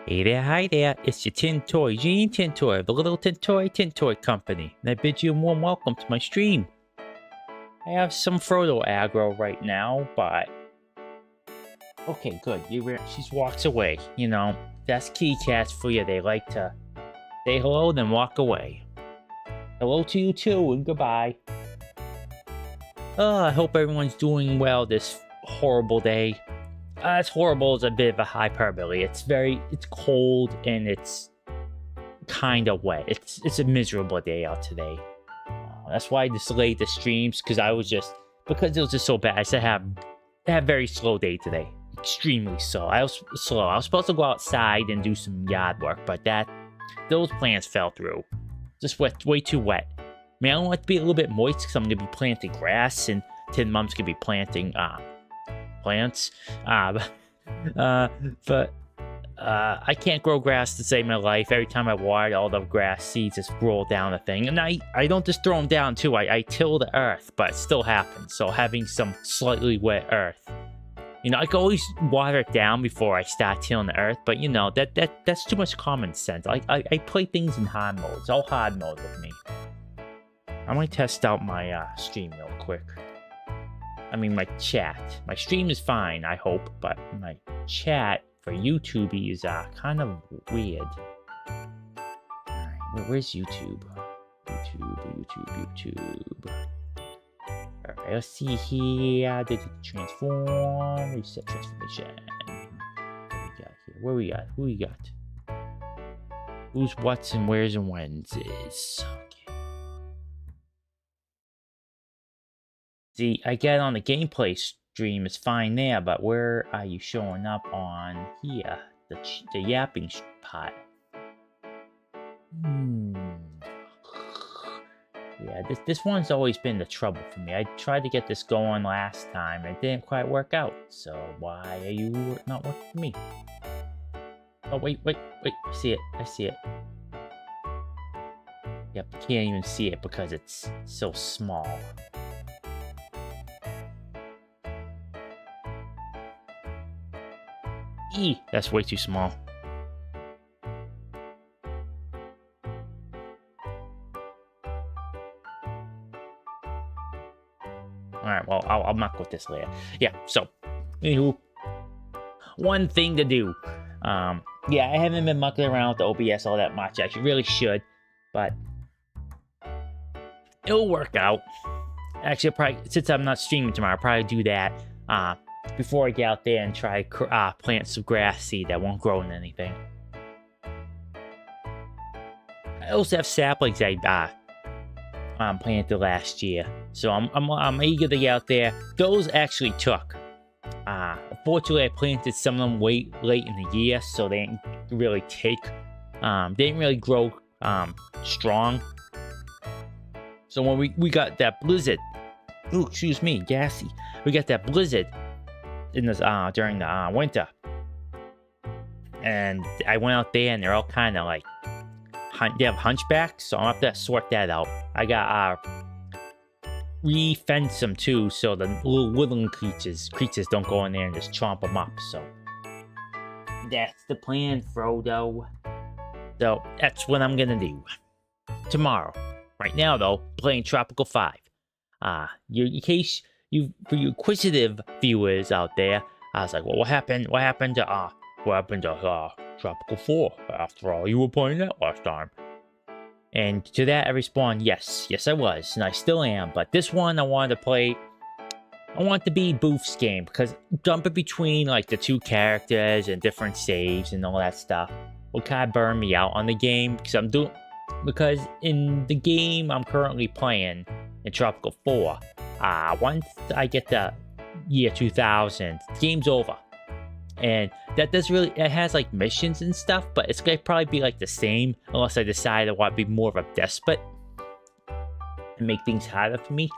Hey there, hi there, it's your Tintoy, Reen Tintoy, the little Tintoy Company, and I bid you a warm welcome to my stream. I have some Frodo aggro right now, but... Okay, good, she walks away, you know, that's kitty cats for you, they like to say hello, then walk away. Hello to you too, and goodbye. I hope everyone's doing well this horrible day. It's horrible is a bit of a hyperbole. It's cold and it's kind of wet. It's a miserable day out today. That's why I delayed the streams because it was just so bad. I said I had a very slow day today, extremely slow. I was supposed to go outside and do some yard work, but those plans fell through. Just way too wet. I mean, I want it to be a little bit moist because I'm gonna be planting grass and Tin Mom's gonna be planting plants, but I can't grow grass to save my life. Every time I water, all the grass seeds just roll down the thing, and I don't just throw them down too. I till the earth, but it still happens. So having some slightly wet earth, you know, I can always water it down before I start tilling the earth, but you know that's too much common sense. I play things in hard mode. It's all hard mode with me. I might test out my stream real quick. I mean, my chat. My stream is fine, I hope, but my chat for YouTube is kind of weird. Alright, where's YouTube? YouTube. Alright, let's see here. Did it transform? Reset transformation. What we got here? Who we got? Who's what's and where's and when's is. See, I get on the gameplay stream, it's fine there, but where are you showing up on here? The yapping pot. Yeah, this one's always been the trouble for me. I tried to get this going last time, and it didn't quite work out. So why are you not working for me? Oh, wait, I see it. Yep, you can't even see it because it's so small. That's way too small. Alright, well, I'll muck with this later. Yeah, so, anywho, one thing to do. Yeah, I haven't been mucking around with the OBS all that much. I really should, but it'll work out. Actually, since I'm not streaming tomorrow, I'll probably do that. Before I get out there and try plant some grass seed that won't grow in anything. I also have saplings I planted last year, so I'm eager to get out there. Those actually took. Unfortunately, I planted some of them late in the year, so they didn't really take. They didn't really grow strong. So when we got that blizzard, ooh, excuse me, gassy. We got that blizzard in this during the winter, and I went out there and they're all kind of like they have hunchbacks, so I'll have to sort that out. I got re-fence them too, so the little woodland creatures don't go in there and just chomp them up. So that's the plan, Frodo. So that's what I'm gonna do tomorrow. Right now though, playing Tropico 5. In case for you inquisitive viewers out there, I was like, well, what happened to Tropico 4? After all, you were playing that last time. And to that I respond, yes I was, and I still am, but this one I wanted to play. I want it to be Boof's game, because jumping between like the two characters and different saves and all that stuff will kind of burn me out on the game, because in the game I'm currently playing in Tropico 4, once I get to year 2000, the game's over. And that it has like missions and stuff, but it's gonna probably be like the same unless I decide I want to be more of a despot and make things harder for me.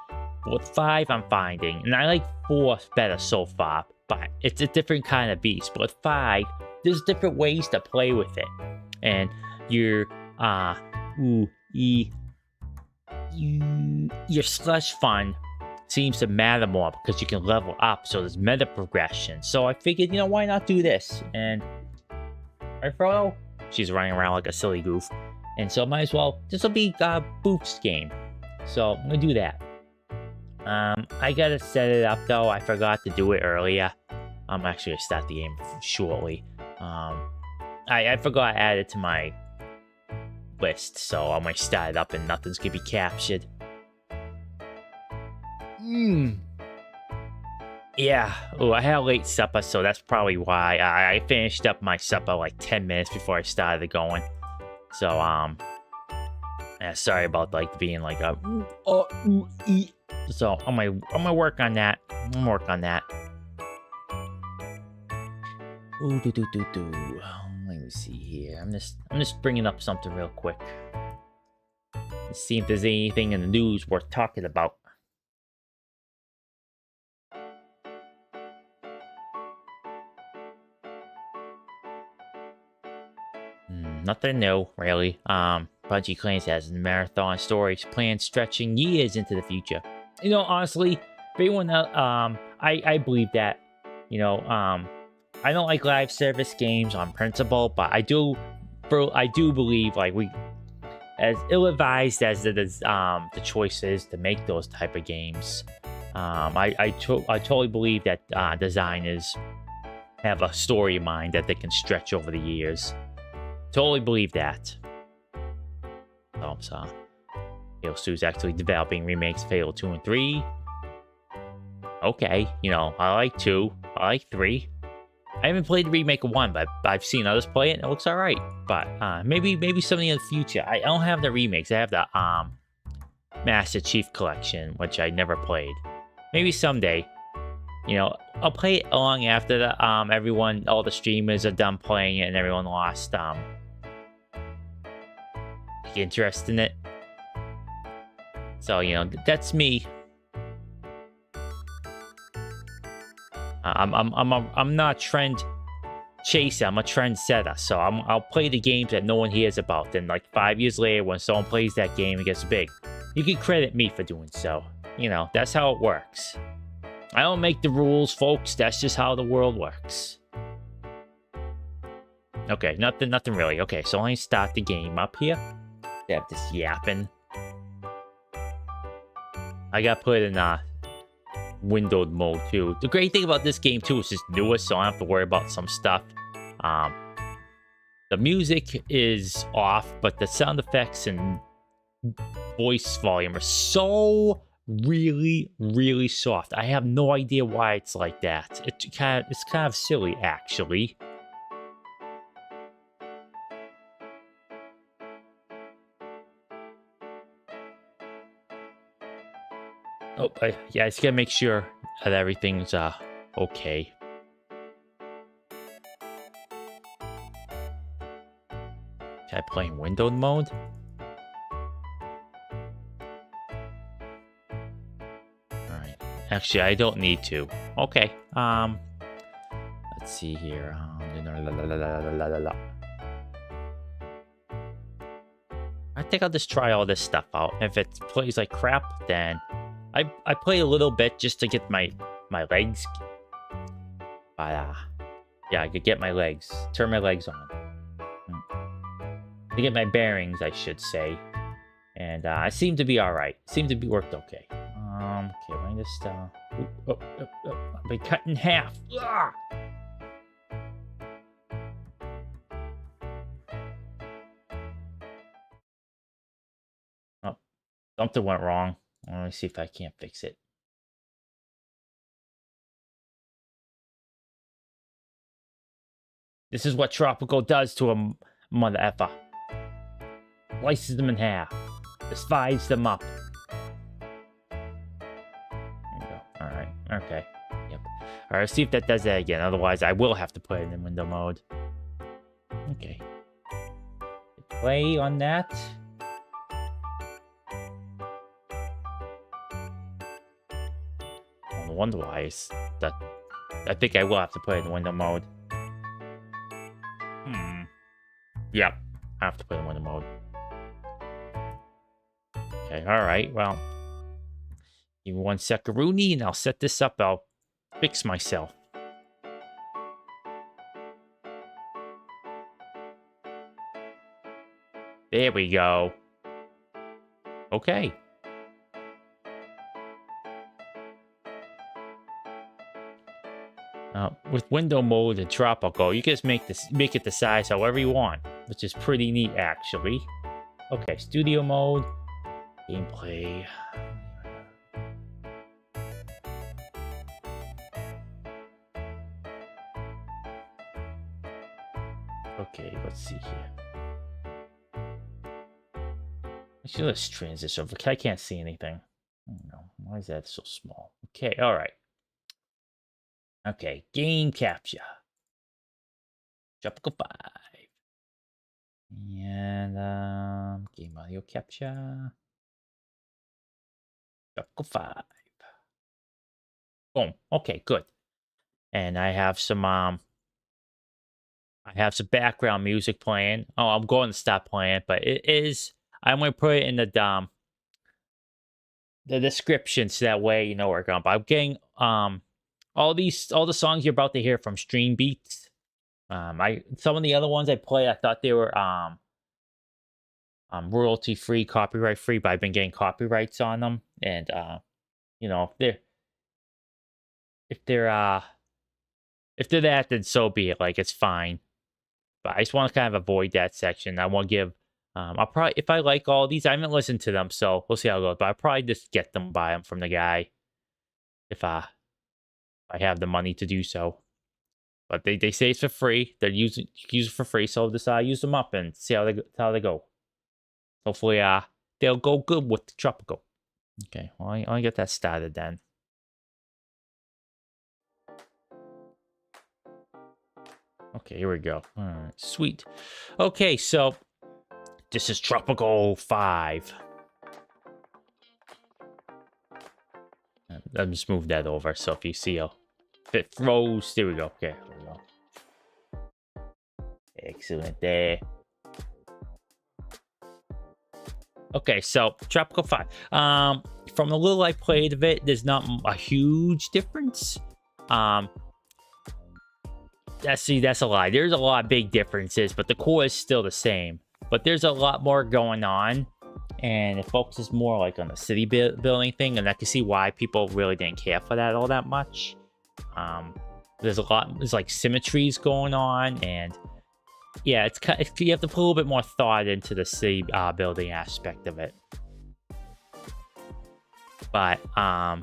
But with 5, I'm finding, and I like 4 better so far, but it's a different kind of beast. But with 5, there's different ways to play with it, and your slush fund seems to matter more because you can level up, so there's meta progression. So I figured, you know, why not do this? And Right, Frodo? She's running around like a silly goof. And so might as well, this will be Boof's game. So I'm gonna do that. I gotta set it up though. I forgot to do it earlier. I'm actually gonna start the game shortly. I forgot to add it to my list, so I'm gonna start it up and nothing's gonna be captured. Yeah. Oh, I had a late supper, so that's probably why. I finished up my supper like 10 minutes before I started going. So, yeah, sorry about like being like a So I'm gonna work on that. I'm gonna work on that. Ooh, let me see here. I'm just bringing up something real quick. Let's see if there's anything in the news worth talking about. Nothing new, really. Bungie claims it has marathon stories planned stretching years into the future. You know, honestly, everyone else, I believe that. You know, I don't like live service games on principle, but I do believe, like, we, as ill-advised as it is, the choice is to make those type of games, I totally believe that designers have a story in mind that they can stretch over the years. Totally believe that. So, Halo 2 is actually developing remakes of Halo 2 and 3. Okay, you know, I like 2. I like 3. I haven't played the remake of 1, but I've seen others play it and it looks alright. But maybe something in the future. I don't have the remakes. I have the Master Chief Collection, which I never played. Maybe someday. You know, I'll play it long after the all the streamers are done playing it and everyone lost interest in it. So, you know, that's me. I'm not a trend chaser. I'm a trend setter. So I'll play the games that no one hears about. Then, like 5 years later, when someone plays that game, it gets big. You can credit me for doing so. You know, that's how it works. I don't make the rules, folks. That's just how the world works. Okay, nothing really. Okay, so let me start the game up here. They have this yapping. I gotta put it in windowed mode too. The great thing about this game too is it's newer, so I don't have to worry about some stuff. The music is off, but the sound effects and voice volume are so really soft. I have no idea why it's like that. It's kind of silly, actually. Oh, yeah, I just gotta make sure that everything's okay. Can I play in windowed mode? Alright. Actually, I don't need to. Okay. Let's see here. I think I'll just try all this stuff out. If it plays like crap, then I play a little bit just to get my legs. But yeah, I could get my legs, turn my legs on. To get my bearings, I should say. And I seem to be alright. Seem to be worked okay. Okay, let me just I've been cut in half. Ugh! Oh, something went wrong. Let me see if I can't fix it. This is what Tropico does to a mother effer. Slices them in half. Divides them up. There you go. Alright. Okay. Yep. Alright, let's see if that does that again. Otherwise, I will have to put it in window mode. Okay. Play on that. I wonder why it's that. I think I will have to put it in window mode. Yep. I have to put it in window mode. Okay, alright, well. Give me 1 second, Rooney, and I'll set this up. I'll fix myself. There we go. Okay. With window mode and Tropico, you can just make it the size however you want, which is pretty neat actually. Okay, studio mode, gameplay. Okay, let's see here. Actually, let's transition over. I can't see anything. I don't know. Why is that so small? Okay, all right. Okay, game capture. Tropico 5. And game audio capture. Tropico 5. Boom. Okay, good. And I have some background music playing. Oh, I'm going to stop playing, but it is. I'm going to put it in the description so that way you know where we're going. But I'm getting all the songs you're about to hear from Stream Beats. Some of the other ones I play, I thought they were royalty free, copyright free, but I've been getting copyrights on them, and you know, if they're that, then so be it. Like, it's fine. But I just want to kind of avoid that section. I want to give I'll probably, if I like all these, I haven't listened to them, so we'll see how it goes. But I'll probably just get them, buy them from the guy if I have the money to do so. But they say it's for free. They're use it for free, so I'll just use them up and see how they go. Hopefully, they'll go good with the Tropico. Okay, well, I'll get that started then. Okay, here we go. All right, sweet. Okay, so this is Tropico 5. I'll just move that over, so if you see if it froze, there we go. Okay, there we go. Excellent there. Okay, so Tropico 5. From the little I played of it, there's not a huge difference. That's a lie. There's a lot of big differences, but the core is still the same. But there's a lot more going on, and it focuses more like on the city building thing, and I can see why people really didn't care for that all that much. There's like symmetries going on, and yeah, you have to put a little bit more thought into the city building aspect of it. But I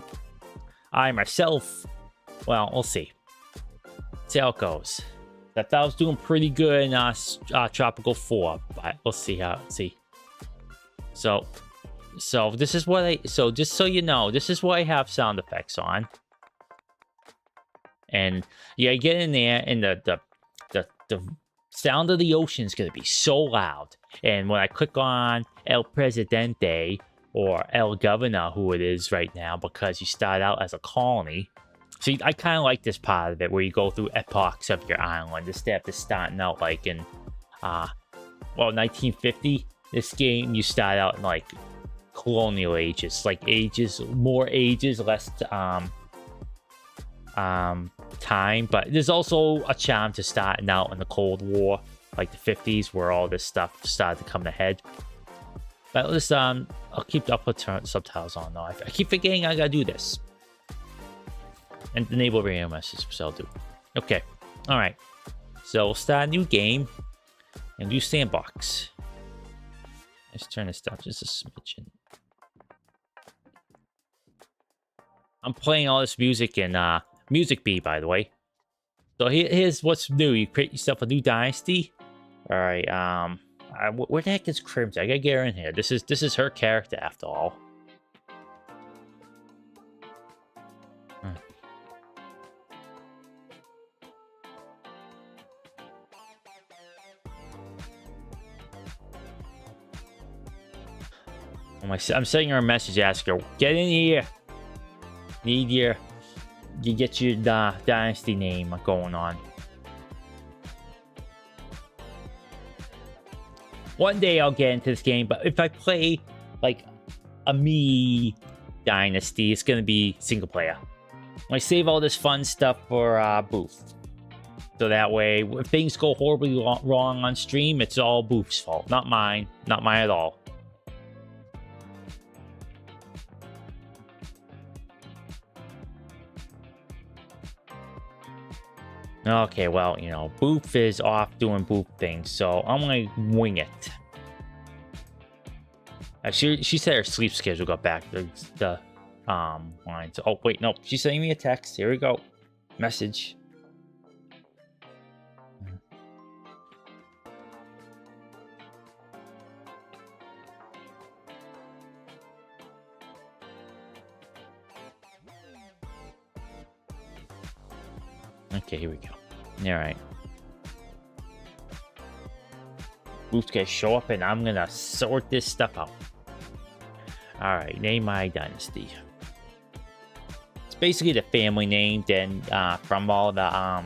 myself, well, we'll see. See how it goes. I thought I was doing pretty good in Tropico 4, but we'll see how. So this is what just so you know, this is what I have sound effects on. And yeah, get in there, and the sound of the ocean is gonna be so loud. And when I click on El Presidente or El Governor, who it is right now, because you start out as a colony. See, I kind of like this part of it, where you go through epochs of your island, instead of just starting out like in, 1950. This game, you start out in like colonial ages, like more ages, less time. But there's also a charm to starting out in the Cold War, like the 50s, where all this stuff started to come to head. But let's I'll put subtitles on though. I keep forgetting I gotta do this. And enable radio message, so I'll do. Okay, all right. So we'll start a new game and do sandbox. Let's turn this down just a smidgen. I'm playing all this music in Music Bee, by the way. So here's what's new. You create yourself a new dynasty. All right. Where the heck is Crimson? I gotta get her in here. This is her character after all. I'm sending her a message, ask her, get in here. You get your dynasty name going on. One day I'll get into this game, but if I play like a me dynasty, it's gonna be single player. I save all this fun stuff for Boof. So that way, if things go horribly wrong on stream, it's all Boof's fault, not mine. Not mine at all. Okay, well, you know, Boof is off doing Boof things, so I'm gonna wing it. She said her sleep schedule got back to the line. So, oh wait, no, she's sending me a text. Here we go. Message. Okay, here we go. Alright. Boof's gonna show up and I'm gonna sort this stuff out. Alright, name my dynasty. It's basically the family name, then from all the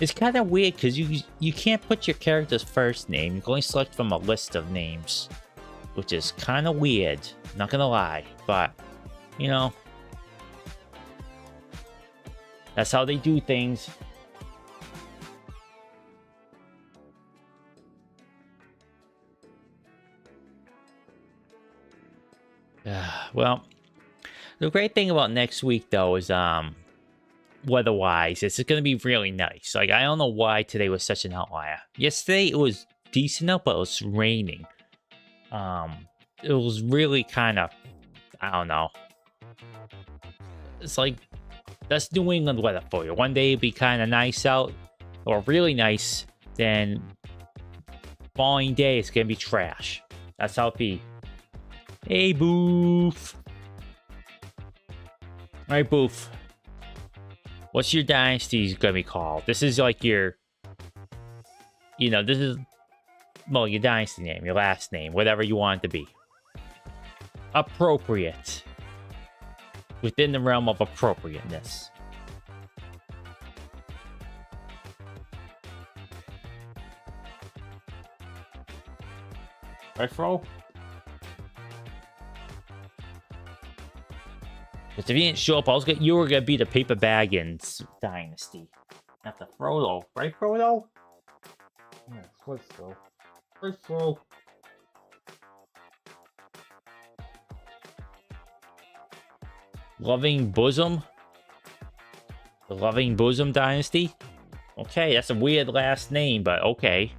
it's kind of weird because you can't put your character's first name. You can only select from a list of names, which is kind of weird, not gonna lie, but you know, that's how they do things. Well, the great thing about next week, though, is weather-wise, it's going to be really nice. Like, I don't know why today was such an outlier. Yesterday, it was decent out, but it was raining. It was really kind of, I don't know. It's like, that's New England weather for you. One day it'd be kind of nice out, or really nice, then following day it's gonna be trash. That's how it be. Hey, Boof. Alright, Boof. What's your dynasty gonna be called? This is like your, you know, this is, well, your dynasty name, your last name, whatever you want it to be. Appropriate. Within the realm of appropriateness. Right, Fro? Because if you didn't show up, you were gonna be the Paper Baggins dynasty. Not the Frodo. Right, Frodo? Yeah, what's so? Right, Fro? Loving Bosom? The Loving Bosom Dynasty? Okay, that's a weird last name, but okay.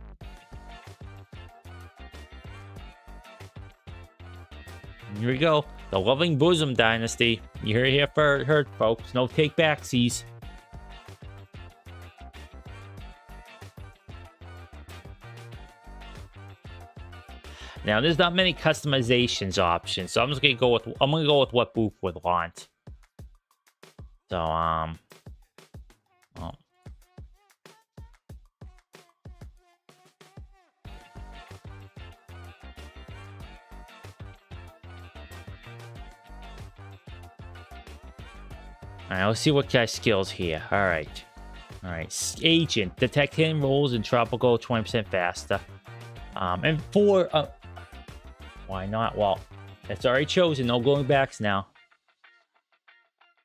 Here we go. The Loving Bosom Dynasty. You heard it here first, folks. No take backsies. Now, there's not many customizations options, so I'm just gonna go with what Boof would want. So, oh. Alright, let's see what guy's skills here. Alright. Alright, Agent. Detect hidden rolls in Tropico 20% faster. And for, why not? Well, it's already chosen. No going backs now.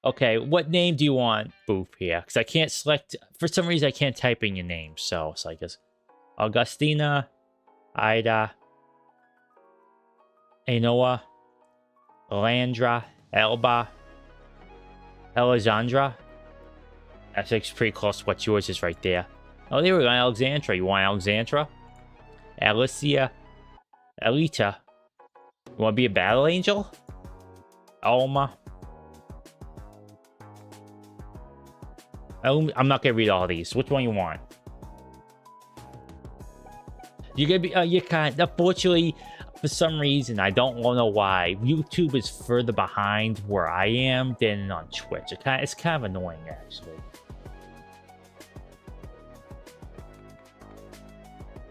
Okay, what name do you want, Boof, here? Because I can't select... For some reason, I can't type in your name. So, it's like this. Augustina, Ida, Enoa, Landra, Elba, Alexandra. That's like pretty close to what yours is right there. Oh, there we go, Alexandra. You want Alexandra? Alicia, Alita. You want to be a battle angel? Alma. I'm not gonna read all these. Which one you want? You're gonna be. You can't. Unfortunately, for some reason, I don't know why. YouTube is further behind where I am than on Twitch. It's kind of annoying, actually.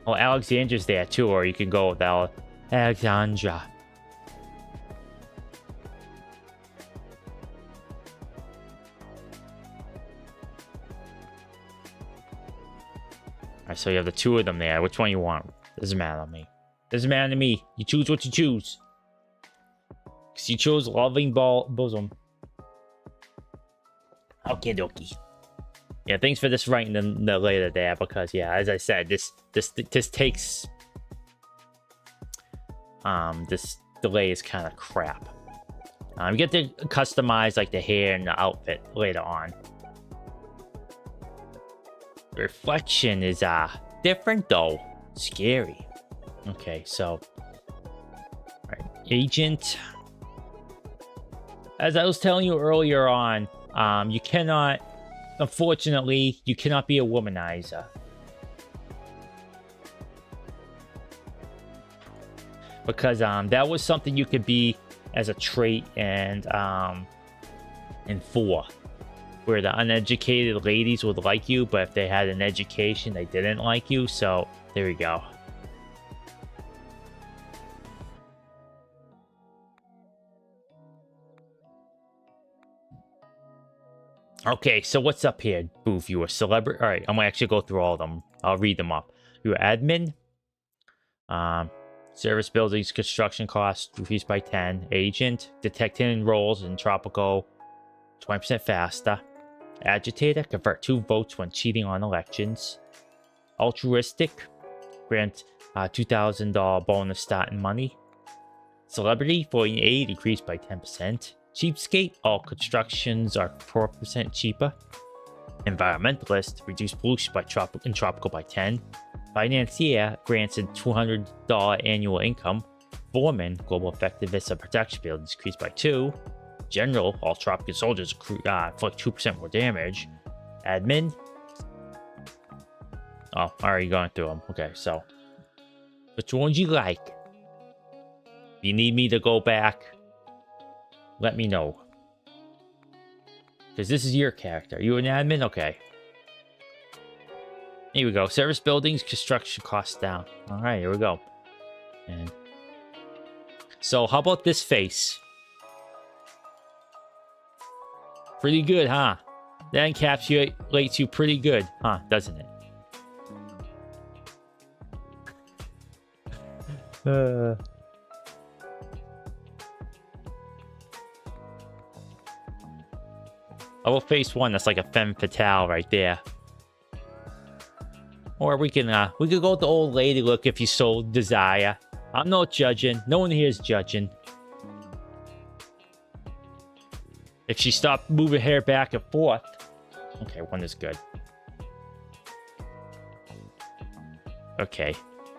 Oh, Alexandra's there too, or you can go with Alexandra. Alright, so you have the two of them there. Which one you want? Doesn't matter to me. Doesn't matter to me. You choose what you choose. Because you chose Loving Bosom. Okay, dokie. Yeah, thanks for this writing the later there, because yeah, as I said, this takes this delay is kind of crap. You get to customize like the hair and the outfit later on. The reflection is different though. Scary. Okay, so right, agent. As I was telling you earlier on, you cannot, unfortunately, you cannot be a womanizer. Because that was something you could be as a trait and in 4, where the uneducated ladies would like you, but if they had an education, they didn't like you. So there we go. Okay, so what's up here, Boof? You a celebrity? All right, I'm gonna actually go through all of them. I'll read them up. You're admin. Service buildings, construction costs increased by 10. Agent, detect hidden roles in Tropico 20% faster. Agitator, convert 2 votes when cheating on elections. Altruistic, grant $2,000 bonus starting money. Celebrity, 48, decreased by 10%. Cheapskate, all constructions are 4% cheaper. Environmentalist, reduce pollution by Tropical by 10. Financier, grants a $200 annual income. Foreman, global effectiveness of protection buildings increased by 2. General, all tropical soldiers inflict 2% more damage. Admin. Oh, already going through them. Okay, so which ones you like? If you need me to go back, let me know. Because this is your character. You an admin? Okay. Here we go. Service buildings, construction costs down. All right, here we go. And so how about this face? Pretty good, huh? That encapsulates you pretty good, huh? Doesn't it? I will face one that's like a femme fatale right there. Or we could go with the old lady look if you so desire. I'm not judging. No one here is judging. If she stopped moving hair back and forth. Okay, one is good. Okay.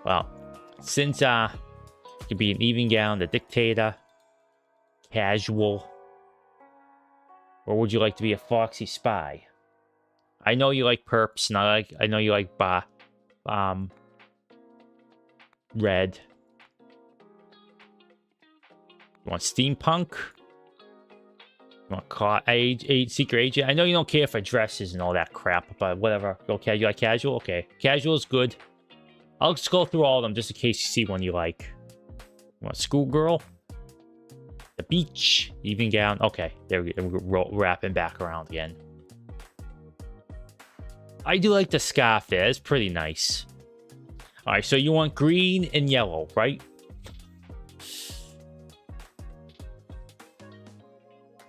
Well, since it could be an evening gown, the dictator, casual, or would you like to be a foxy spy? I know you like perps, and I know you like red. You want steampunk? You want secret agent? I know you don't care for dresses and all that crap, but whatever. Okay, you like casual? Okay, casual is good. I'll just go through all of them just in case you see one you like. You want schoolgirl? The beach, evening gown. Okay, there we go. We're wrapping back around again. I do like the scarf there. It's pretty nice. All right, so you want green and yellow, right?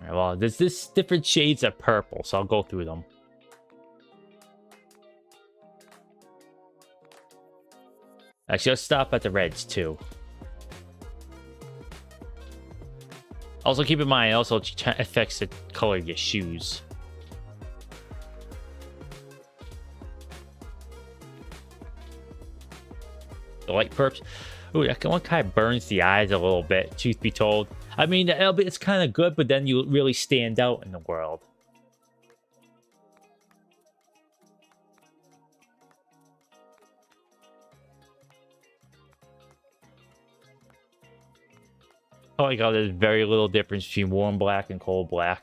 All right, well, there's this different shades of purple, so I'll go through them. Actually, let's stop at the reds, too. Also, keep in mind, it also affects the color of your shoes. The light perps. Ooh, that one kind of burns the eyes a little bit, truth be told. I mean, it's kind of good, but then you really stand out in the world. I like how there's very little difference between warm black and cold black.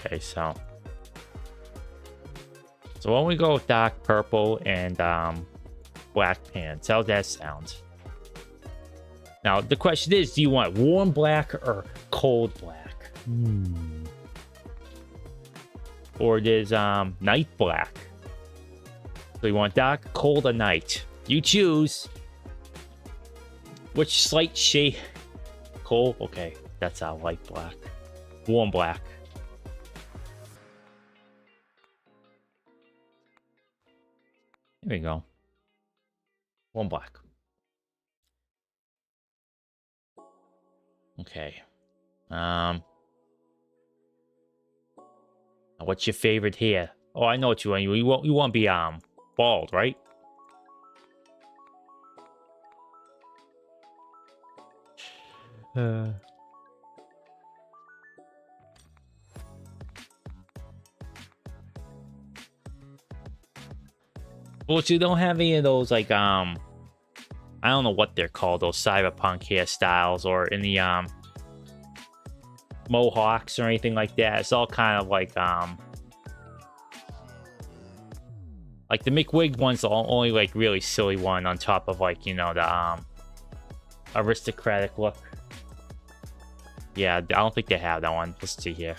Okay, so why don't we go with dark purple and black pants? How's that sound? Now, the question is, do you want warm black or cold black? Or there's night black. So you want dark, cold, or night? You choose. Which slight shade? Coal? Okay, that's light black. Warm black. There we go. Warm black. Okay. What's your favorite hair? Oh, I know what you want. You want to be bald, right? Well, you don't have any of those like I don't know what they're called, those cyberpunk hairstyles, or any mohawks or anything like that. It's all kind of like the McWig one's the only like really silly one on top of like, you know, the aristocratic look. Yeah, I don't think they have that one. Let's see here.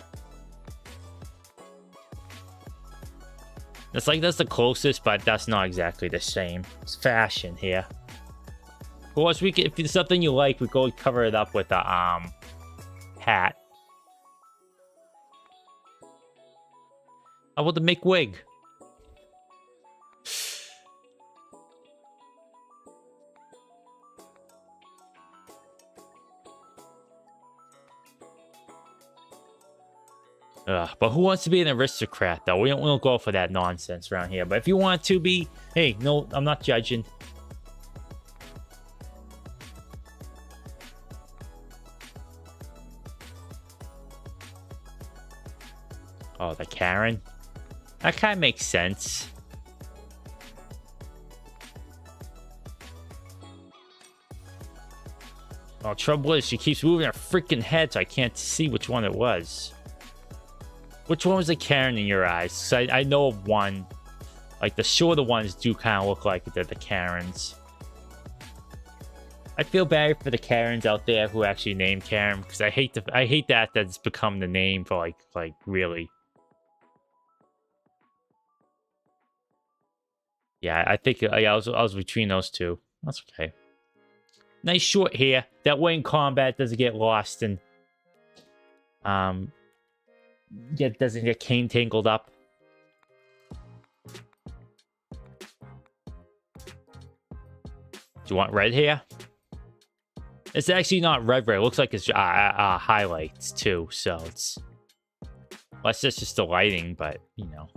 It's like that's the closest, but that's not exactly the same. It's fashion here. Of course, we can, if it's something you like, we go cover it up with a hat. How about the McWig? But who wants to be an aristocrat, though? We don't go for that nonsense around here. But if you want to be, hey, no, I'm not judging. Oh, the Karen? That kind of makes sense. Oh, trouble is, she keeps moving her freaking head, so I can't see which one it was. Which one was the Karen in your eyes? 'Cause I know of one. Like, the shorter ones do kind of look like they're the Karens. I feel bad for the Karens out there who actually named Karen, because I hate that that's become the name for like really. Yeah, I think I was between those two. That's okay. Nice short hair. That way in combat doesn't get lost and doesn't get cane tangled up. Do you want red hair? It's actually not red. It looks like it's highlights too. So it's that's just the lighting, but you know.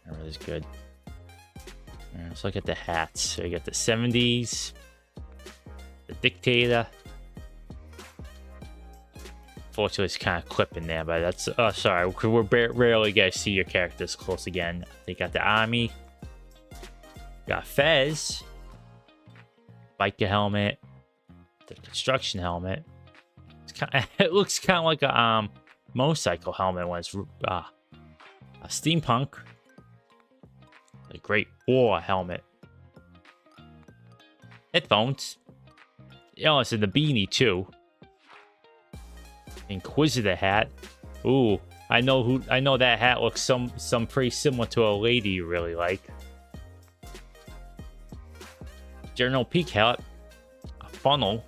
That really is good. Let's look at the hats. So you got the 70s, the dictator. Fortunately, it's kind of clipping there, but that's sorry. We're rarely gonna see your characters close again. They got the army, got Fez, biker helmet, the construction helmet. It's it looks kind of like a motorcycle helmet when it's a steampunk. A great war helmet. Headphones. Oh, it's in the beanie too. Inquisitor hat. Ooh, I know that hat looks some pretty similar to a lady you really like. General Peak hat. A funnel.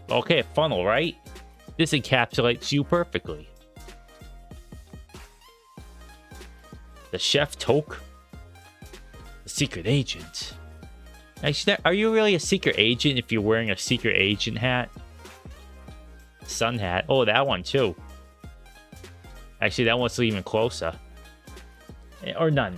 Okay, a funnel, right? This encapsulates you perfectly. The chef toque. The secret agent. Actually, are you really a secret agent if you're wearing a secret agent hat? Sun hat. Oh, that one too. Actually, that one's even closer. Or none.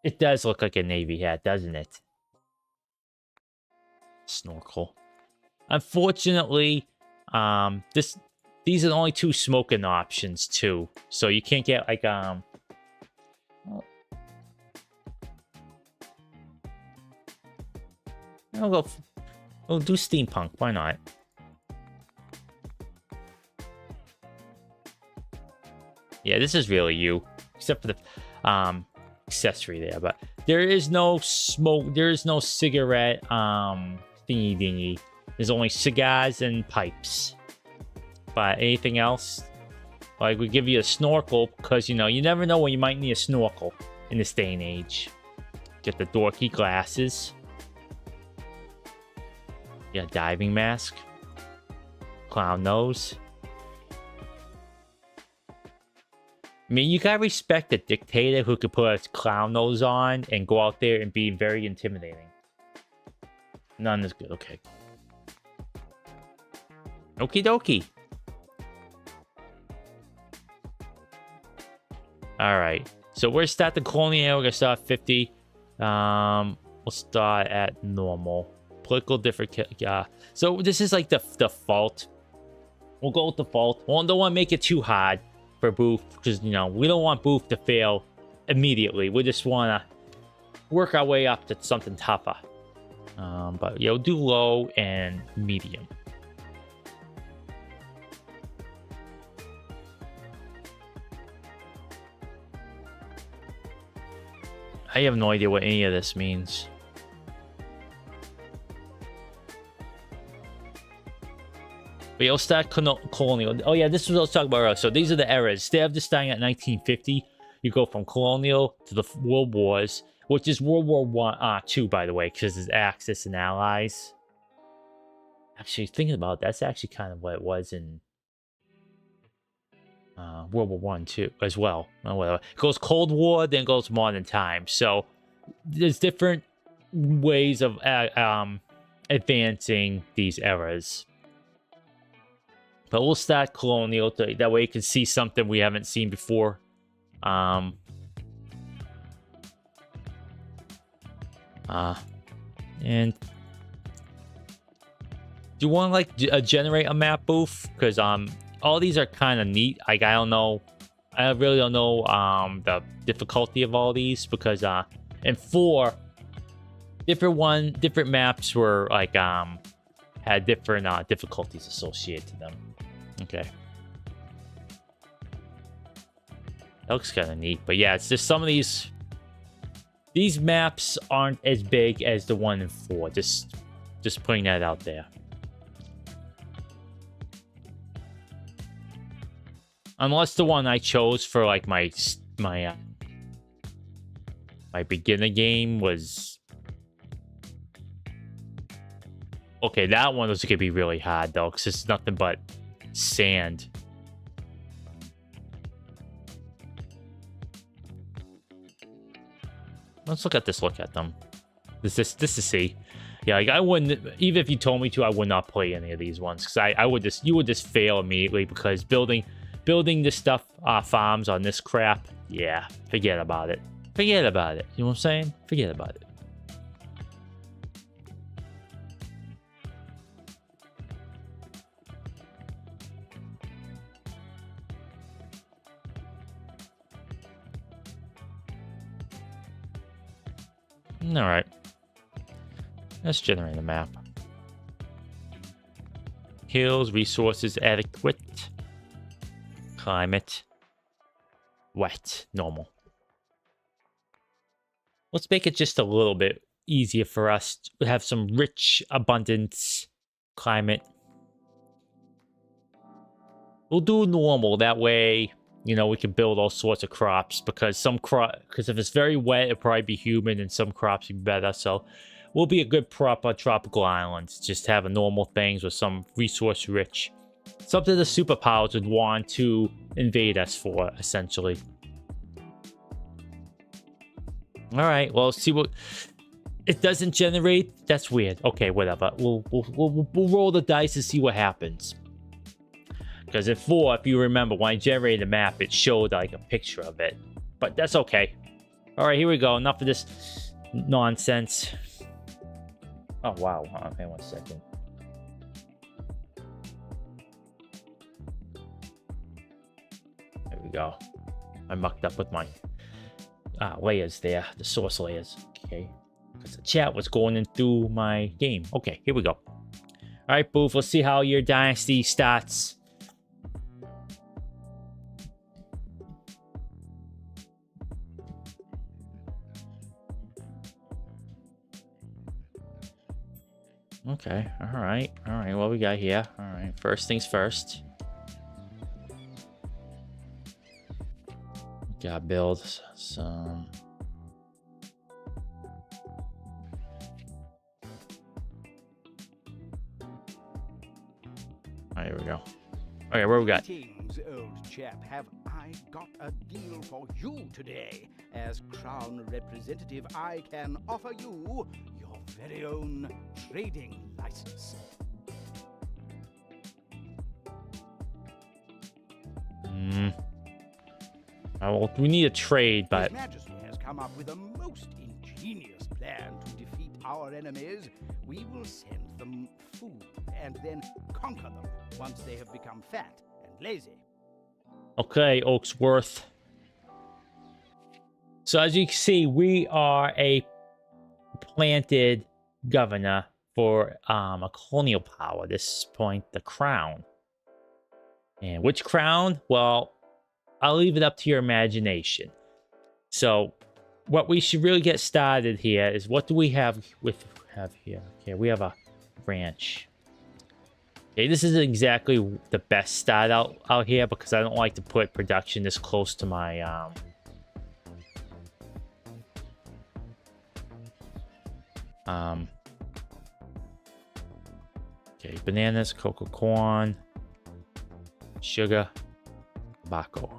It does look like a navy hat, doesn't it? Snorkel. Unfortunately, these are the only two smoking options too. So you can't get like We'll do steampunk. Why not? Yeah, this is really you, except for the accessory there, but there is no smoke. There is no cigarette thingy dingy. There's only cigars and pipes. But anything else, like we give you a snorkel because you know you never know when you might need a snorkel in this day and age. Get the dorky glasses. Yeah, diving mask. Clown nose. I mean, you gotta respect a dictator who could put a clown nose on and go out there and be very intimidating. None is good. Okay. Okie dokie. Alright. So we're start the colonial. We're gonna start 50. We'll start at normal. Political different. So this is like the default. We'll go with default. We don't want to make it too hard for Boof because, you know, we don't want Boof to fail immediately. We just want to work our way up to something tougher. But, you know, do low and medium. I have no idea what any of this means. But you'll start colonial. Oh yeah, this was what I was talking about earlier. So these are the eras. Instead of just starting at 1950, you go from colonial to the World Wars, which is World War II, by the way, because it's Axis and Allies. Actually, thinking about it, that's actually kind of what it was in World War I too, as well. Whatever. It goes Cold War, then goes modern times. So there's different ways of advancing these eras. But we'll start colonial, that way you can see something we haven't seen before. And do you want to like generate a map, Boof? Because all these are kind of neat. Like I really don't know the difficulty of all these because in 4 different maps were like had different difficulties associated to them. Okay. That looks kind of neat. But yeah, it's just some of these maps aren't as big as the one in 4. Just putting that out there. Unless the one I chose for like my beginner game was... Okay, that one was gonna be really hard though, because it's nothing but sand. Let's look at this. Look at them. This to see. Yeah, like I wouldn't, even if you told me to, I would not play any of these ones because you would just fail immediately because building this stuff farms on this crap. Yeah, forget about it. Forget about it. You know what I'm saying? Forget about it. All right. Let's generate a map. Hills, resources adequate. Climate. Wet. Normal. Let's make it just a little bit easier for us to have some rich abundance climate. We'll do normal. That way, you know, we can build all sorts of crops because because if it's very wet, it'll probably be humid and some crops will be better. So we'll be a good proper tropical island. Just have a normal things with some resource rich. Something the superpowers would want to invade us for, essentially. All right, well, see what it doesn't generate. That's weird. Okay, whatever. We'll roll the dice and see what happens. Because in 4, if you remember, when I generated the map, it showed like a picture of it. But that's okay. All right, here we go. Enough of this nonsense. Oh, wow. Okay, 1 second. There we go. I mucked up with my layers there. The source layers. Okay. Because the chat was going in through my game. Okay, here we go. All right, Boof. Let's see how your dynasty starts. Okay. All right. All right. What we got here? All right. First things first. Gotta build some. All right, here we go. Okay, where we got? Greetings, old chap. Have I got a deal for you today? As Crown Representative, I can offer you your very own trading license. Well, we need a trade, but His Majesty has come up with a most ingenious plan to defeat our enemies. We will send them food and then conquer them once they have become fat and lazy. okay, Oaksworth. So as you can see, we are a planted governor for a colonial power. At this point, the crown. And which crown? Well, I'll leave it up to your imagination. So, what we should really get started here is, what do we have here? Okay, we have a ranch. Okay, this isn't exactly the best start out here because I don't like to put production this close to my okay, bananas, cocoa, corn, sugar, tobacco.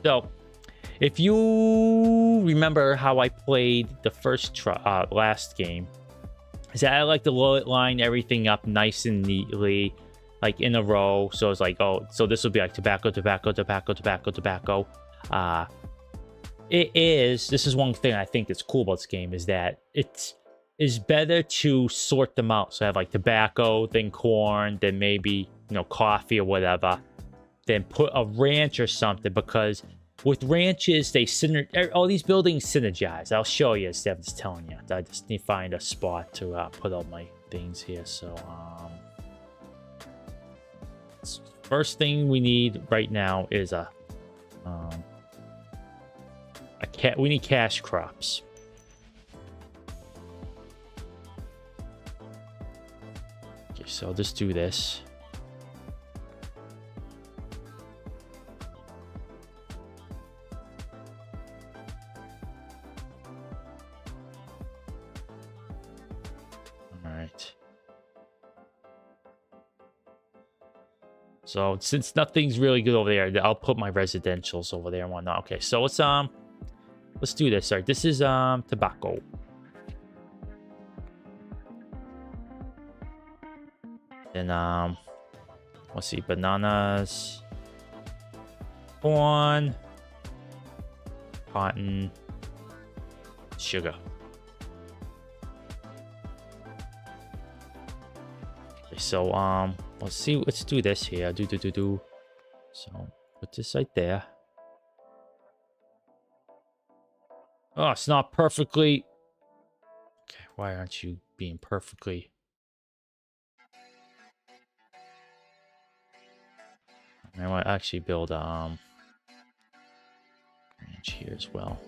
So, if you remember how I played the first last game, is that I like to line everything up nice and neatly, like in a row. So it's like, oh, so this will be like tobacco, tobacco, tobacco, tobacco, tobacco. This is one thing I think that's cool about this game, is that it is better to sort them out. So I have like tobacco, then corn, then maybe, you know, coffee or whatever. Then put a ranch or something, because with ranches, they all these buildings synergize. I'll show you instead of just telling you. I just need to find a spot to put all my things here. So, first thing we need right now is we need cash crops. Okay, so I'll just do this. So since nothing's really good over there, I'll put my residentials over there and whatnot. Okay, so let's do this. Sorry, this is tobacco. Then let's see, bananas, corn, cotton, sugar. Okay, so let's see. Let's do this here. So put this right there. Oh, it's not perfectly. Okay, why aren't you being perfectly? I want to actually build ranch here as well.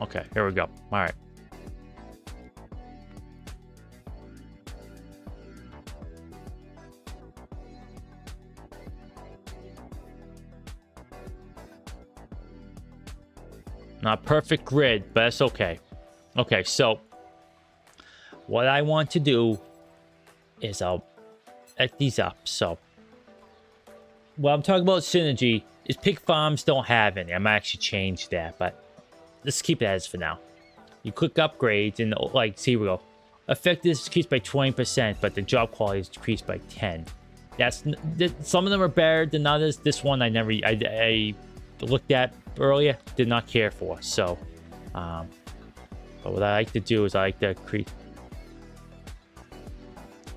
Okay, here we go. All right. Not perfect grid, but that's okay. Okay, so what I want to do is I'll add these up. So what I'm talking about synergy is pig farms don't have any. I might actually change that, but let's keep it as for now. You click upgrades and like, see, here we go. Effectiveness decreased by 20%, but the job quality is decreased by 10. That's some of them are better than others. This one I looked at earlier, did not care for. So but what I like to do is I like to create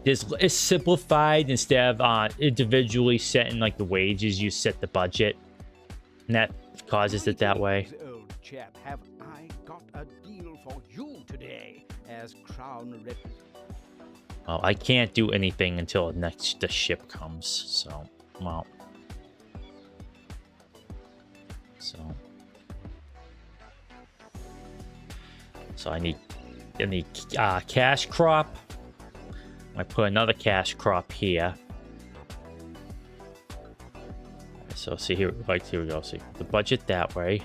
this. It's simplified. Instead of individually setting like the wages, you set the budget, and that causes it that way. Old chap, have I got a deal for you today as Crown Rep? Oh, I can't do anything until the ship comes. So, well, so So I need cash crop. I put another cash crop here. So see here, like here we go. See the budget that way.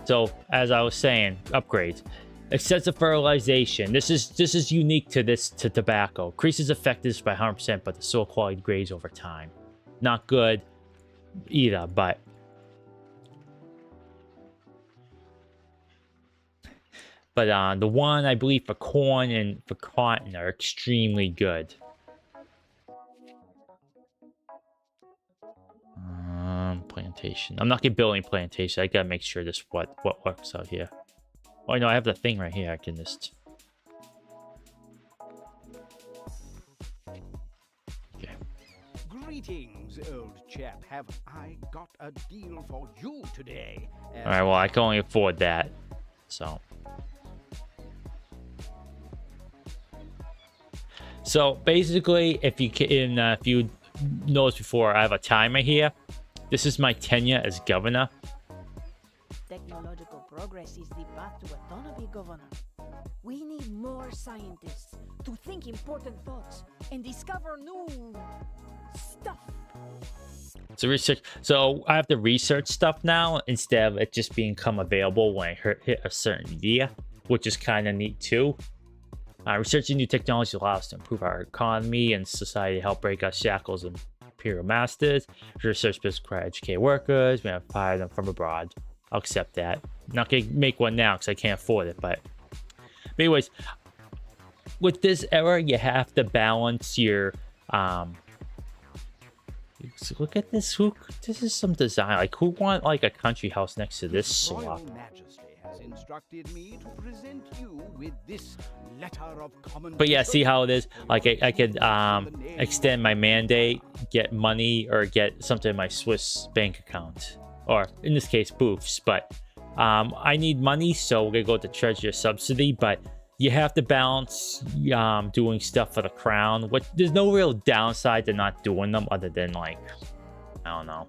So as I was saying, upgrades. Excessive fertilization. This is unique to tobacco. Increases effectiveness by 100%, but the soil quality degrades over time. Not good either, but the one I believe for corn and for cotton are extremely good. Plantation. I'm not gonna build any plantation. I gotta make sure this what works out here. Oh, I know I have the thing right here. I can just. Okay. Greetings, old chap. Have I got a deal for you today? All right. Well, I can only afford that, so. So basically, if you noticed before, I have a timer here. This is my tenure as governor. Technological progress is the path to autonomy, Governor. We need more scientists to think important thoughts and discover new stuff. So research. So I have to research stuff now instead of it just become available when I hit a certain year, which is kind of neat too. Researching new technology allows us to improve our economy and society, help break our shackles and imperial masters. Research business require educated workers. We have to hire them from abroad. I'll accept that. I'm not gonna make one now because I can't afford it. But anyways, with this era, you have to balance your. So look at this. This is some design. Like who want like a country house next to this slop? Has instructed me to present you with this letter of commendation. But yeah, see how it is. Like I could extend my mandate, get money, or get something in my Swiss bank account, or in this case, Boof's. But I need money, so we're gonna go to treasury subsidy. But you have to balance doing stuff for the crown. There's no real downside to not doing them, other than like I don't know.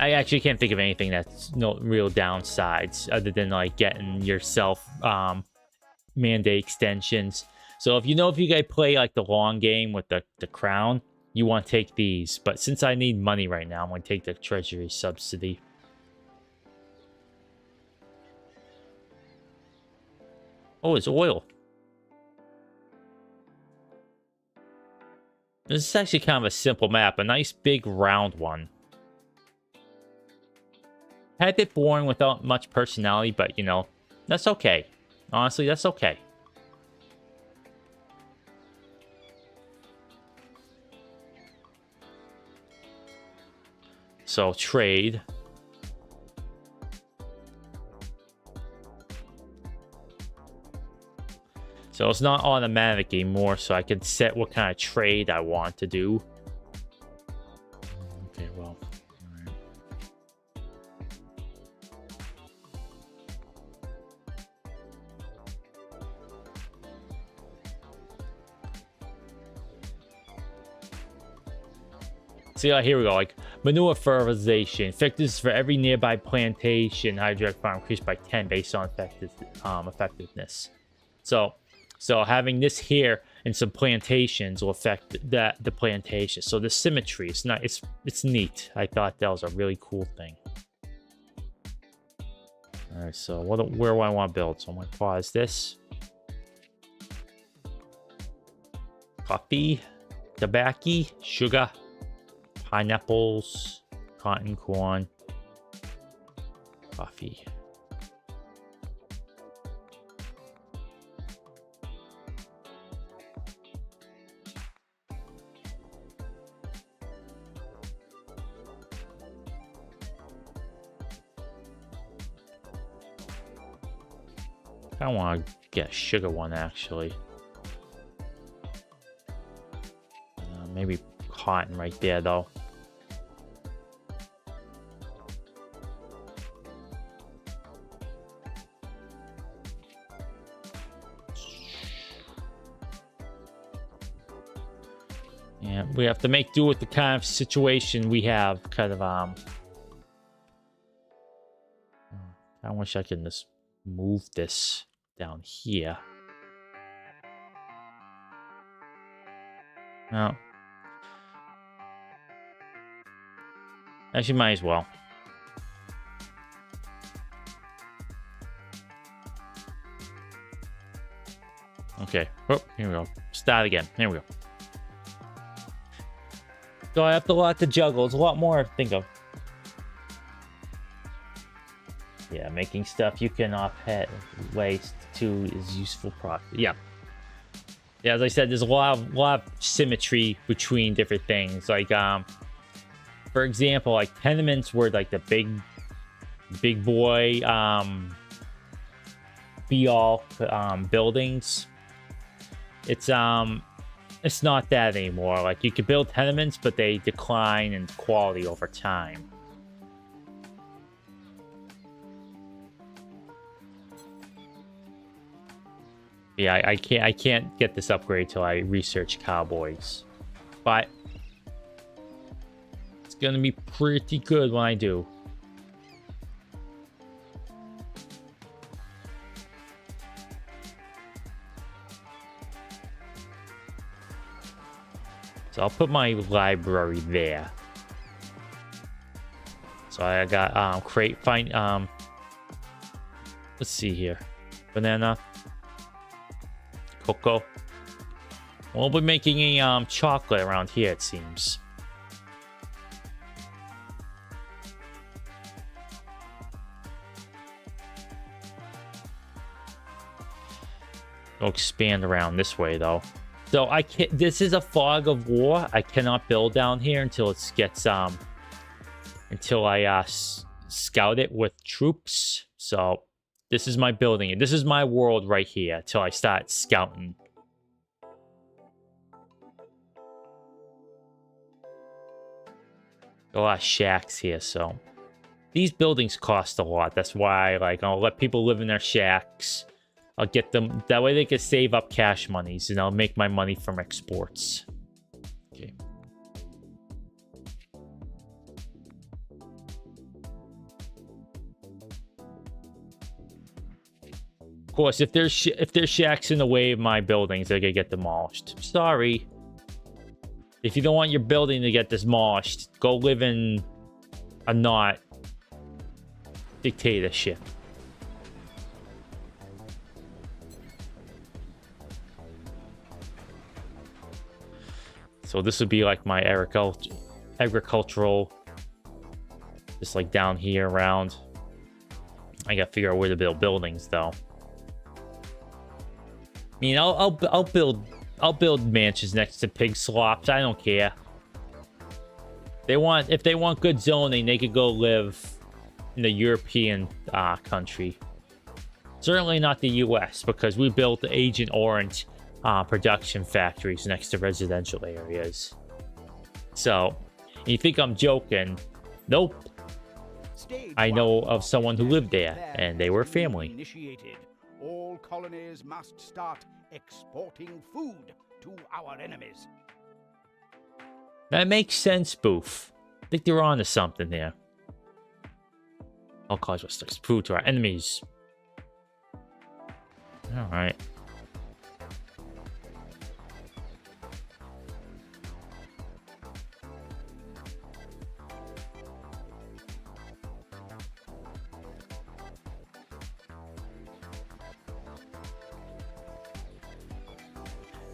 I actually can't think of anything that's no real downsides other than like getting yourself mandate extensions. So if you guys play like the long game with the crown, you want to take these. But since I need money right now, I'm going to take the treasury subsidy. Oh, it's oil. This is actually kind of a simple map. A nice big round one. Had a bit boring without much personality, but that's okay. Honestly, that's okay. So trade. So it's not automatic anymore, so I can set what kind of trade I want to do. Okay, well. See, here we go. Like manure fertilization. Effectiveness for every nearby plantation. Hydroelectric farm increased by 10 based on effectiveness. So having this here and some plantations will affect the plantation. So the symmetry, it's neat. I thought that was a really cool thing. All right, so where do I want to build? So I'm going to pause this. Coffee, tobacco, sugar, pineapples, cotton, corn, coffee. I want to get a sugar one, actually. Maybe cotton right there, though. Yeah, we have to make do with the kind of situation we have. Kind of, I wish I could just move this down here. No. Actually, might as well. Okay. Oh, here we go. Start again. Here we go. So I have a lot to juggle. It's a lot more to think of. Yeah, making stuff you cannot waste too is useful process. Yeah. Yeah, as I said, there's a lot of symmetry between different things. Like, for example, like tenements were like the big boy be all buildings. It's not that anymore. Like, you can build tenements, but they decline in quality over time. Yeah, I can't get this upgrade till I research cowboys, but it's gonna be pretty good when I do. So I'll put my library there. So I got let's see here. Banana. Cocoa. We'll be making a chocolate around here, it seems. We'll expand around this way though. So I can't. This is a fog of war. I cannot build down here until it gets until I scout it with troops. So this is my building. This is my world right here until I start scouting. A lot of shacks here, so these buildings cost a lot. That's why, like, I'll let people live in their shacks. I'll get them that way they can save up cash monies, and I'll make my money from exports. Okay. Of course, if there's shacks in the way of my buildings, they're gonna get demolished. Sorry. If you don't want your building to get demolished, go live in a not dictatorship. So this would be like my agricultural, just like down here around. I gotta figure out where to build buildings though. I mean, I'll build mansions next to pig slops. I don't care. If they want good zoning, they could go live in the European country. Certainly not the U.S. because we built the Agent Orange production factories next to residential areas. So, you think I'm joking? Nope. I know of someone who lived there, and they were family. Initiated. All colonies must start exporting food to our enemies. That makes sense, Boof. I think they're on to something there. All colonies must export food to our enemies. Alright.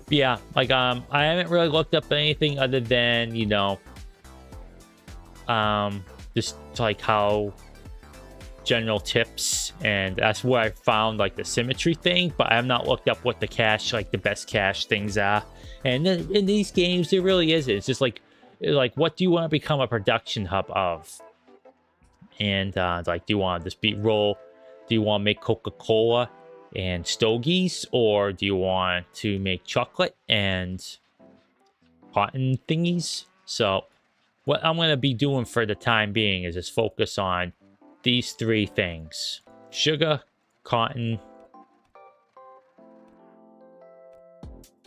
Yeah, like, I haven't really looked up anything other than, you know, just like how general tips, and that's where I found like the symmetry thing, but I have not looked up what the cache, like the best cache things are. And then in these games, there really isn't. It's just like what do you want to become a production hub of? And like, do you want to just do you want to make Coca-Cola and stogies, or do you want to make chocolate and cotton thingies? So what I'm going to be doing for the time being is just focus on these three things: sugar, cotton,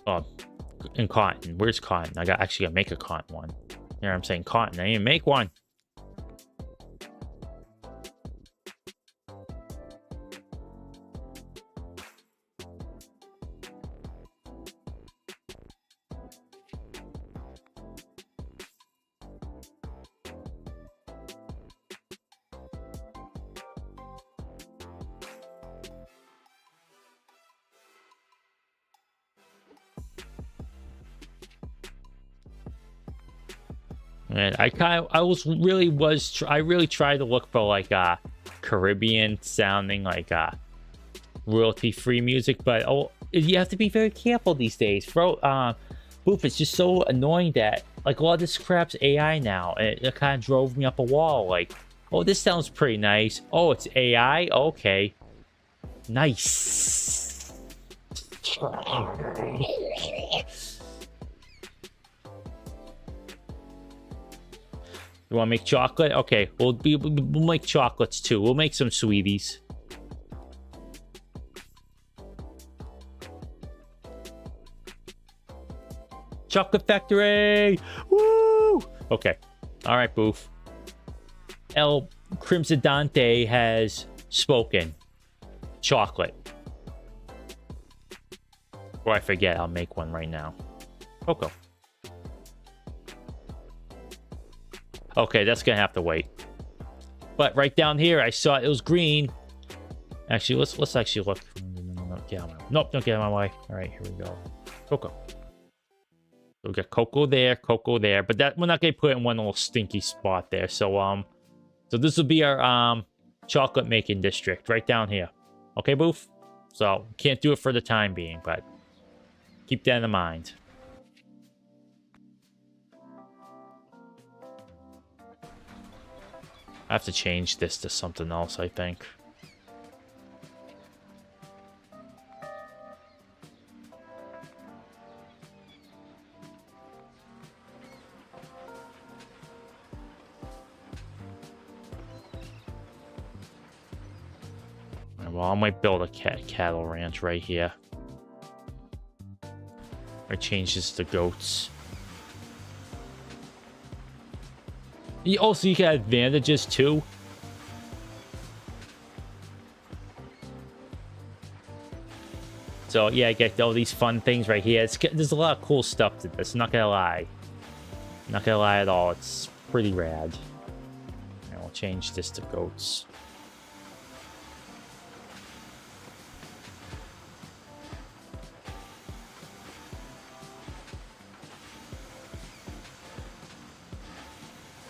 and cotton. Where's cotton? I actually gotta make a cotton one. Here I'm saying cotton. I didn't make one. And I really tried to look for like Caribbean sounding like royalty free music, but you have to be very careful these days, bro. Boof, it's just so annoying that like a lot of this crap's AI now. It kind of drove me up a wall. Like, oh, this sounds pretty nice. Oh, it's AI. Okay, nice. You want to make chocolate? Okay, we'll make chocolates too. We'll make some sweeties. Chocolate factory! Woo! Okay. All right, Boof. El Crimsidante has spoken. Chocolate. Or I forget, I'll make one right now. Cocoa. Okay, that's gonna have to wait. But right down here, I saw it was green. Actually, let's actually look. Nope, don't get out of my way. All right, here we go. Cocoa. So we got cocoa there, but that we're not gonna put it in one little stinky spot there. So this will be our chocolate making district right down here. Okay, Boof. So can't do it for the time being, but keep that in mind. I have to change this to something else, I think. Well, I might build a cattle ranch right here. I change this to goats. Also, you can have advantages too. So yeah, I get all these fun things right here. There's a lot of cool stuff to this. Not gonna lie. Not gonna lie at all. It's pretty rad. And we'll change this to goats.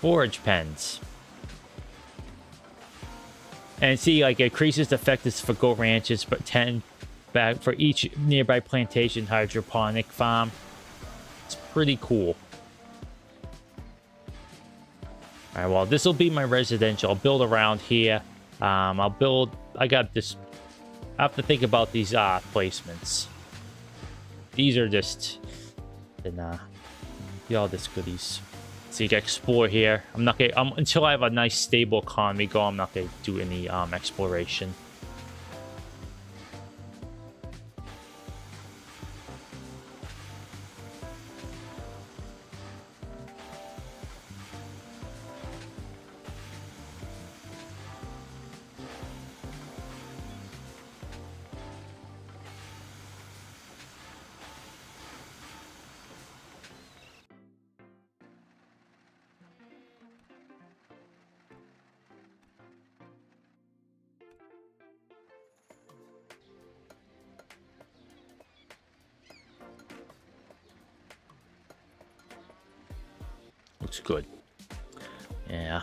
Forage pens. And see, like, it increases the effectiveness for goat ranches, but 10 back for each nearby plantation hydroponic farm. It's pretty cool. Alright, well, this will be my residential. I'll build around here. I got this. I have to think about these placements. These are just all this goodies. So you can explore here. I'm not gonna until I have a nice stable economy go. I'm not gonna do any exploration. Looks good. Yeah.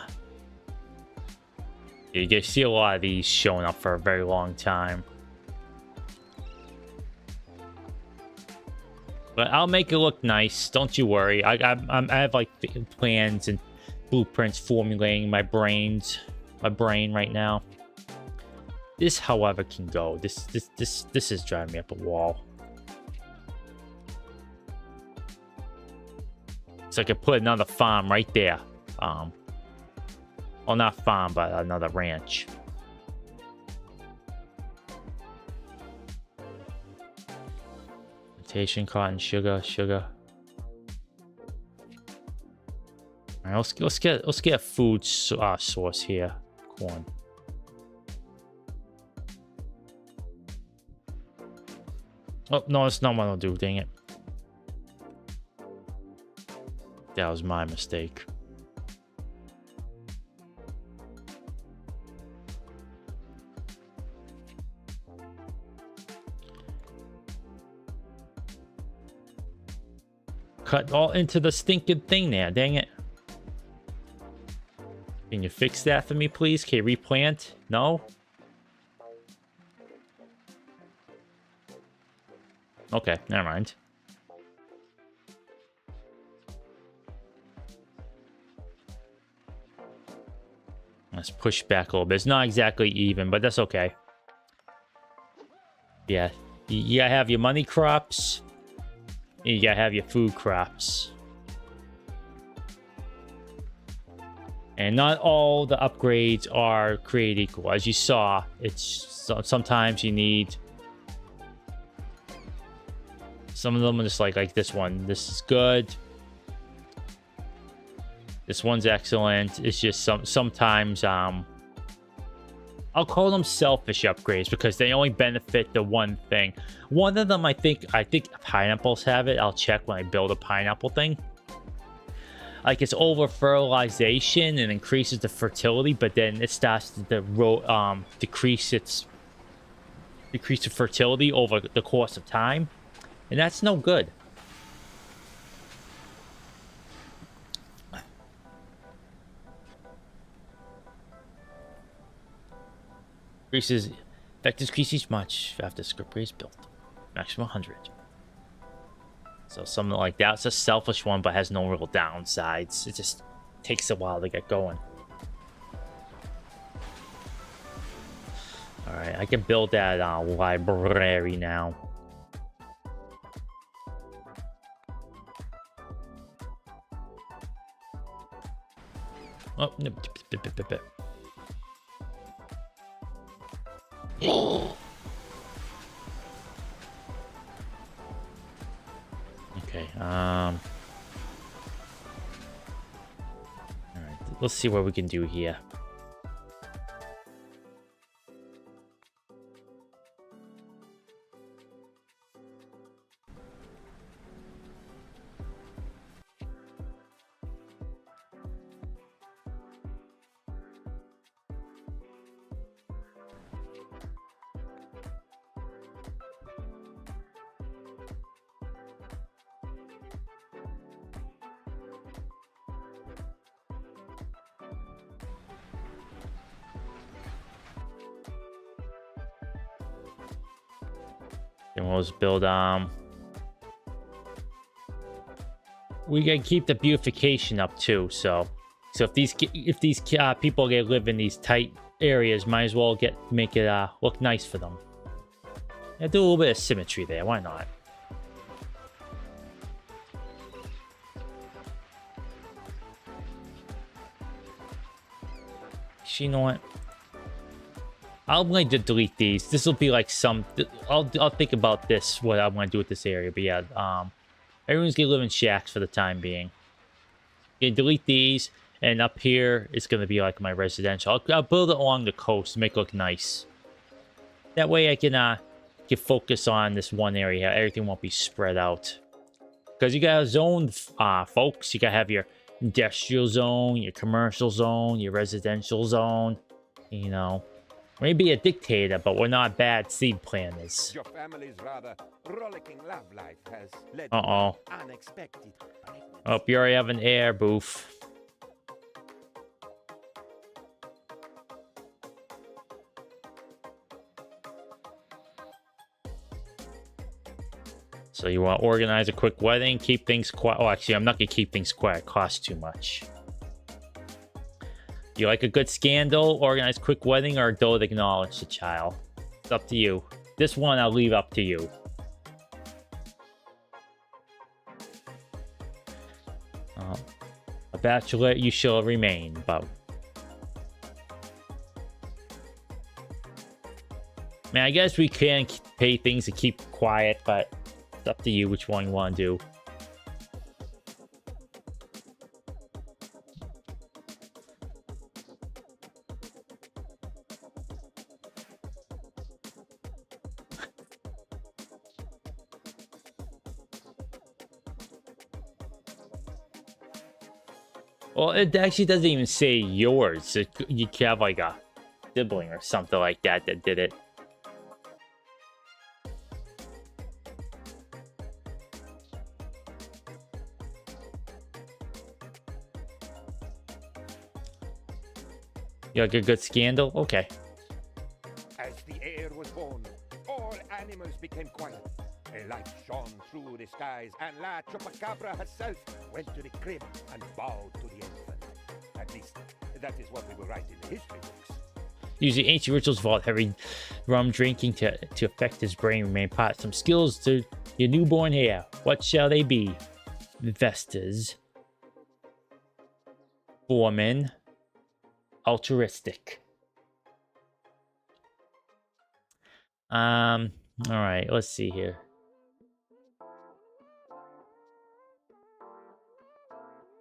You can see a lot of these showing up for a very long time. But I'll make it look nice. Don't you worry. I have like plans and blueprints formulating my brain right now. This, however, can go. This is driving me up a wall. So I could put another farm right there. Well, not farm, but another ranch. Plantation, cotton, sugar. All right, let's get a food source here. Corn. Oh no, that's not what I'll do. Dang it. That was my mistake. Cut all into the stinking thing there, dang it. Can you fix that for me, please? Can you replant? No? Okay, never mind. Let's push back a little bit. It's not exactly even, but that's okay. Yeah, you gotta have your money crops. You gotta have your food crops. And not all the upgrades are created equal. As you saw, it's sometimes you need... Some of them are just like this one. This is good. This one's excellent. It's just sometimes I'll call them selfish upgrades because they only benefit the one thing. One of them, I think pineapples have it. I'll check when I build a pineapple thing. Like it's over fertilization and increases the fertility, but then it starts to decrease the fertility over the course of time, and that's no good. Increases effective species much after script is built. Maximum 100. So something like that. It's a selfish one, but has no real downsides. It just takes a while to get going. Alright, I can build that library now. Oh, no. Okay, all right, let's see what we can do here. Then we'll just build we can keep the beautification up too, so if these people live in these tight areas, might as well make it look nice for them. Yeah, do a little bit of symmetry there, why not? You know what? I'm going to delete these. This will be like I'll think about this, what I want to do with this area. But yeah, everyone's going to live in shacks for the time being. You can delete these, and up here, it's going to be like my residential. I'll build it along the coast to make it look nice. That way I can focus on this one area. Everything won't be spread out. Because you got a zone, folks. You got to have your industrial zone, your commercial zone, your residential zone, you know. Maybe a dictator, but we're not bad seed planners. Your family's rather rollicking love life has led to unexpected pregnancy. Oh, you already have an heir, Boof. So you want to organize a quick wedding, keep things quiet. Oh, actually, I'm not going to keep things quiet. It costs too much. You like a good scandal, organize quick wedding, or don't acknowledge the child? It's up to you. This one I'll leave up to you. A bachelor you shall remain, but... Man, I guess we can pay things to keep quiet, but it's up to you which one you want to do. Well, it actually doesn't even say yours. You could have like a sibling or something like that did it. You like a good scandal? Okay. As the heir was born, all animals became quiet. A light shone through the skies, and La Chupacabra herself went to the crib and bowed to the infant. At least, that is what we will write in the history books. Using ancient rituals involve heavy rum drinking to affect his brain. Remain part some skills to your newborn heir. What shall they be? Investors. Foreman. Altruistic. Alright, let's see here.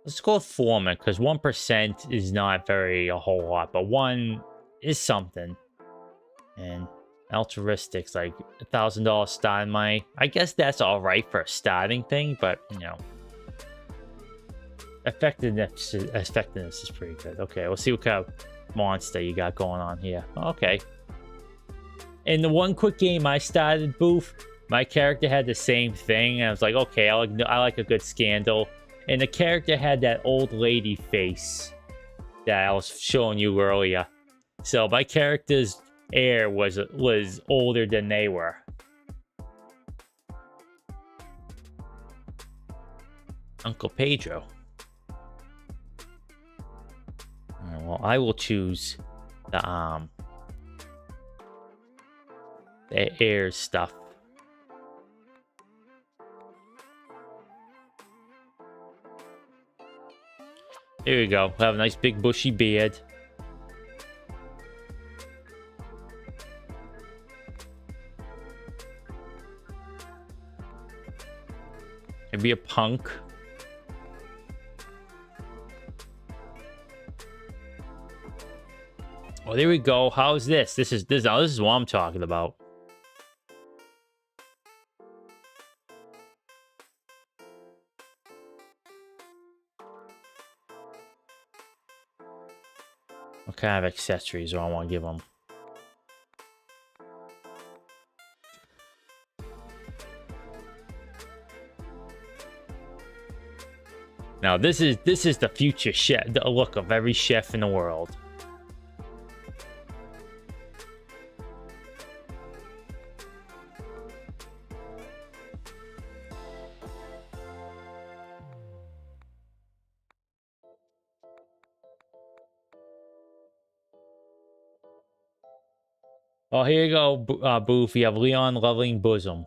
Let's go with Foreman, because 1% is not a whole lot, but 1 is something. And altruistic's like $1,000 starting money. I guess that's alright for a starting thing, but you know. Effectiveness is pretty good. Okay, we'll see what kind of monster you got going on here. Okay. In the one quick game I started, Boof, my character had the same thing. And I was like, okay, I like a good scandal. And the character had that old lady face that I was showing you earlier. So my character's heir was older than they were. Uncle Pedro. Well, I will choose the heir stuff. Here we go. We'll have a nice big bushy beard. Maybe a punk. Oh, there we go. How's this? This is what I'm talking about. What kind of accessories do I want to give them? Now this is the future chef, the look of every chef in the world. Oh, here you go, Boof. You have Leon Loving Bosom.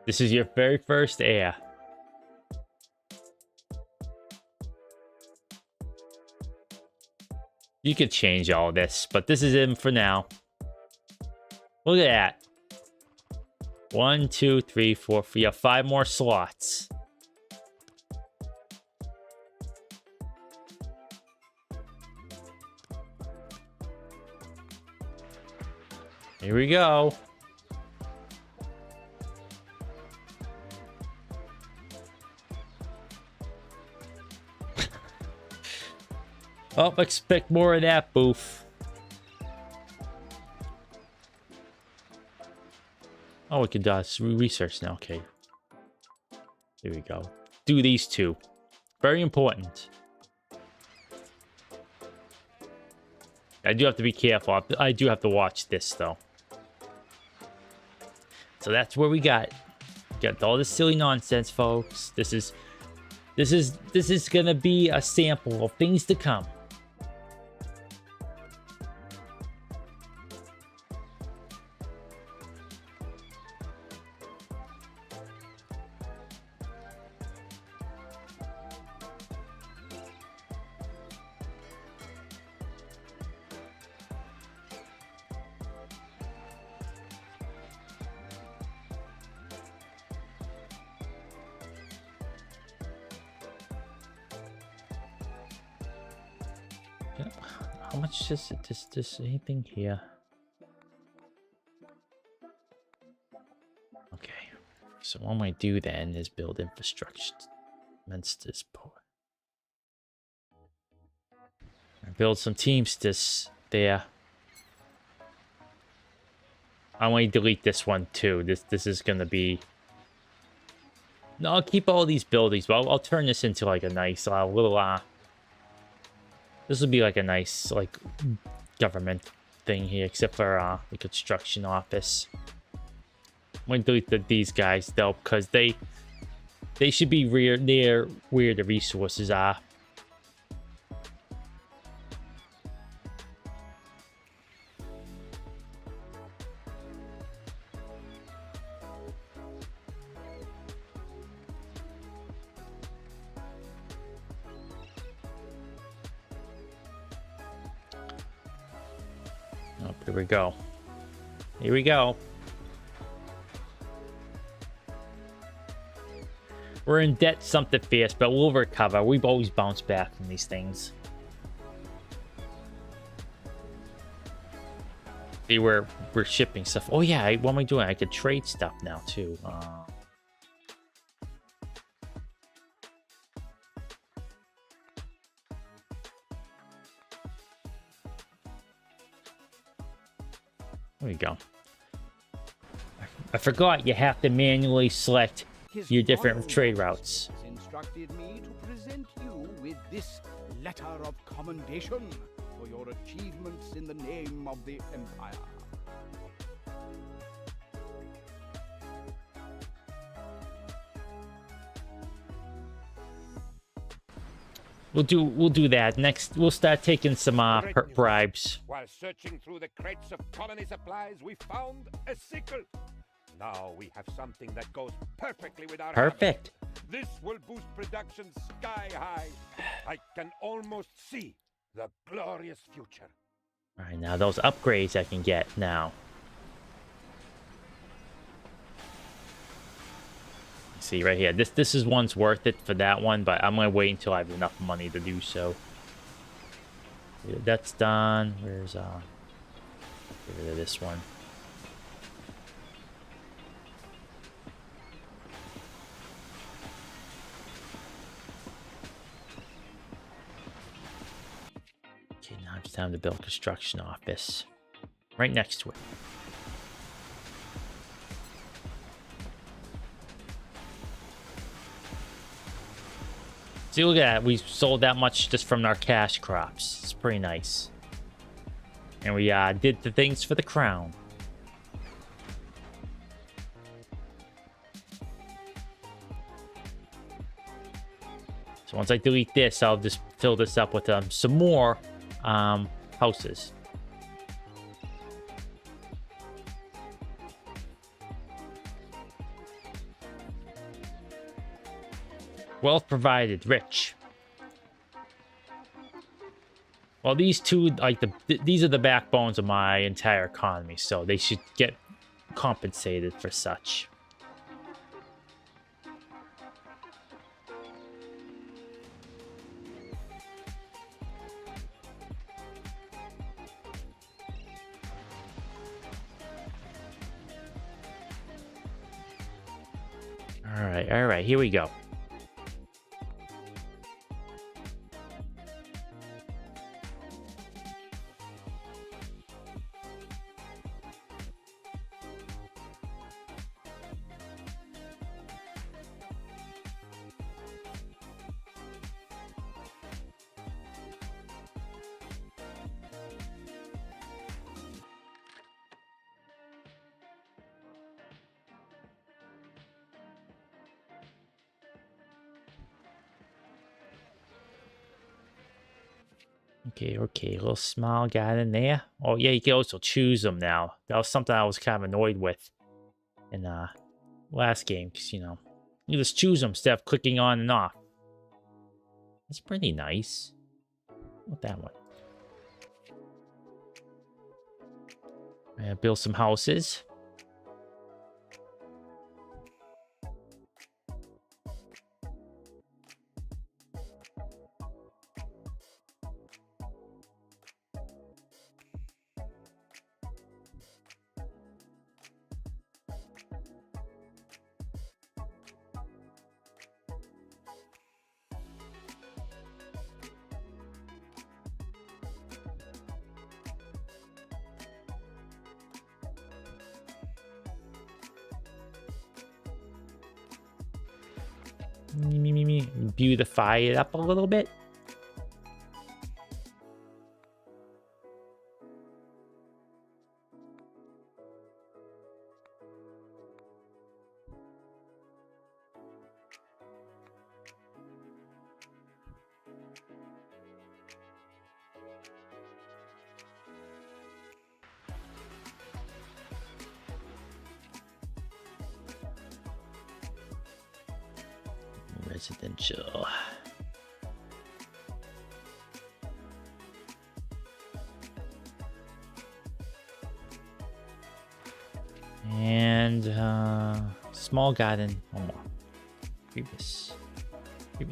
This is your very first heir. You could change all this, but this is him for now. Look at that. 1, 2, 3, 4. You have 5 more slots. Here we go. Oh, expect more of that, Boof. Oh, we can research now. Okay. There we go. Do these 2. Very important. I do have to be careful. I do have to watch this, though. So that's where we got all this silly nonsense, folks. This is gonna be a sample of things to come. How much is this anything here? Okay, so what I might do then is build infrastructure. Mensters port. Build some teamsters there. I want to delete this one too. This is gonna be No, I'll keep all these buildings, but I'll turn this into like a nice little this will be like a nice like government thing here, except for the construction office. I'm gonna delete these guys though, because they should be near where the resources are. Oh, here we go. Here we go. We're in debt something fierce, but we'll recover. We've always bounced back from these things. See, we're shipping stuff. Oh yeah, what am I doing? I could trade stuff now too. There we go. I forgot you have to manually select your different trade routes. Has instructed me to present you with this letter of commendation for your achievements in the name of the Empire. We'll do that next. We'll start taking some bribes. While searching through the crates of colony supplies, we found a sickle. Now we have something that goes perfectly with our Perfect. harvest. This will boost production sky high. I can almost see the glorious future. All right, now those upgrades I can get now. See right here, this is one's worth it for that one, but I'm gonna wait until I have enough money to do so. Yeah, that's done. Where's get rid of this one. Okay, now it's time to build a construction office right next to it. See, look at that. We sold that much just from our cash crops. It's pretty nice. And we did the things for the crown. So once I delete this, I'll just fill this up with some more houses. Wealth provided, rich. Well, these two, like these are the backbones of my entire economy, so they should get compensated for such. All right, here we go. Okay, a little small guy in there. Oh yeah, you can also choose them now. That was something I was kind of annoyed with in last game, because you just choose them instead of clicking on and off. That's pretty nice. What that one? Build some houses. beautify it up a little bit. Residential. And small garden. One more. Previous. Oh,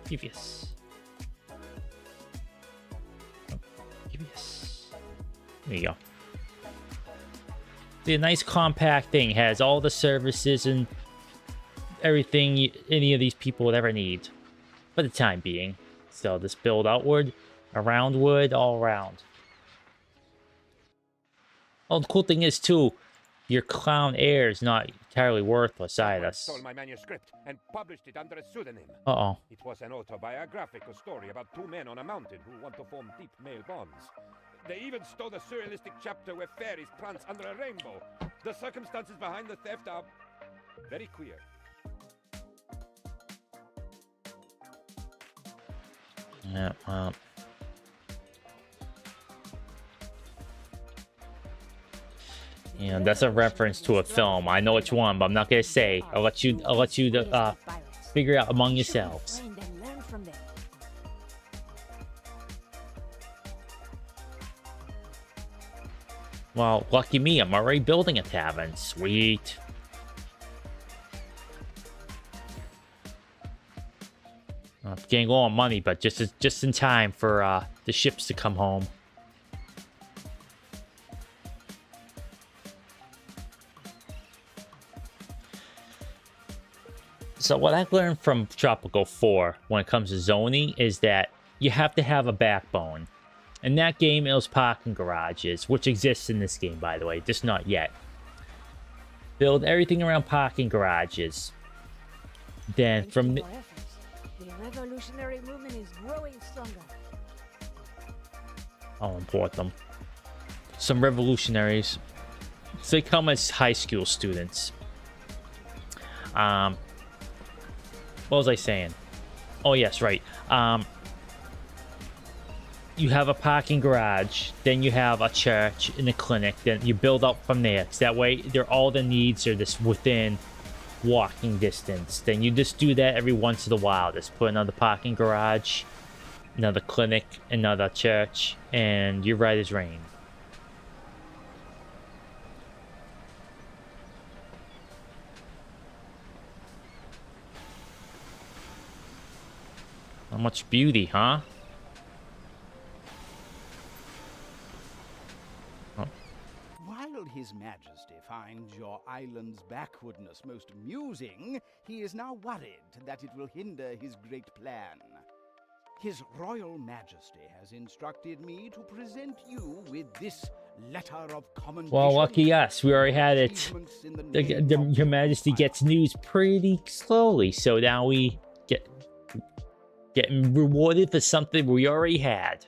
previous. There you go. The nice compact thing has all the services and everything any of these people would ever need for the time being. So just build outward, aroundward, all around. Oh, the cool thing is too, your clown heir is not entirely worthless either. Stole my manuscript and published it under a pseudonym. Uh-oh. It was an autobiographical story about two men on a mountain who want to form deep male bonds. They even stole the surrealistic chapter where fairies prance under a rainbow. The circumstances behind the theft are very queer. Yeah, you know, that's a reference to a film. I know which one, but I'm not gonna say. I'll let you figure out among yourselves. Well, lucky me, I'm already building a tavern. Sweet. Getting low on money, but just in time for the ships to come home. So what I learned from Tropico 4 when it comes to zoning is that you have to have a backbone. In that game, it was parking garages, which exists in this game, by the way, just not yet. Build everything around parking garages. Then from the revolutionary movement is growing stronger. I'll import them. Some revolutionaries. So they come as high school students. What was I saying? Oh yes, right. You have a parking garage, then you have a church and a clinic, then you build up from there. So that way, all the needs are just within walking distance. Then you just do that every once in a while. Just put another parking garage, another clinic, another church, and you're right as rain. How much beauty, huh? While His Majesty finds your island's backwardness most amusing, he is now worried that it will hinder his great plan. His Royal Majesty has instructed me to present you with this letter of commendation. Well, lucky us. We already had it. Your Majesty gets news pretty slowly, so now we getting rewarded for something we already had.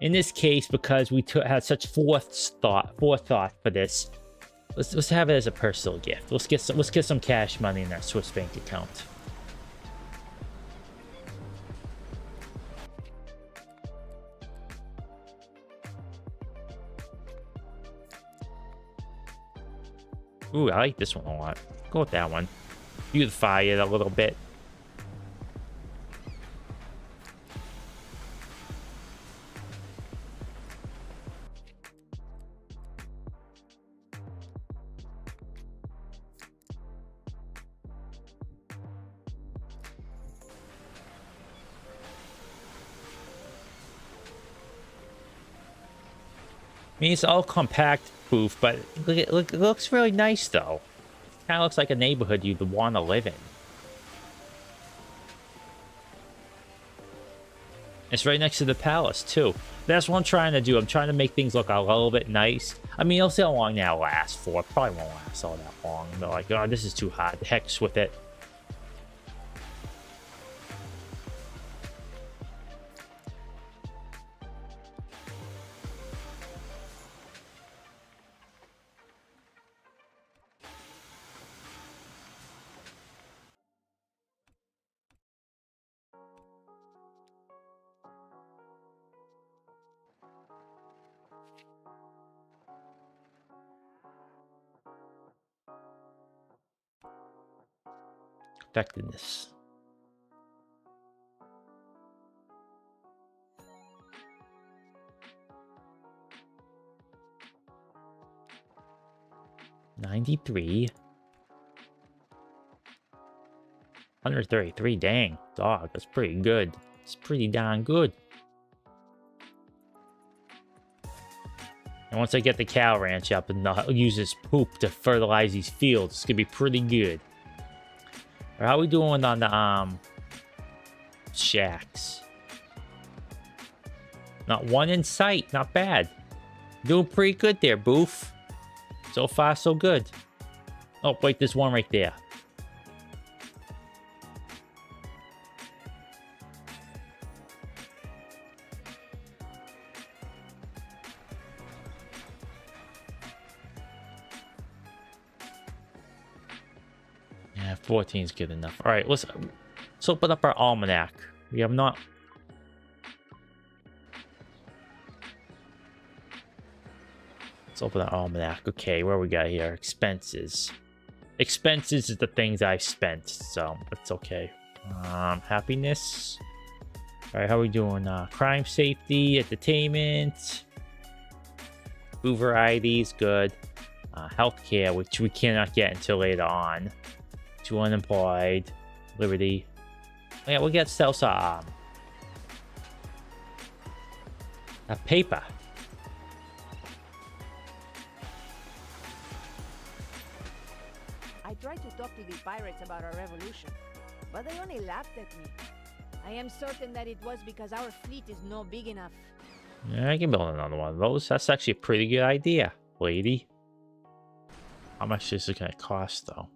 In this case, because we had such forethought for this, let's have it as a personal gift. Let's get some cash money in our Swiss bank account. Ooh, I like this one a lot. Go with that one. Beautify it a little bit. I mean, it's all compact, Boof, but it looks really nice, though. It kind of looks like a neighborhood you'd want to live in. It's right next to the palace, too. That's what I'm trying to do. I'm trying to make things look a little bit nice. I mean, I'll see how long that'll last for. It probably won't last all that long. They're like, oh, this is too hot. The heck's with it. Effectiveness. $93. 133. Dang, dog, that's pretty good. It's pretty darn good. And once I get the cow ranch up and I'll use this poop to fertilize these fields, it's gonna be pretty good. How are we doing on the shacks? Not one in sight. Not bad. Doing pretty good there, Boof. So far, so good. Oh, wait, there's one right there. Yeah, 14 is good enough. All right, let's open up our almanac. We have not... Let's open our almanac. Okay, where we got here? Expenses. Expenses is the things I've spent, so it's okay. Happiness. All right, how are we doing? Crime, safety, entertainment. Food varieties, good. Healthcare, which we cannot get until later on. 2 unemployed. Liberty. Oh, yeah, we'll get sales a paper. I tried to talk to the pirates about our revolution, but they only laughed at me. I am certain that it was because our fleet is not big enough. Yeah, I can build another one of those. That's actually a pretty good idea, lady. How much is it going to cost, though?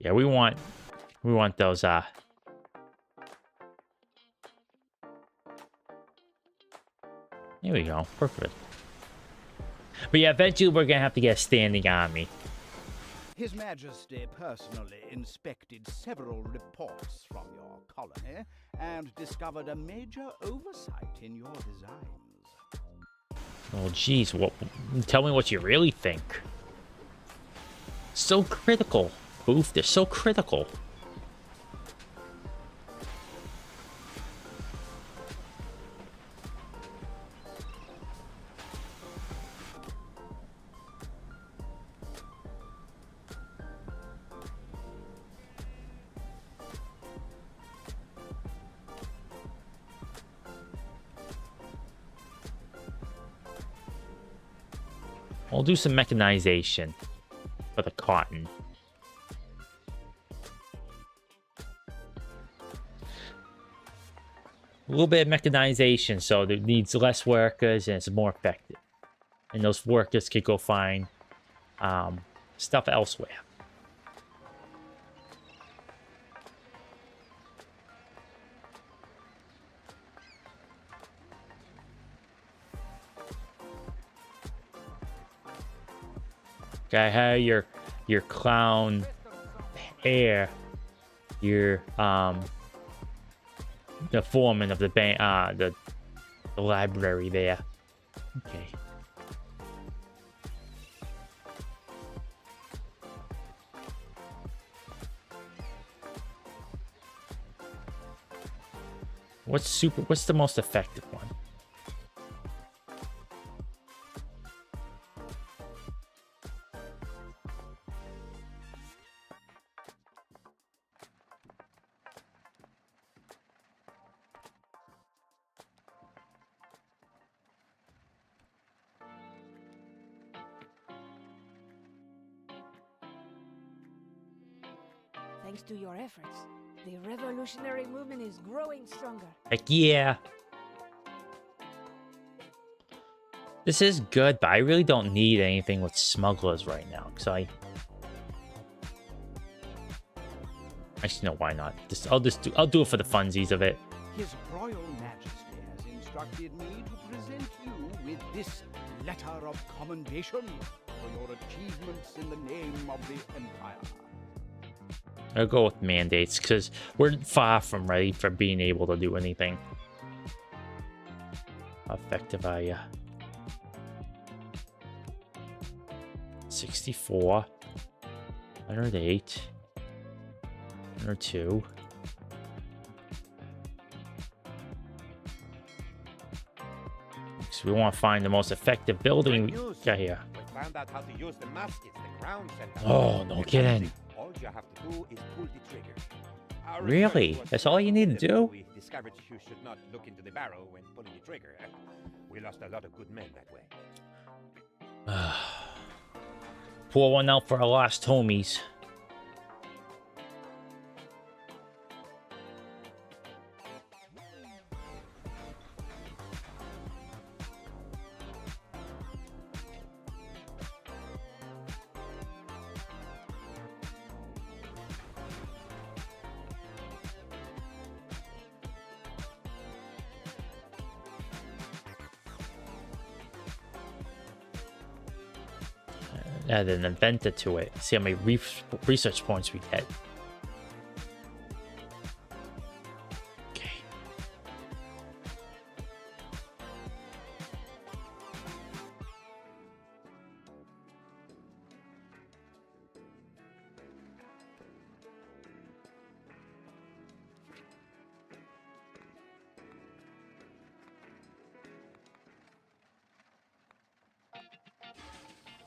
Yeah, we want those here we go. Perfect. But yeah, eventually we're gonna have to get a standing army. His Majesty personally inspected several reports from your colony and discovered a major oversight in your designs. Oh geez, tell me what you really think. So critical. Boof, they're so critical. I'll do some mechanization for the cotton. A little bit of mechanization, so it needs less workers and it's more effective. And those workers could go find stuff elsewhere. Okay, how your clown hair, your the foreman of the bank, the library there. Okay. What's the most effective one? Thanks to your efforts, the revolutionary movement is growing stronger. Heck yeah. This is good, but I really don't need anything with smugglers right now, because actually no, why not? I'll do it for the funsies of it. His Royal Majesty has instructed me to present you with this letter of commendation. for your achievements in the name of the Empire. I'll go with mandates, because we're far from ready for being able to do anything. How effective are you? 64. 108. 102. So we want to find the most effective building we got here. We found out how to use the muskets the ground sent us. Oh, no kidding. All you have to do is pull the trigger. Our Really? research was That's all you need to do? We discovered you should not look into the barrel when pulling the trigger. We lost a lot of good men that way. Pour one out for our lost homies. Add an inventor to it. See how many research points we get. Okay.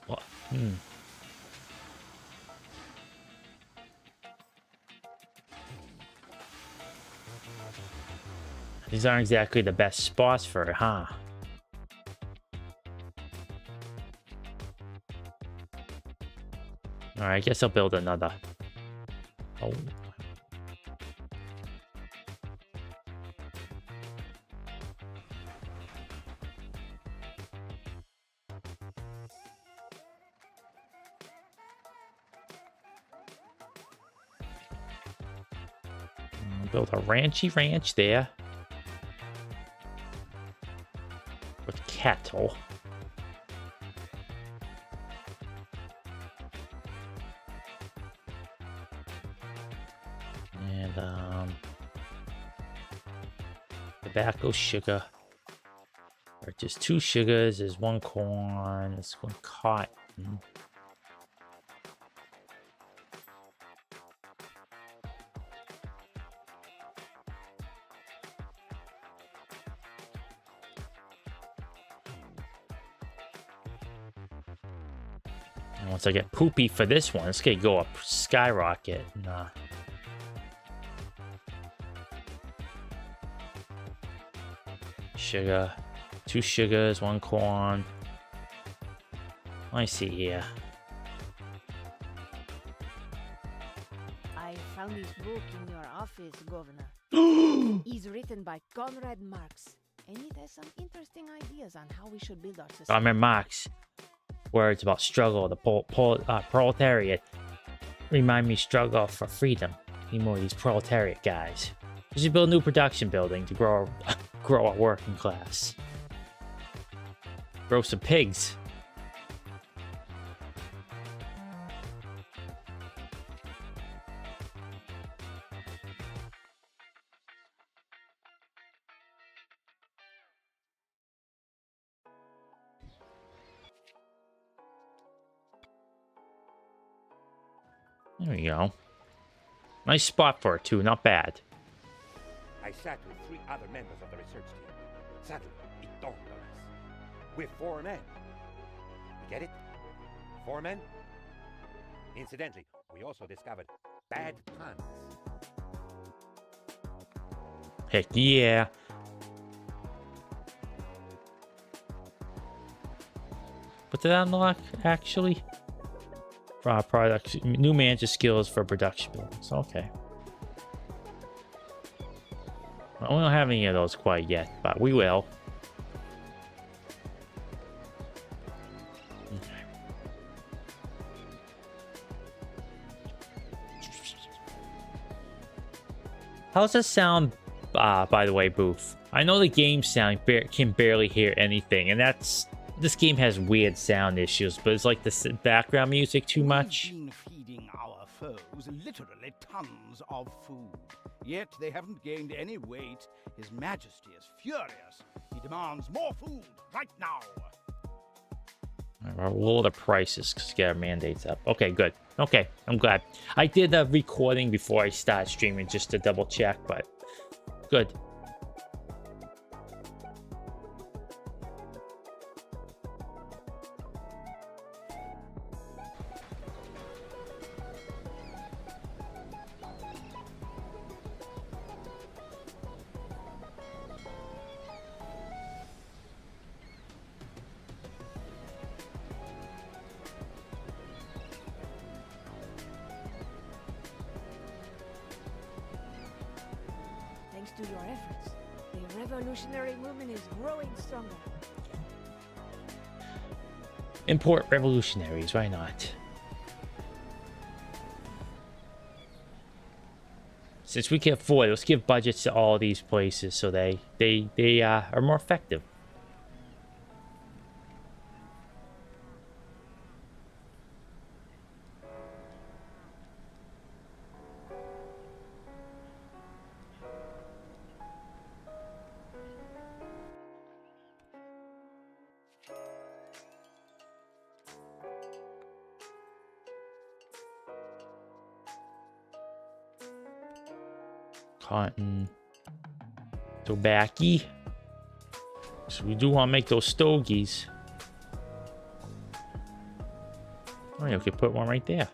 What? These aren't exactly the best spots for it, huh? Alright, I guess I'll build another. Oh. Build a ranchy ranch there. With cattle. And tobacco, sugar. Or just 2 sugars, there's 1 corn, there's 1 cotton. Once I get poopy for this one, it's gonna go up skyrocket. Nah. Sugar. 2 sugars, 1 corn. Let me see here. I found this book in your office, Governor. It's written by Conrad Marx, and it has some interesting ideas on how we should build our society. Conrad Marx. Words about struggle, the proletariat. Remind me struggle for freedom. Need more of these proletariat guys. We should build a new production building to grow our working class. Grow some pigs. There we go. Nice spot for it too, not bad. I sat with 3 other members of the research team. Suddenly, it dawned on us. We're 4 men. You get it? 4 men? Incidentally, we also discovered bad puns. Heck yeah. What did I unlock, actually? Product, new manager skills for production buildings. Okay. Well, we don't have any of those quite yet, but we will. Okay. How's that sound, by the way, Boof? I know the game sound can barely hear anything, and that's this game has weird sound issues, but it's like the background music too much. We've been feeding our foes literally tons of food. Yet they haven't gained any weight. His Majesty is furious. He demands more food right now. I'll lower the prices because get our mandates up. Okay, good. Okay, I'm glad. I did a recording before I started streaming just to double check, but good. Thanks to your efforts, the revolutionary movement is growing stronger. Import revolutionaries, why not? Since we can afford it, let's give budgets to all these places so they are more effective. Cotton, tobacco. So we do want to make those stogies. Oh yeah, we could put one right there.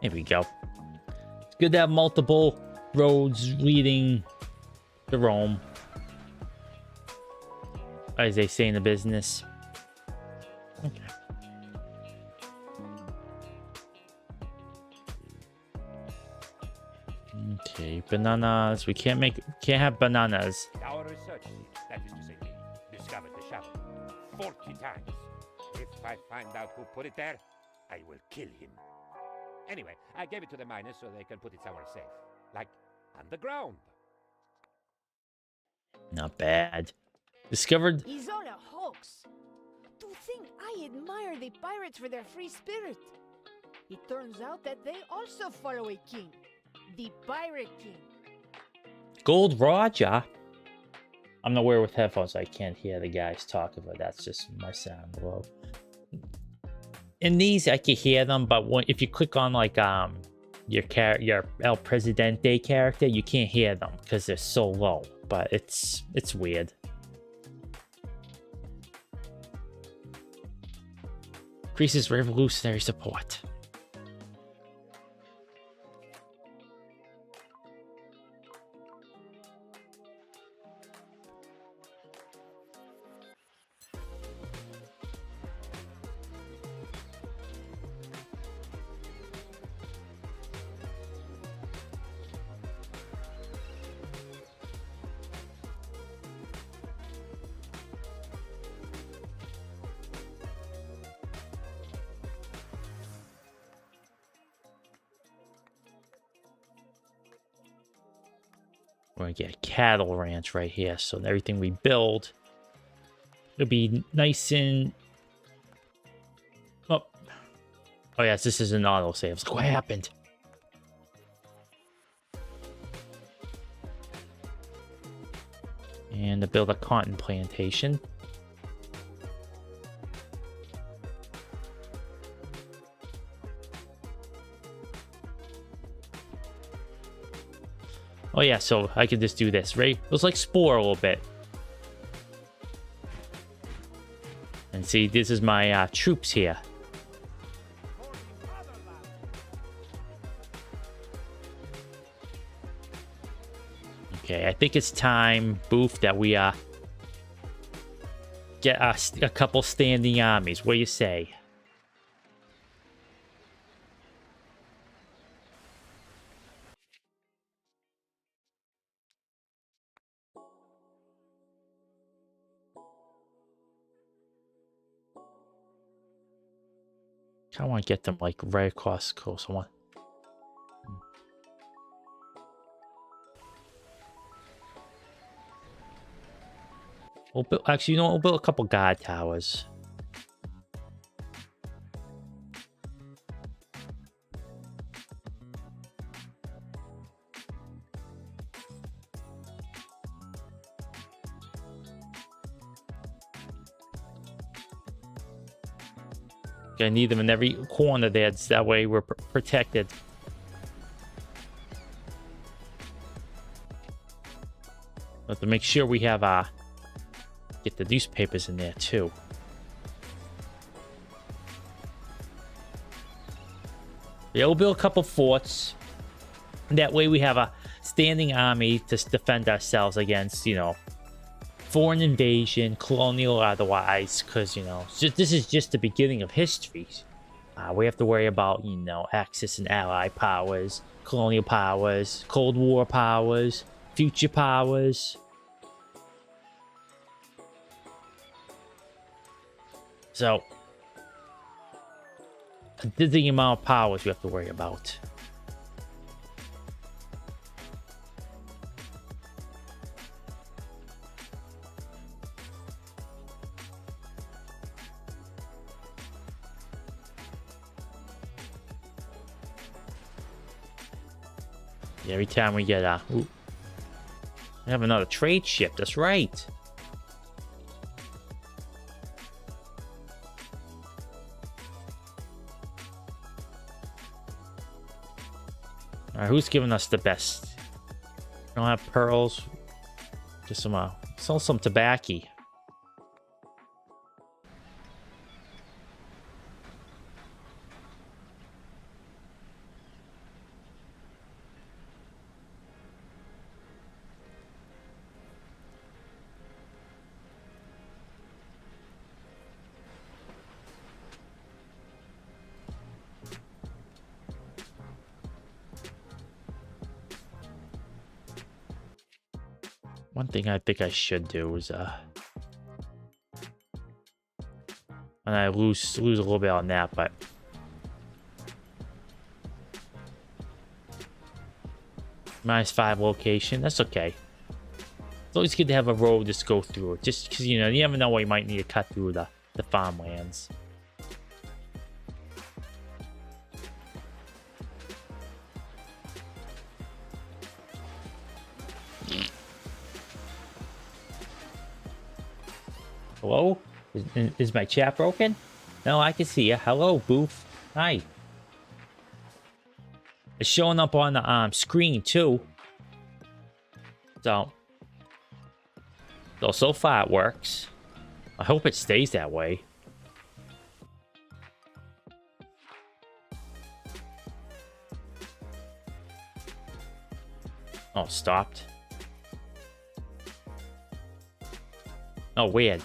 There we go. It's good to have multiple roads leading to Rome, as they say in the business. Okay. Okay, bananas. We can't have bananas. Our research team, that is to say, discovered the shovel 40 times. If I find out who put it there, I will kill him. Anyway, I gave it to the miners so they can put it somewhere safe. Like, underground. Not bad. Discovered. It's all a hoax. To think I admire the pirates for their free spirit. It turns out that they also follow a king. The Pirate King. Gold Roger. I'm not wearing with headphones. I can't hear the guys talking, but that's just my sound low. In these, I can hear them, but if you click on like your El Presidente character, you can't hear them because they're so low. But it's weird. Increases revolutionary support. We're gonna get a cattle ranch right here, so everything we build, it'll be nice and... Oh, yes, this is an autosave. I was like, what happened? And to build a cotton plantation. Oh yeah, so I could just do this, right? It was like Spore a little bit. And see, this is my troops here. Okay, I think it's time, Boof, that we get a couple standing armies. What do you say? I want to get them like right across the coast. I want. We'll build, actually, you know what? We'll build a couple guard towers. I need them in every corner there. That way we're protected. But to make sure we have get the newspapers in there too. Yeah, we'll build a couple forts. That way we have a standing army to defend ourselves against, you know, foreign invasion, colonial or otherwise, because, you know, this is just the beginning of history. We have to worry about, you know, Axis and Ally powers, colonial powers, Cold War powers, future powers. So, a dizzying amount of powers we have to worry about. Every time we get we have another trade ship. That's right. All right, who's giving us the best? We don't have pearls. Just some sell some tobacco. One thing I think I should do is and I lose a little bit on that, but -5 location, that's okay. It's always good to have a road just go through, just because, you know, you never know what you might need to cut through the farmlands. Hello? Is my chat broken? No, I can see you. Hello, Boof. Hi. It's showing up on the screen too. So far it works. I hope it stays that way. Oh, it stopped. Oh, weird.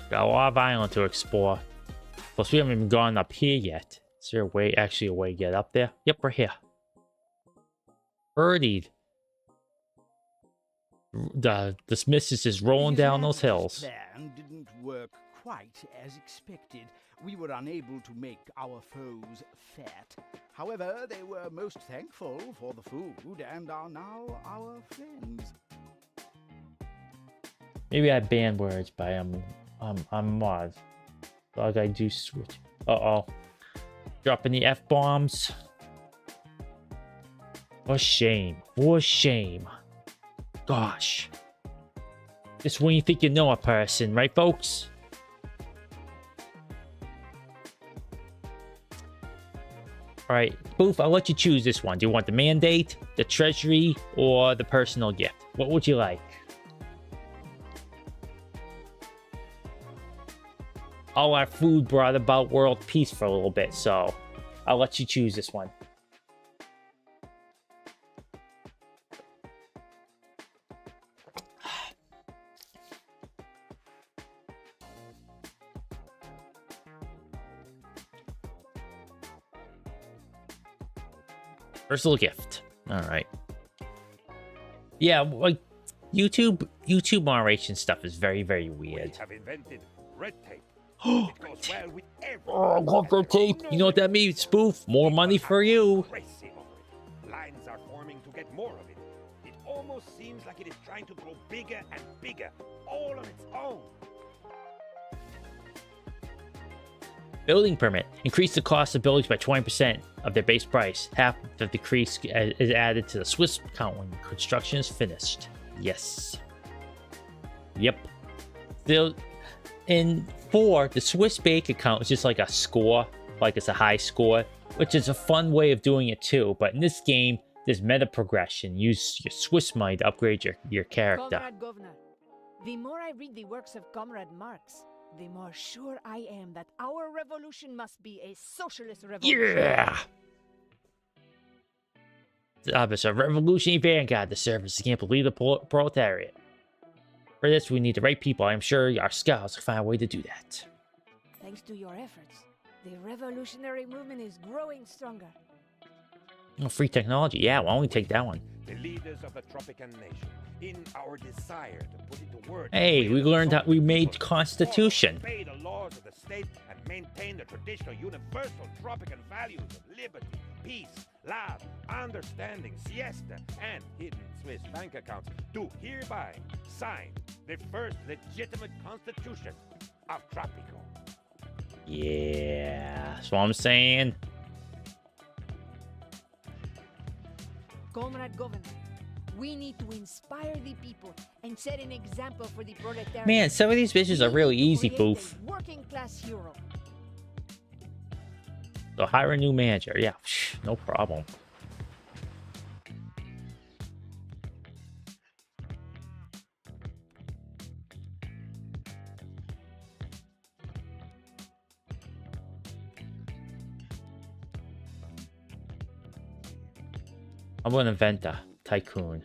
Got a lot of island to explore. Plus, we haven't even gone up here yet. Is there a way, actually a way to get up there? Yep, we're here. Birdied. This mist is just rolling down those hills. Plan didn't work quite as expected. We were unable to make our foes fat. However, they were most thankful for the food and are now our friends. Maybe I ban words, but I'm mod. So I gotta do switch. Uh-oh. Dropping the F-bombs. For shame. For shame. Gosh. Just when you think you know a person, right, folks? Alright, Boof, I'll let you choose this one. Do you want the mandate, the treasury, or the personal gift? What would you like? All our food brought about world peace for a little bit, so I'll let you choose this one. Personal gift. All right. Yeah, like YouTube moderation stuff is very, very weird. We have invented red tape. It goes well with Oh, I love red tape. You know what that means, Spoof? More money for you. Lines are forming to get more of it. It almost seems like it is trying to grow bigger and bigger, all on its own. Building permit. Increase the cost of buildings by 20% of their base price. Half of the decrease is added to the Swiss account when construction is finished. Yes. Yep. Still, in 4, the Swiss bank account is just like a score, like it's a high score, which is a fun way of doing it too. But in this game, there's meta progression. Use your Swiss money to upgrade your character. Comrade Governor, the more I read the works of Comrade Marx, the more sure I am that our revolution must be a socialist revolution. Yeah! The office of Revolutionary Vanguard to serve as the camp to lead the proletariat. For this, we need the right people. I'm sure our scouts will find a way to do that. Thanks to your efforts, the revolutionary movement is growing stronger. Oh, free technology. Yeah, why don't we take that one? The leaders of the Tropican nation, in our desire to put into words... Hey, we learned how we made Constitution. Obey the laws of the state and maintain the traditional universal Tropican values of liberty, peace, love, understanding, siesta, and hidden Swiss bank accounts, do hereby sign the first legitimate constitution of Tropico. Yeah, that's what I'm saying. Comrade Governor, we need to inspire the people and set an example for the proletariat. Man, some of these bitches are really easy, Boof. Working class hero. So hire a new manager. Yeah, no problem. I'm gonna invent a tycoon.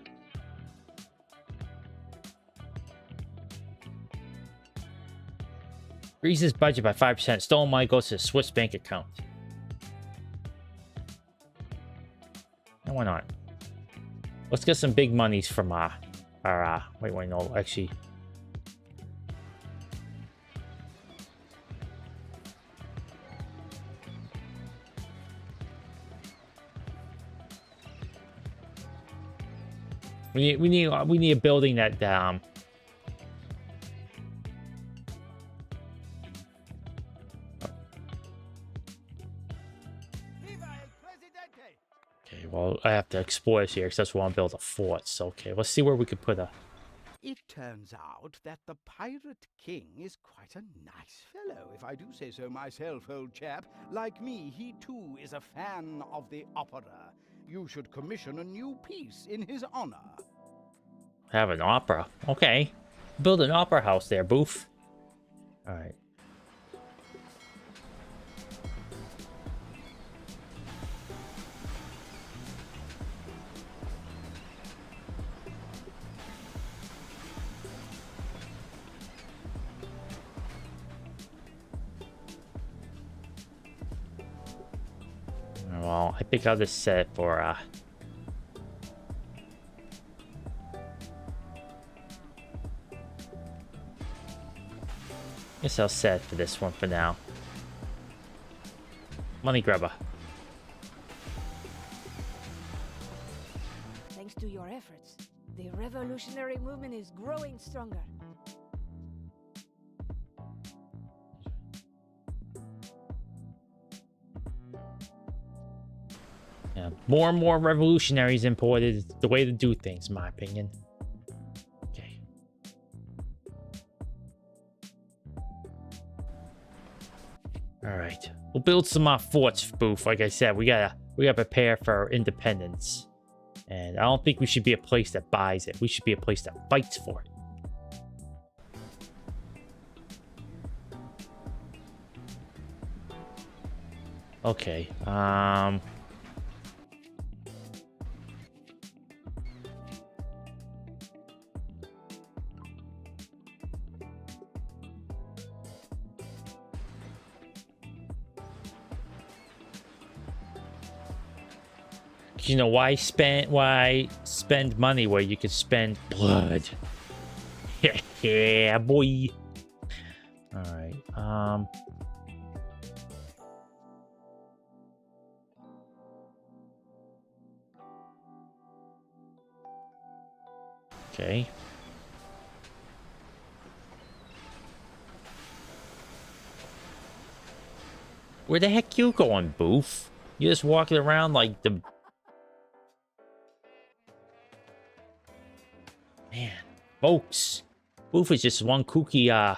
Increases budget by 5%. Stolen money goes to the Swiss bank account. No, why not? Let's get some big monies from our wait, no, actually. We need a building that Okay, well, I have to explore this here because that's where I want to build a fort. So, okay, let's see where we could put a... It turns out that the Pirate King is quite a nice fellow, if I do say so myself, old chap. Like me, he too is a fan of the opera. You should commission a new piece in his honor. Have an opera. Okay. Build an opera house there, Boof. Alright. Well, I think I'll just set it for guess I'll set it for this one for now. Money grabber. Thanks to your efforts, the revolutionary movement is growing stronger. Yeah, more and more revolutionaries imported. It's the way to do things, in my opinion. Okay. All right. We'll build some forts, Boof. Like I said, we gotta prepare for independence. And I don't think we should be a place that buys it. We should be a place that fights for it. Okay. You know, why spend money where you could spend blood? Yeah, boy. All right. Okay. Where the heck you going, Boof? You just walking around like the... Man, folks. Boof is just one kooky,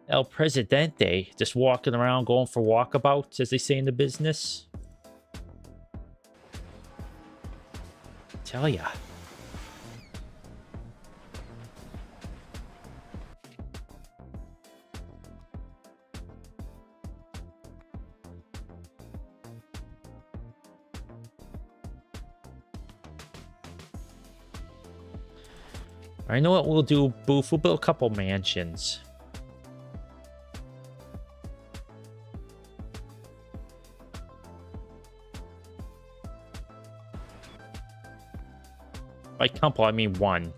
El Presidente. Just walking around, going for walkabouts, as they say in the business. Tell ya. I know what we'll do, Boof. We'll build a couple mansions. By couple, I mean one.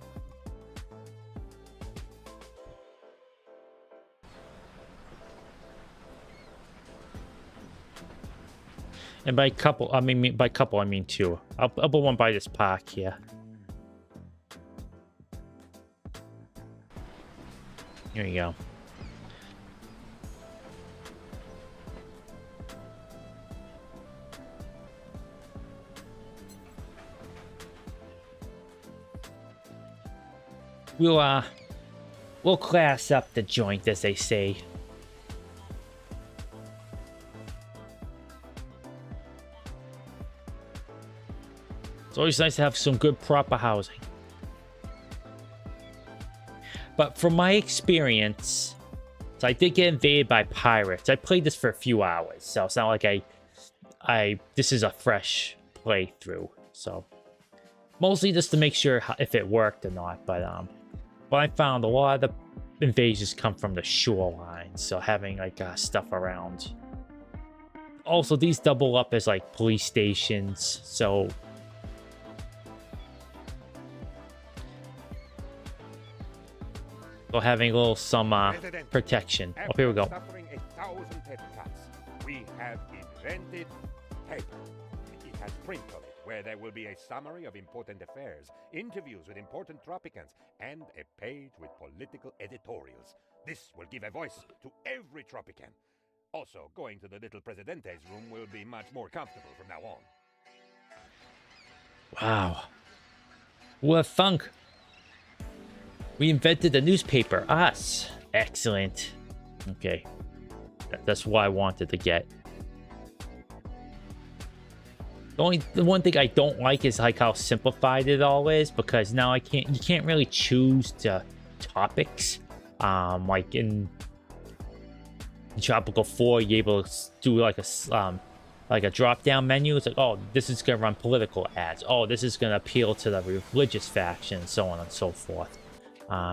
And by couple, I mean two. I'll put one by this park here. Here you go. We'll class up the joint, as they say. It's always nice to have some good, proper housing. But from my experience, so I did get invaded by pirates. I played this for a few hours, so it's not like this is a fresh playthrough. So mostly just to make sure if it worked or not. But I found a lot of the invasions come from the shoreline, so having like stuff around. Also, these double up as like police stations, so. So having a little some protection. Oh, here we go. Suffering 1,000 paper cuts. We have invented paper. It has print on it, where there will be a summary of important affairs, interviews with important Tropicans, and a page with political editorials. This will give a voice to every Tropican. Also, going to the little Presidente's room will be much more comfortable from now on. Wow. What funk. We invented the newspaper. Us. Excellent. Okay. That's what I wanted to get. The one thing I don't like is like how simplified it all is, because now you can't really choose the topics. Like in Tropico 4, you're able to do like a drop-down menu. It's like, oh, this is gonna run political ads. Oh, this is gonna appeal to the religious faction, and so on and so forth.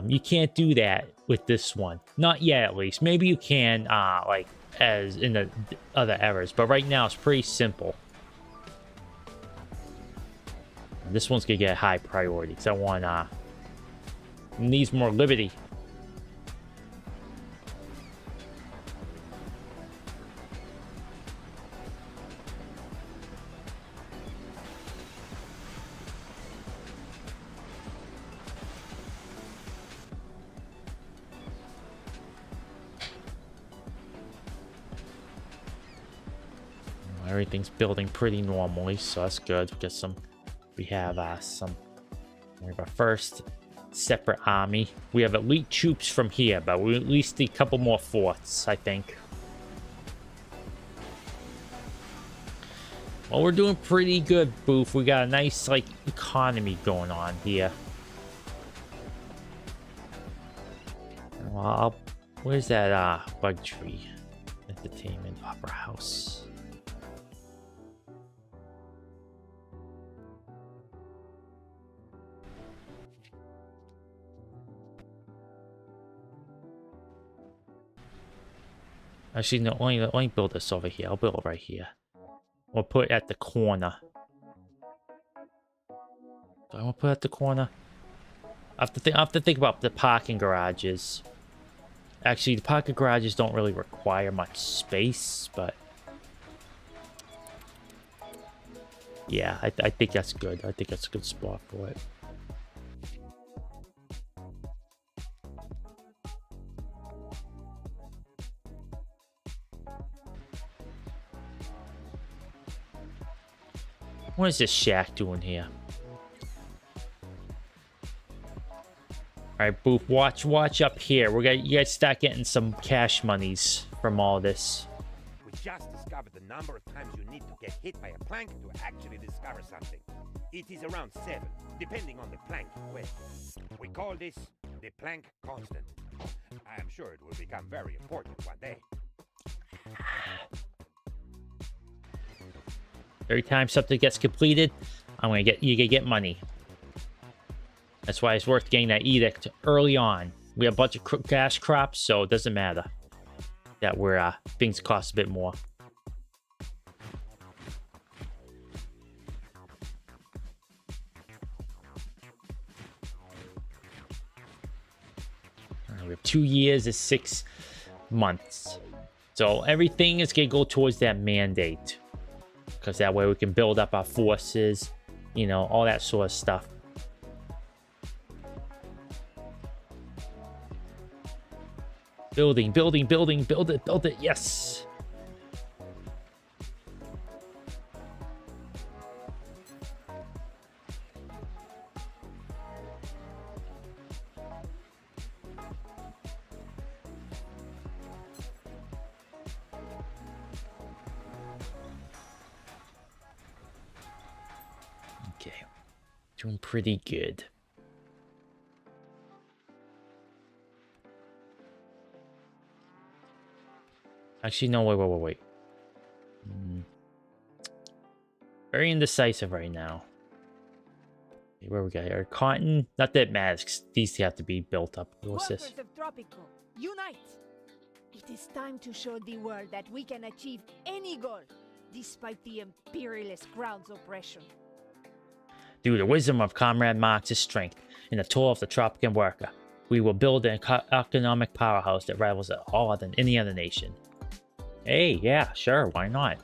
You can't do that with this one. Not yet, at least. Maybe you can, like, as in the other eras. But right now, it's pretty simple. This one's gonna get a high priority, because I want, needs more liberty. Everything's building pretty normally, so that's good. We have our first separate army. We have elite troops from here, but we at least need a couple more forts, I think. Well, we're doing pretty good, Boof. We got a nice, like, economy going on here. Well, where's that, bug tree? Entertainment, opera house. Actually, no, let me build this over here. I'll build it right here. We'll put it at the corner. Do I want to put it at the corner? I have to think about the parking garages. Actually, the parking garages don't really require much space, but... yeah, I think that's good. I think that's a good spot for it. What is this shack doing here? Alright, Boof, watch up here. You guys start getting some cash monies from all this. We just discovered the number of times you need to get hit by a plank to actually discover something. It is around 7, depending on the plank in question. We call this the plank constant. I am sure it will become very important one day. Every time something gets completed, you get money. That's why it's worth getting that edict early on. We have a bunch of cash crops, so it doesn't matter that things cost a bit more. We have 2 years and 6 months. So everything is going to go towards that mandate. Because that way we can build up our forces, you know, all that sort of stuff. Building, build it, yes! Okay, doing pretty good. Actually, no, wait. Very indecisive right now. Where we got here? Cotton, not that it matters. These have to be built up. What's this? Workers of Tropico, unite! It is time to show the world that we can achieve any goal, despite the imperialist crowd's oppression. Through the wisdom of Comrade Marx's strength and the toil of the Tropican worker, we will build an economic powerhouse that rivals all other than any other nation. Hey, yeah, sure, why not?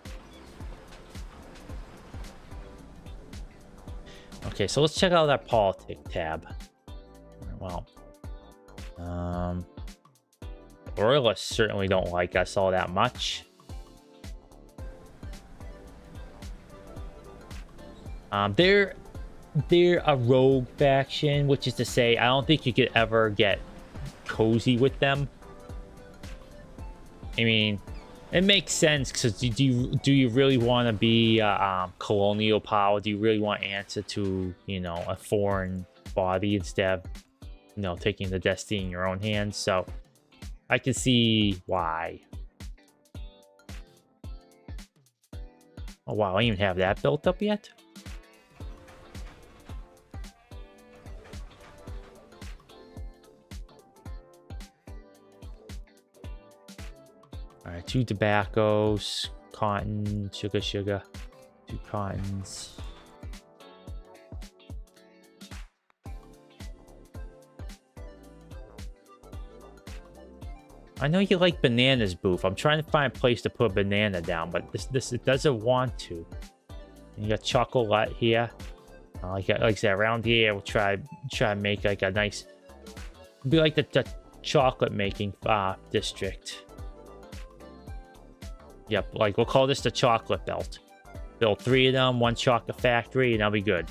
Okay, so let's check out that politics tab. Well, Royalists certainly don't like us all that much. They're a rogue faction, which is to say, I don't think you could ever get cozy with them. I mean, it makes sense, because do you really want to be colonial power? Do you really want to answer to, you know, a foreign body instead of, you know, taking the destiny in your own hands? So I can see why. Oh wow, I don't even have that built up yet. Alright, 2 tobaccos, cotton, sugar, 2 cottons. I know you like bananas, Boof. I'm trying to find a place to put a banana down, but this it doesn't want to. And you got chocolate here. Like I said, around here, we'll try to make like a nice, be like the chocolate making district. Yep, like we'll call this the chocolate belt. Build 3 of them, 1 chocolate factory, and I'll be good.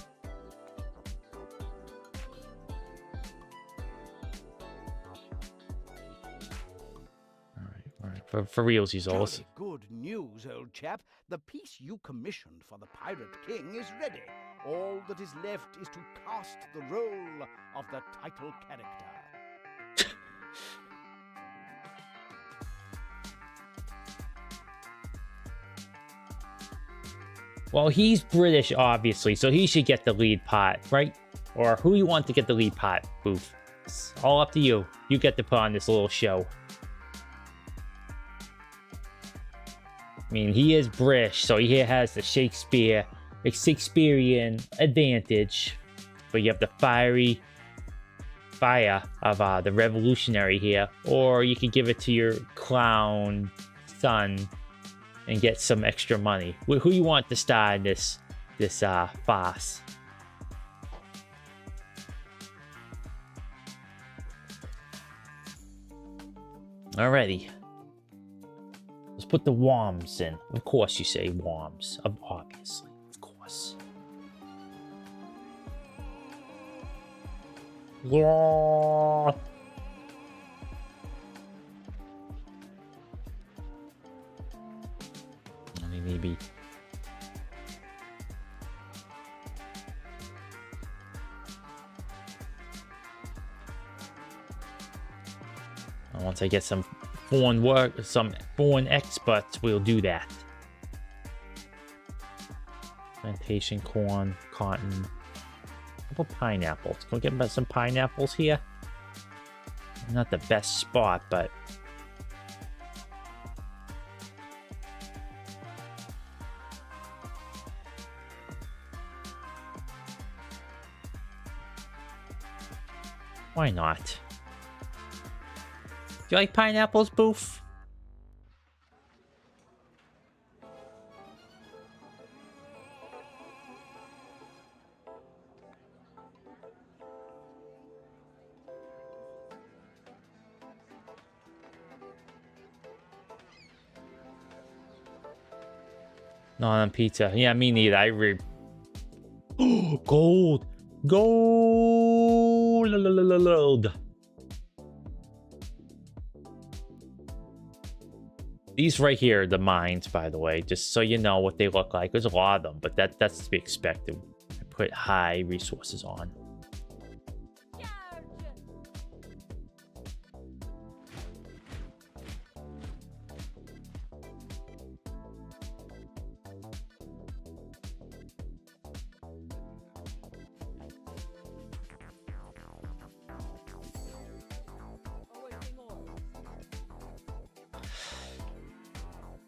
All right. For realsies, always. Jolly good news, old chap. The piece you commissioned for the Pirate King is ready. All that is left is to cast the role of the title character. Well, he's British, obviously, so he should get the lead part, right? Or who you want to get the lead part, Boof? It's all up to you. You get to put on this little show. I mean, he is British, so he has the Shakespearean advantage. But you have the fire of the revolutionary here. Or you could give it to your clown son and get some extra money. Who you want to star in this farce? Alrighty. Let's put the worms in. Of course you say worms. Obviously. Of course. Yeah. Maybe. Once I get some foreign experts, we'll do that. Plantation corn, cotton. How about pineapples? Can we get some pineapples here? Not the best spot, but why not? Do you like pineapples, Boof? Not on pizza. Yeah, me neither. Gold! Gold! These right here are the mines, by the way, just so you know what they look like. There's a lot of them, but that's to be expected. I put high resources on.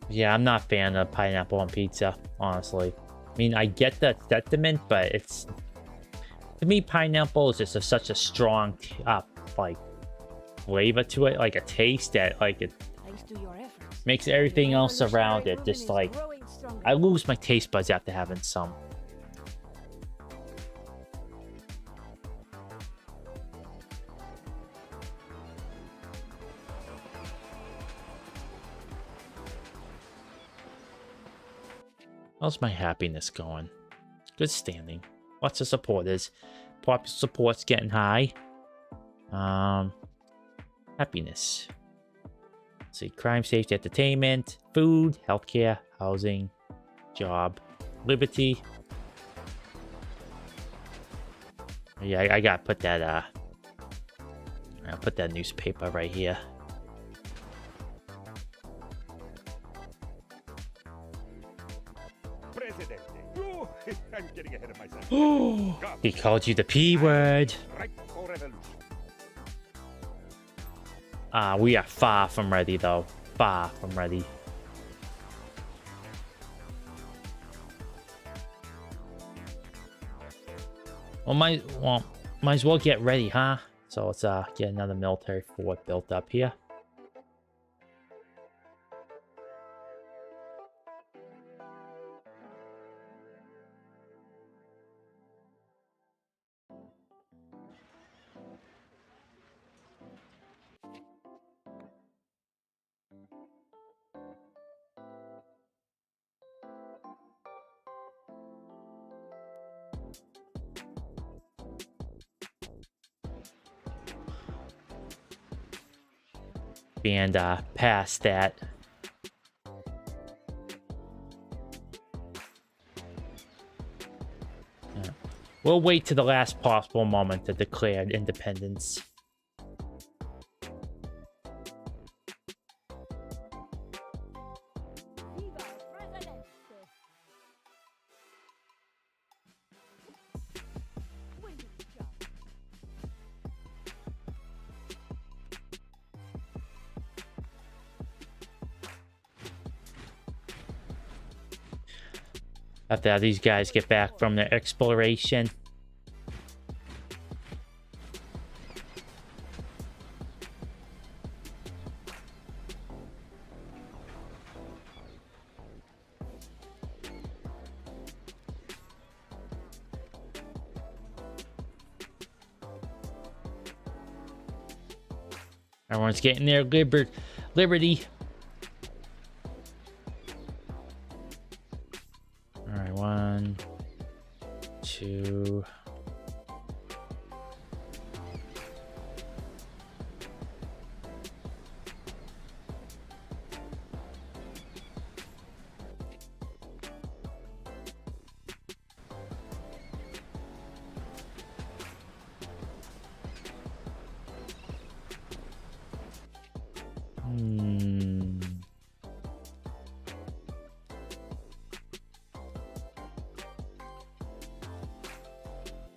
Yeah, I'm not a fan of pineapple on pizza, honestly. I mean, I get the sentiment, but it's... To me, pineapple is just such a strong, like, flavor to it, like a taste that, like, it makes everything else around it just, like... I lose my taste buds after having some. How's my happiness going? Good standing. Lots of supporters. Popular support's getting high. Happiness. Let's see. Crime, safety, entertainment, food, healthcare, housing, job, liberty. Yeah, I gotta put that, I'll put that newspaper right here. I'm getting ahead of myself. He called you the P word. We are far from ready, though. Far from ready. Well, might as well get ready, huh? So let's get another military fort built up here. expand past that. Yeah. We'll wait to the last possible moment to declare independence. After these guys get back from their exploration. Everyone's getting their liberty. Alright, 1, 2.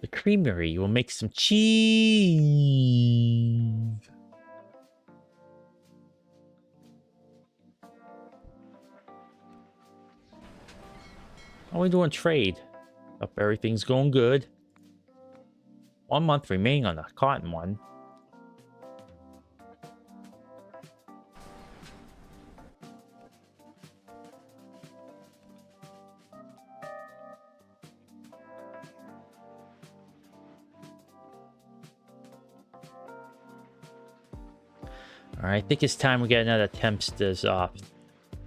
The creamery will make some cheese. How are we doing trade? Hope everything's going good. 1 month remaining on the cotton one. Alright, I think it's time we get another Teamsters off.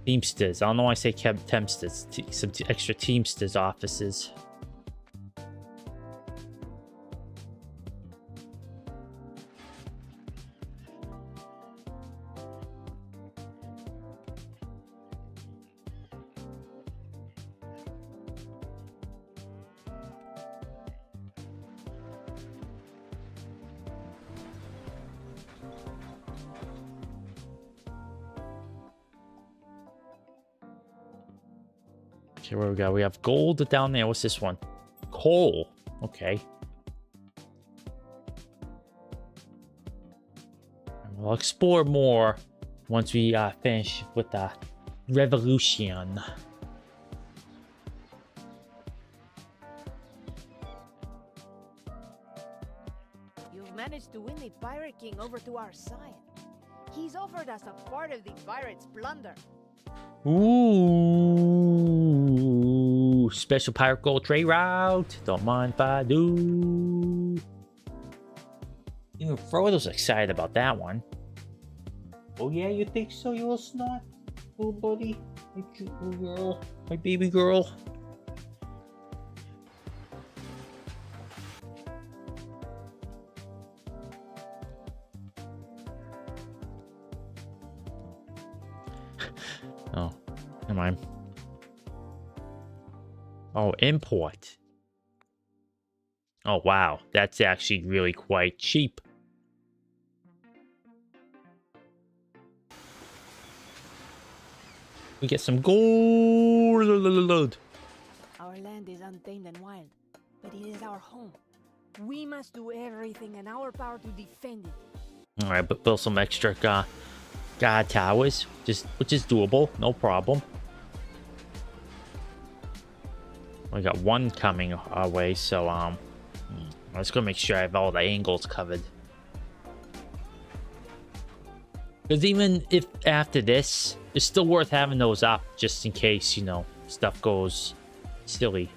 Teamsters. I don't know why I say Teamsters. Some extra Teamsters offices. Okay, where we go? We have gold down there. What's this one? Coal. Okay. And we'll explore more once we finish with the revolution. You've managed to win the Pirate King over to our side. He's offered us a part of the pirates' plunder. Ooh, special pirate gold trade route. Don't mind if I do. Even Frodo's excited about that one. Oh yeah, you think so, you little snot? Little buddy? My cute little girl. My baby girl. Oh, never mind. Oh, import. Oh, wow. That's actually really quite cheap. We get some gold. Our land is untamed and wild, but it is our home. We must do everything in our power to defend it. All right, but build some extra guard towers, which is doable, no problem. We got one coming our way, so let's go make sure I have all the angles covered. Because even if after this, it's still worth having those up just in case, you know, stuff goes silly.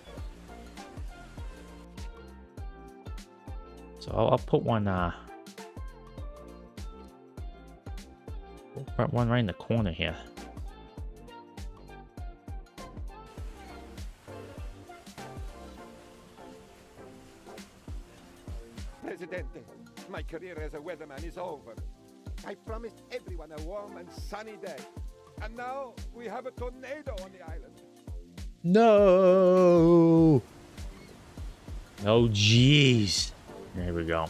So I'll put one one right in the corner here. Presidente, my career as a weatherman is over. I promised everyone a warm and sunny day. And now we have a tornado on the island. No. Oh, jeez. There we go.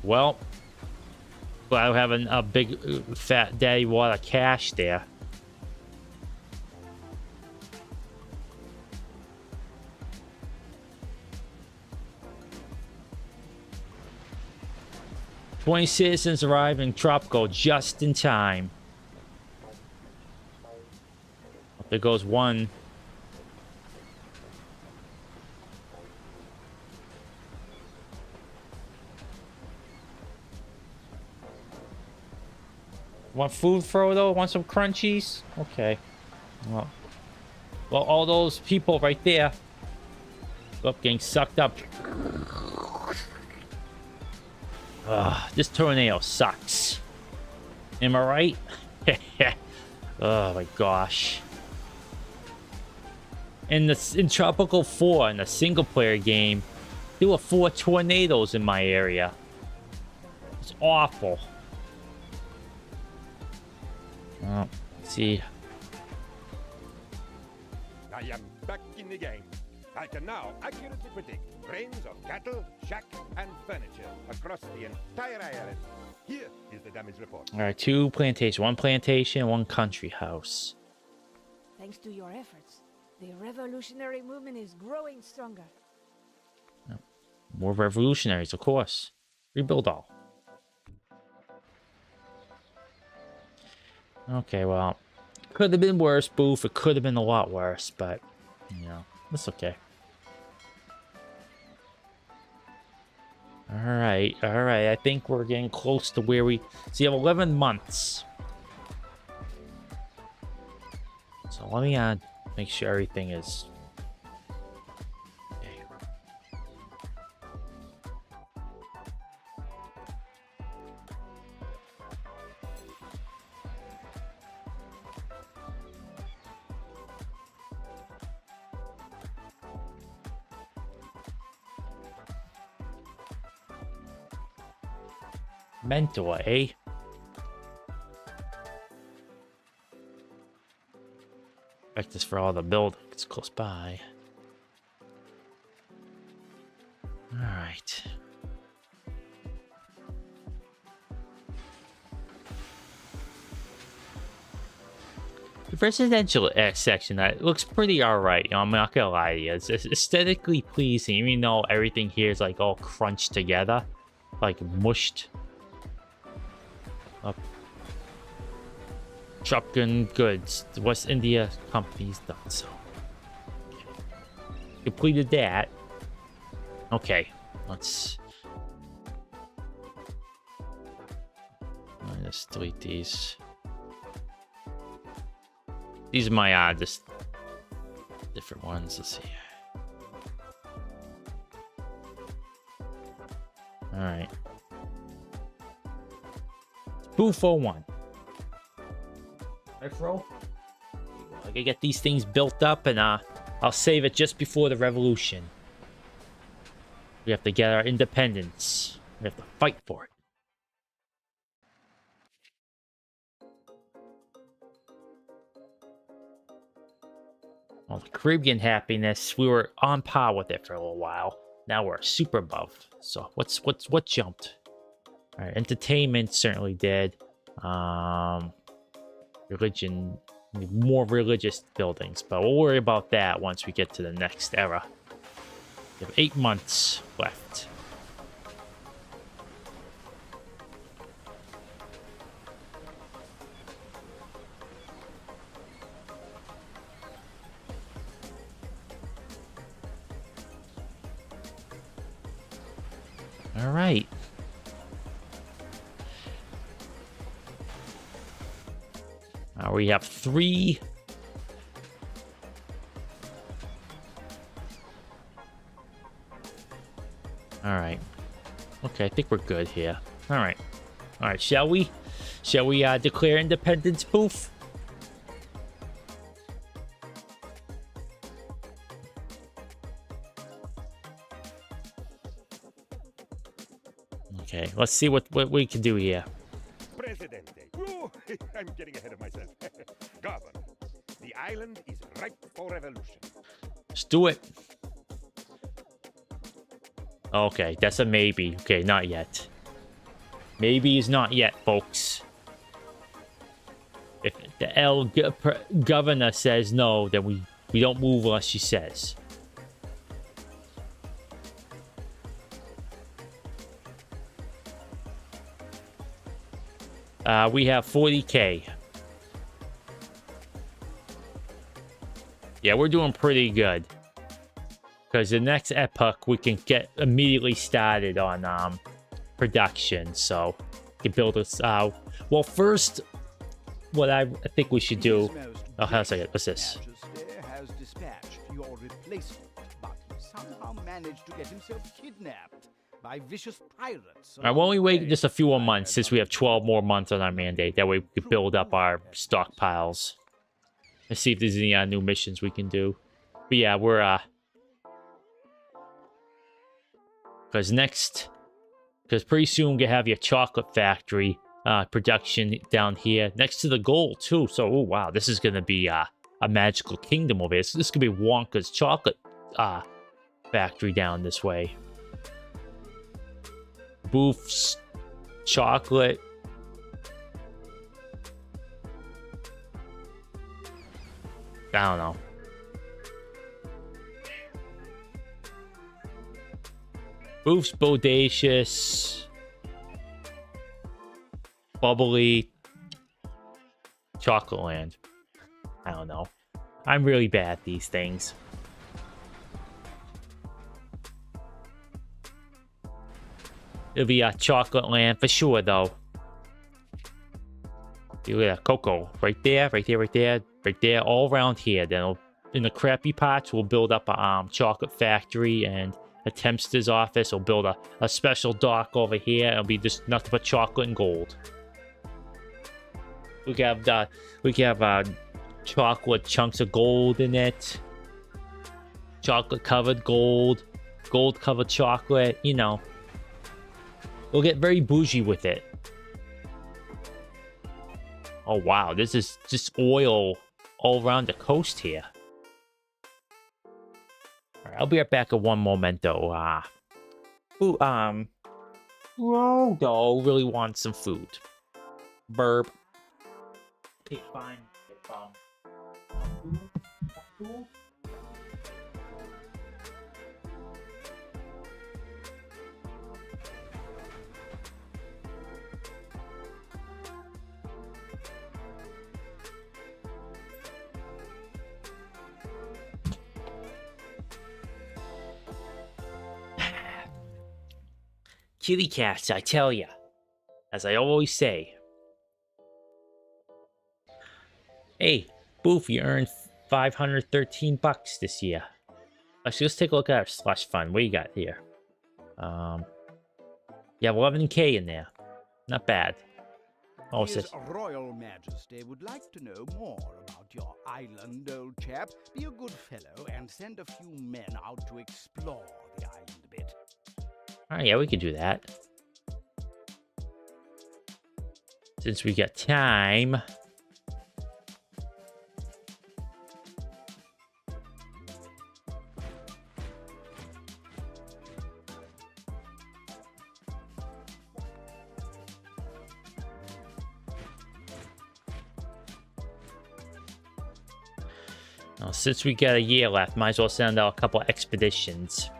Well, glad we're having a big fat daddy wad of cash there. $20 citizens arrive in Tropico just in time. There goes one. Want food, Frodo? Want some crunchies? Okay. Well, all those people right there. Up, getting sucked up. This tornado sucks. Am I right? Oh my gosh. In Tropico 4, in the single player game, there were 4 tornadoes in my area. It's awful. Oh, let's see. I am back in the game. I can now accurately predict rains of cattle, shack, and furniture across the entire island. Here is the damage report. All right, 2 plantations. 1 plantation, 1 country house. Thanks to your efforts, the revolutionary movement is growing stronger. More revolutionaries, of course. Rebuild all. Okay, well, could have been worse, Boof. It could have been a lot worse, but, you know, that's okay. Alright. I think we're getting close to where we... So you have 11 months. So let me make sure everything is... Okay. Mentor, eh? Expect this for all the buildings close by. Alright. The residential section, that looks pretty alright. You know, I'm not gonna lie to you. It's aesthetically pleasing, even though everything here is like all crunched together. Like mushed up. Shotgun goods. The West India company's done so. Okay. Completed that. Okay, let's just delete these. These are my just different ones. Let's see. All right. Boof 01. Right, Fro? I gotta get these things built up, and I'll save it just before the revolution. We have to get our independence. We have to fight for it. Well, the Caribbean happiness, we were on par with it for a little while. Now we're super above. So what jumped? All right, entertainment certainly did. Religion, more religious buildings, but we'll worry about that once we get to the next era. We have 8 months left. All right. We have 3. All right. Okay, I think we're good here. All right. All right, shall we? Shall we declare independence, Boof? Okay, let's see what we can do here. Presidente. Oh, I'm getting ahead of myself. Governor, the island is ripe for revolution. Let's do it. Okay, that's a maybe. Okay, not yet. Maybe is not yet, folks. If the governor says no, then we don't move unless she says. We have 40K. Yeah, we're doing pretty good. Because the next epoch, we can get immediately started on production. So, we can build this out. Well, first, what I think we should do... Oh, hang on a second. What's this? Has dispatched your replacement, but he somehow managed to get himself kidnapped by vicious pirates. Alright, why don't we wait just a few more months since we have 12 more months on our mandate. That way we can build up our stockpiles. Let's see if there's any new missions we can do. But yeah, we're because pretty soon we're gonna have your chocolate factory production down here next to the gold too. So, oh wow, this is gonna be a magical kingdom over here. So this is gonna be Wonka's chocolate factory down this way. Boof's chocolate. I don't know. Boof's bodacious. Bubbly. Chocolate Land. I don't know. I'm really bad at these things. It'll be a chocolate land for sure, though. You got cocoa right there, right there, right there, right there, all around here. Then in the crappy parts, we'll build up a chocolate factory and a Tempster's office. We'll build a special dock over here. It'll be just nothing but chocolate and gold. We can have chocolate chunks of gold in it. Chocolate covered gold, gold covered chocolate. You know. We'll get very bougie with it. Oh wow, this is just oil all around the coast here. Alright, I'll be right back at one momento. Frodo really wants some food. Burp. Okay, fine. Kitty cats, I tell ya. As I always say. Hey, Boof, you earned 513 bucks this year. Let's take a look at our slush fund. What you got here? You have 11K in there. Not bad. Oh, His Royal Majesty would like to know more about your island, old chap. Be a good fellow and send a few men out to explore the island a bit. Alright, yeah, we can do that. Since we got time. Now, since we got a year left, might as well send out a couple expeditions.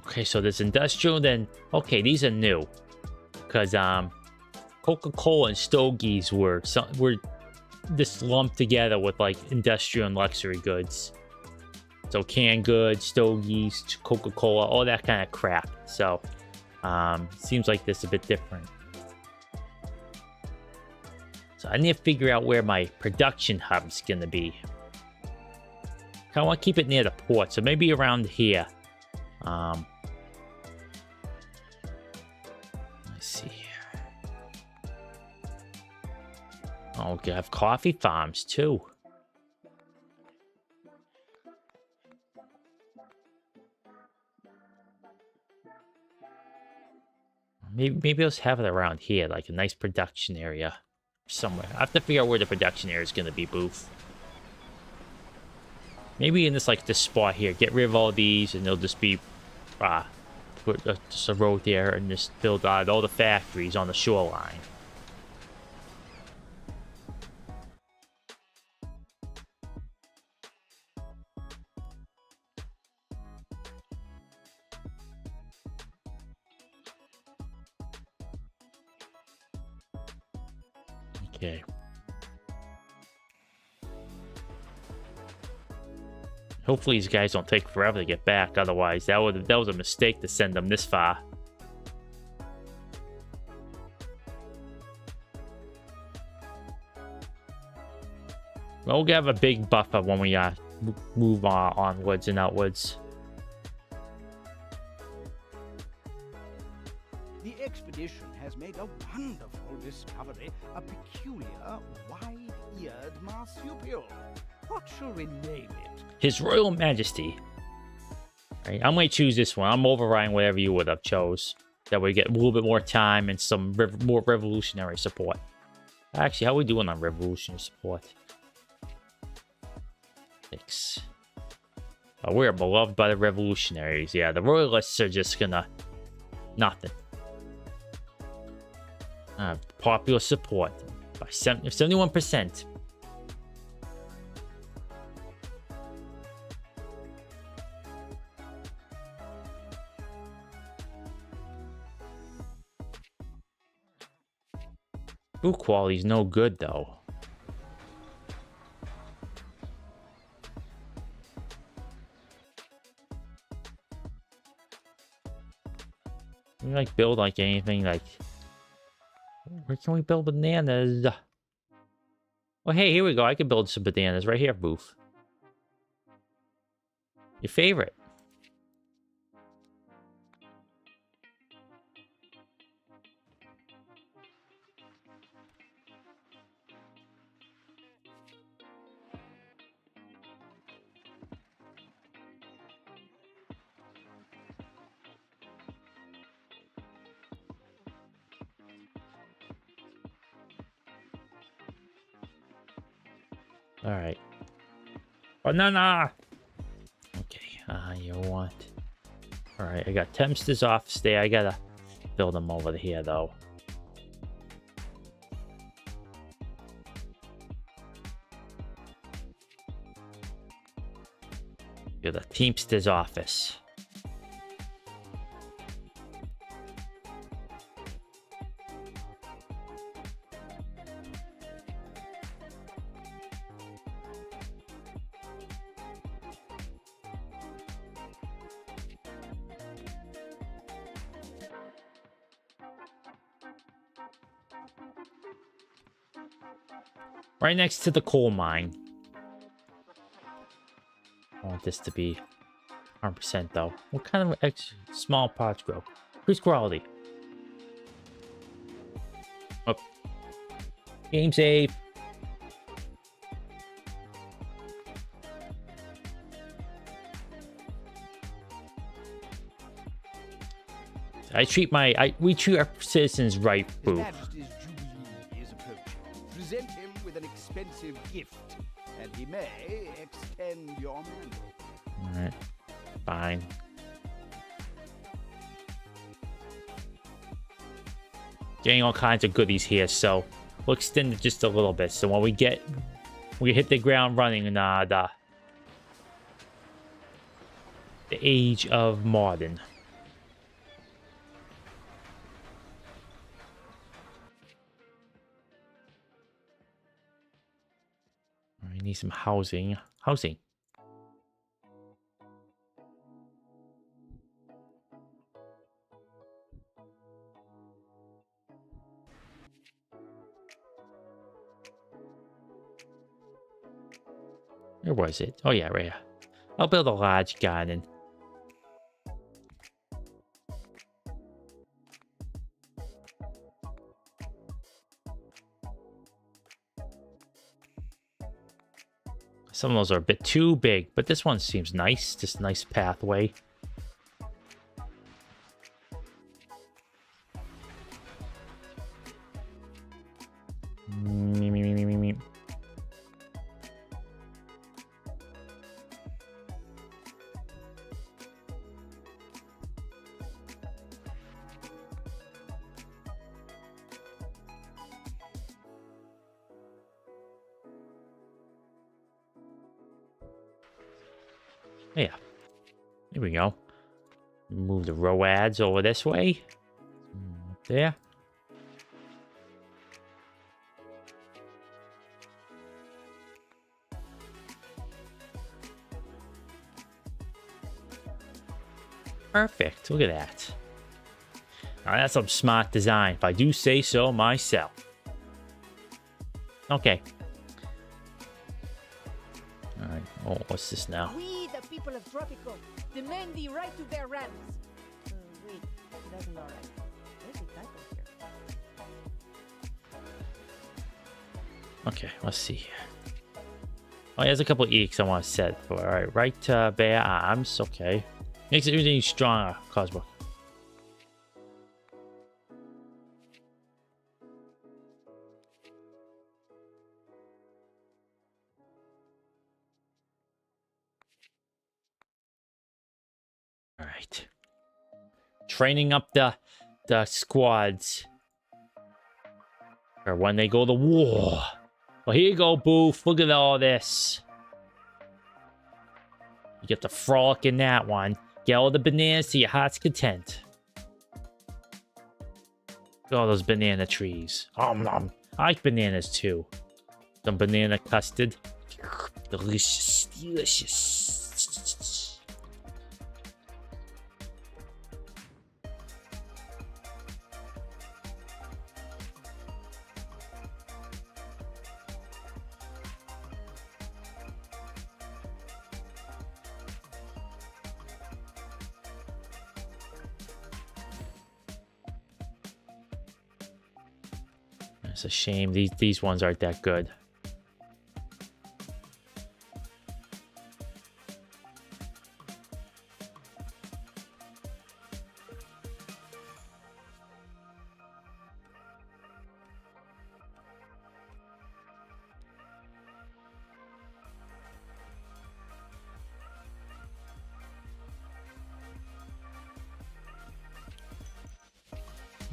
Okay, so there's industrial, then... Okay, these are new. Because, Coca-Cola and Stogies were just lumped together with, like, industrial and luxury goods. So, canned goods, Stogies, Coca-Cola, all that kind of crap. So, seems like this is a bit different. So, I need to figure out where my production hub's gonna be. I want to keep it near the port, so maybe around here. Let's see. Oh, we could have coffee farms too. Maybe let's have it around here, like a nice production area somewhere. I have to figure out where the production area is going to be, Boof. Maybe in this, like, this spot here. Get rid of all these, and they'll just be, put just a road there, and just build out all the factories on the shoreline. Okay. Hopefully these guys don't take forever to get back. Otherwise, that was a mistake to send them this far. Well, we'll have a big buffer when we move onwards and outwards. The expedition has made a wonderful discovery, a peculiar, wide-eared marsupial. What shall we name it? His Royal Majesty. All right, I'm going to choose this one. I'm overriding whatever you would have chose. That way we get a little bit more time and some more revolutionary support. Actually, how are we doing on revolutionary support? 6. Oh, we're beloved by the revolutionaries. Yeah, the royalists are just gonna... nothing. Popular support by 71%. Food quality is no good though. Can we like build like anything like? Where can we build bananas? Oh hey, here we go. I can build some bananas right here, Boof. Your favorite. All right. Banana. Okay. You want? All right. I got Tempster's office there. I gotta build them over here though. You're the Teamster's office. Right next to the coal mine. I want this to be 100% though. What kind of extra small parts grow? Increase quality. Up. Game save. We treat our citizens right, Boo. His Majesty's Jubilee is approaching. Present him with an expensive gift, and he may extend your money. Alright. Fine. Getting all kinds of goodies here, so we'll extend it just a little bit. So when we hit the ground running in the age of modern. We need some housing. Housing. Where was it? Oh yeah, right here. I'll build a large garden. Some of those are a bit too big, but this one seems nice. Just a nice pathway. Yeah, there we go. Move the roads over this way. Up there. Perfect. Look at that. All right, that's some smart design, if I do say so myself. Okay. All right. Oh, what's this now? We, the people of Tropico, demand the right to bear rams. Wait, that's not right. There's a typo here. Okay, let's see here. Oh, there's a couple of eeks I want to set for. All right, right to bear arms. Okay. Makes everything stronger, Cosmo. All right. Training up the squads for when they go to war. Well, here you go, Boof. Look at all this. You get the frolic in that one. Get all the bananas to your heart's content. Look at all those banana trees. I like bananas too. Some banana custard. Delicious, delicious. It's a shame these ones aren't that good.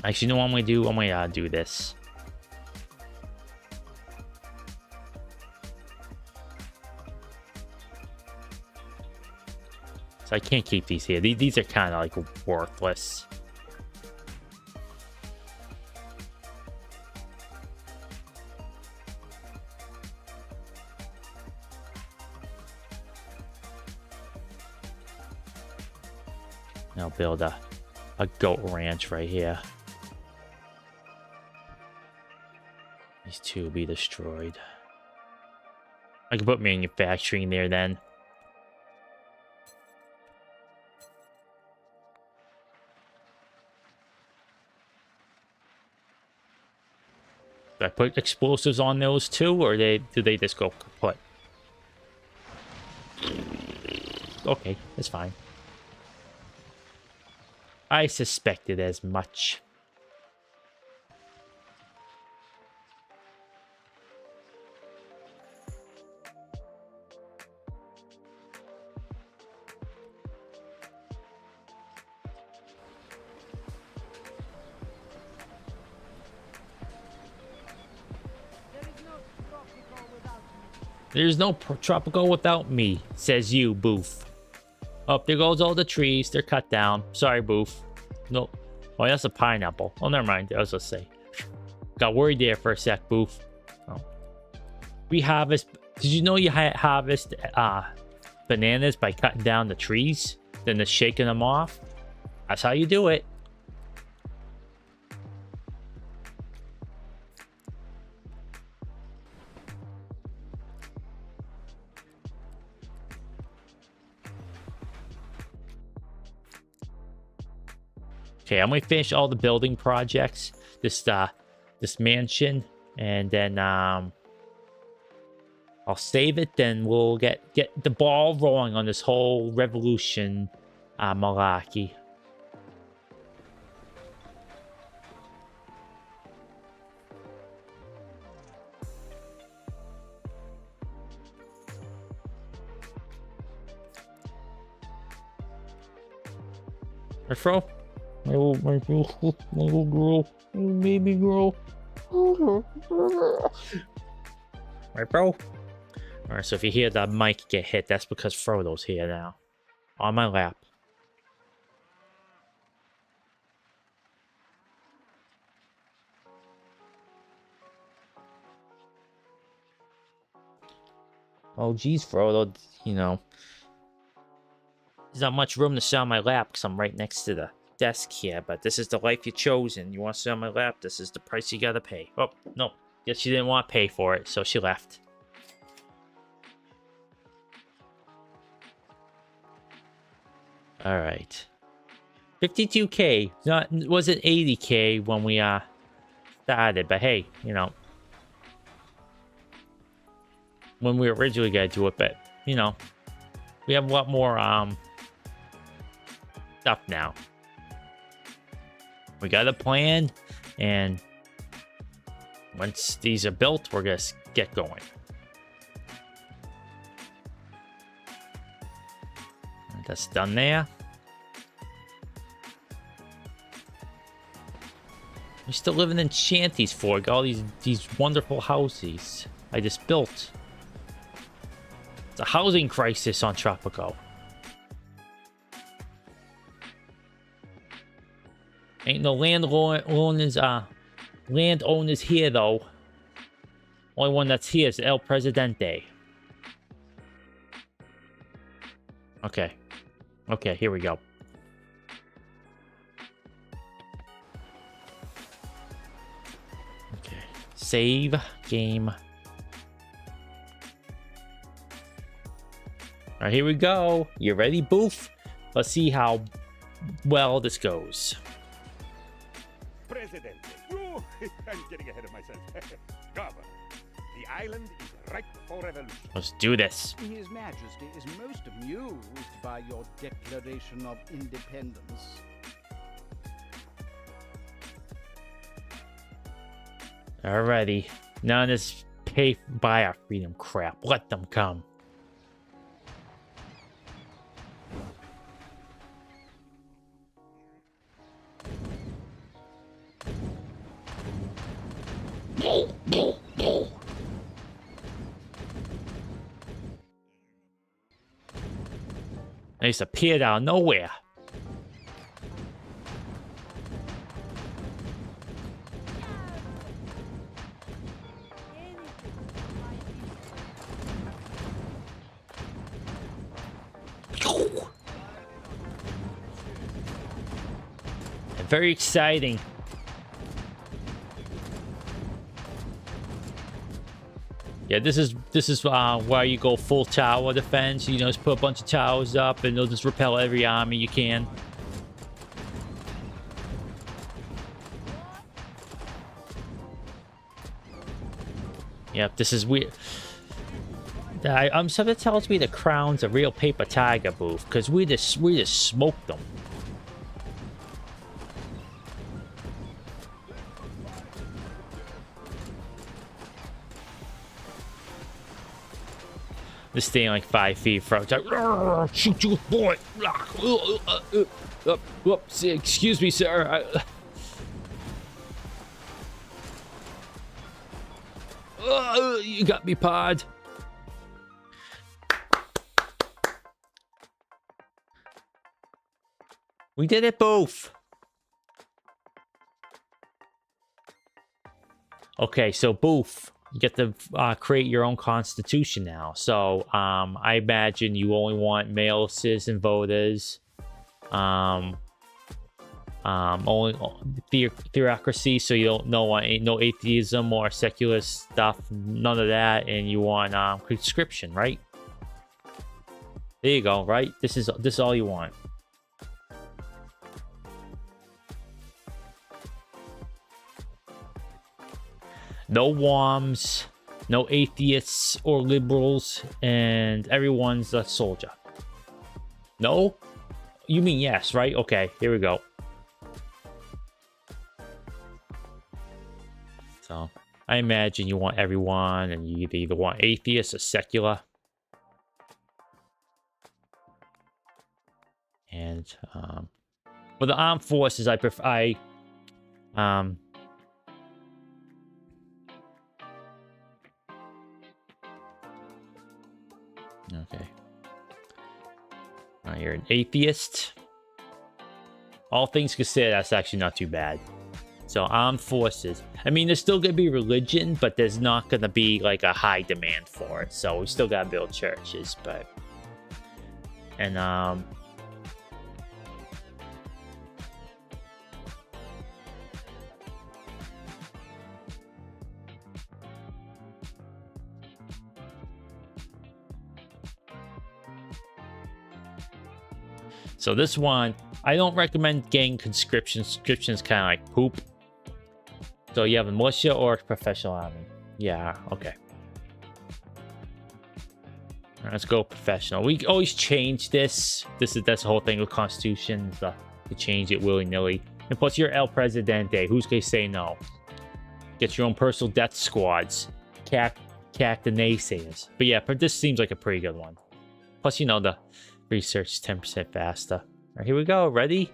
Actually, you know what I'm gonna do? I'm gonna do this. So I can't keep these here. These are kind of like worthless. I'll build a goat ranch right here. These two will be destroyed. I can put manufacturing there then. Do I put explosives on those too, or do they just go kaput? Okay, that's fine. I suspected as much. There's no Tropico without me, says you, Boof. Oh, there goes all the trees. They're cut down. Sorry, Boof. No. Oh, that's a pineapple. Oh, never mind. I was gonna say. Got worried there for a sec, Boof. Oh. We harvest... Did you know you harvest bananas by cutting down the trees? Then just shaking them off? That's how you do it. Okay, I'm gonna finish all the building projects. This mansion, and then I'll save it. Then we'll get the ball rolling on this whole revolution, malarkey. My fro, my little girl, little baby girl. Right, bro? Alright, so if you hear the mic get hit, that's because Frodo's here now. On my lap. Oh, geez, Frodo, you know. There's not much room to sit on my lap because I'm right next to the desk here, but this is the life you've chosen. You want to sit on my lap? This is the price you gotta pay. Oh, no. Guess she didn't want to pay for it, so she left. Alright. 52K. Wasn't 80K when we started, but hey, you know. When we originally got to do it, but, you know. We have a lot more stuff now. We got a plan, and once these are built, we're gonna get going. That's done there. We're still living in shanties for all these wonderful houses I just built. It's a housing crisis on Tropico. Ain't no landowners here though. Only one that's here is El Presidente. Okay. Okay, here we go. Okay. Save game. Alright, here we go. You ready, Boof? Let's see how well this goes. Presidente. Oh, I'm getting ahead of myself. Governor, the island is ripe for revolution. Let's do this. His Majesty is most amused by your Declaration of Independence. Alrighty. None of this pay by our freedom crap. Let them come. They just appeared out of nowhere. Very exciting. Yeah, this is where you go full tower defense. You know, just put a bunch of towers up, and they'll just repel every army you can. Yep, this is weird. Something tells me the crown's a real paper tiger, Boof, because we just smoked them. This thing like 5 feet from. It's like, shoot you, boy. Whoops, excuse me, sir. You got me, pod. We did it, Boof. Okay, so Boof. You get to create your own constitution now. So I imagine you only want male citizen voters. Only theocracy, so you don't know no atheism or secular stuff, none of that, and you want conscription, right? There you go, right? This is all you want. No WOMs, no atheists or liberals, and everyone's a soldier. No? You mean yes, right? Okay, here we go. So, I imagine you want everyone, and you either want atheists or secular. And, for the armed forces, I prefer, okay. You're an atheist. All things considered, that's actually not too bad. So, armed forces. I mean, there's still going to be religion, but there's not going to be, like, a high demand for it. So, we still got to build churches, but... And, so this one, I don't recommend getting conscription. Conscription is kind of like poop. So you have a militia or a professional army. Yeah, okay. All right, let's go professional. We always change this. That's the whole thing with Constitution. To change it willy-nilly. And plus, you're El Presidente. Who's going to say no? Get your own personal death squads. Cack the naysayers. But yeah, this seems like a pretty good one. Plus, you know, the research is 10% faster. All right, here we go. Ready?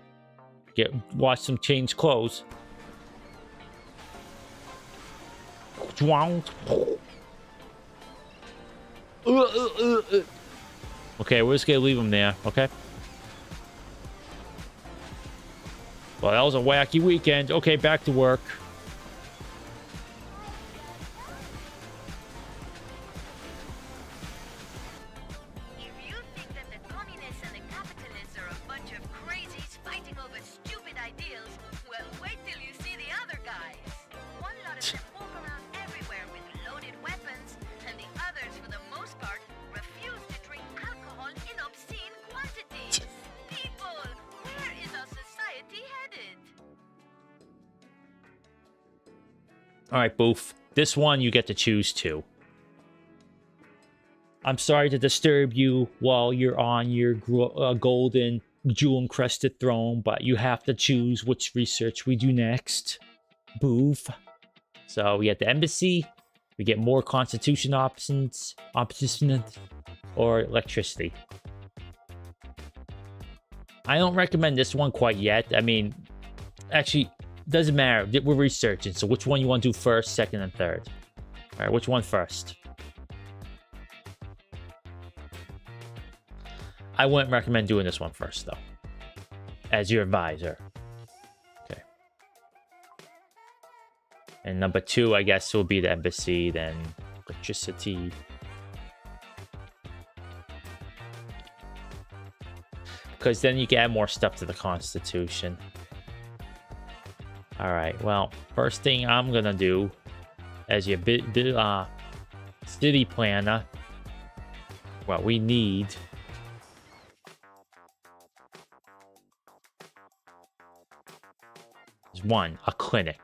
Watch them change clothes. Okay, we're just gonna leave them there. Okay. Well, that was a wacky weekend. Okay, back to work. All right, Boof. This one you get to choose too. I'm sorry to disturb you while you're on your golden jewel-encrusted throne, but you have to choose which research we do next. Boof. So we get the embassy, we get more constitution options, or electricity. I don't recommend this one quite yet. I mean, actually, doesn't matter. We're researching, so which one you want to do first, second, and third? All right, which one first? I wouldn't recommend doing this one first, though, as your advisor. Okay. And number 2, I guess, will be the embassy, then electricity. Because then you can add more stuff to the Constitution. Alright, well, first thing I'm gonna do as your city planner, what we need is a clinic.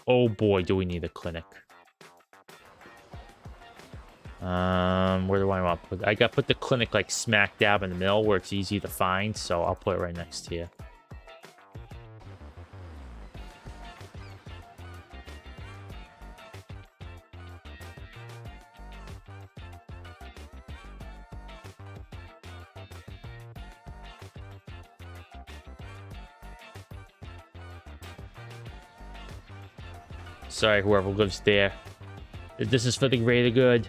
Oh boy, do we need a clinic. Where do I want to put it? I gotta put the clinic like smack dab in the middle where it's easy to find, so I'll put it right next to you. Sorry, whoever lives there. This is for the greater good.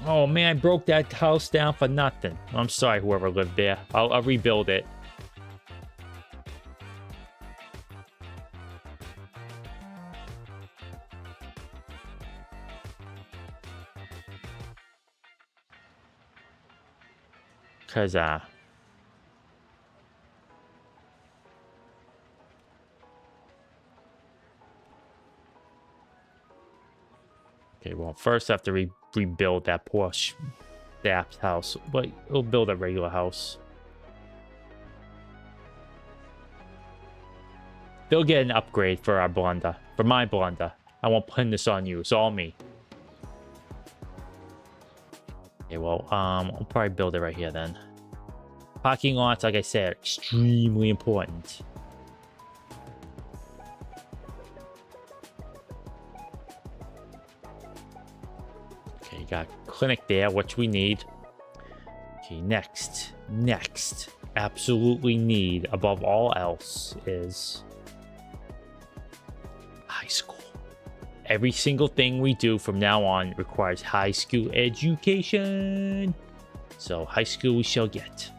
Oh man, I broke that house down for nothing. I'm sorry, whoever lived there. I'll rebuild it. Cause Okay, well, first I have to rebuild that poor staff's house. But we'll build a regular house. They'll get an upgrade for our blunder. For my blunder. I won't pin this on you. It's all me. Okay, well, I'll probably build it right here then. Parking lots, like I said, extremely important. Okay, got clinic there, which we need. Okay, next, absolutely need above all else is high school. Every single thing we do from now on requires high school education. So high school we shall get.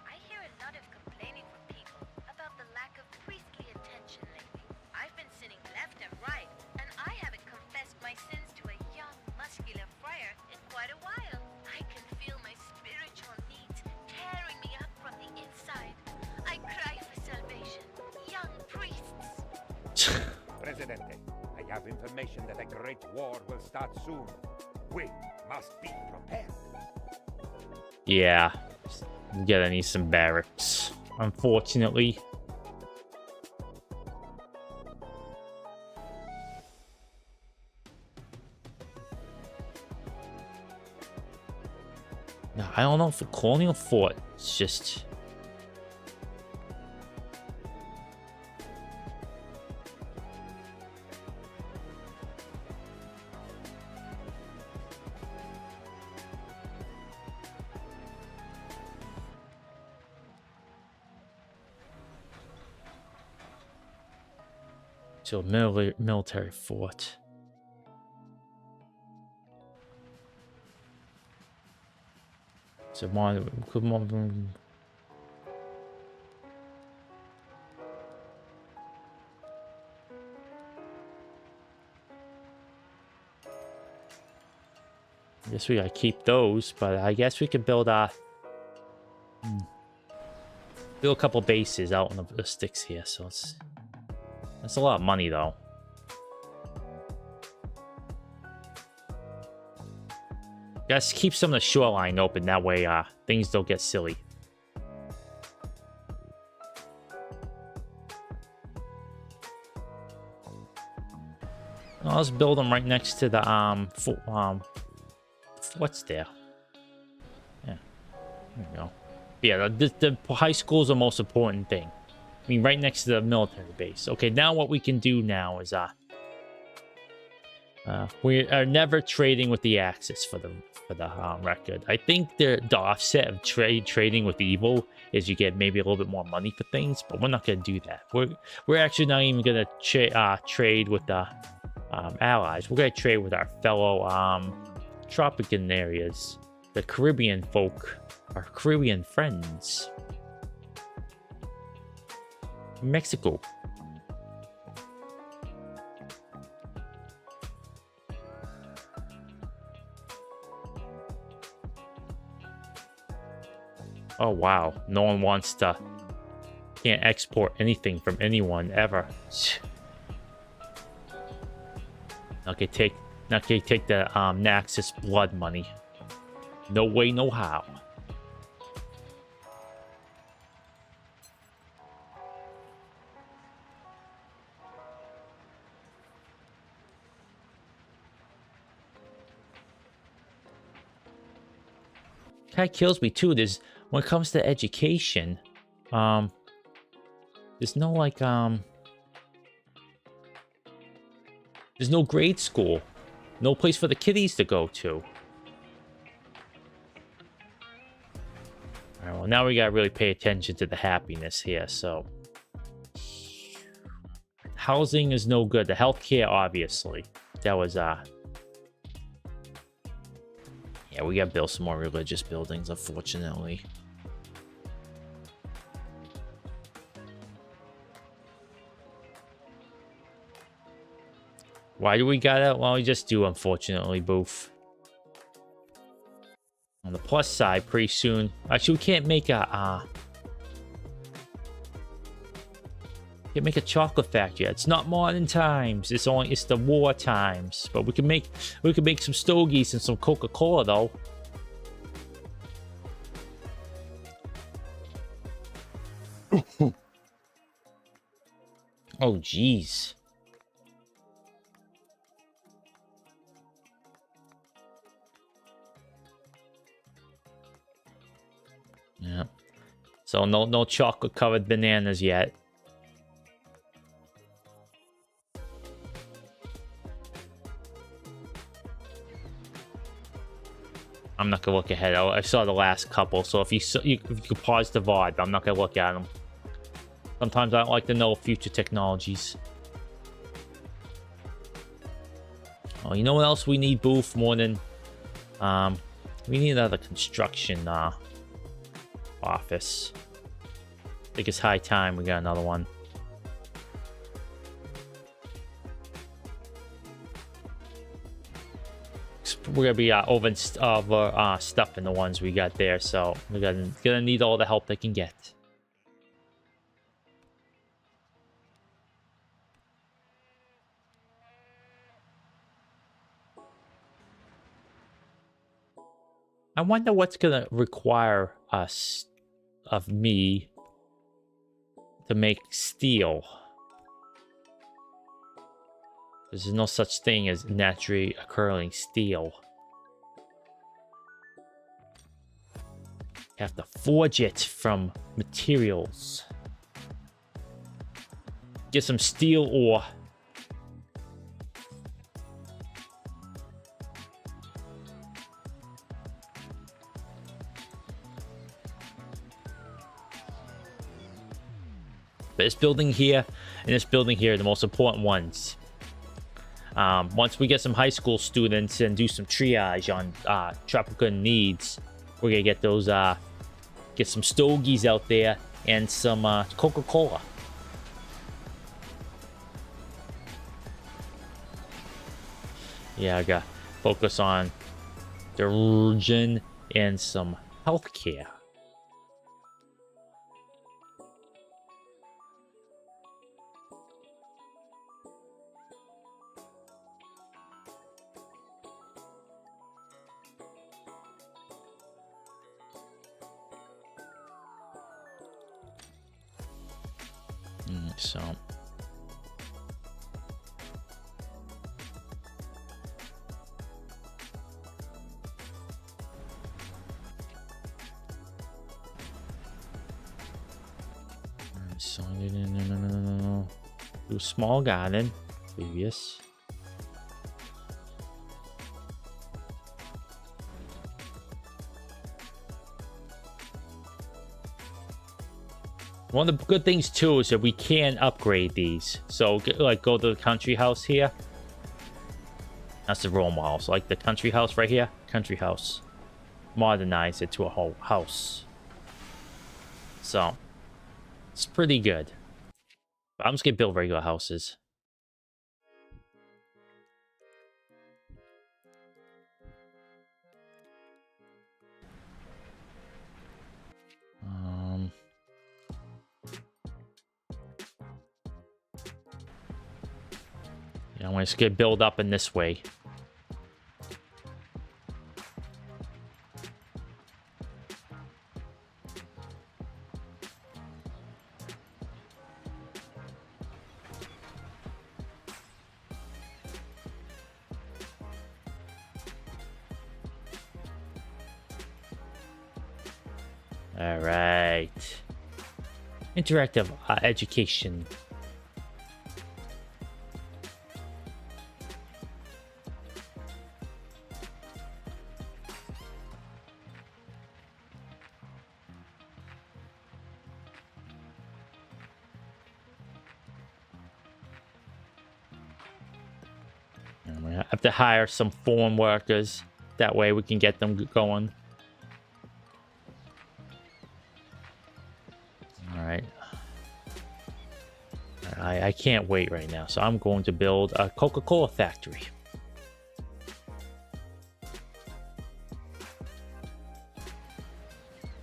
I hear a lot of complaining from people about the lack of priestly attention lately. I've been sinning left and right, and I haven't confessed my sins to a young, muscular friar in quite a while. I can feel my spiritual needs tearing me up from the inside. I cry for salvation. Young priests. Presidente, I have information that a great war will start soon. We must be prepared. Yeah, I'm gonna need some barracks, unfortunately. No, I don't know if a colonial fort is just... So military fort. So I guess we gotta keep those, but I guess we could build a couple bases out on the sticks here. So that's a lot of money, though. Guys, keep some of the shoreline open. That way, things don't get silly. Let's build them right next to the what's there? Yeah, there we go. Yeah, the high school is the most important thing. I mean, right next to the military base. Okay, now what we can do now is we are never trading with the Axis for the record. I think the offset of trading with evil is you get maybe a little bit more money for things, but we're not gonna do that. We're actually not even gonna trade with the allies. We're gonna trade with our fellow Tropican areas, the Caribbean folk, our Caribbean friends. Mexico. Oh wow, no one wants to, can't export anything from anyone ever. Okay, take the Naxos blood money. No way, no how. Kind of kills me too. There's, when it comes to education, there's no like there's no grade school, no place for the kiddies to go to. All right, well now we gotta really pay attention to the happiness here. So housing is no good. The healthcare, obviously, that was yeah, we gotta build some more religious buildings, unfortunately. Why do we gotta? Well, we just do, unfortunately, Boof. On the plus side, pretty soon. Actually, we can't make a Can't make a chocolate factory. It's not modern times. It's the war times. But we can make some stogies and some Coca-Cola though. Oh jeez. Yeah. So no chocolate covered bananas yet. I'm not gonna look ahead. I saw the last couple, so if you could pause the VOD, I'm not gonna look at them. Sometimes I don't like to know future technologies. Oh, you know what else we need, Boof? More than we need another construction office. I think it's high time we got another one. We're gonna be over stuffing the ones we got there, so we're gonna need all the help they can get. I wonder what's gonna require us of me to make steel. There's no such thing as naturally occurring steel. You have to forge it from materials. Get some steel ore. But this building here and this building here are the most important ones. Once we get some high school students and do some triage on tropical needs, we're gonna get those get some stogies out there and some Coca-Cola. Yeah, I gotta focus on the region and some healthcare. So no. Do a small garden. Previous. One of the good things too is that we can upgrade these. So like go to the country house here. That's the role model. So like the country house right here. Country house. Modernize it to a whole house. So it's pretty good. But I'm just gonna build regular houses. I'm going to get build up in this way. All right. Interactive education. Have to hire some foreign workers. That way we can get them going. All right. I can't wait right now. So I'm going to build a Coca-Cola factory.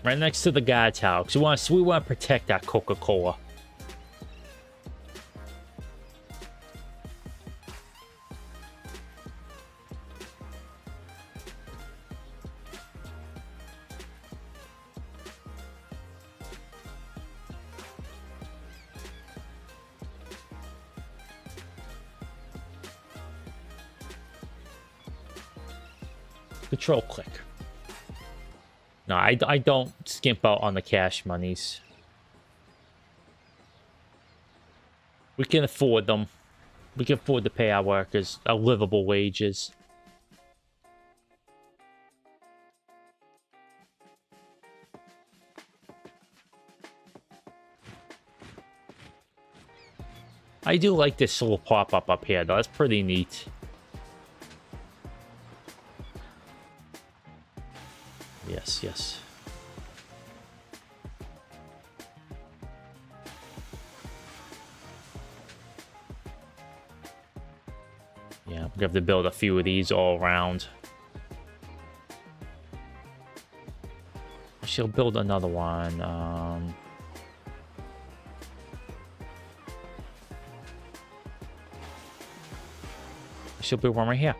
Right next to the guard tower. Because we want to protect that Coca-Cola. Control click. No, I don't skimp out on the cash monies. We can afford them. We can afford to pay our workers a livable wages. I do like this little pop-up up here, though. That's pretty neat. Yes, yes. Yeah, we have to build a few of these all around. She'll build another one. She'll build one right here.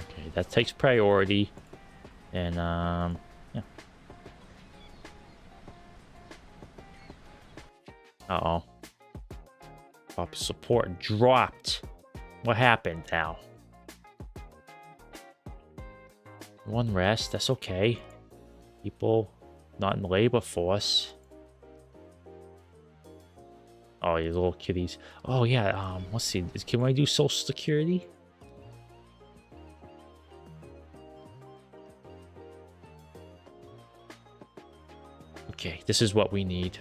Okay, that takes priority. And, yeah. Uh-oh. Pop support dropped. What happened now? One rest, that's okay. People not in the labor force. Oh, you little kitties. Oh, yeah, let's see. Can I do Social Security? Okay, this is what we need.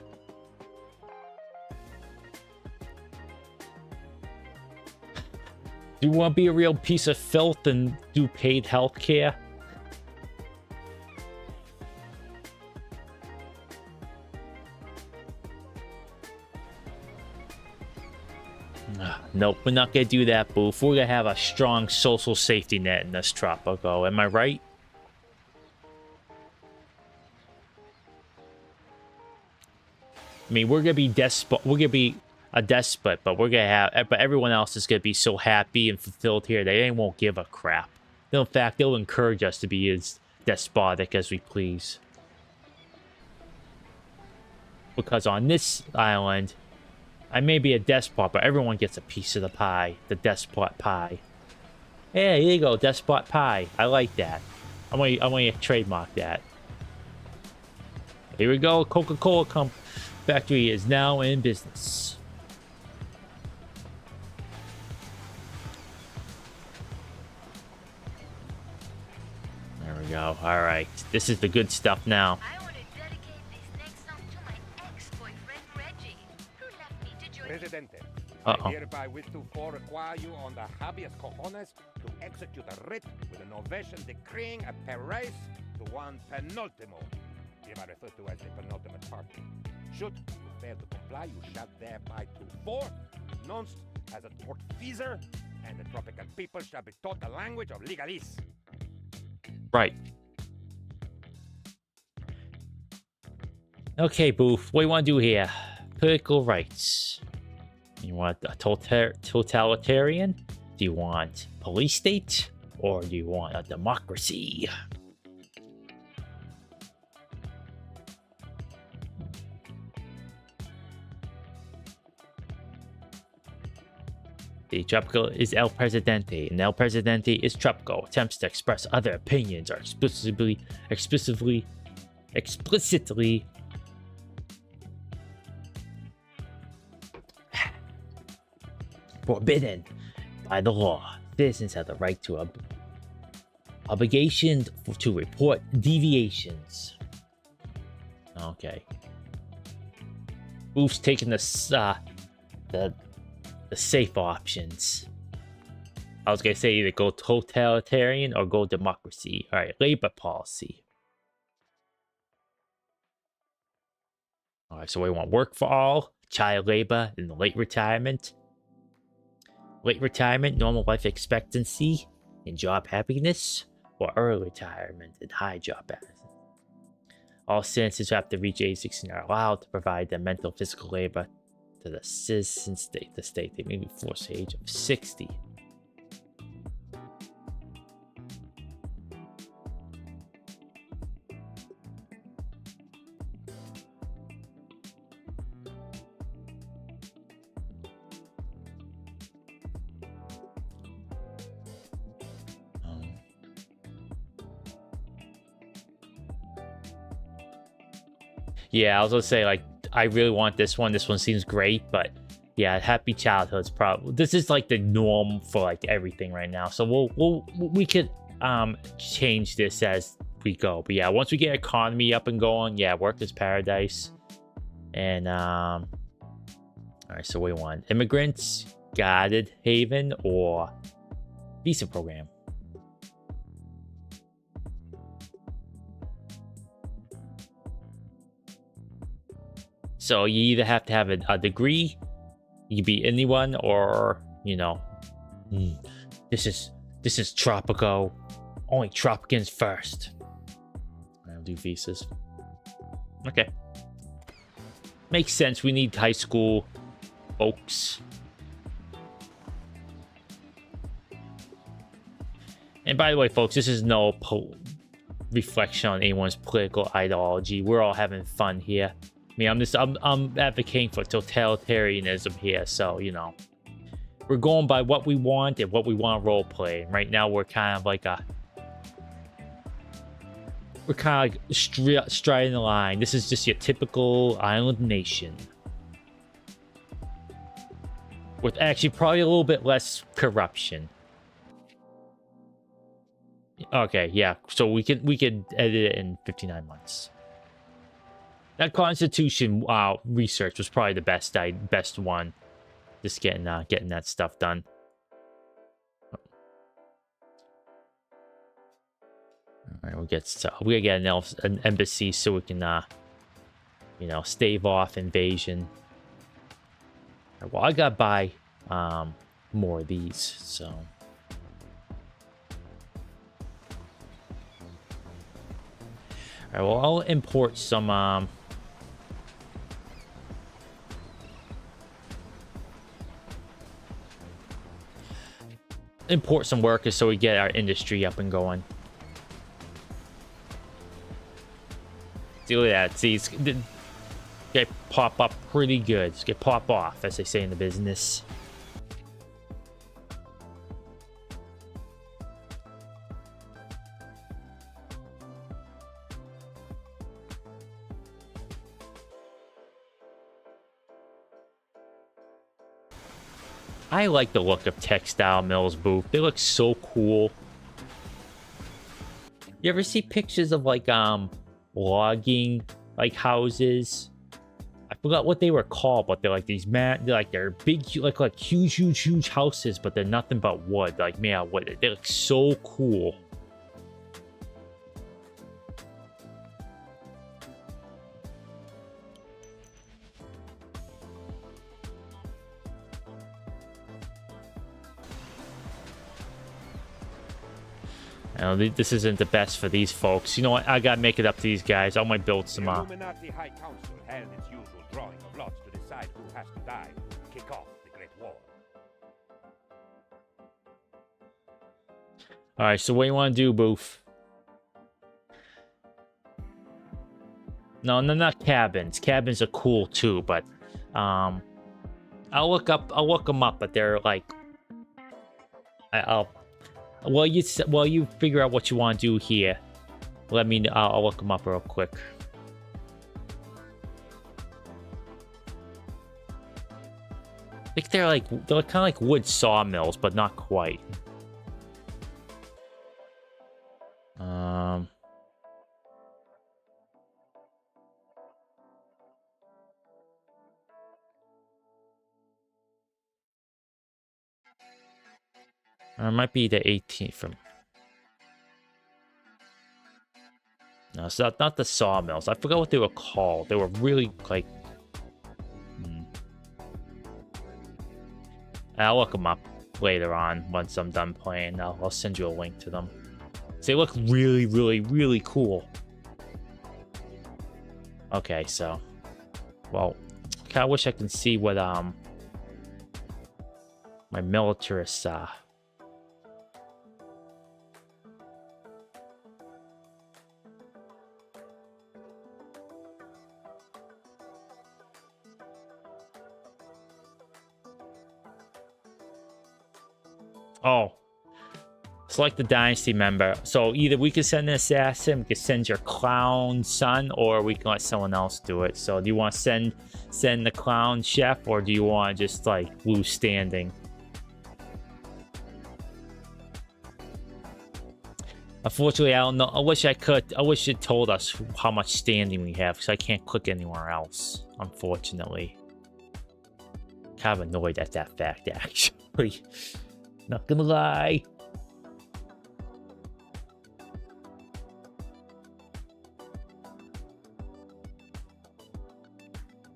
Do you want to be a real piece of filth and do paid health care? Nope, we're not gonna do that, Boof. We're gonna have a strong social safety net in this Tropico. Am I right? I mean, we're gonna be despot. We're gonna be a despot, but we're gonna have. But everyone else is gonna be so happy and fulfilled here they won't give a crap. In fact, they'll encourage us to be as despotic as we please. Because on this island, I may be a despot, but everyone gets a piece of the pie. The despot pie. Hey, here you go, despot pie. I like that. I'm gonna trademark that. Here we go. Coca-Cola factory is now in business. There we go. All right, this is the good stuff now. I want to dedicate this next song to my ex-boyfriend Reggie, who left me to join Presidente, Uh-oh. I hereby wish to require you on the habeas cojones to execute a writ with an ovation decreeing a Paris to one penultimo. If I refer to as the penultimate party. Should you fail to comply, you shall thereby to 4 announced as a tortfeasor, and the tropical people shall be taught the language of legalese. Right. Okay, Boof. What do you want to do here? Political rights. You want a totalitarian? Do you want police state? Or do you want a democracy? The Tropico is El Presidente, and El Presidente is Tropico. Attempts to express other opinions are explicitly forbidden by the law. Citizens have the right to obligation to report deviations. Okay. Boof's taking the safe options. I was gonna say either go totalitarian or go democracy. All right, labor policy. All right, so we want work for all, child labor, and late retirement. Late retirement, normal life expectancy, and job happiness, or early retirement and high job happiness. All citizens who have to reach age 16 are allowed to provide their mental physical labor to the citizen state. The state they may be forced to the age of 60. Yeah, I was gonna say, like, I really want this one. This one seems great, but yeah, Happy Childhood's probably, this is like the norm for like everything right now. So we could change this as we go. But yeah, once we get economy up and going, yeah, Workers Paradise. And all right, so we want immigrants, guarded haven, or visa program. So you either have to have a degree, you can be anyone, or, you know, this is Tropico. Only Tropicans first. I'll do visas. Okay. Makes sense. We need high school folks. And by the way, folks, this is no reflection on anyone's political ideology. We're all having fun here. I mean, I'm advocating for totalitarianism here, so, you know, we're going by what we want and what we want to roleplay. And right now, we're kind of like striding the line. This is just your typical island nation, with actually probably a little bit less corruption. Okay, yeah. So we could edit it in 59 months. That Constitution research was probably the best one. Just getting that stuff done. All right, we gotta get an embassy so we can you know, stave off invasion. Right, well, I gotta buy more of these, so. All right, well, I'll import some workers so we get our industry up and going. See, look at that. See, it's get pop up pretty good. It's get pop off, as they say in the business. I like the look of textile mills, Boof. They look so cool. You ever see pictures of like logging like houses? I forgot what they were called, but they're like these they're big, like huge houses, but they're nothing but wood, like made out of wood. They look so cool. I know this isn't the best for these folks. You know what? I gotta make it up to these guys. I might build some. The Illuminati High Council held its usual drawing of lots to decide who has to die to kick off the Great War. All right. So what do you want to do, Boof? No, not cabins. Cabins are cool too, but I'll look them up. But they're like, While you figure out what you want to do here, let me know. I'll look them up real quick. I think they're kind of like wood sawmills, but not quite. Or it might be the 18th from. No, it's not the sawmills. I forgot what they were called. They were really like. I'll look them up later on once I'm done playing. I'll send you a link to them. So they look really cool. Okay, so, well, kind of wish I can see what my militarists Oh, select the Dynasty member. So either we can send an assassin, we can send your clown son, or we can let someone else do it. So do you want to send the clown chef, or do you want to just like lose standing? Unfortunately, I don't know. I wish I could. I wish it told us how much standing we have, because I can't click anywhere else, unfortunately. Kind of annoyed at that fact, actually. Not gonna lie.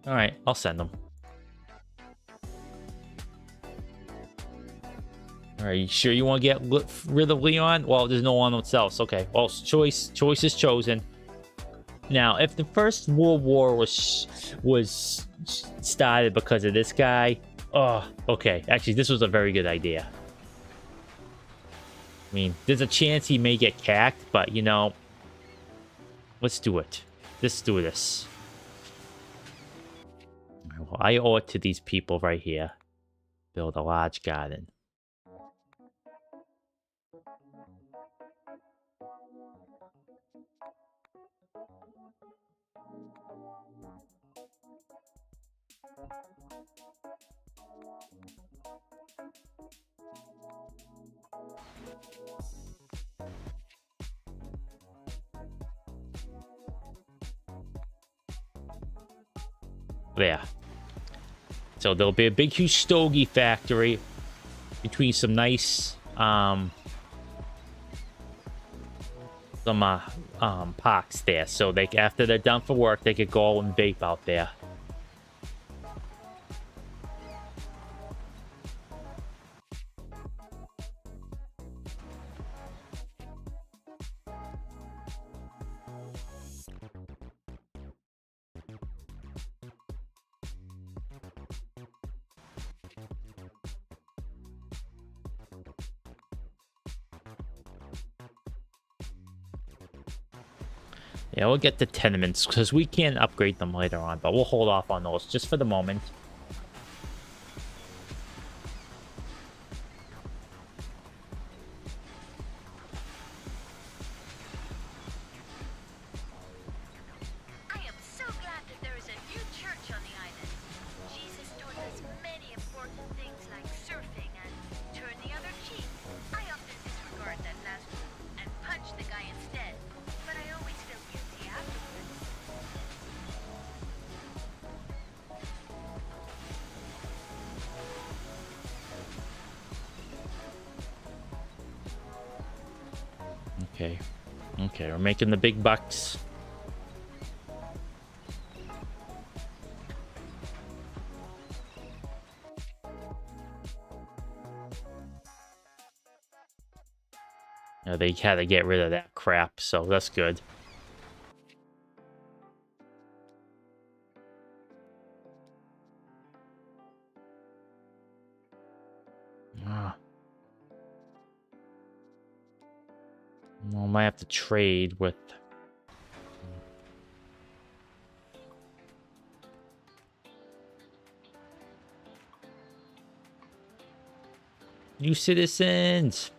Alright, I'll send them. Alright, you sure you want to get rid of Leon? Well, there's no one else. Okay, well, choice is chosen. Now, if the First World War was started because of this guy, oh, okay. Actually, this was a very good idea. I mean, there's a chance he may get cacked, but, you know, let's do it. Let's do this. Well, I owe it to these people right here. Build a large garden. There. So there'll be a big, huge stogie factory between some nice, parks there. So they, after they're done for work, they could go and vape out there. Yeah, we'll get the tenements because we can upgrade them later on, but we'll hold off on those just for the moment. I am so glad that there is a new church on the island. Jesus taught us many important things like surfing and turn the other cheek. I often disregard that last one and punch the guy instead, but I always feel guilty afterwards. Okay. Okay, we're making the big bucks. Yeah, they had to get rid of that crap, so that's good. Ah. Well, might have to trade with... New citizens!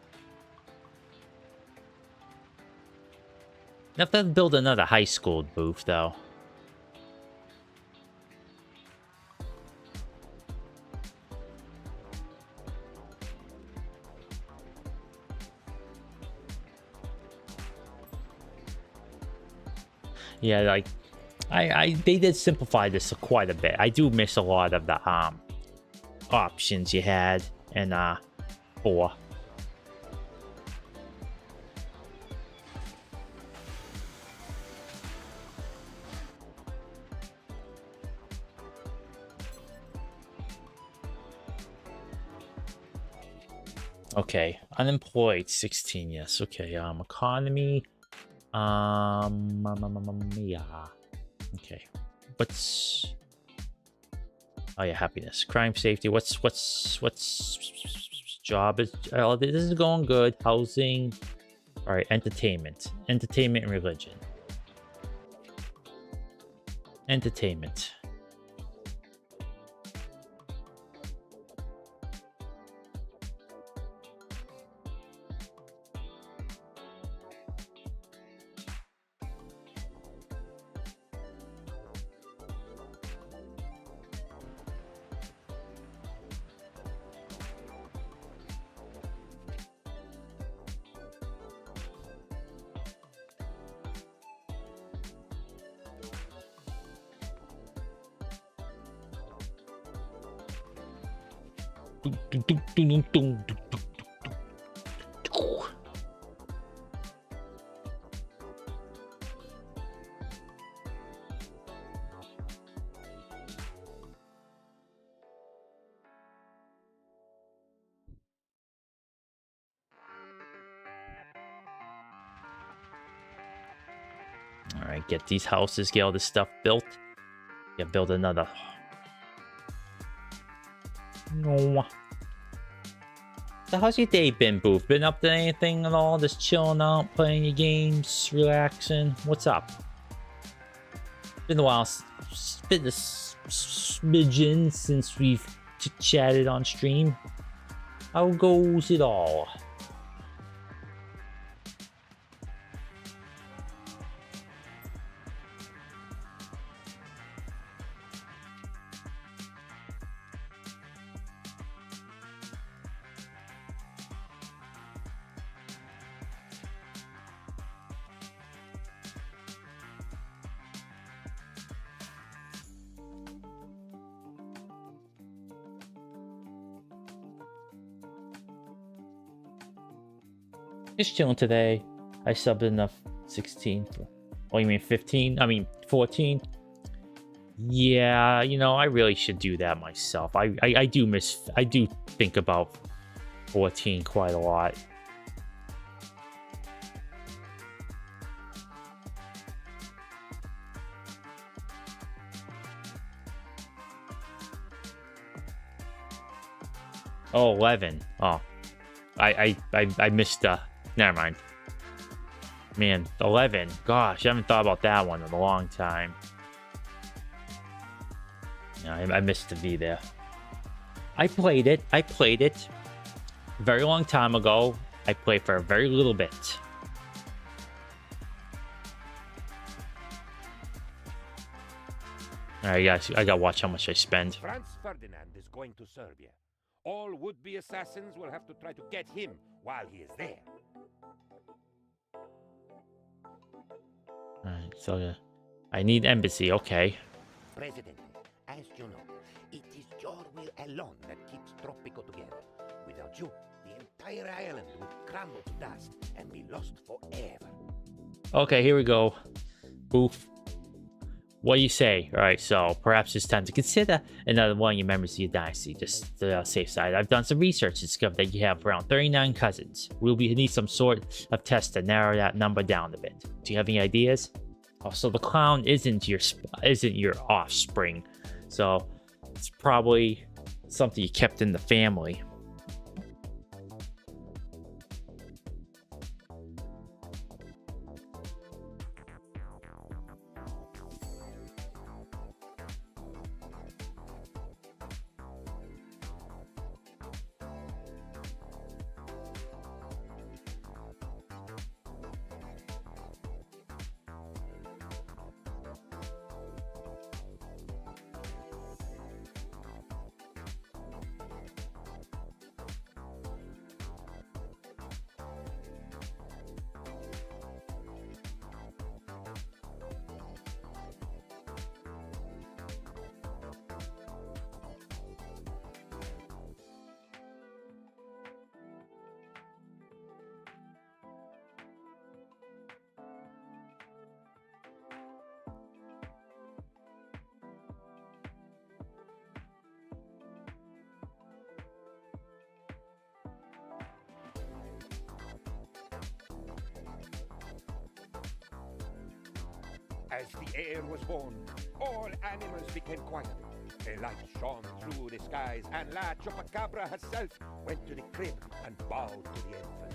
Have to build another high school, Boof, though. Yeah, like, they did simplify this quite a bit. I do miss a lot of the options you had in 4. Okay, unemployed 16. Yes. Okay. Economy. Yeah. Okay. What's... Oh yeah, happiness, crime, safety. What's job is? Oh, this is going good. Housing. All right. Entertainment and religion. Entertainment. All right, get these houses, get all this stuff built. Yeah, build another. No. So how's your day been, Boof? Been up to anything at all? Just chilling out, playing your games, relaxing? What's up? Been a while. Been a smidgen since we've chatted on stream. How goes it all? Just chilling today. I subbed enough 16. Oh, you mean 15? I mean 14. Yeah, you know, I really should do that myself. I do think about 14 quite a lot. Oh, 11. Oh, I missed never mind. Man, 11. Gosh, I haven't thought about that one in a long time. Yeah, I missed the V there. I played it a very long time ago. I played for a very little bit. Alright, guys, I gotta watch how much I spend. Franz Ferdinand is going to Serbia. All would-be assassins will have to try to get him while he is there. Alright, so I need embassy, okay. Presidente, as you know, it is your will alone that keeps Tropico together. Without you, the entire island would crumble to dust and be lost forever. Okay, here we go. Boof. What do you say? Alright, so perhaps it's time to consider another one of your members of your dynasty. Just the safe side. I've done some research and discovered that you have around 39 cousins. We'll need some sort of test to narrow that number down a bit. Do you have any ideas? Oh, so the clown isn't your offspring. So it's probably something you kept in the family. As the heir was born, all animals became quiet. A light shone through the skies, and La Chupacabra herself went to the crib and bowed to the infant.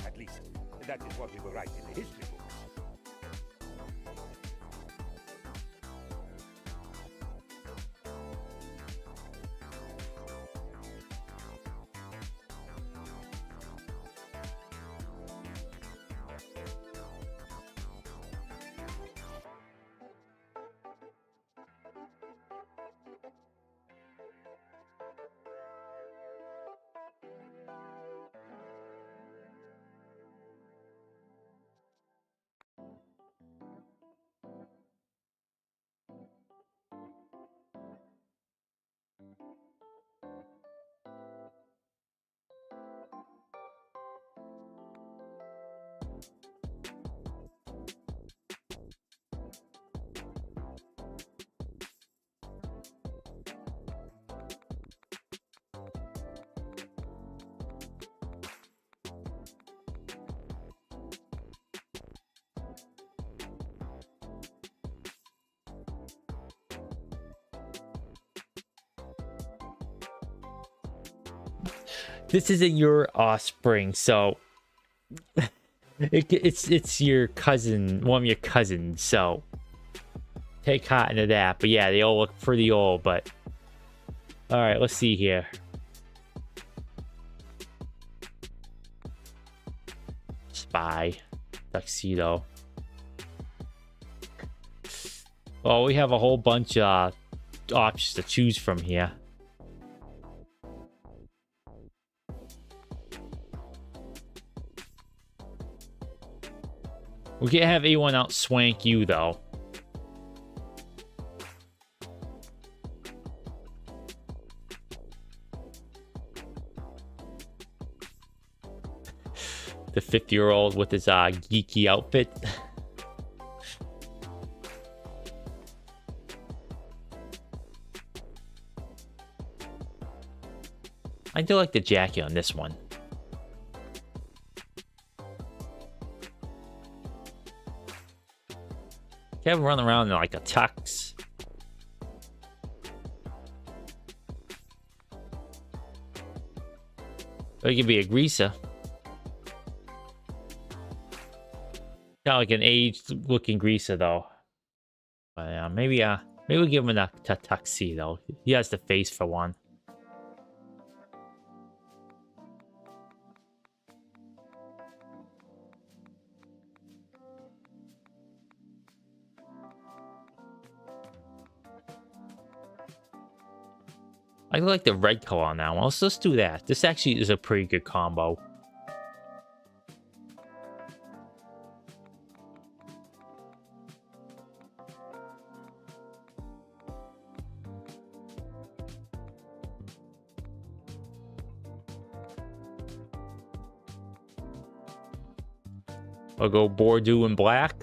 At least, that is what we will write in the history book. this isn't your offspring, so it's your cousin, one of your cousins. So take heart into that. But yeah, they all look pretty old. But all right, let's see here. Spy, tuxedo. Well, we have a whole bunch of options to choose from here. We can't have anyone outswank you, though. The 50-year-old with his geeky outfit. I do like the jacket on this one. Have him run around in like a tux. Or he could be a greaser. Kind of like an aged-looking greaser, though. But maybe we'll give him a tuxedo. He has the face for one. I like the red color on that one. Let's do that. This actually is a pretty good combo. I'll go Bordeaux and black.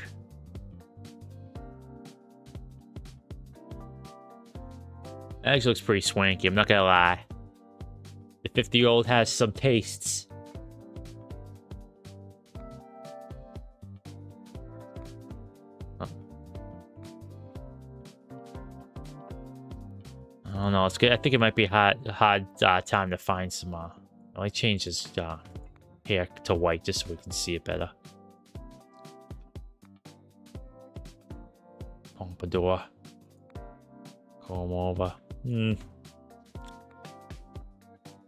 That actually looks pretty swanky, I'm not gonna lie. The 50-year-old has some tastes. Oh. I don't know, it's good. I think it might be a hard time to find some. I change his hair to white just so we can see it better. Pompadour. Comb over.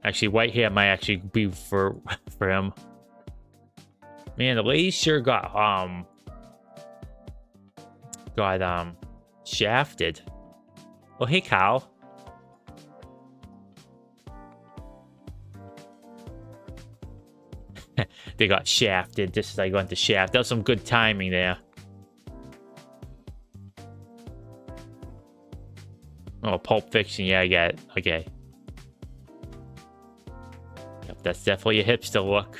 Actually, white hair might actually be for him. Man, the lady sure got shafted. Oh, hey, Kyle. They got shafted just as I went to shaft. That was some good timing there. Oh, Pulp Fiction. Yeah, I get it. Okay. Yep, that's definitely a hipster look.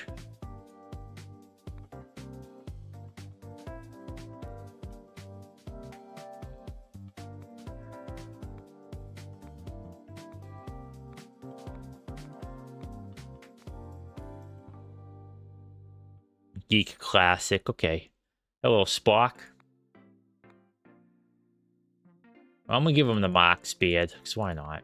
Geek classic. Okay. Hello, Spock. I'm gonna give him the Mark's beard, because why not?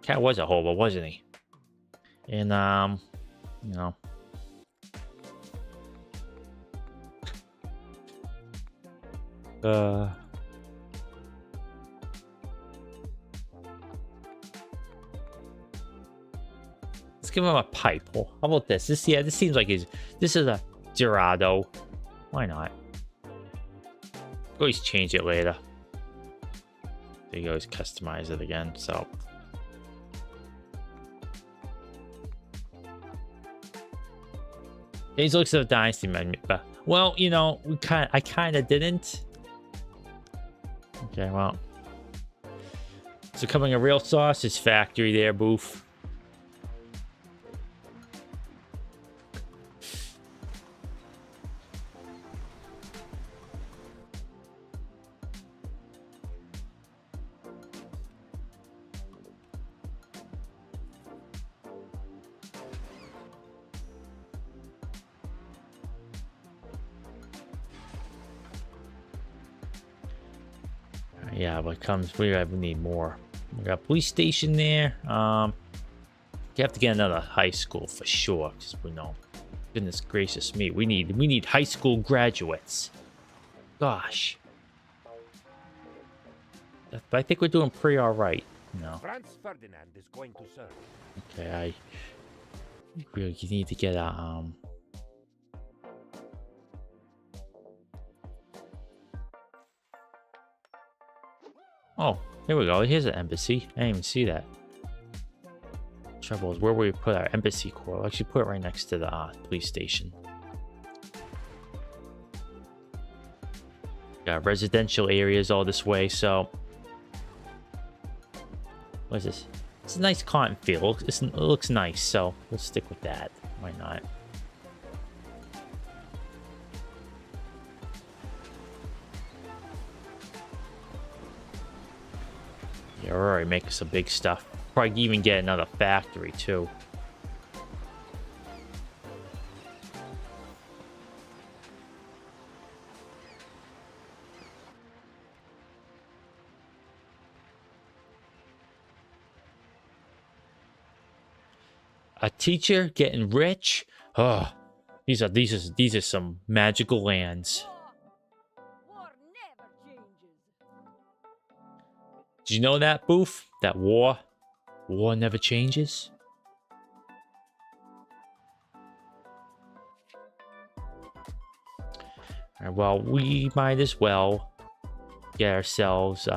Cat was a hobo, wasn't he? And, you know. Let's give him a pipe. How about this? This seems like this is a Gerardo. Why not? Always change it later. There you always customize it again. So these looks of Dynasty menu. Well, you know, I kind of didn't. Okay, well, it's becoming a real sausage factory there, Boof. Yeah, but comes we need more. We got police station there. You have to get another high school for sure, because we know. Goodness gracious me, we need high school graduates. Gosh. But I think we're doing pretty alright. No. Franz Ferdinand is going to serve. Okay, I really need to get a Oh, here we go. Here's an embassy. I didn't even see that. Trouble is where we put our embassy core. We'll actually put it right next to the police station. Got residential areas all this way, so what is this? It's a nice cotton field. It looks nice, so we'll stick with that. Why not? Yeah, we're already making some big stuff. Probably even get another factory too. A teacher getting rich? Oh, these are some magical lands. War never changes. Did you know that, Boof? That war never changes? Alright, well, we might as well get ourselves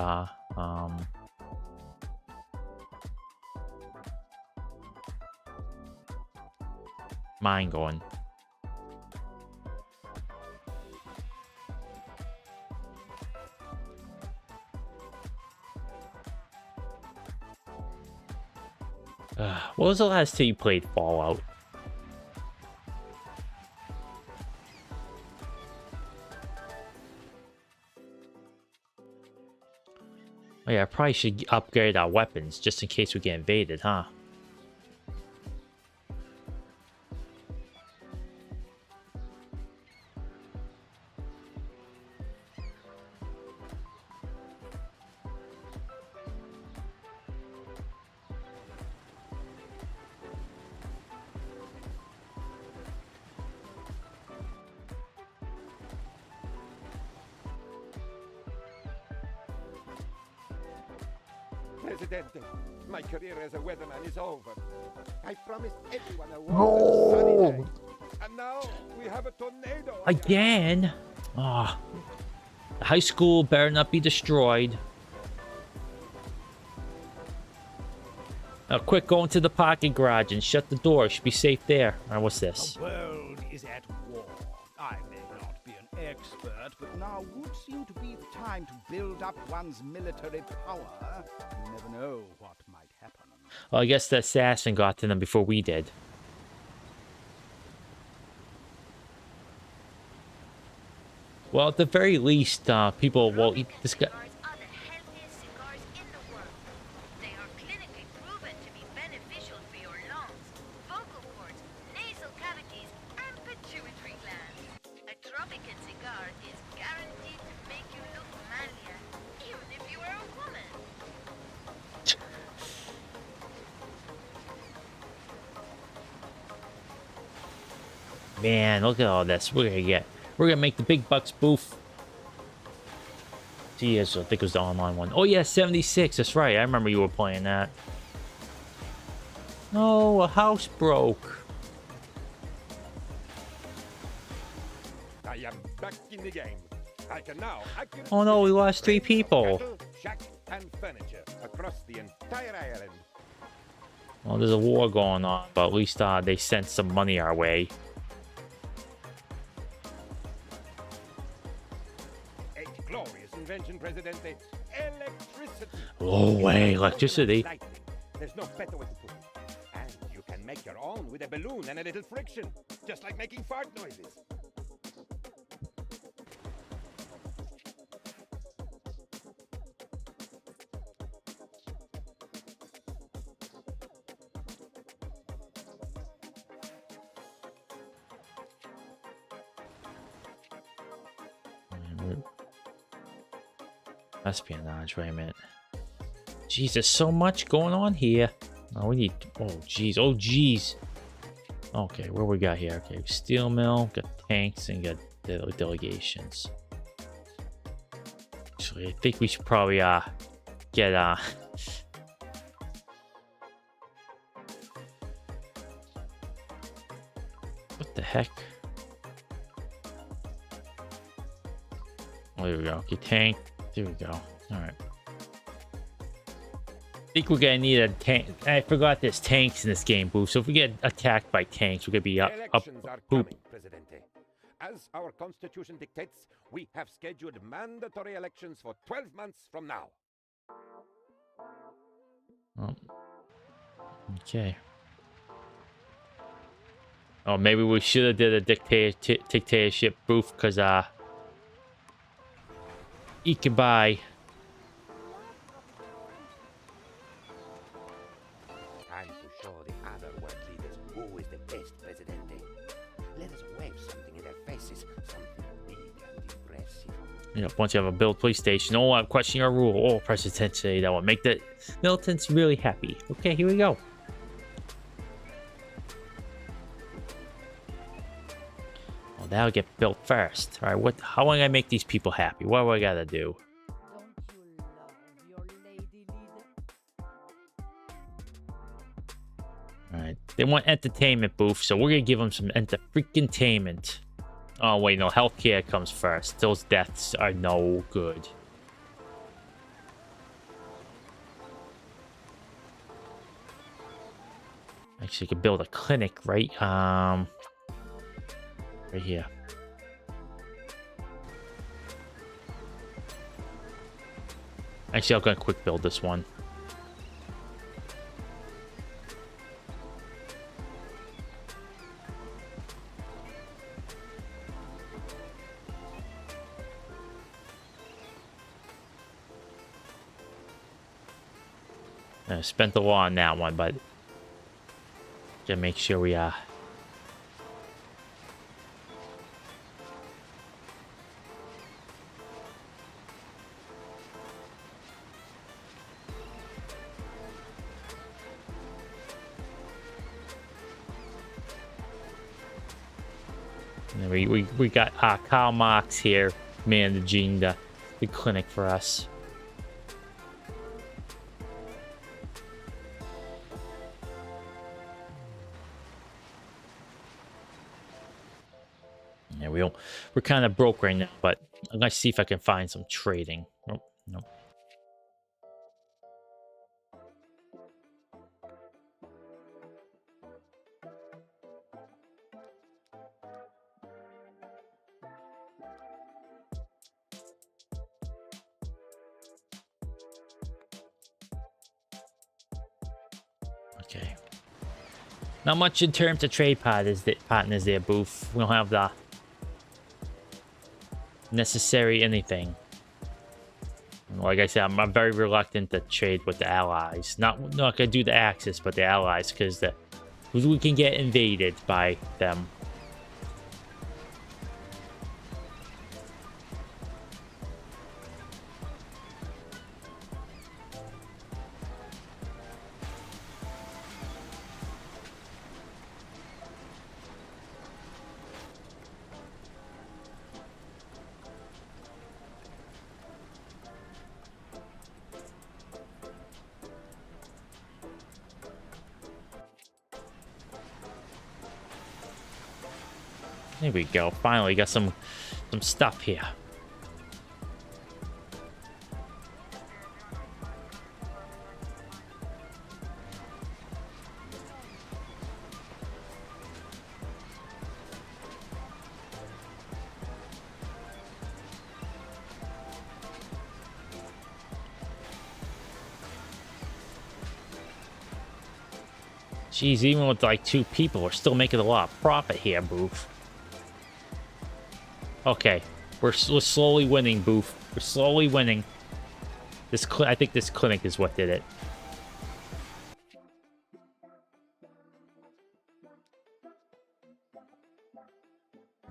mine going. What was the last time you played Fallout? Oh yeah, I probably should upgrade our weapons just in case we get invaded, huh? Presidente, my career as a weatherman is over. I promised everyone a warm and sunny day. And now we have a tornado. Again? Ah, the high school better not be destroyed. Now, quick, go into the parking garage and shut the door. Should be safe there. Alright, what's this? The world is at war. I may not be an expert, but now would seem to be the time to build up one's military power. You never know what might happen. Well, I guess the assassin got to them before we did. Well, at the very least, people will eat this guy. Cigars are the healthiest cigars in the world. They are clinically proven to be beneficial for your lungs, vocal cords, nasal cavities, and pituitary glands. A Tropico cigar is guaranteed to make you look manlier, even if you are a woman. Man, look at all this. We're gonna make the big bucks, Boof. Yes, I think it was the online one. Oh yeah, 76. That's right. I remember you were playing that. Oh, a house broke. I am back in the game. I can now accurately Oh no, we lost 3 people. cattle, shack, and furniture across the entire island. Well, there's a war going on, but at least they sent some money our way. A glorious invention, Presidente. Electricity. Oh, way, electricity. Lightning. There's no better way to put it. And you can make your own with a balloon and a little friction, just like making fart noises. Espionage, wait a minute. Jeez, there's so much going on here. Oh, we need... Oh, jeez. Oh, jeez. Okay, what we got here? Okay, steel mill, got tanks, and got delegations. Actually, I think we should probably get what the heck? Oh, there we go. Okay, tank. There we go. All right. I think we're gonna need a tank. I forgot there's tanks in this game, Boof. So if we get attacked by tanks, we're gonna be up. Elections are coming, Presidente. As our constitution dictates, we have scheduled mandatory elections for 12 months from now. Oh. Okay. Oh, maybe we should have did a dictatorship, Boof, because you can buy. Time to show the other world leaders who is the best, Presidente. Let us wave something in their faces, something big and impressive. Yeah, once you have a build police station. Oh, I'm questioning our rule. Oh, presidente, that will make the militants really happy. Okay, here we go. Well, that'll get built first. All right, how am I gonna make these people happy? What do I gotta do? Don't you love your lady leader? All right, they want entertainment, Boof, so we're gonna give them some freaking-tainment. Oh wait, no, healthcare comes first. Those deaths are no good. Actually, you could build a clinic, right? Right here. Actually, I'm gonna quick build this one. I spent a lot on that one, but gotta make sure we and we got Karl Marx here managing the clinic for us. Yeah, we're kind of broke right now, but I'm gonna see if I can find some trading. Nope, nope. Okay. Not much in terms of trade partners there, Boof. We don't have the necessary anything. Like I said, I'm very reluctant to trade with the allies. Not gonna do the Axis, but the allies, because we can get invaded by them. There we go. Finally got some stuff here. Jeez, even with like 2 people, we're still making a lot of profit here, Boof. Okay, we're slowly winning, Boof. We're slowly winning. I think this clinic is what did it.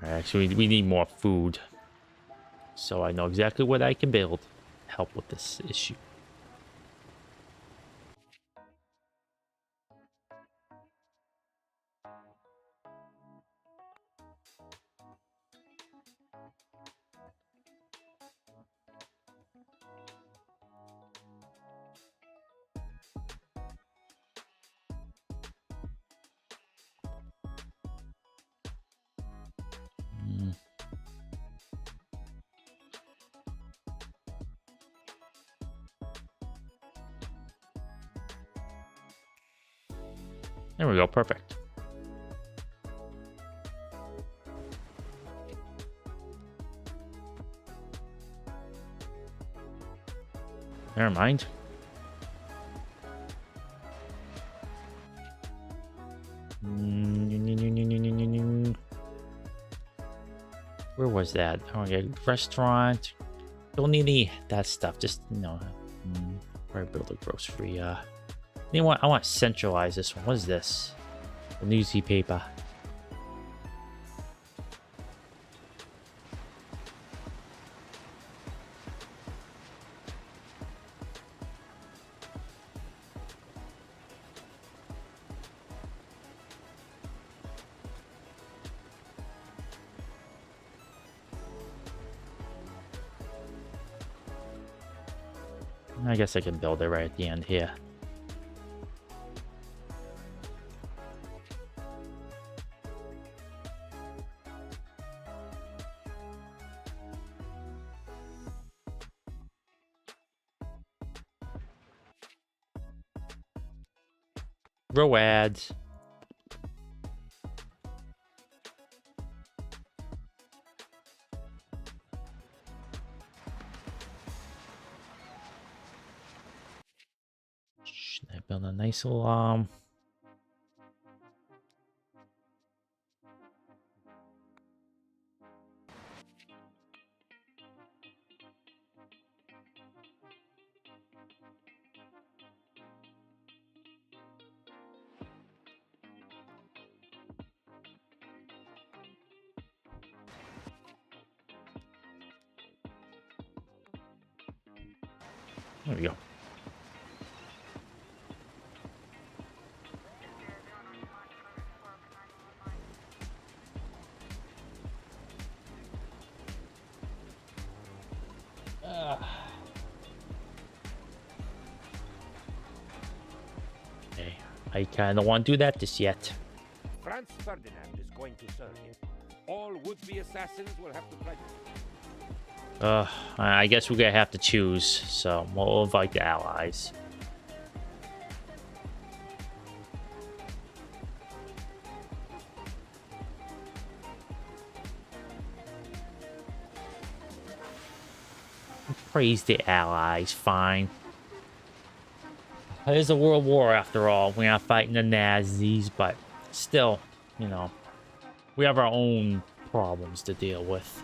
Actually, we need more food, so I know exactly what I can build. help with this issue. There we go, perfect. Never mind. Where was that? Oh, yeah, restaurant. Don't need any that stuff. Just, you know, where I build a grocery. You know what? I want to centralize this one. What is this? The newsy paper. I guess I can build it right at the end here. Row ads. Should I build a nice little There we go. Okay, I kind of want to do that just yet. Franz Ferdinand is going to serve him. All would-be assassins will have to fight. I guess we're gonna have to choose, so we'll invite the allies. Praise the allies, fine. It is a world war after all. We're not fighting the Nazis, but still, you know, we have our own problems to deal with.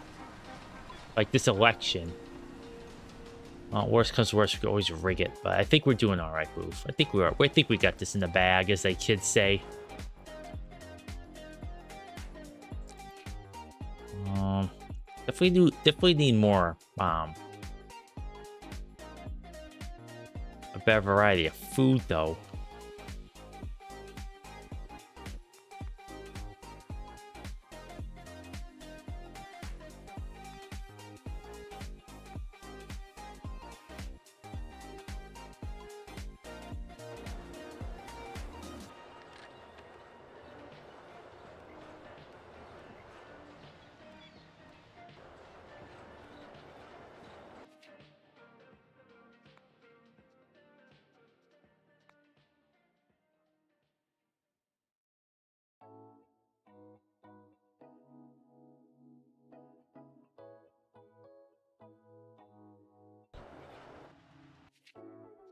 Like this election. Well, worst comes to worst, we can always rig it. But I think we're doing all right, Boof. I think we are. I think we got this in the bag, as the kids say. Definitely need more. A better variety of food, though.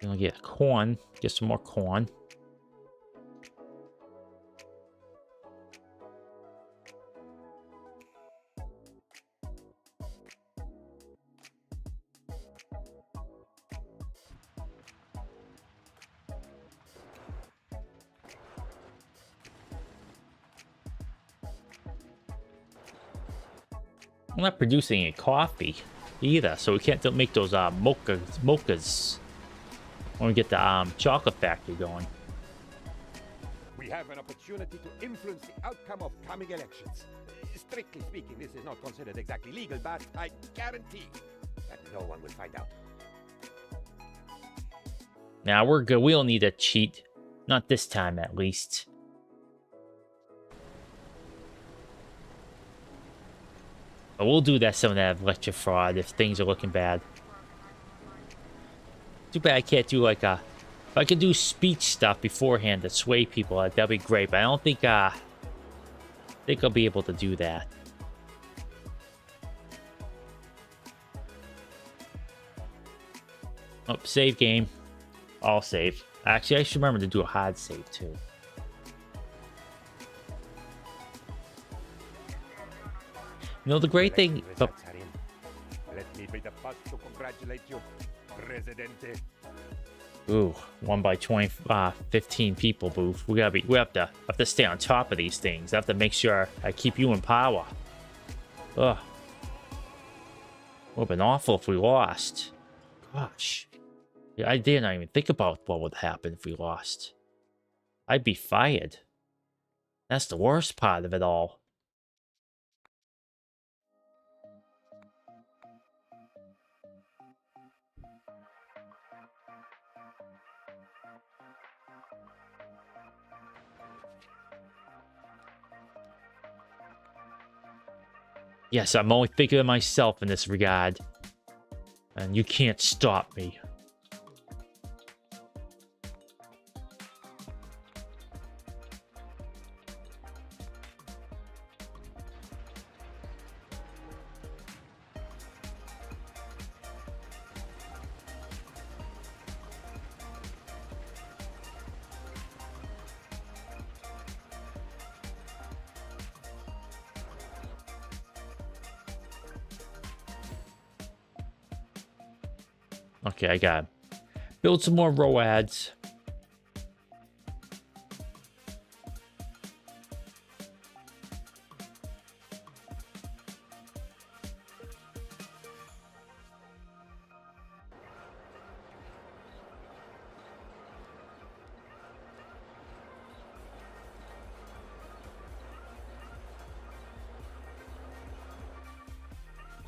Gonna get corn. Get some more corn. I'm not producing any coffee. either, so we can't make those mochas when we get the chocolate factory going. We have an opportunity to influence the outcome of coming elections. Strictly speaking, this is not considered exactly legal, but I guarantee that no one will find out. Now we're good. We don't need to cheat. Not this time, at least. But we'll do that some of that lecture fraud if things are looking bad. Too bad I can't do like a... If I could do speech stuff beforehand to sway people, that'd be great. But I don't think I'll be able to do that. Oh, save game. I'll save. Actually, I should remember to do a hard save too. You know the great thing. Let me be the first to congratulate you, presidente. Ooh, 1 by 20, 15 people, Boof. We have to stay on top of these things. I have to make sure I keep you in power. Ugh. Would have been awful if we lost. Gosh. I did not even think about what would happen if we lost. I'd be fired. That's the worst part of it all. Yes, I'm only thinking of myself in this regard. And you can't stop me. Okay, I got build some more ROADs.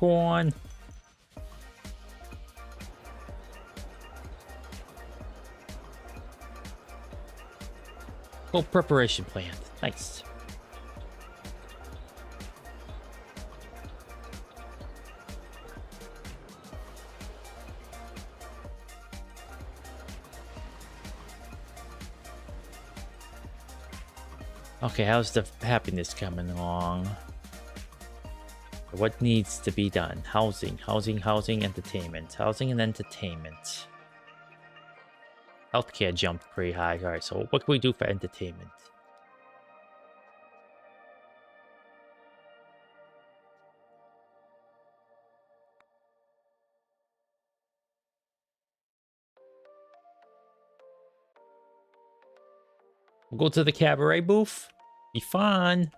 Go on. Oh, preparation plan. Nice. Okay, how's the happiness coming along? What needs to be done? Housing, entertainment. Housing and entertainment. Healthcare jumped pretty high. Alright, so what can we do for entertainment? We'll go to the cabaret booth. Be fun.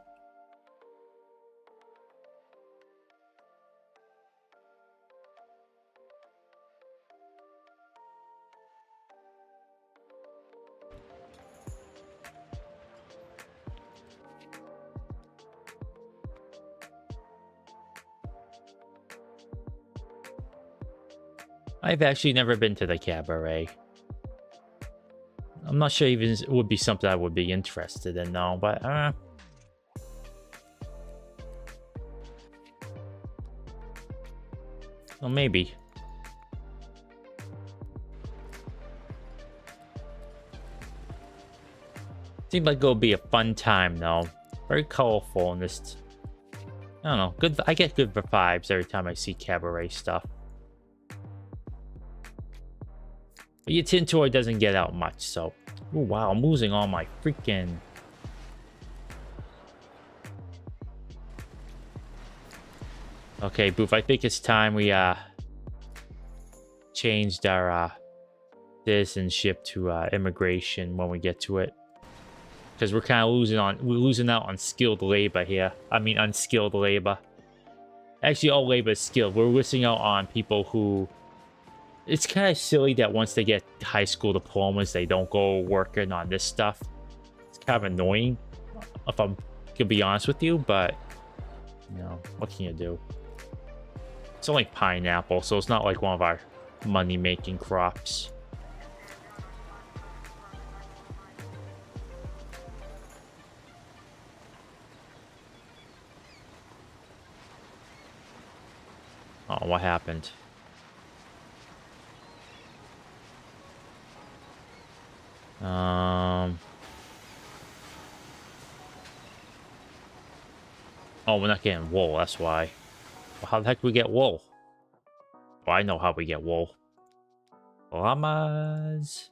I've actually never been to the cabaret. I'm not sure even it would be something I would be interested in though, but well, maybe. Seems like it'll be a fun time though. Very colorful and just, I don't know, good. I get good vibes every time I see cabaret stuff. But your Tintoy doesn't get out much, so... Oh, wow, I'm losing all my freaking... Okay, Boof, I think it's time we, changed our, citizenship to, immigration when we get to it. Because we're kind of losing out on skilled labor here. I mean, unskilled labor. Actually, all labor is skilled. We're missing out on people who... It's kind of silly that once they get high school diplomas, they don't go working on this stuff. It's kind of annoying, if I'm gonna be honest with you, but... You know, what can you do? It's only pineapple, so it's not like one of our money-making crops. Oh, what happened? Oh, we're not getting wool, that's why. Well, how the heck do we get wool? Oh, I know how we get wool. Llamas.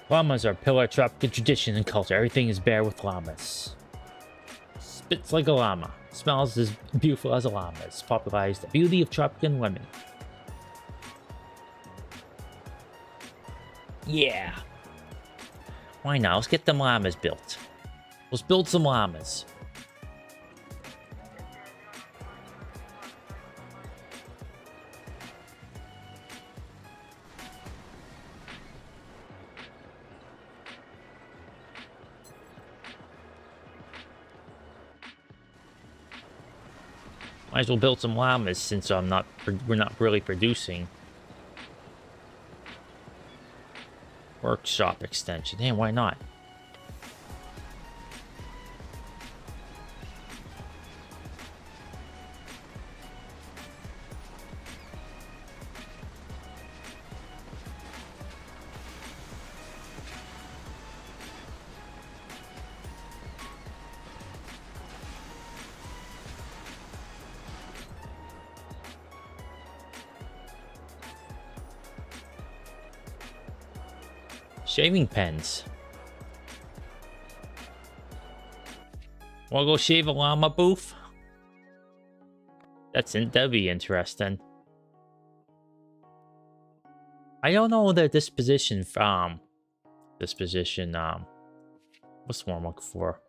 Llamas are a pillar of tropical tradition and culture. Everything is bare with llamas. Spits like a llama. Smells as beautiful as a llama. It's popularized the beauty of tropical women. Yeah. Why not? Let's get them llamas built. Let's build some llamas. Might as well build some llamas since we're not really producing. Workshop extension. Hey, why not? Shaving pens. Wanna go shave a llama, Boof? That'd be interesting. I don't know their disposition. What's the one I'm looking for?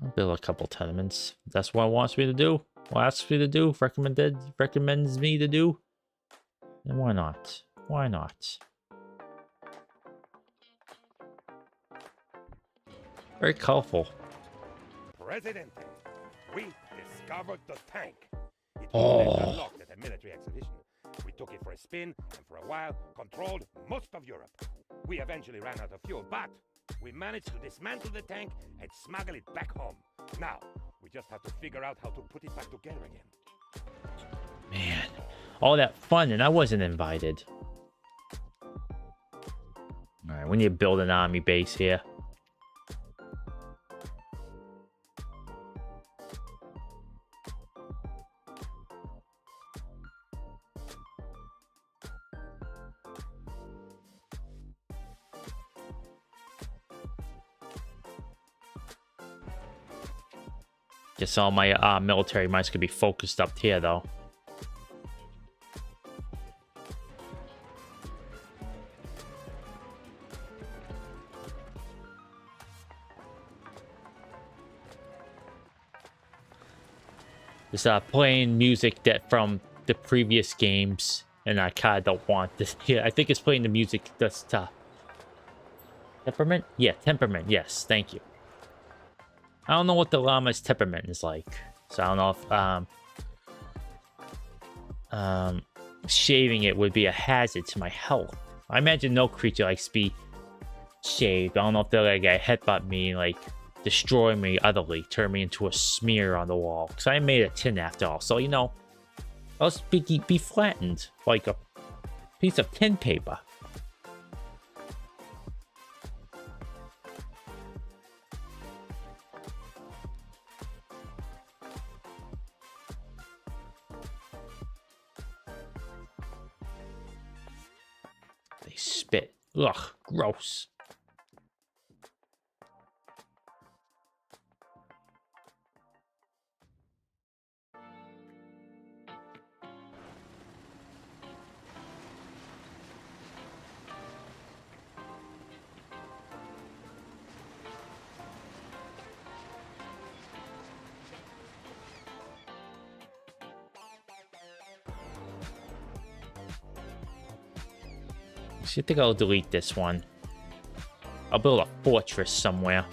I'll build a couple tenements. That's what it wants me to do. What asks me to do, recommends me to do, then why not? Why not? Very colorful. Presidente, we discovered the tank. It was unlocked at a military exhibition. We took it for a spin and for a while controlled most of Europe. We eventually ran out of fuel, but we managed to dismantle the tank and smuggle it back home. Now, we just have to figure out how to put it back together again. Man, all that fun and I wasn't invited. Alright, we need to build an army base here. Guess all my military might could be focused up here, though. Just playing music that from the previous games, and I kind of don't want this. Yeah, I think it's playing the music that's temperament. Yeah, temperament. Yes, thank you. I don't know what the llama's temperament is like, so I don't know if shaving it would be a hazard to my health. I imagine no creature likes to be shaved. I don't know if they'll like headbutt me, like destroy me utterly, turn me into a smear on the wall. Because I made of tin after all, so you know, I'll be flattened like a piece of tin paper. they spit. Ugh, gross. I think I'll delete this one. I'll build a fortress somewhere.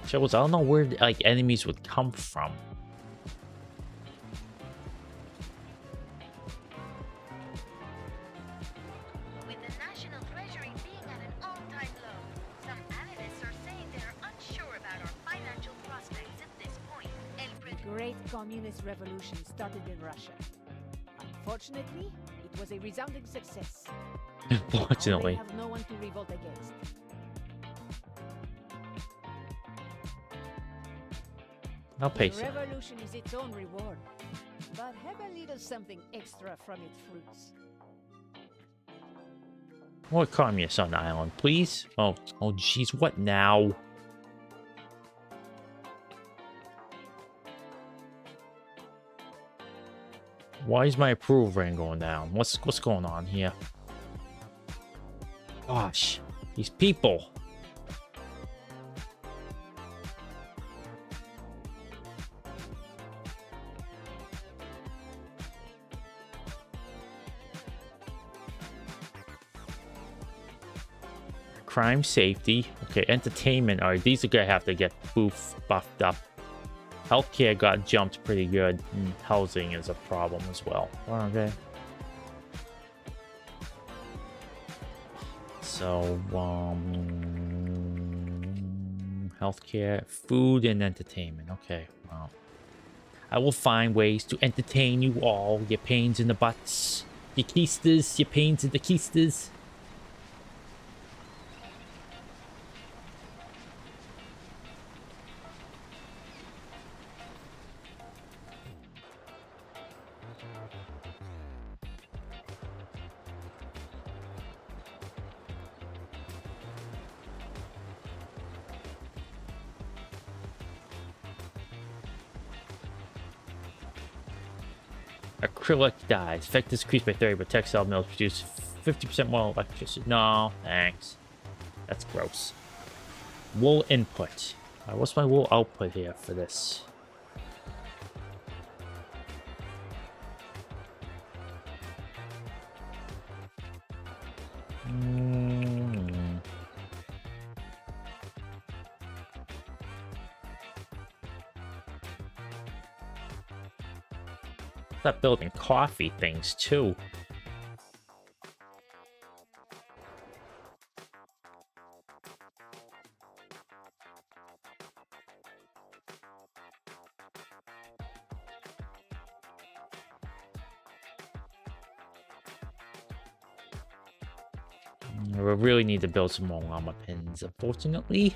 Shows, I don't know where like enemies would come from. With the national treasury being at an all-time low, some analysts are saying they are unsure about our financial prospects at this point. The great communist revolution started in Russia. Unfortunately, it was a resounding success. Unfortunately. Now they have no one to revolt against. I'll pay The some. revolution is its own reward, but have a little something extra from its fruits. More communists on the island, please. Oh, jeez, what now? Why is my approval rating going down? What's going on here? Gosh, these people. Crime, safety. Okay, entertainment. Alright, these are gonna have to get Boof buffed up. Healthcare got jumped pretty good. And housing is a problem as well. Okay. So, healthcare, food, and entertainment. Okay, well. I will find ways to entertain you all, your pains in the butts. Your keisters, your pains in the keisters. Acrylic dyes. Effectiveness increased by 30, but textile mills produce 50% more electricity. No, thanks. That's gross. Wool input. Alright, what's my wool output here for this? Start building coffee things too. We really need to build some more llama pins, unfortunately.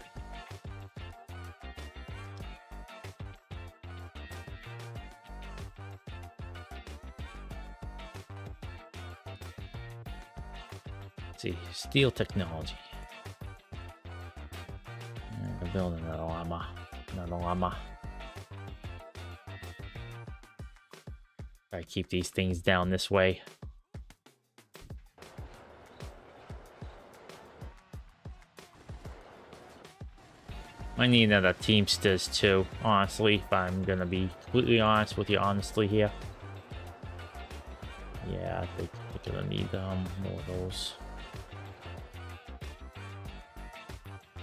See, steel technology. We're building another llama. Another llama. Try to keep these things down this way. I need another Teamsters too, honestly, if I'm gonna be completely honest with you honestly here. Yeah, I think we're gonna need more of those.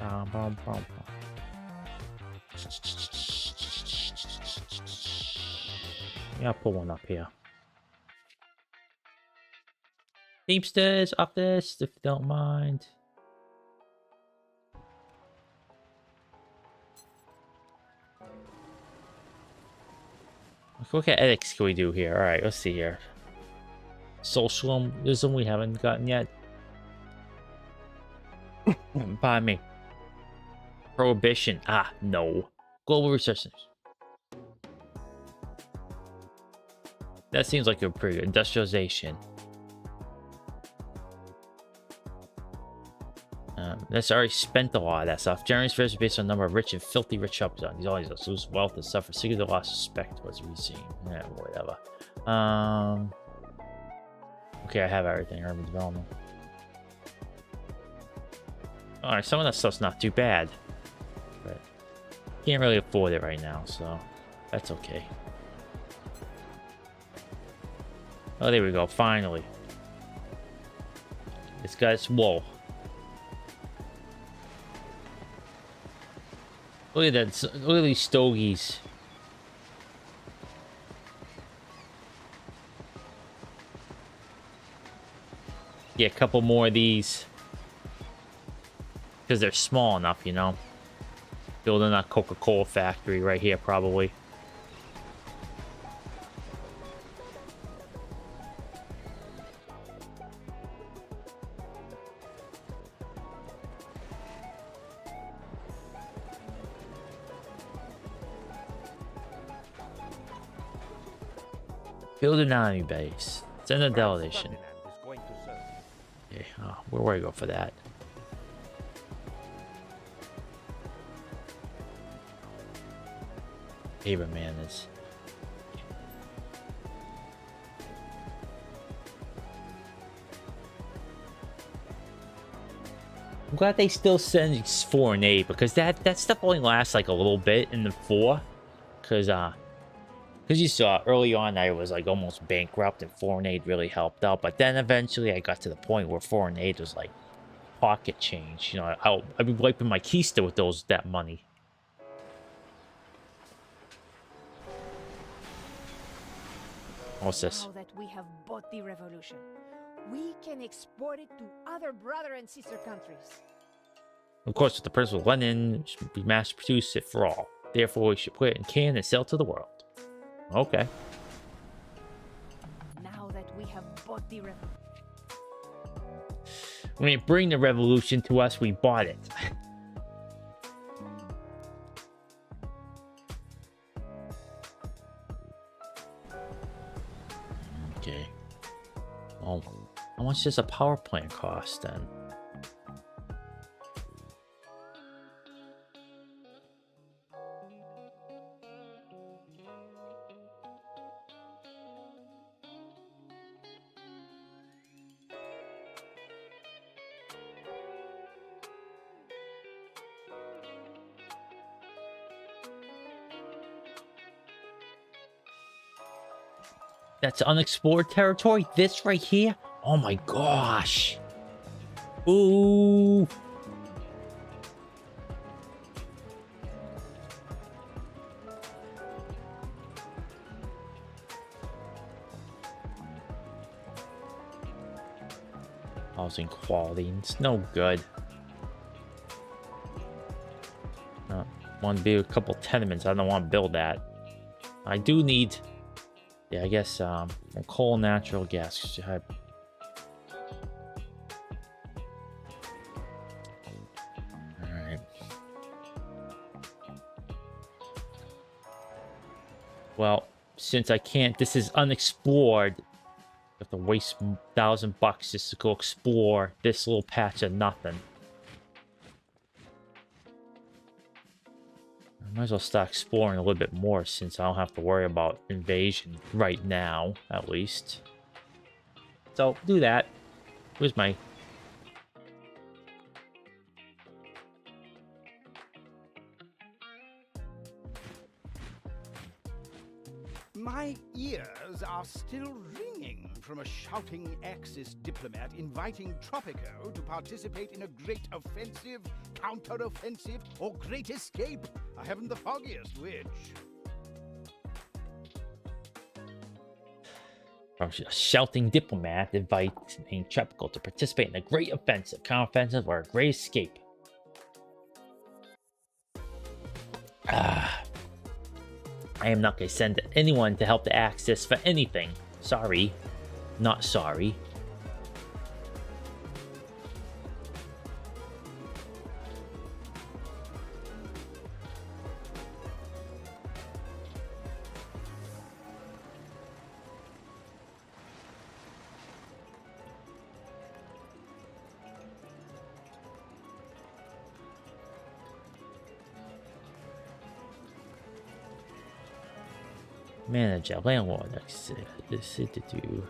Yeah, I'll put one up here. Teamsters, up this, if you don't mind. What kind of ethics can we do here? Alright, let's see here. Socialism we haven't gotten yet. Pardon me. Prohibition. Ah, no. Global research. That seems like a pretty good industrialization. That's already spent a lot of that stuff. Generally, fares based on the number of rich and filthy rich upzones. These always lose wealth and suffer secret loss of respect towards regime. Yeah, whatever. Okay, I have everything. Urban development. Alright, some of that stuff's not too bad. But can't really afford it right now, so that's okay. Oh, there we go. Finally. This guy's whoa. Look at that. Look at these stogies. Yeah, a couple more of these. Because they're small enough, you know. Building a Coca-Cola factory right here, probably. Build an army base. Send a delegation. Okay, where do I go for that? Abraham is. I'm glad they still send 4 and 8 because that stuff only lasts like a little bit in the 4. Because you saw early on I was like almost bankrupt and 4 and 8 really helped out. But then eventually I got to the point where 4 and 8 was like pocket change. You know, I'd be wiping my keister with that money. What's this? Now that we have bought the revolution, we can export it to other brother and sister countries. Of course, with the principle of Lenin, we mass produce it for all. Therefore, we should put it in can and sell to the world. Okay. Now that we have bought the revolution. When it bring the revolution to us, we bought it. Okay. Well, how much does a power plant cost then? That's unexplored territory? This right here? Oh my gosh. Ooh. Housing quality. It's no good. Want to build a couple tenements. I don't want to build that. I do need... Yeah, I guess from coal and natural gas. Alright. Well, since I can't, this is unexplored. I have to waste $1,000 just to go explore this little patch of nothing. I might as well start exploring a little bit more since I don't have to worry about invasion right now, at least. So, do that. Where's my... My ears are still ringing from a shouting Axis diplomat inviting Tropico to participate in a great offensive, counter-offensive, or great escape. I haven't the foggiest which. A shouting diplomat inviting Tropico to participate in a great offensive, counter-offensive, or a great escape. I am not going to send anyone to help the Axis for anything. Sorry. Not sorry. Manager, landlord, this to do.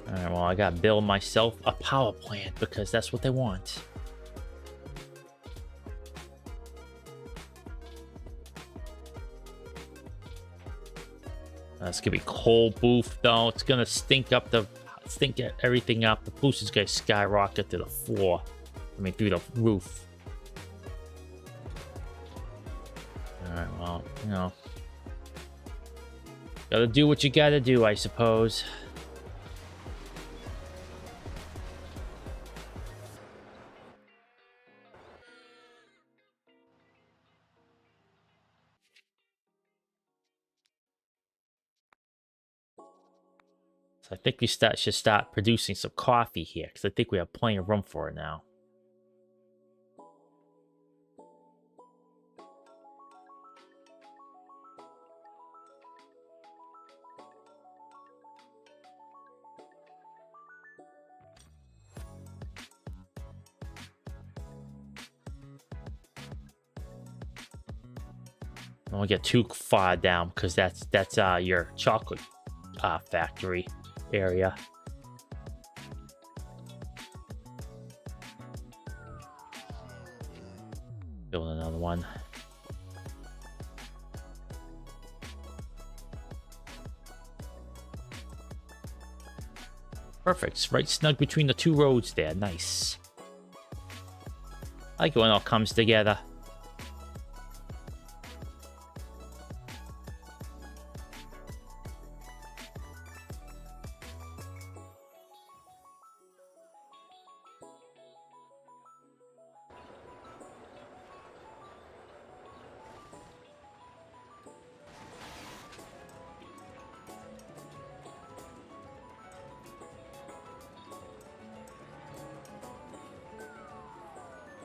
Alright, well, I gotta build myself a power plant because that's what they want. It's gonna be cold, Boof, though. It's gonna stink everything up. The boost is gonna skyrocket to the floor. I mean, through the roof. Alright, well, you know. Gotta do what you gotta do, I suppose. I think we should start producing some coffee here, because I think we have plenty of room for it now. Don't want to get too far down, because that's your chocolate factory area. Build another one. Perfect. It's right snug between the two roads there. Nice. I like it when it all comes together.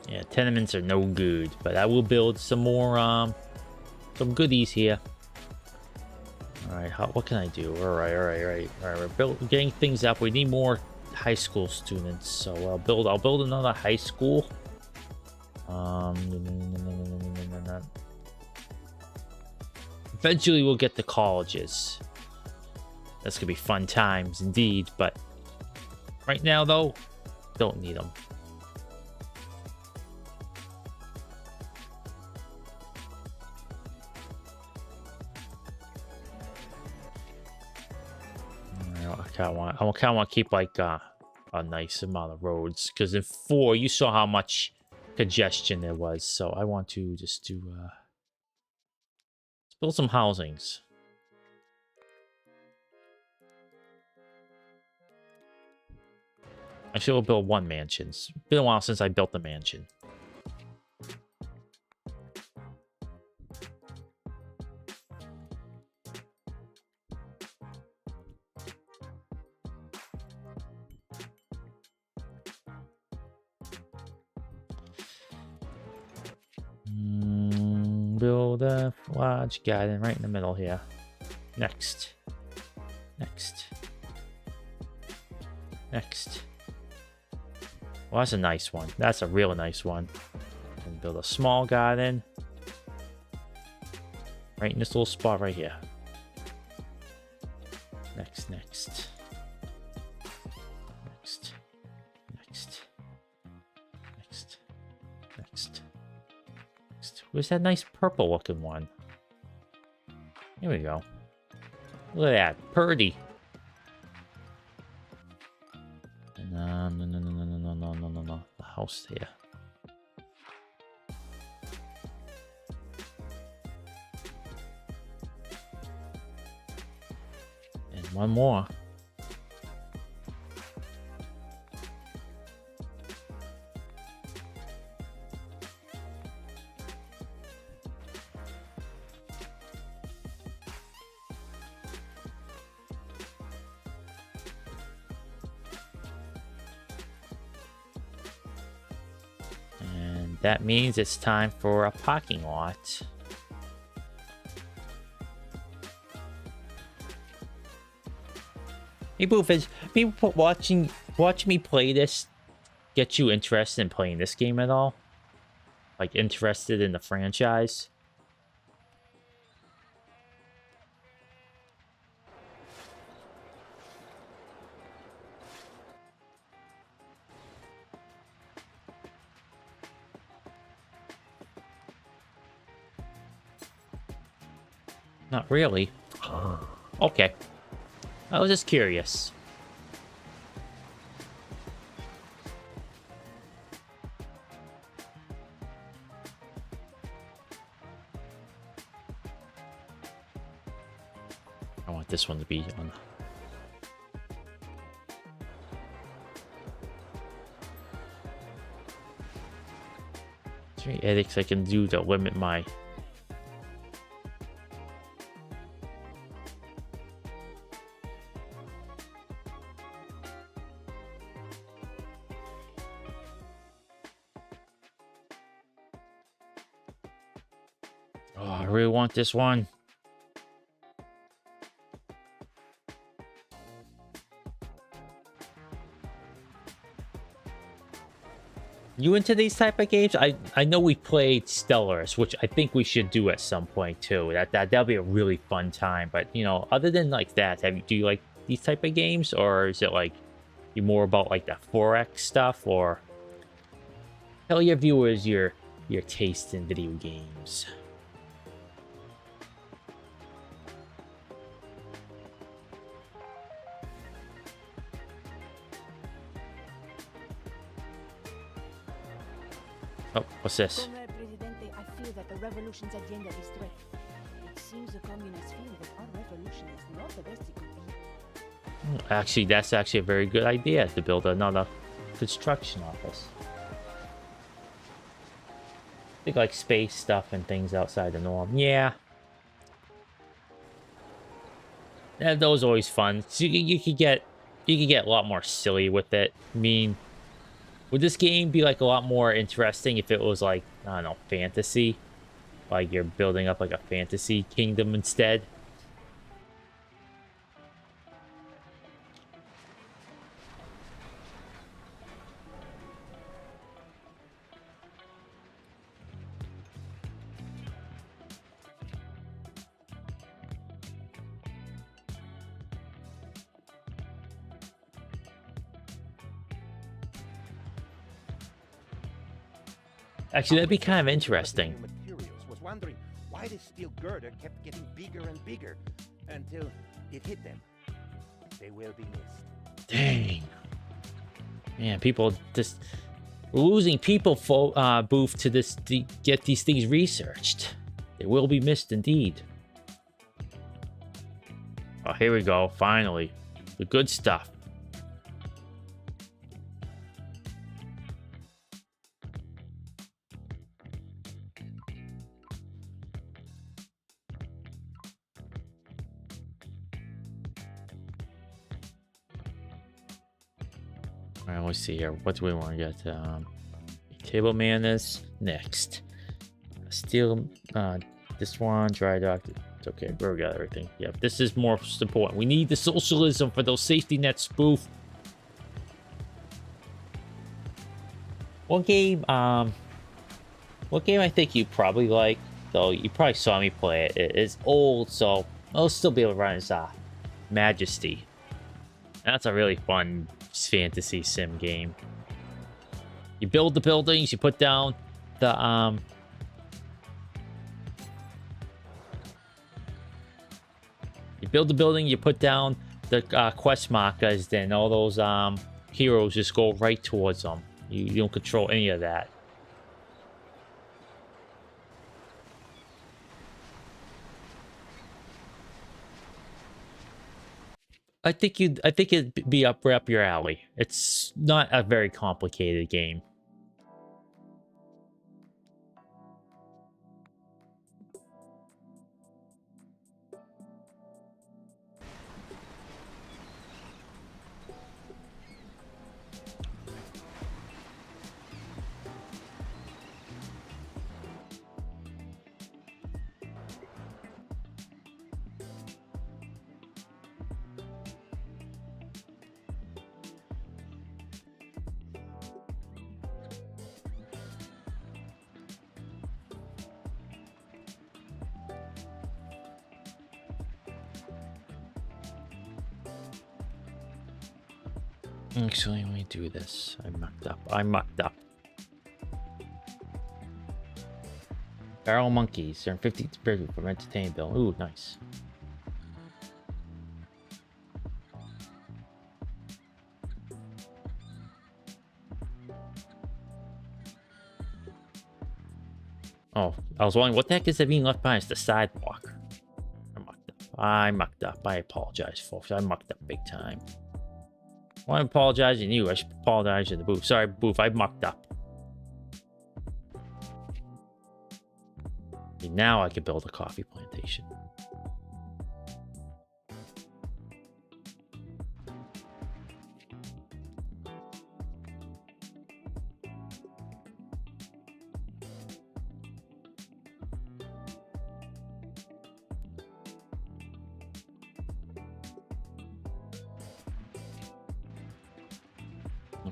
Yeah, tenements are no good, but I will build some more, some goodies here. All right, what can I do? All right. We're getting things up. We need more high school students, so I'll build another high school. Eventually, we'll get to colleges. That's gonna be fun times indeed, but right now, though, don't need them. I kind of want to keep like a nice amount of roads, because in 4 you saw how much congestion there was. So I want to just do let's build some housings. Actually, we'll build one mansion. It's been a while since I built the mansion. Build a large garden right in the middle here. Next. Well, that's a nice one. That's a real nice one. And build a small garden right in this little spot right here. Next. Where's that nice purple looking one? Here we go. Look at that. Purdy. No. The house here. And one more. That means it's time for a parking lot. Hey, Boof, has people watching me play this get you interested in playing this game at all? like interested in the franchise. Not really. Okay. I was just curious. I want this one to be on. Is there any edits I can do to limit my... Oh, I really want this one. You into these type of games? I know we played Stellars, which I think we should do at some point too. That'll be a really fun time. But you know, other than like that, do you like these type of games, or is it like you more about like the 4X stuff? Or tell your viewers your taste in video games. Oh, what's this? Presidente, I feel that the revolution's agenda is threat. It seems the communists feel that our revolution is not the best it could be. Actually, that's actually a very good idea to build another construction office. I think like space stuff and things outside the norm. Yeah. That was always fun. So you could get a lot more silly with it. I mean, would this game be like a lot more interesting if it was like, I don't know, fantasy? Like you're building up like a fantasy kingdom instead? Actually, that'd be kind of interesting. Materials was wondering why the steel girder kept getting bigger and bigger until it hit them. They will be missed. Dang. Man, people just... We're losing people, Boof, to this to get these things researched. They will be missed indeed. Oh, here we go. Finally. The good stuff. Alright, let's see here. What do we want to get? Table manners next. Steel, this one, dry dock. It's okay, we got everything. Yeah, this is more important. We need the socialism for those safety nets, Spoof. What game I think you probably like, though you probably saw me play it. It's old, so I'll still be able to run as Majesty. That's a really fun fantasy sim game. You build the buildings, you put down the you build the building, you put down the quest markers, then all those heroes just go right towards them. You don't control any of that. I think it'd be right up your alley. It's not a very complicated game. Actually, let me do this. I mucked up. I mucked up. Barrel monkeys. They're 50 to from entertainment bill. Ooh, nice. Oh, I was wondering what the heck is that being left behind? It's the sidewalk. I mucked up. I mucked up. I apologize, folks. I mucked up big time. Well, I'm apologizing to you. I should apologize to the Boof. Sorry, Boof. I mucked up. And now I can build a coffee plantation.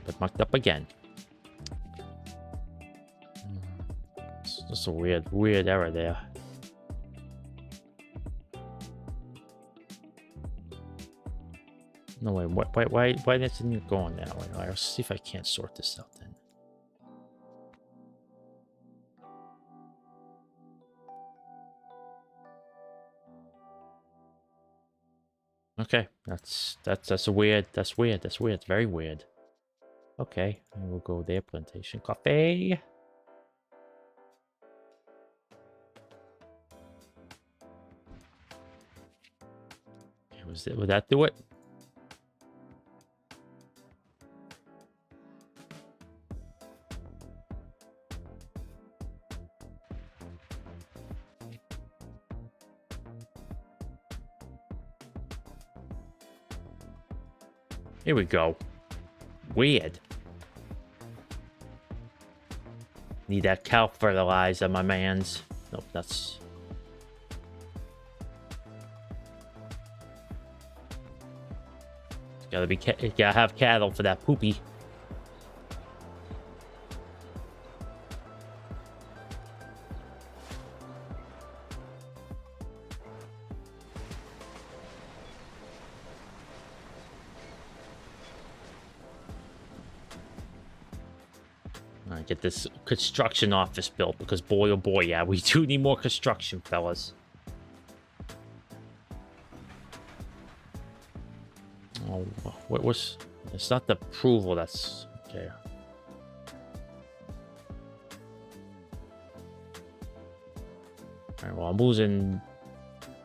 But mucked up again. It's just a weird error there. No way. Why isn't it going that way? I'll see if I can't sort this out then. Okay, that's weird. That's weird. It's very weird. Okay, and we'll go there. Plantation coffee. Would that do it? Here we go. Weird. Need that cow fertilizer, my mans. Nope, that's... Gotta have cattle for that poopy. Get this construction office built because boy oh boy, yeah, we do need more construction, fellas. Oh, what was? It's not the approval. That's okay. All right. Well, I'm losing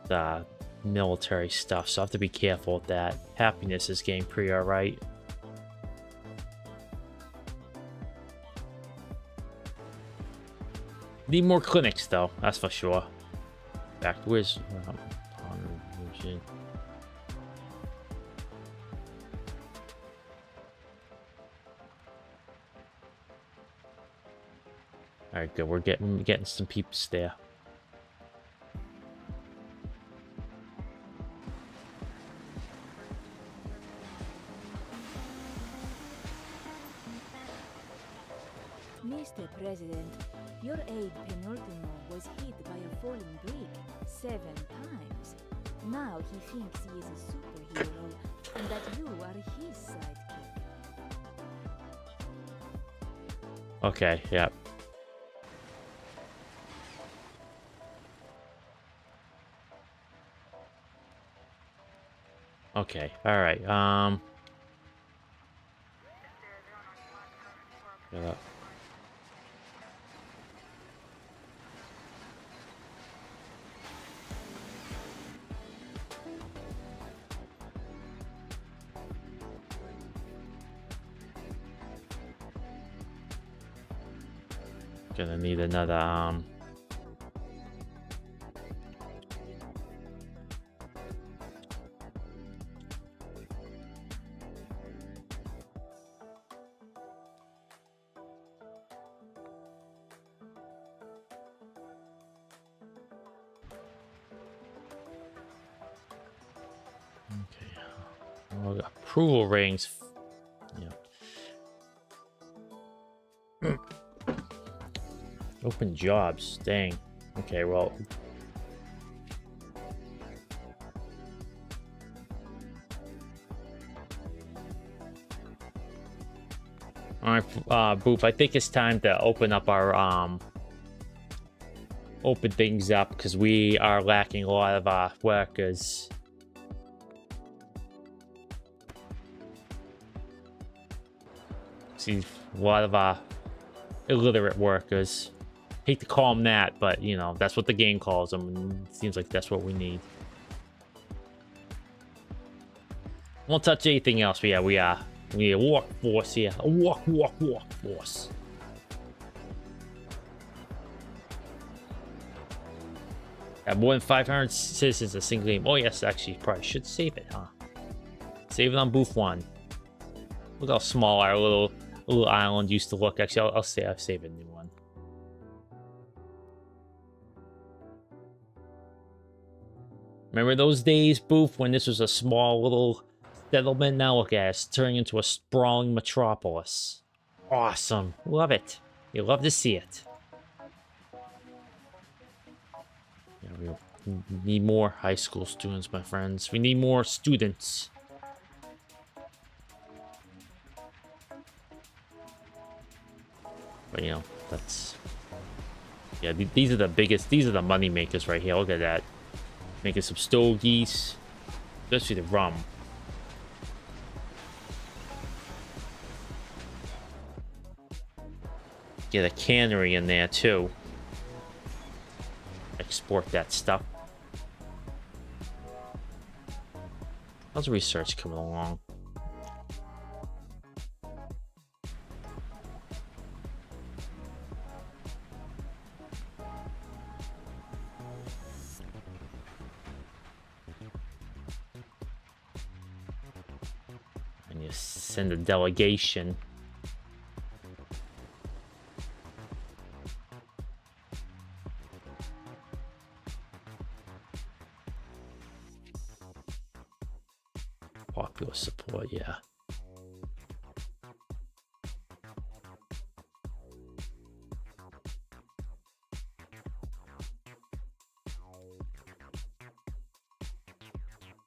the military stuff, so I have to be careful with that. Happiness is getting pretty alright. Need more clinics, though. That's for sure. Back where's all right, good. We're getting some peeps there. Mr. President, your aide Penultimo was hit by a falling brick 7 times. Now he thinks he is a superhero and that you are his sidekick. Okay, yeah. Okay, alright, yeah. Gonna need another okay. Well, approval ratings. Yeah. Open jobs. Dang. Okay, well. All right, Boof, I think it's time to open up our open things up because we are lacking a lot of workers. See a lot of illiterate workers. Hate to call them that, but you know that's what the game calls them. And it seems like that's what we need. Won't touch anything else. But yeah, we need a workforce here. A workforce. Have more than 500 citizens in a single game. Oh yes, actually, probably should save it, huh? Save it on Boof 1. Look how small our little island used to look. Actually, I'll save a new one. Remember those days, Boof, when this was a small little settlement? Now look at it. It's turning into a sprawling metropolis. Awesome. Love it. You love to see it. Yeah, we need more high school students, my friends. We need more students. But you know, that's... Yeah, these are the biggest... These are the money makers right here. Look at that. Making some stogies. Especially the rum. Get a cannery in there too. Export that stuff. How's the research coming along? And you send a delegation. Popular support, yeah.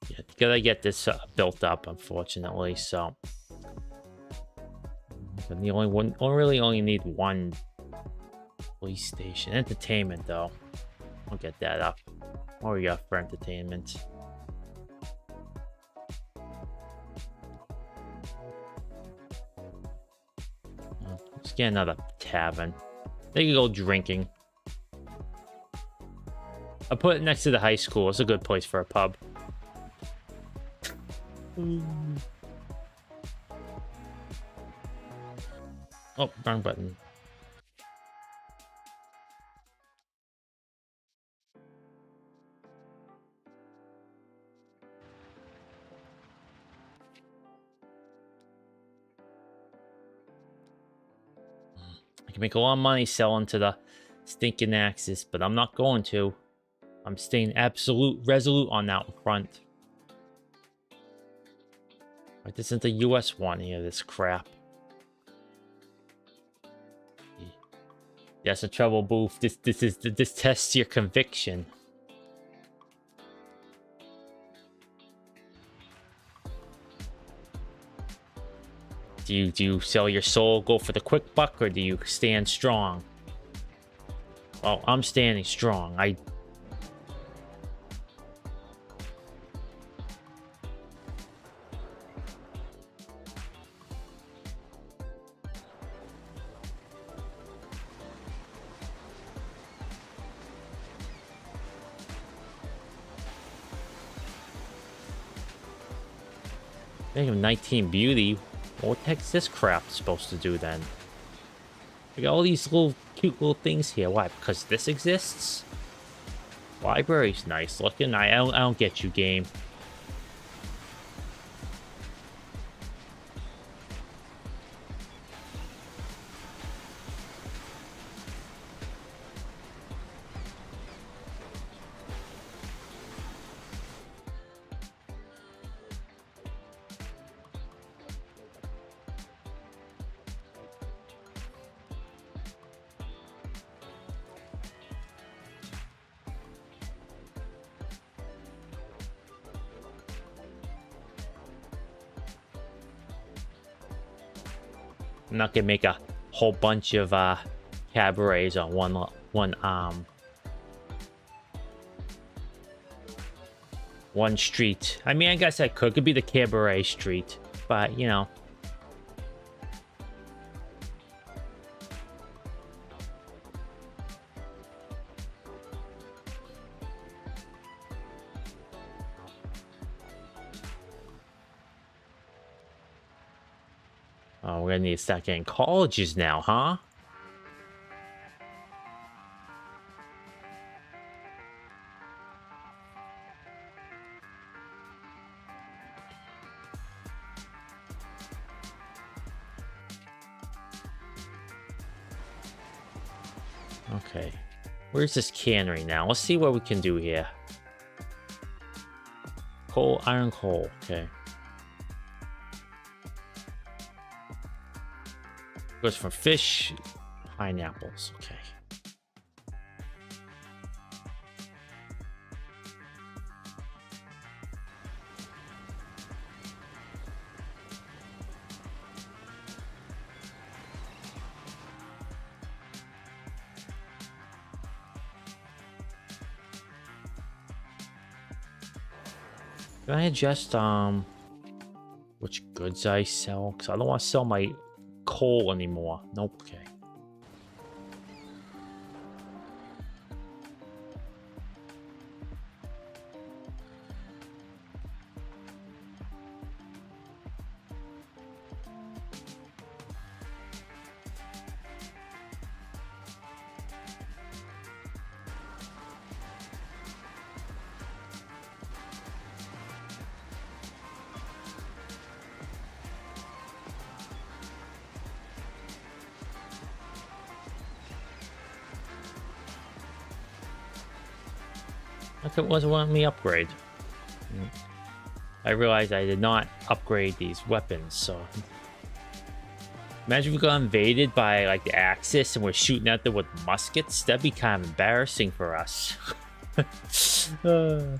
Yeah, you gotta get this built up, unfortunately. So, and the only need one police station. Entertainment, though, I'll get that up. What we got for entertainment? Let's get another tavern. They can go drinking. I'll put it next to the high school. It's a good place for a pub. Oh, wrong button. I can make a lot of money selling to the stinking axis, but I'm not going to. I'm staying resolute on that front. Right, this isn't the US one here, this crap. That's the trouble, Boof. This tests your conviction. Do you sell your soul, go for the quick buck, or do you stand strong? Well, I'm standing strong. Make him 19 beauty. What the heck's this crap supposed to do then? We got all these little cute little things here. Why? Because this exists? Library's nice looking. I don't get you, game. I'm not gonna make a whole bunch of cabarets on one street. I mean, I guess I could be the cabaret street, but you know. Oh, we're gonna need to start getting colleges now, huh? Okay. Where's this cannery now? Let's see what we can do here. Coal, iron coal. Okay. Goes from fish, pineapples. Okay. Can I adjust which goods I sell? Because I don't want to sell my coal anymore. Nope. Okay. It wasn't letting me upgrade. I realized I did not upgrade these weapons, so imagine if we got invaded by like the Axis and we're shooting at them with muskets. That'd be kind of embarrassing for us. Alright,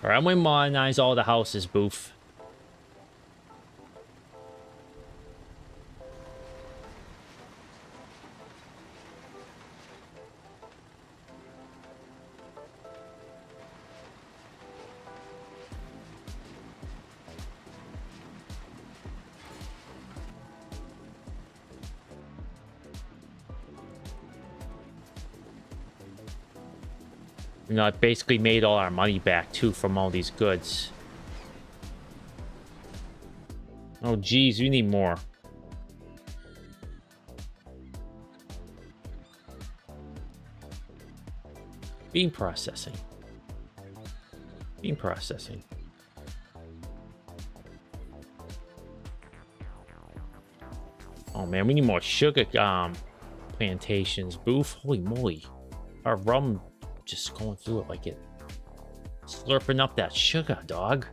I'm gonna modernize all the houses, Boof. You know, it basically made all our money back, too, from all these goods. Oh, geez, we need more. Bean processing. Bean processing. Oh, man, we need more sugar plantations. Boof, holy moly. Our rum just going through it like it. Slurping up that sugar, dog.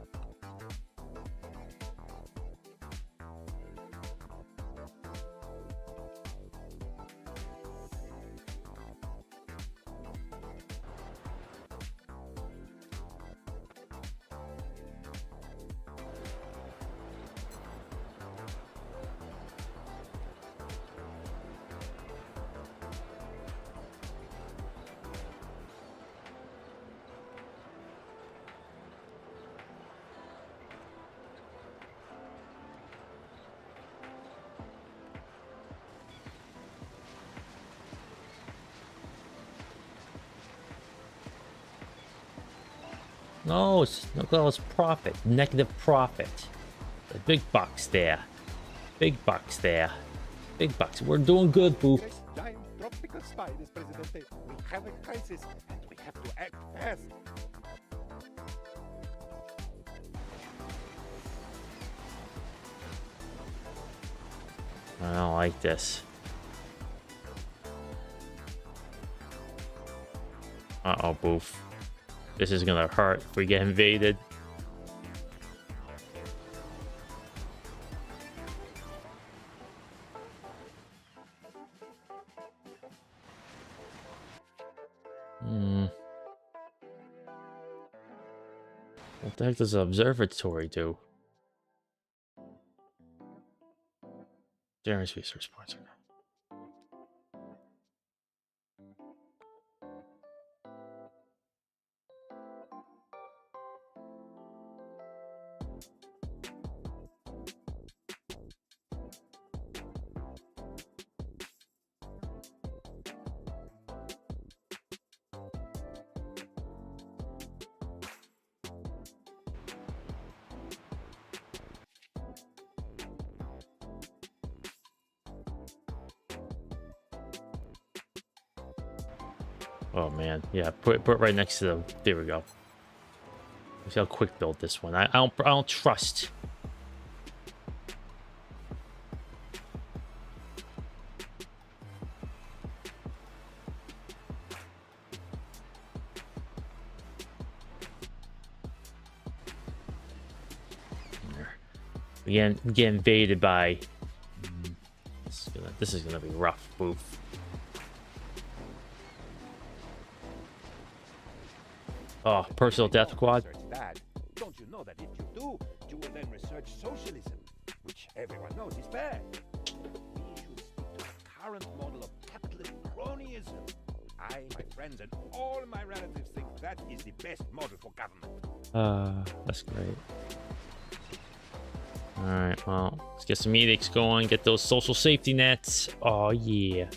No, look at all this profit. Negative profit. The big bucks there. Big bucks there. Big bucks. We're doing good, Boof. This giant tropical spiders, Presidente. We have a crisis, and we have to act fast. I don't like this. Uh-oh, Boof. This is gonna hurt if we get invaded. What the heck does the observatory do? Generous resource points. Oh man, yeah. Put it right next to the. There we go. See how quick build this one. I don't trust. Again, get invaded by. This is gonna be rough, Boof. Oh, personal death squad. That. Don't you know that if you do, you will then research socialism, which everyone knows is bad. We should stick to the current model of capitalist cronyism. I, my friends, and all my relatives think that is the best model for government. That's great. Alright, well, let's get some edicts going, get those social safety nets. Oh, yeah.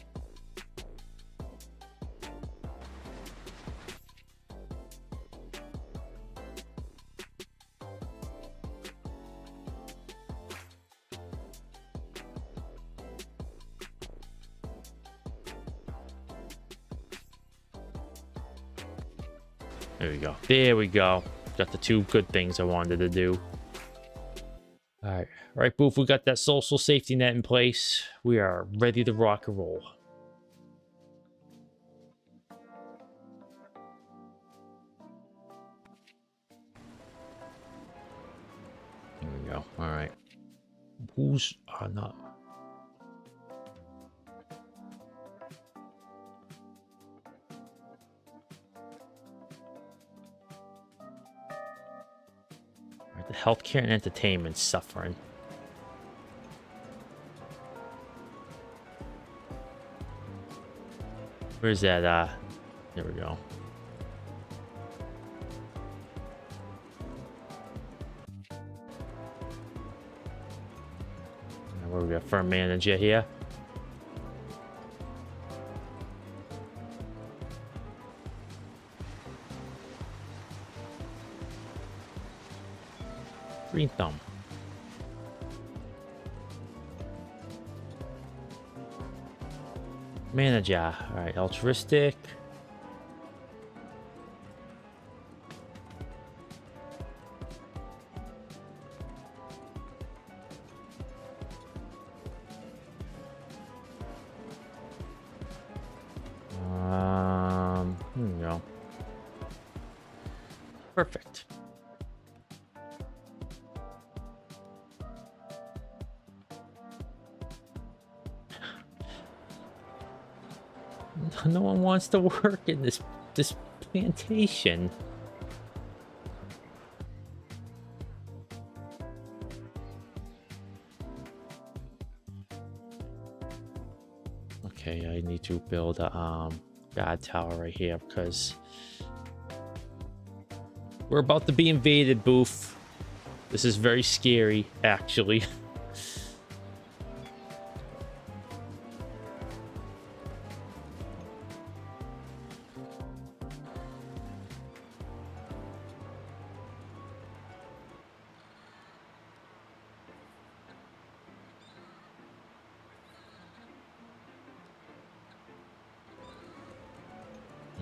There we go. There we go. Got the two good things I wanted to do. All right, Boof, we got that social safety net in place. We are ready to rock and roll. There we go. All right. Who's not? The healthcare and entertainment suffering. Where's that? There we go. Where we got firm manager here. Green thumb. Manager. Alright, altruistic. Here we go. Perfect. No one wants to work in this plantation. Okay, I need to build a guard tower right here because we're about to be invaded, Boof. This is very scary, actually.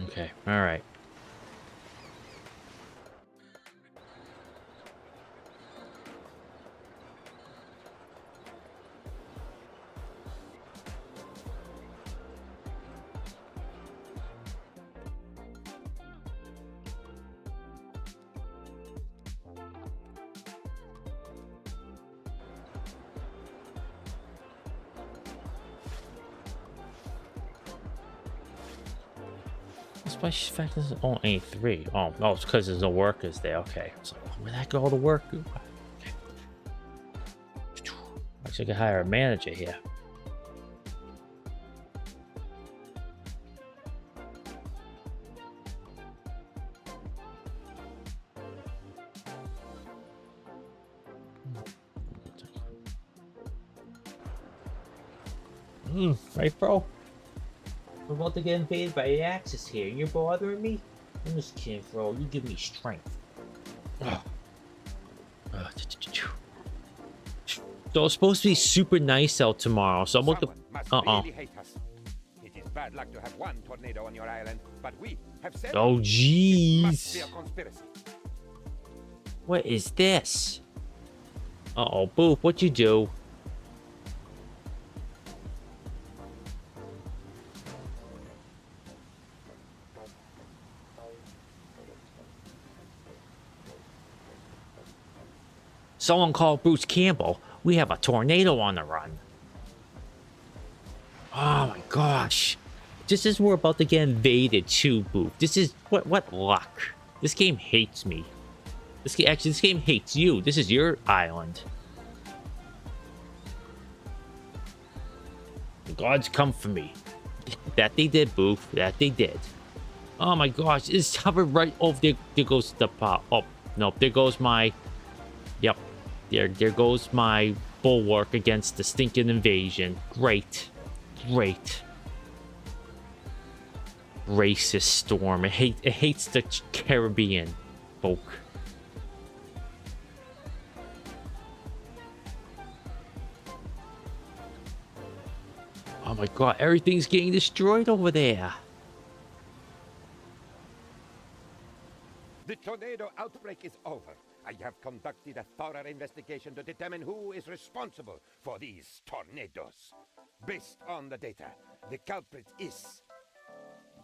Okay, all right. Despite the fact there's only 3. Oh, no, it's because there's no workers there. Okay. So where'd that go, all the work? Okay. Actually, I could hire a manager here. Right, bro? We're about to get invaded by the Axis here, and you're bothering me? I'm just kidding, bro. You give me strength. So it's supposed to be super nice out tomorrow, so I'm looking. Really hate us. It is bad luck to have one tornado on your island, but we have said Oh, it must be jeez. a conspiracy. What is this? Uh-oh, Boof, what'd you do? Someone called Bruce Campbell. We have a tornado on the run. Oh my gosh. Just as we're about to get invaded too, Boof. This is what luck. This game hates me. This game hates you. This is your island. The gods come for me. That they did, Boof. That they did. Oh my gosh. It's covered right over there. There goes the pop. Oh, nope. There goes my... Yep. There goes my bulwark against the stinking invasion. Great. Great. Racist storm. It hates the Caribbean folk. Oh my god, everything's getting destroyed over there. The tornado outbreak is over. I have conducted a thorough investigation to determine who is responsible for these tornadoes. Based on the data, the culprit is...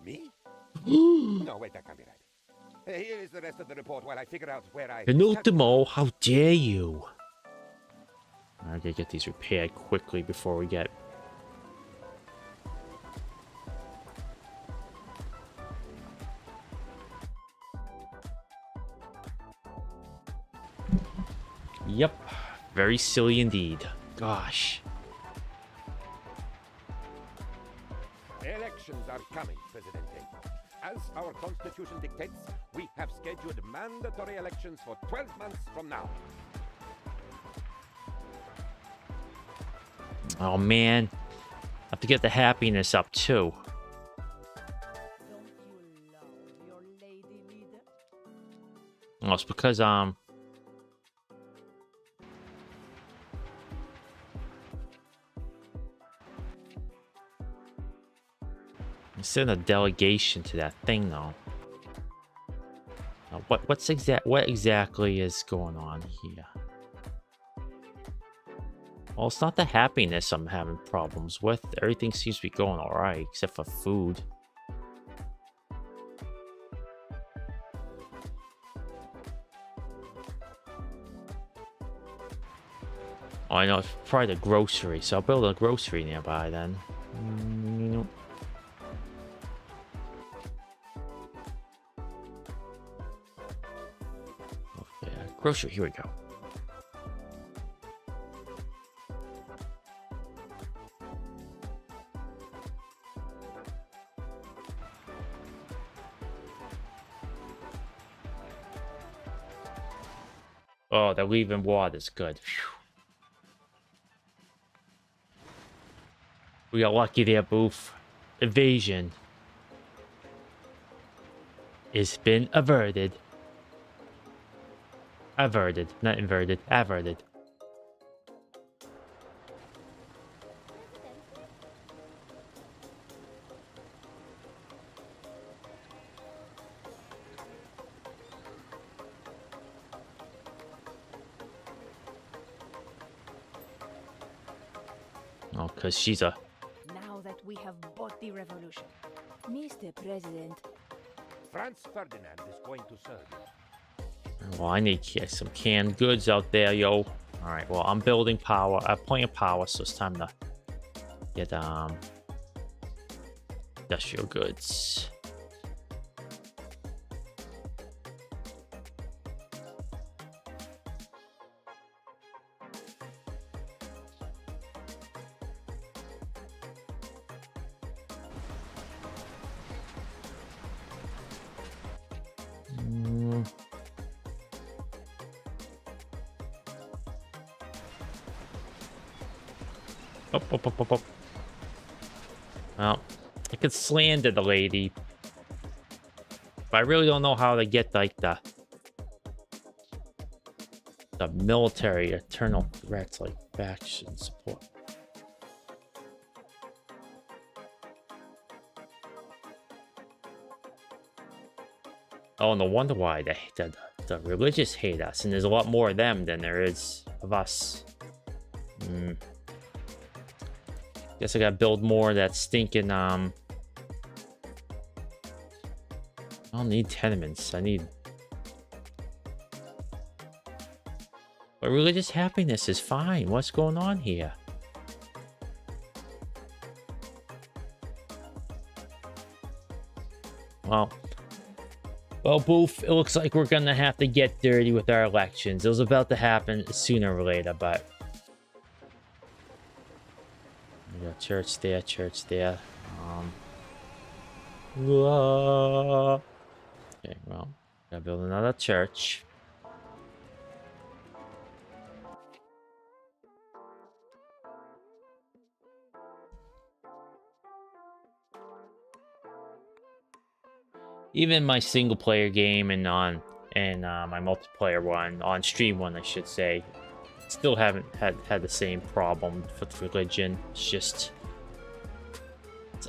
me? No, wait, that can't be right. Here is the rest of the report while I figure out where I... Penultimo, how dare you? I gotta get these repaired quickly before we get... Yep, very silly indeed. Gosh. Elections are coming, Presidente. As our constitution dictates, we have scheduled mandatory elections for 12 months from now. Oh man, I have to get the happiness up too. Don't you love your lady leader? Well, it's because send a delegation to that thing though. Now, what exactly is going on here? Well, it's not the happiness I'm having problems with. Everything seems to be going alright, except for food. Oh, I know, it's probably the grocery, so I'll build a grocery nearby then. Grocery, here we go. Oh, they're leaving water's good. Phew. We got lucky there, Boof. Evasion has been averted. Averted, not inverted. Averted. Oh, because she's a... Now that we have bought the revolution. Mr. President, Franz Ferdinand is going to serve you. Well, I need some canned goods out there, yo. Alright, well, I'm building power. I have plenty of power, so it's time to get, industrial goods. Oh. Well, I could slander the lady, but I really don't know how to get like the military eternal threats like faction support. Oh, no wonder why the religious hate us, and there's a lot more of them than there is of us. Guess I gotta build more of that stinking, I don't need tenements, I need... But religious happiness is fine, what's going on here? Well, Boof, it looks like we're gonna have to get dirty with our elections. It was about to happen sooner or later, but... We got church there, church there. Okay, well, gotta build another church. Even my single player game and my multiplayer one, on stream one I should say, still haven't had the same problem with religion. It's just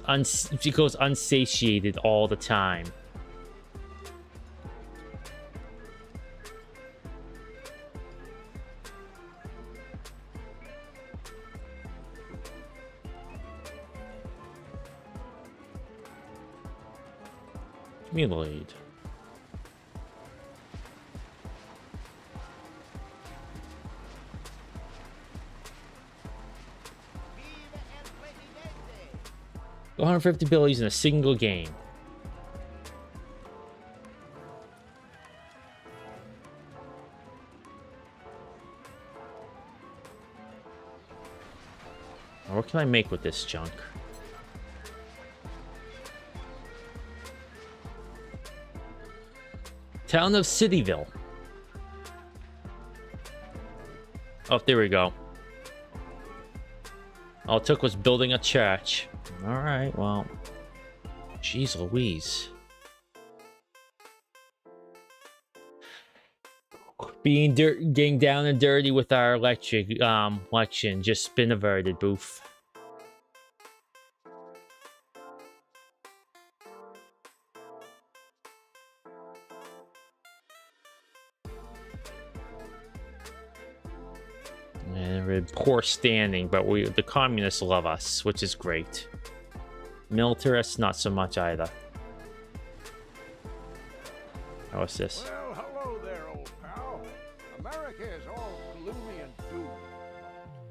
it goes unsatiated all the time. Lead. $150 abilities in a single game. What can I make with this junk? Town of Cityville. Oh, there we go. All it took was building a church. Alright, well. Jeez Louise. Getting down and dirty with our election just been averted, Boof. And we're in poor standing, but the communists love us, which is great. Militarists, not so much either. Oh, what's this? Well, hello there, old pal. America is all gloomy and doom.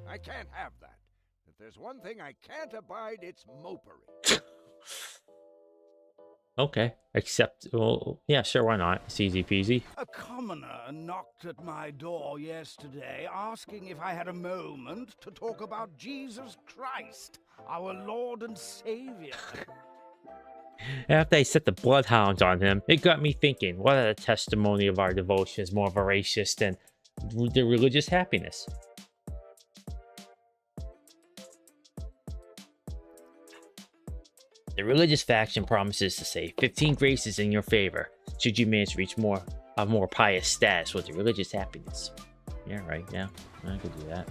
I can't have that. If there's one thing I can't abide, it's mopery. Okay, except, well, yeah, sure, why not? It's easy peasy. A commoner knocked at my door yesterday, asking if I had a moment to talk about Jesus Christ, our Lord and Savior. After I set the bloodhounds on him, it got me thinking, what a testimony of our devotion is more voracious than the religious happiness. The religious faction promises to say 15 graces in your favor, should you manage to reach a more pious status with the religious happiness. Yeah, right, yeah, I could do that.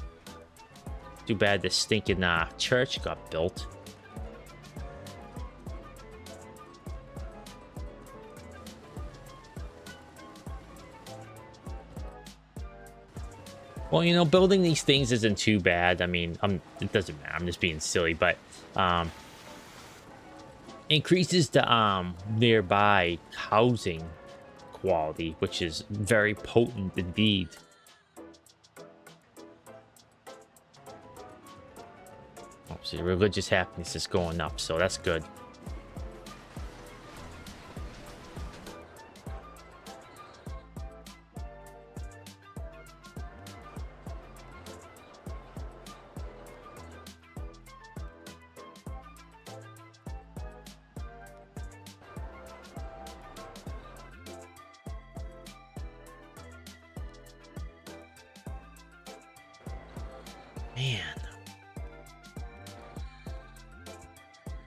Too bad this stinking church got built. Well, you know, building these things isn't too bad. I mean, it doesn't matter. I'm just being silly, but increases the nearby housing quality, which is very potent indeed. Obviously, religious happiness is going up, so that's good. Man.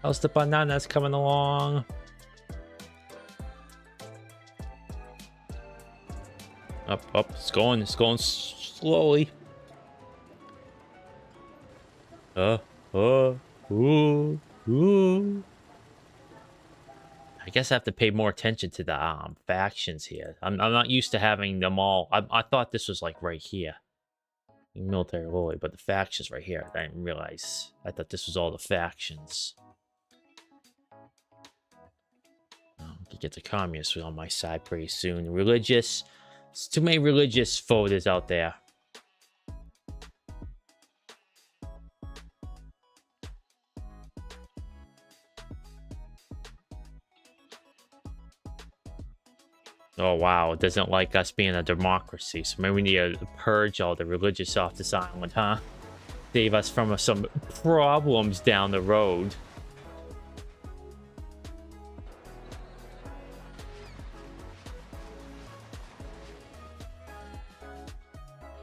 How's the bananas coming along? Up, up, it's going slowly. Ooh. I guess I have to pay more attention to the factions here. I'm not used to having them all. I thought this was like right here. Military lowly, but the factions right here. I didn't realize. I thought this was all the factions. I could get the communists on my side pretty soon. Religious. There's too many religious voters out there. Oh wow, it doesn't like us being a democracy. So maybe we need to purge all the religious off this island, huh? Save us from some problems down the road.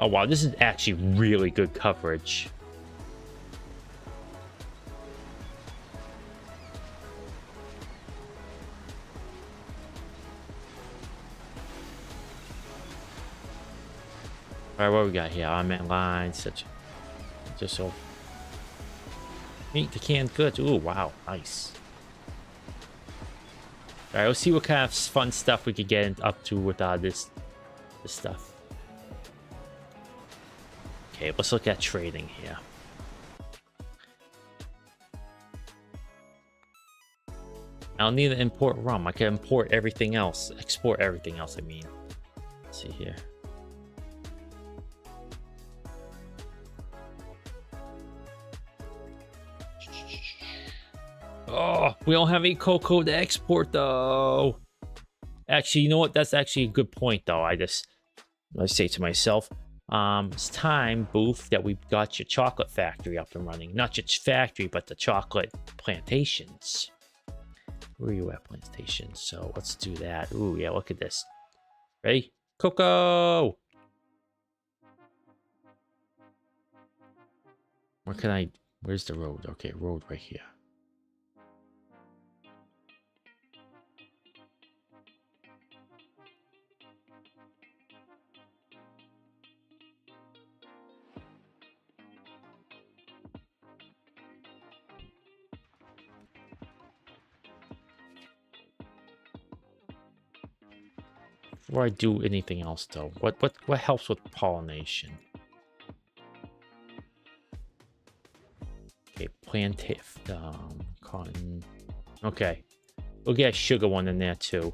Oh wow, this is actually really good coverage. Alright, what we got here? I'm in line, such just so meet the canned goods. Ooh, wow, nice. Alright, let's see what kind of fun stuff we could get up to with this stuff. Okay, let's look at trading here. I don't need to import rum. I can import everything else. Export everything else, I mean. Let's see here. Oh, we don't have any cocoa to export, though. Actually, you know what? That's actually a good point, though. I say to myself, it's time, Boof, that we got your chocolate factory up and running. Not just factory, but the chocolate plantations. Where are you at, plantations? So let's do that. Ooh, yeah, look at this. Ready? Cocoa! Where's the road? Okay, road right here. Before I do anything else, though, what helps with pollination? Okay, cotton. Okay, we'll get a sugar one in there too.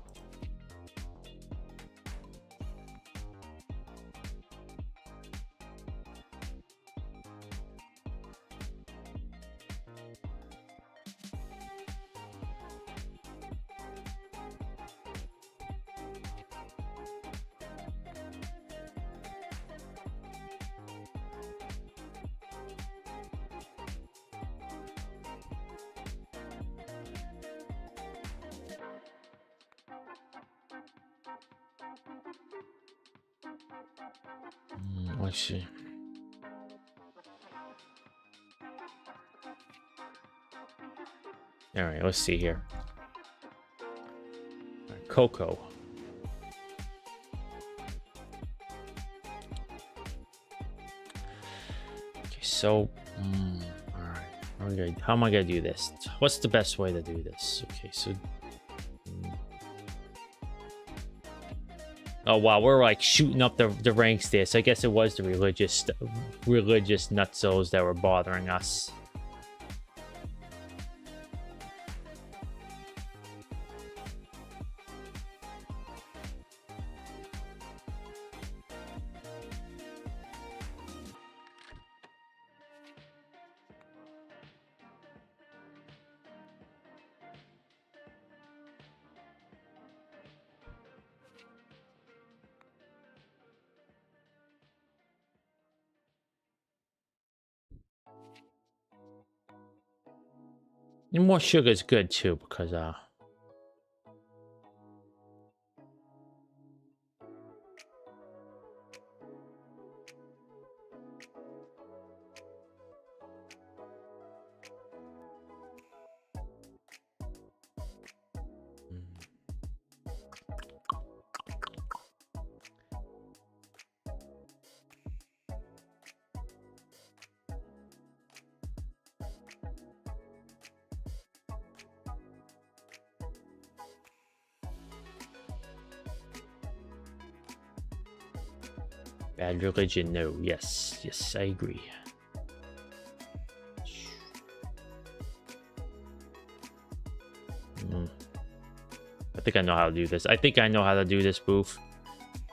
Let's see. All right, let's see here. Right, cocoa. Okay, so, all right. How am I gonna do this? What's the best way to do this? Okay, so. Oh wow, we're like shooting up the ranks there. So I guess it was the religious nutsos that were bothering us. And more sugar is good too, because Bad religion, no. Yes, yes, I agree. I think I know how to do this. I think I know how to do this, Boof.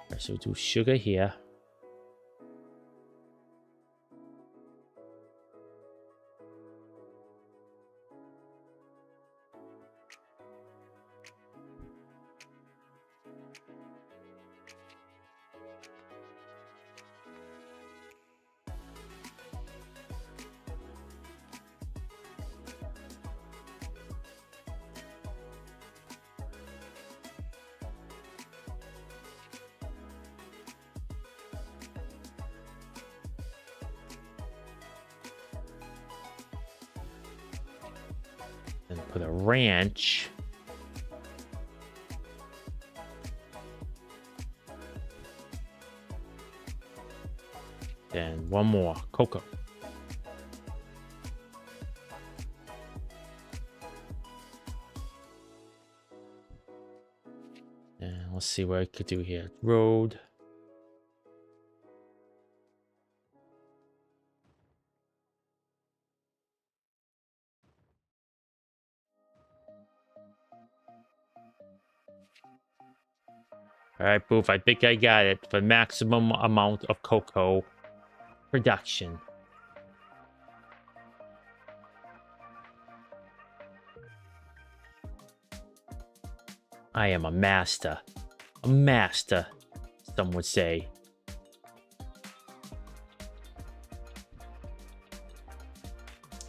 Alright, so we'll do sugar here. And put a ranch. Then one more cocoa. And let's see what I could do here. Road. All right, Boof, I think I got it for maximum amount of cocoa production. I am a master. A master, some would say.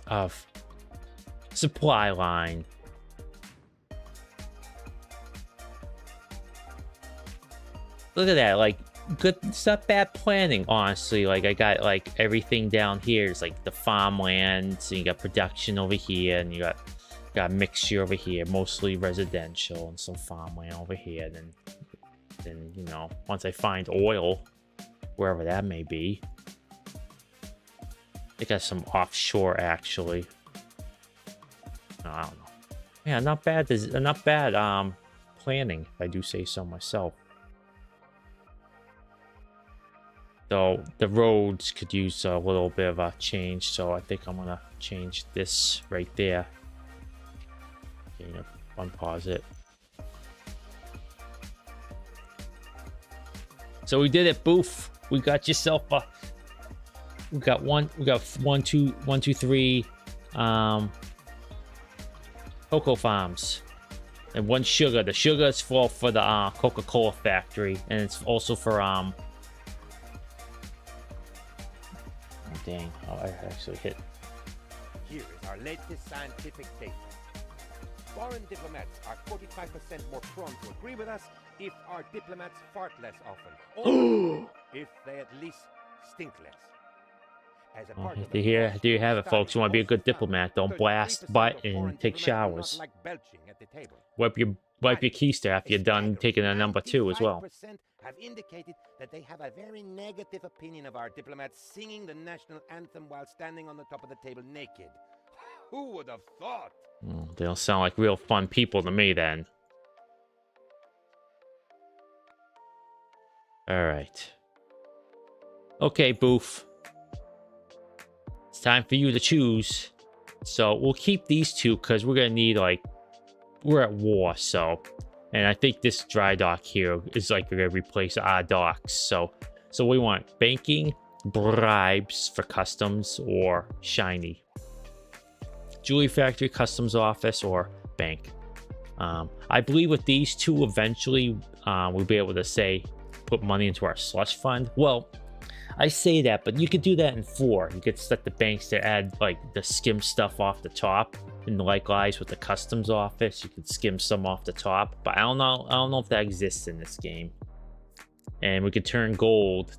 Of supply line. Look at that, like, good, it's not bad planning, honestly. Like, I got, like, everything down here. It's like the farmland, so you got production over here, and you got a mixture over here, mostly residential, and some farmland over here. Then, you know, once I find oil, wherever that may be. I got some offshore, actually. No, I don't know. Yeah, not bad, planning, if I do say so myself. Though the roads could use a little bit of a change, so I think I'm gonna change this right there. Okay, unpause it. So we did it, Boof. We got yourself a. We got one, two, three, cocoa farms, and one sugar. The sugar is for the Coca-Cola factory, and it's also for Dang, oh, I actually hit. Here is our latest scientific data. Foreign diplomats are 45% more prone to agree with us if our diplomats fart less often, or if they at least stink less. As a part of the There you have it, study, folks. You want to be a good most found diplomat. Don't 33% blast of butt foreign and take diplomats do not showers. like belching at the table. Wipe your keister after you're done taking a number 2 as well. 95% have indicated that they have a very negative opinion of our diplomats singing the national anthem while standing on the top of the table naked. Who would have thought? They don't sound like real fun people to me, then. Alright. Okay, Boof. It's time for you to choose. So, we'll keep these two, because we're going to need, like... We're at war, so... And I think this dry dock here is, like, going to replace our docks. So we want banking, bribes for customs, or shiny. Jewelry factory, customs office, or bank. I believe with these two, eventually, we'll be able to say, put money into our slush fund. Well, I say that, but you could do that in 4. You could set the banks to add, like, the skim stuff off the top. And likewise with the customs office, you could skim some off the top. But I don't know if that exists in this game. And we could turn gold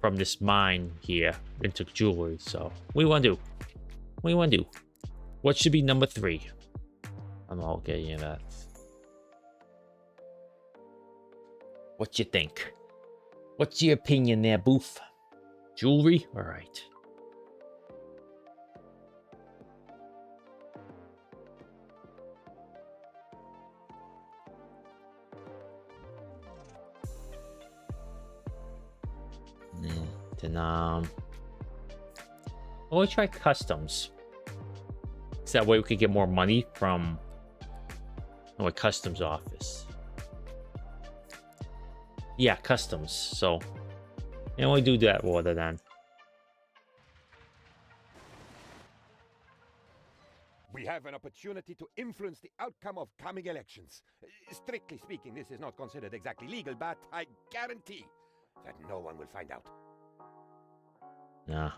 from this mine here into jewelry. So what do you want to do? What do you want to do? What should be number 3? I'm not getting into that. What you think? What's your opinion there, Boof? Jewelry? All right. Then, we'll try customs. So that way we could get more money from a customs office. Yeah, customs. So, and we do that order then. We have an opportunity to influence the outcome of coming elections. Strictly speaking, this is not considered exactly legal, but I guarantee that no one will find out. Nah.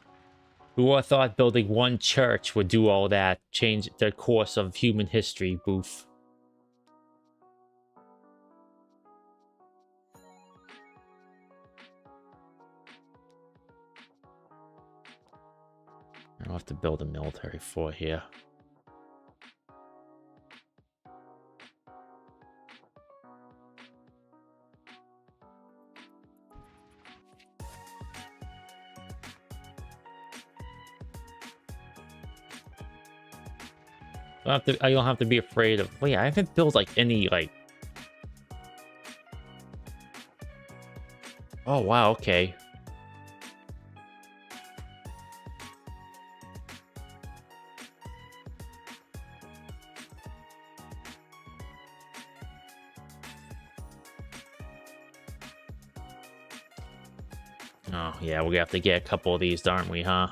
Who would have thought building one church would do all that, change the course of human history, Boof? I'll have to build a military fort here. I don't have to be afraid of. Wait, I haven't built like any like. Oh wow, okay. Oh yeah, we're gonna have to get a couple of these, aren't we, huh?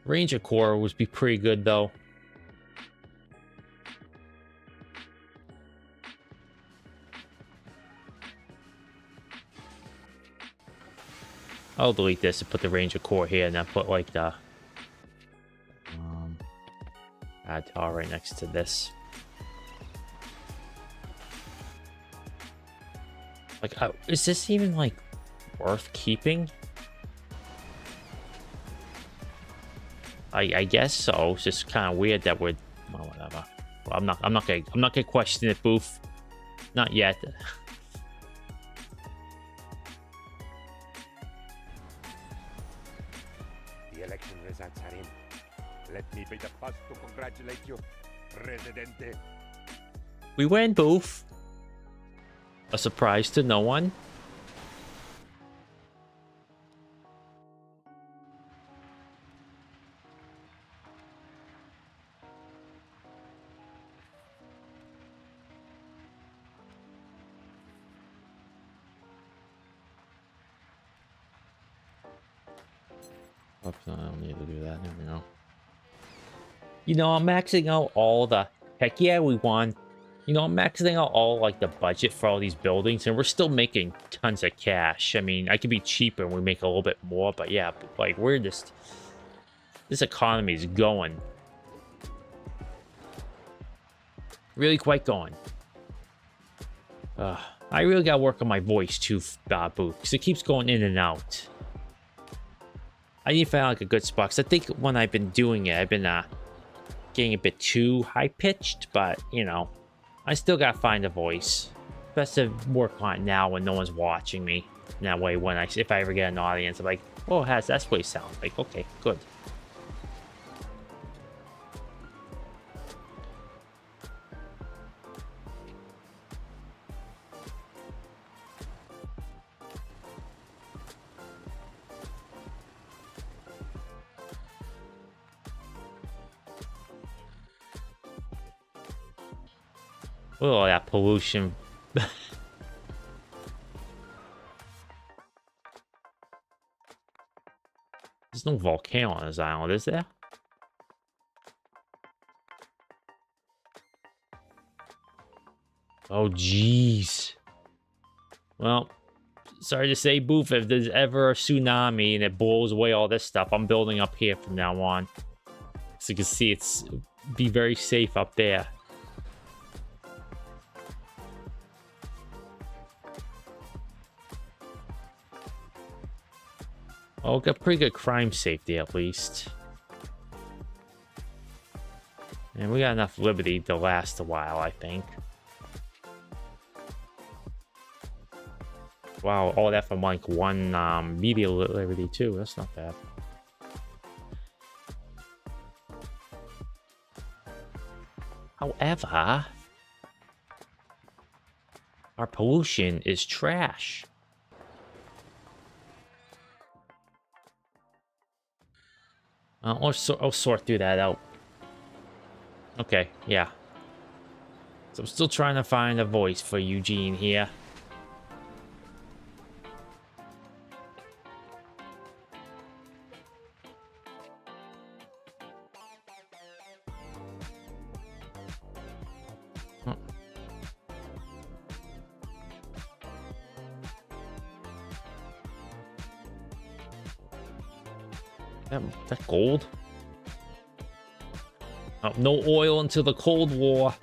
Ranger Corps would be pretty good, though. I'll delete this and put the Ranger Corps here, and then put like the add tower right next to this. Like, is this even like worth keeping? I guess so. It's just kind of weird that we're, well, whatever. Well, I'm not gonna question it, Boof. Not yet. The election results are in. Let me be the first to congratulate you, Presidente. We win, Boof. A surprise to no one. Oops, no, I don't need to do that. There we go. You know, I'm maxing out all the... Heck yeah, we won. You know, I'm maxing out all, like, the budget for all these buildings, and we're still making tons of cash. I mean, I could be cheaper and we make a little bit more, but yeah, like, we're just... This economy is going. Really quite going. I really gotta work on my voice, too, Boof, because it keeps going in and out. I need to find like a good spot, because I think when I've been doing it, I've been getting a bit too high-pitched, but, you know, I still gotta find a voice. Best to work on it now when no one's watching me. And that way, when if I ever get an audience, I'm like, oh, that's what it sounds like. Okay, good. Oh, that pollution. There's no volcano on this island, is there? Oh, jeez. Well, sorry to say, Boof, if there's ever a tsunami and it blows away all this stuff, I'm building up here from now on. So you can see be very safe up there. Oh, got pretty good crime safety at least. And we got enough liberty to last a while, I think. Wow, all that from like one media liberty too. That's not bad. However, our pollution is trash. I'll sort through that out. Okay, yeah. So I'm still trying to find a voice for Eugene here. That gold? Oh, no oil until the Cold War.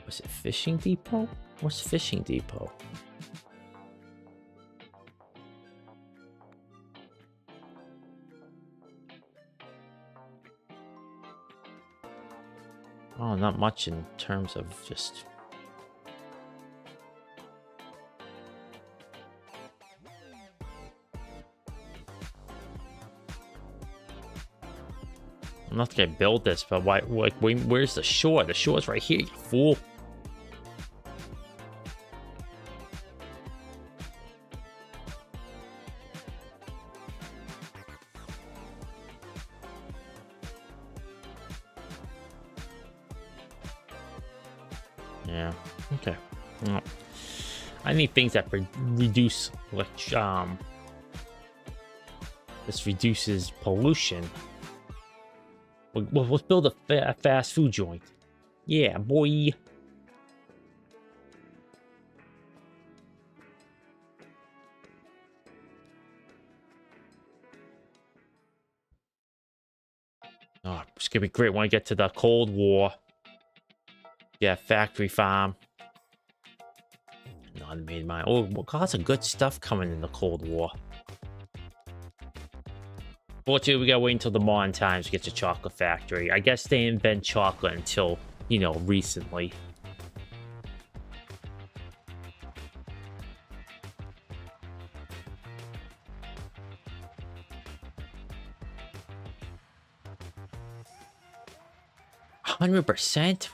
Was it Fishing Depot? What's Fishing Depot? Oh, not much in terms of just... I'm not gonna build this, but why? Like, where's the shore? The shore's right here, you fool. Yeah. Okay. Well, I need things that reduce, like, this reduces pollution. Let's build a fast food joint. Yeah, boy. Oh, it's gonna be great when I get to the Cold War. Yeah, factory farm. Not made mine. Oh, well, lots of good stuff coming in the Cold War. Fortunately, we gotta wait until the modern times to get to chocolate factory. I guess they didn't invent chocolate until, you know, recently. $100%?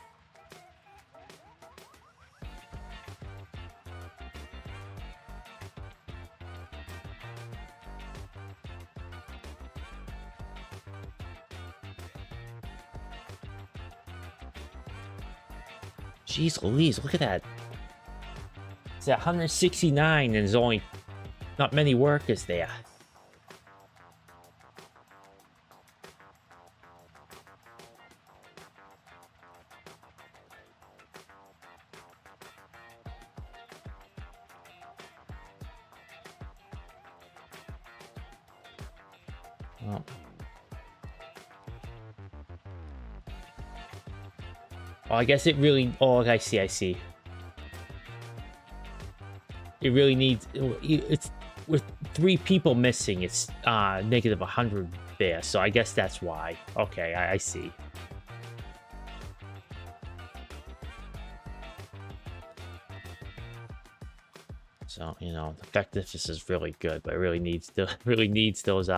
Jeez Louise, look at that. It's at 169 and there's only not many workers there. Well, I guess it really... Oh, I see. It really needs... It's... With 3 people missing, it's negative 100 there. So I guess that's why. Okay, I see. So, you know, the effectiveness is really good, but it really needs those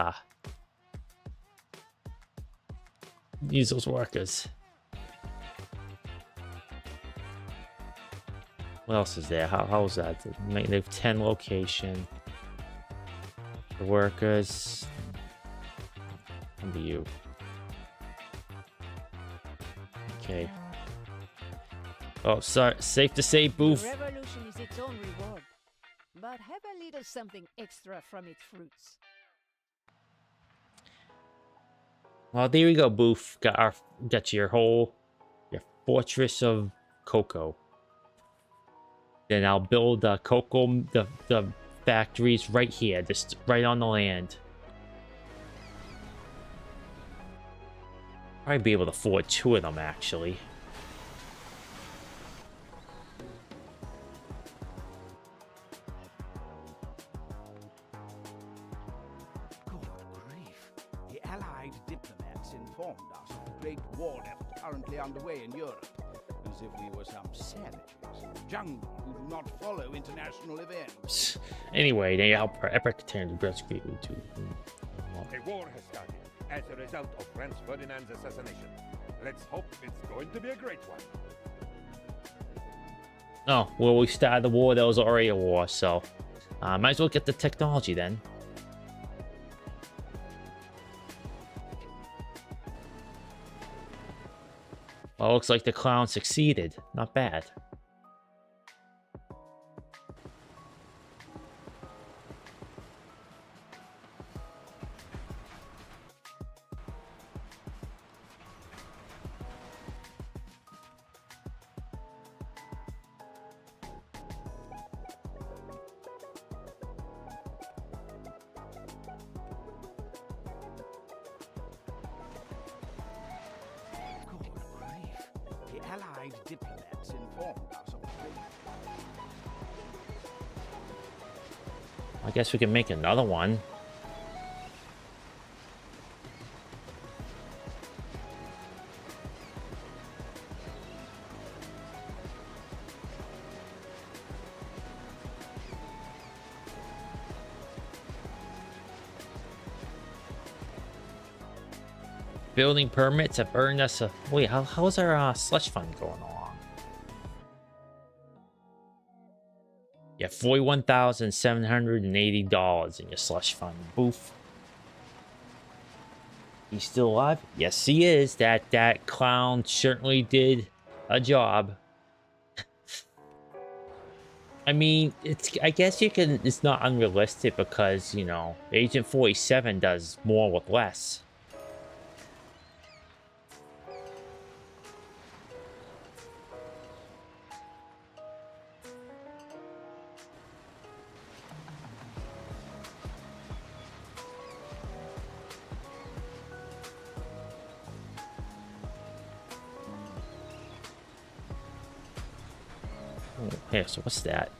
needs those workers. What else is there? How's that? They have 10 location. The workers. What are you? Okay. Oh, sorry. Safe to say, Boof. The revolution is its own reward, but have a little something extra from its fruits. Well, there we go, Boof. Got your fortress of cocoa. Then I'll build the factories right here, just right on the land. I'd be able to afford 2 of them, actually. Good grief. The Allied diplomat diplomats informed us of the great war effort currently underway in Europe, as if we were some savages in the jungle who do not follow international events. Anyway, they help epic turn to rescue to. A war has started as a result of Franz Ferdinand's assassination. Let's hope it's going to be a great one. Oh, well, we started the war. There was already a war, so might as well get the technology then. Well, looks like the clown succeeded. Not bad. Allied diplomats informed us of the great... I guess we can make another one. Building permits have earned us a... Wait, how's our slush fund going along? Yeah, $41,780 in your slush fund. Boof. He's still alive? Yes, he is. That clown certainly did a job. I mean, I guess you can... It's not unrealistic because, you know, Agent 47 does more with less. Here, so what's that?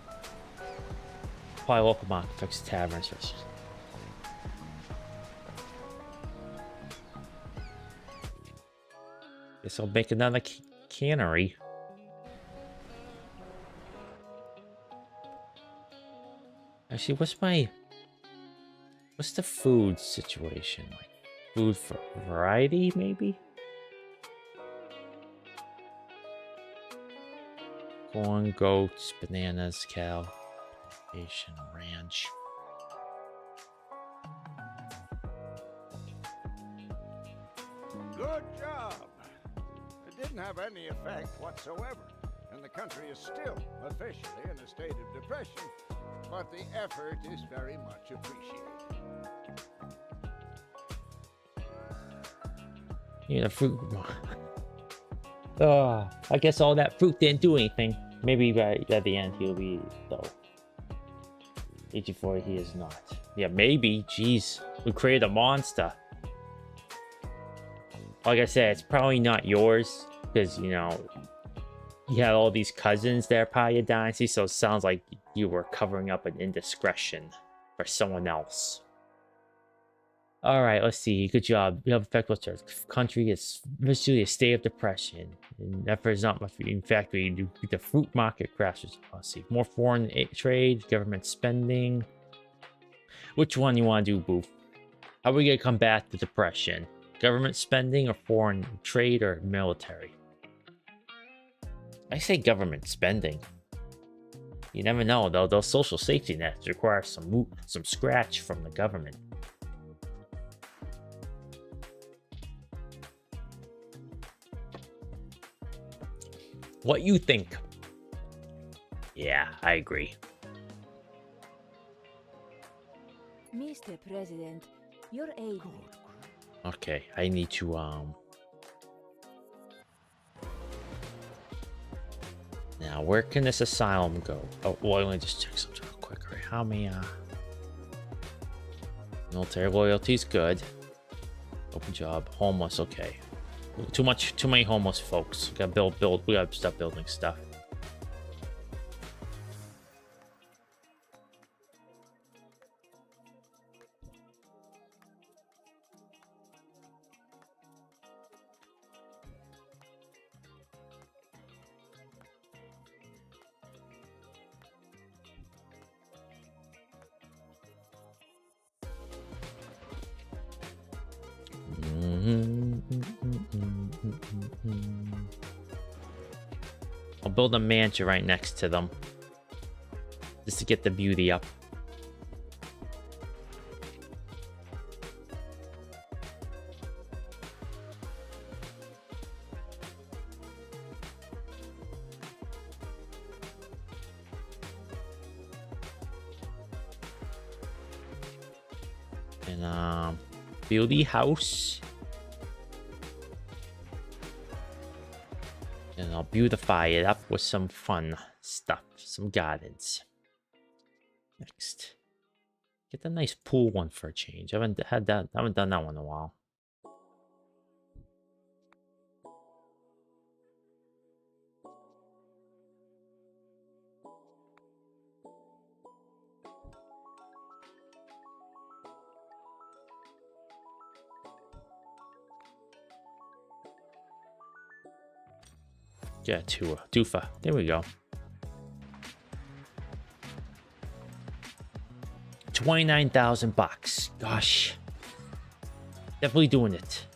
Apply local market fix taverns. Guess I'll make another cannery. Actually, what's the food situation like? Food for variety, maybe? Corn, goats, bananas, cow, Asian ranch. Good job. It didn't have any effect whatsoever, and the country is still officially in a state of depression, but the effort is very much appreciated. Yeah, the fruit. Oh, I guess all that fruit didn't do anything. Maybe at the end he'll be, though. 84, he is not. Yeah, maybe. Jeez, we created a monster. Like I said, it's probably not yours because, you know, you had all these cousins that are part of your dynasty, so it sounds like you were covering up an indiscretion for someone else. Alright, let's see. Good job. You have effect what's our country is visually a state of depression. And effort is not much. In fact, the fruit market crashes. Let's see. More foreign trade, government spending. Which one you want to do, Boof? How are we going to combat the depression? Government spending or foreign trade or military? I say government spending. You never know, though. Those social safety nets require some scratch from the government. What you think? Yeah, I agree. Mr. President, your aid. Okay, I need to now where can this asylum go? Oh, well, let me just check something real quick. All right, how many military loyalty's good. Open job, homeless, okay. Too many homeless folks. We gotta start building stuff. build a mansion right next to them. Just to get the beauty up. And beauty house. And I'll beautify it up with some fun stuff, some gardens. Next, get the nice pool one for a change. I haven't done that one in a while. Yeah, Tufa. There we go. 29,000 bucks. Gosh. Definitely doing it.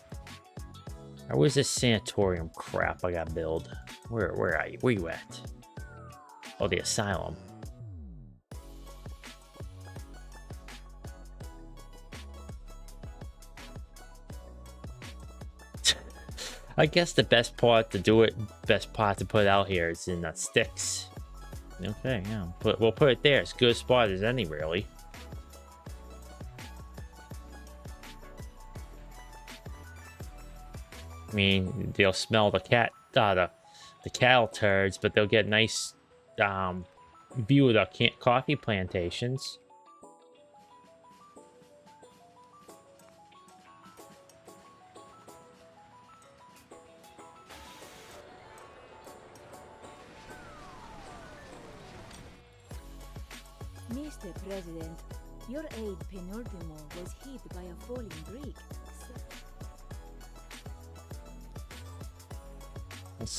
Now, where's this sanatorium crap I gotta build? Where are you? Where you at? Oh, the asylum. I guess the best part to do it, best part to put out here is in the sticks. Okay, yeah. We'll put it there. It's a good spot as any, really. I mean, they'll smell the cattle turds, but they'll get nice view of the coffee plantations. Mr. President, your aide Penultimo was hit by a falling brick.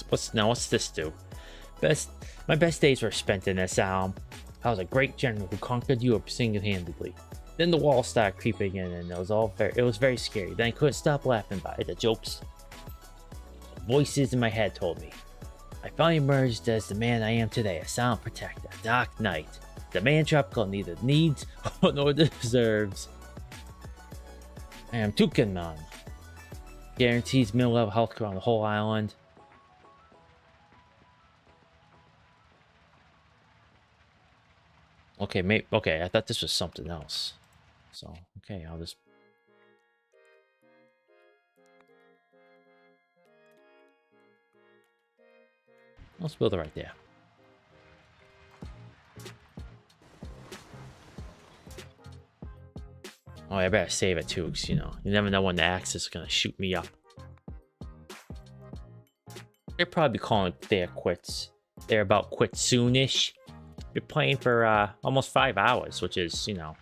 What's this do? My best days were spent in this. I was a great general who conquered Europe single-handedly. Then the walls started creeping in, and it was very scary. Then I couldn't stop laughing by the jokes. Voices in my head told me. I finally emerged as the man I am today, a silent protector, a dark knight. The man Tropico neither needs nor deserves. I am Tukenman. Guarantees mid-level healthcare on the whole island. Okay, okay, I thought this was something else. So, okay, let's build it right there. Oh, I better save it too, because, you know, you never know when the axe is going to shoot me up. They're probably calling it their quits. They're about quit soonish. You're playing for almost 5 hours, which is, you know,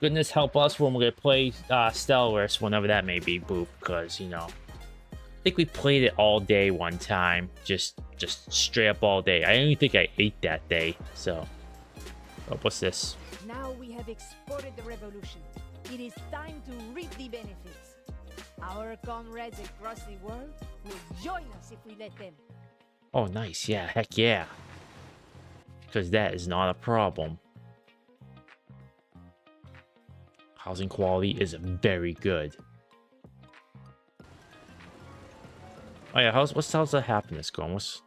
goodness help us when we're going to play Stellaris, whenever that may be, Boof, because, you know, I think we played it all day one time. Just straight up all day. I don't even think I ate that day, so. Oh, what's this? Now we have exported the revolution. It is time to reap the benefits. Our comrades across the world will join us if we let them. Oh, nice. Yeah, heck yeah. Because that is not a problem. Housing quality is very good. Oh yeah, how's the happiness going? What's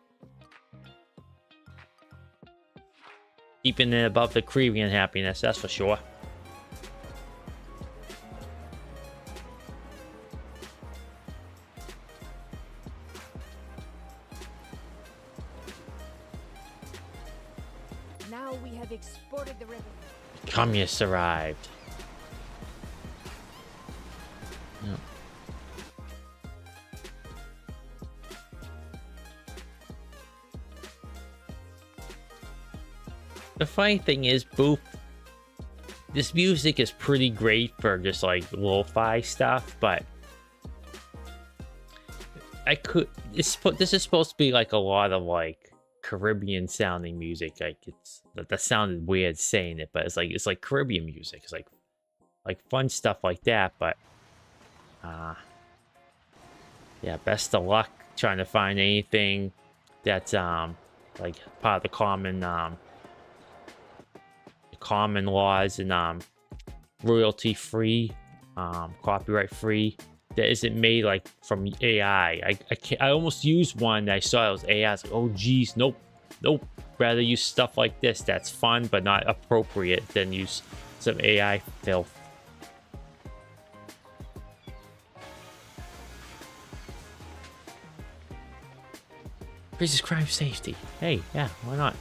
keeping it above the Caribbean happiness, that's for sure. Now we have exported the revolution. Communists arrived. Yeah. The funny thing is, Boof, this music is pretty great for just like lo-fi stuff, but this is supposed to be like a lot of like Caribbean sounding music. Like that sounded weird saying it, but it's like Caribbean music. It's like fun stuff like that, but yeah, best of luck trying to find anything that's like part of the common laws and royalty free, copyright free. That isn't made like from AI. I almost used one that I saw it was AI. I was like, oh geez, nope. Rather use stuff like this that's fun but not appropriate than use some AI filth. Increases crime safety. Hey, yeah, why not?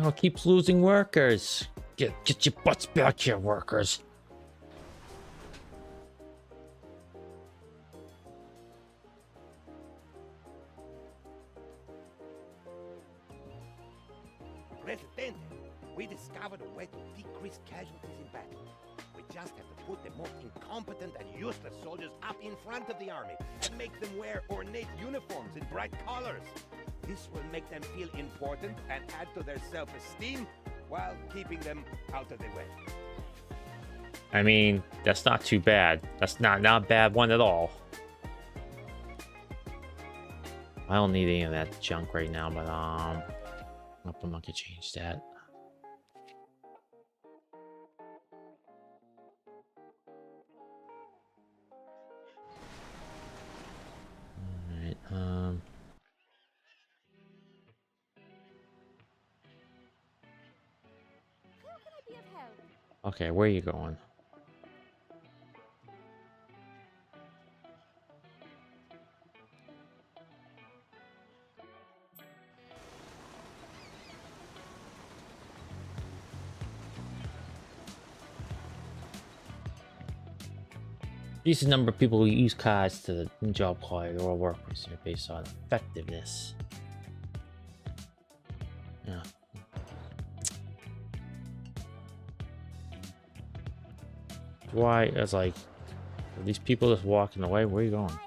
Oh, keeps losing workers. Get your butts back here, workers. Presidente, we discovered a way to decrease casualties in battle. We just have to put the most incompetent and useless soldiers up in front of the army and make them wear ornate uniforms in bright colors. This will make them feel important and add to their self-esteem while keeping them out of the way. I mean, that's not too bad. That's not a bad one at all. I don't need any of that junk right now, but I'm not gonna change that. All right. Okay, where are you going? These are the number of people who use cards to job quality or workers are based on effectiveness. Yeah. Why? It's like, are these people just walking away? Where are you going?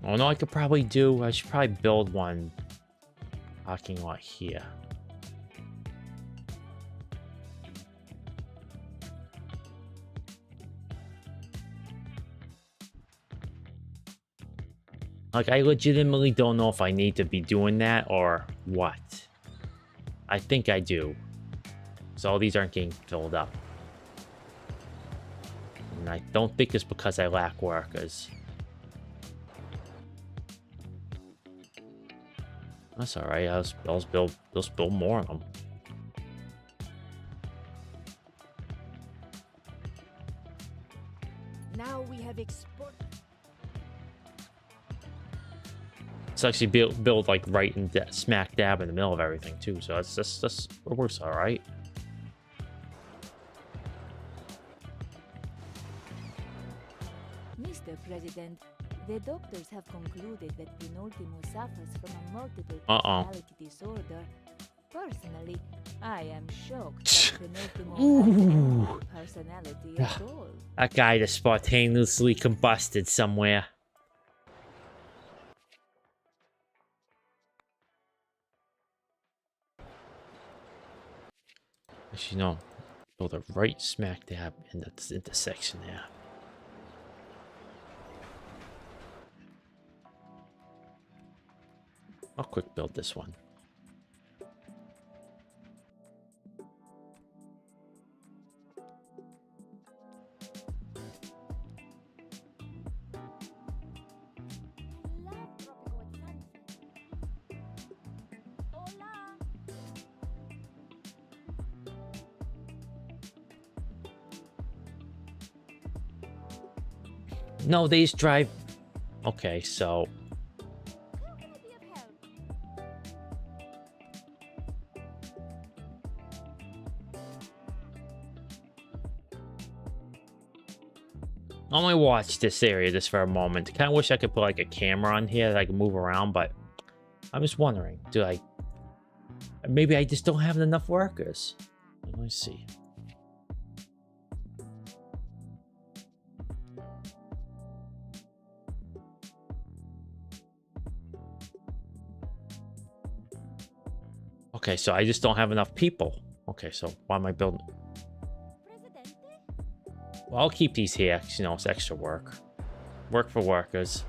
Oh no, I should probably build one parking lot here. Like, I legitimately don't know if I need to be doing that or what. I think I do. So all these aren't getting filled up. And I don't think it's because I lack workers. That's alright, I'll build more of them. Now we have export. It's actually build like right in smack dab in the middle of everything too, so it's just it works all right. Mr. President, the doctors have concluded that Penultimo suffers from a multiple personality disorder. Personally, I am shocked that Penultimo has no personality at all. That guy just spontaneously combusted somewhere. Actually, no. Build it right smack dab in the intersection there. I'll quick build this one. No, they just drive. Okay, so. I'm gonna watch this area just for a moment. Kind of wish I could put like a camera on here that I can move around, but I'm just wondering, maybe I just don't have enough workers. Let me see. Okay, so I just don't have enough people. Okay, so why am I building? Presidente? Well, I'll keep these here, 'cause, you know, it's extra work. Work for workers.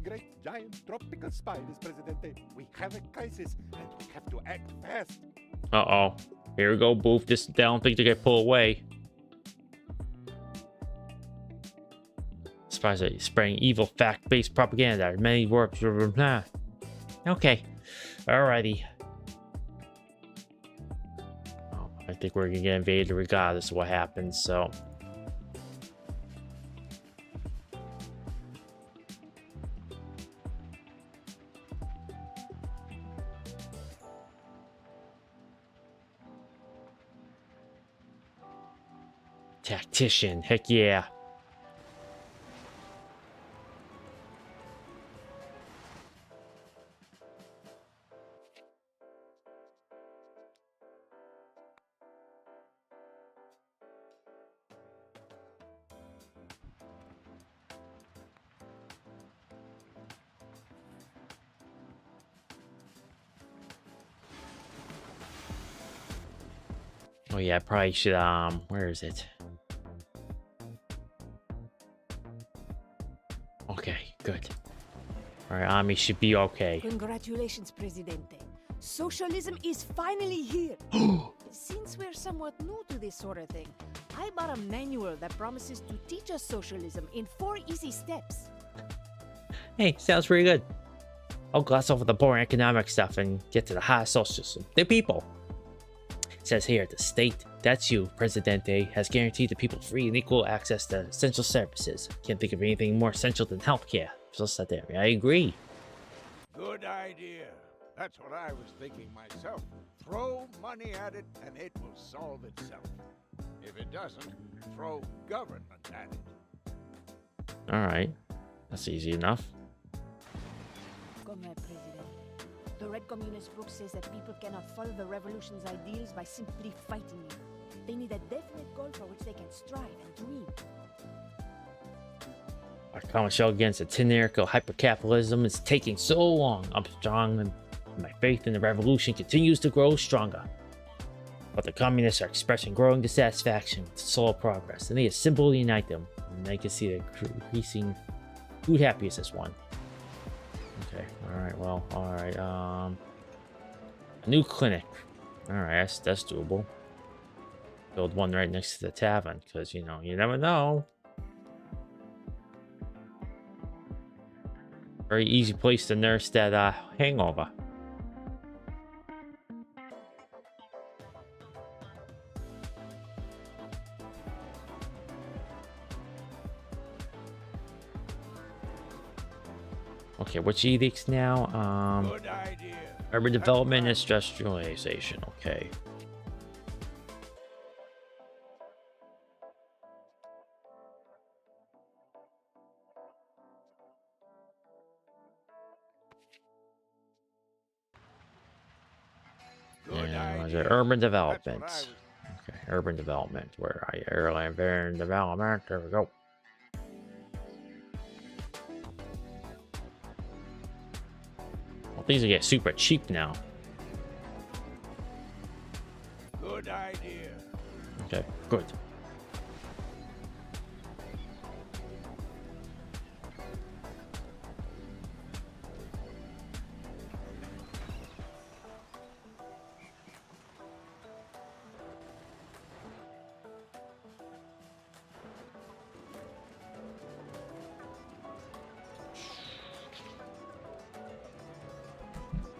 Great giant tropical spiders, Presidente. We have a crisis, and we have to act fast. Uh-oh. Here we go, Boof. I don't think they get pulled away. Surprised that you're spreading evil fact-based propaganda. Many words. Okay. Alrighty. Oh, I think we're gonna get invaded regardless of what happens, so. Tactician, heck yeah. Oh yeah, I probably should, where is it? Okay, good. All right, army should be okay. Congratulations, Presidente. Socialism is finally here. Since we're somewhat new to this sort of thing, I bought a manual that promises to teach us socialism in 4 easy steps. Hey, sounds pretty good. I'll gloss over the boring economic stuff and get to the high socialism. The people. It says here, the state, that's you, Presidente, has guaranteed the people free and equal access to essential services. Can't think of anything more essential than healthcare. So said there. I agree. Good idea. That's what I was thinking myself. Throw money at it and it will solve itself. If it doesn't, throw government at it. Alright. That's easy enough. Comrade President, the Red Communist book says that people cannot follow the revolution's ideals by simply fighting it. They need a definite goal for which they can strive and dream. Our common show against the tyrannical hypercapitalism is taking so long. I'm strong and my faith in the revolution continues to grow stronger. But the communists are expressing growing dissatisfaction with slow progress, and they assemble to unite them. And they can see the increasing food happiness as one. Okay, alright, well, alright, a new clinic. Alright, that's doable. Build one right next to the tavern, because, you know, you never know. Very easy place to nurse that hangover. Okay, which edicts now? Good idea. Urban development and industrialization. Okay. Urban development. Okay, urban development. Where are you? Urban development. There we go. Well, these will get super cheap now. Good idea. Okay, good.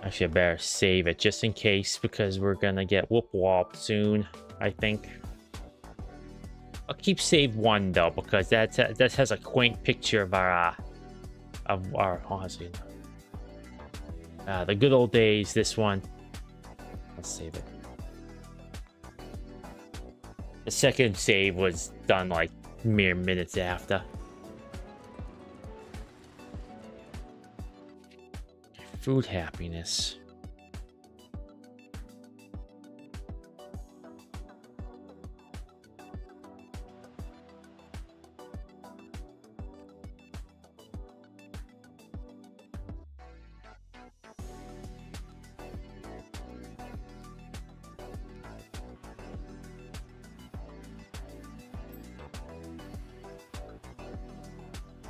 Actually, I better save it just in case, because we're gonna get whoop-whopped soon, I think. I'll keep save one though, because that has a quaint picture of our honestly, the good old days. This one. save it. The second save was done like mere minutes after. Food happiness.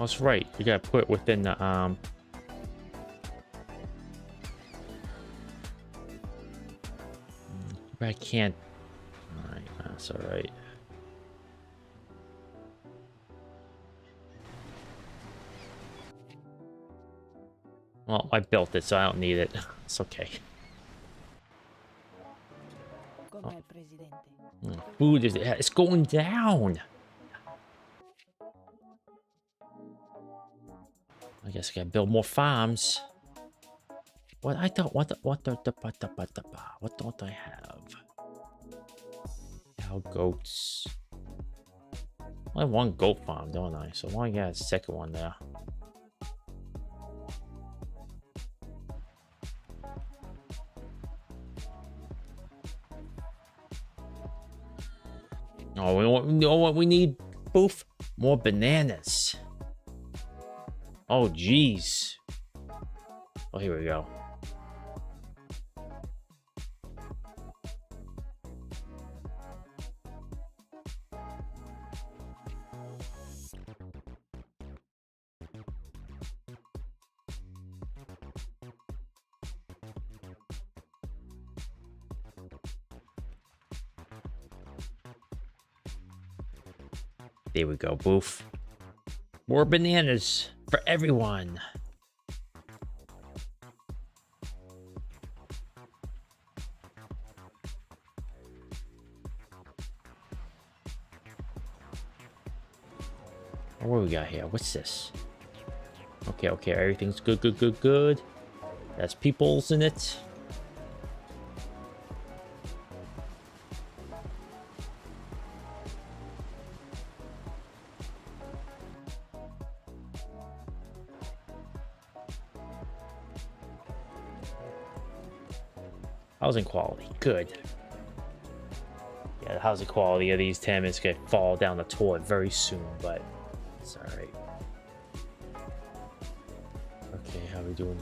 Oh, that's right. You gotta put it within the I can't. Alright, that's alright. Well, I built it, so I don't need it. It's okay. Come on, presidente. Food is it's going down. I guess I gotta build more farms. What I thought? What don't I have? Cow, goats. I have one goat farm, don't I? So why got a second one there? Oh, you know what we need, Boof? More bananas. Oh, jeez. Oh, here we go. There we go, Boof. More bananas for everyone. What do we got here? What's this? Okay, okay, everything's good, good, good, good. That's peoples in it. Housing quality, good. Yeah, the housing quality of these tenements could fall down the toilet very soon, but it's alright. Okay, how we doing?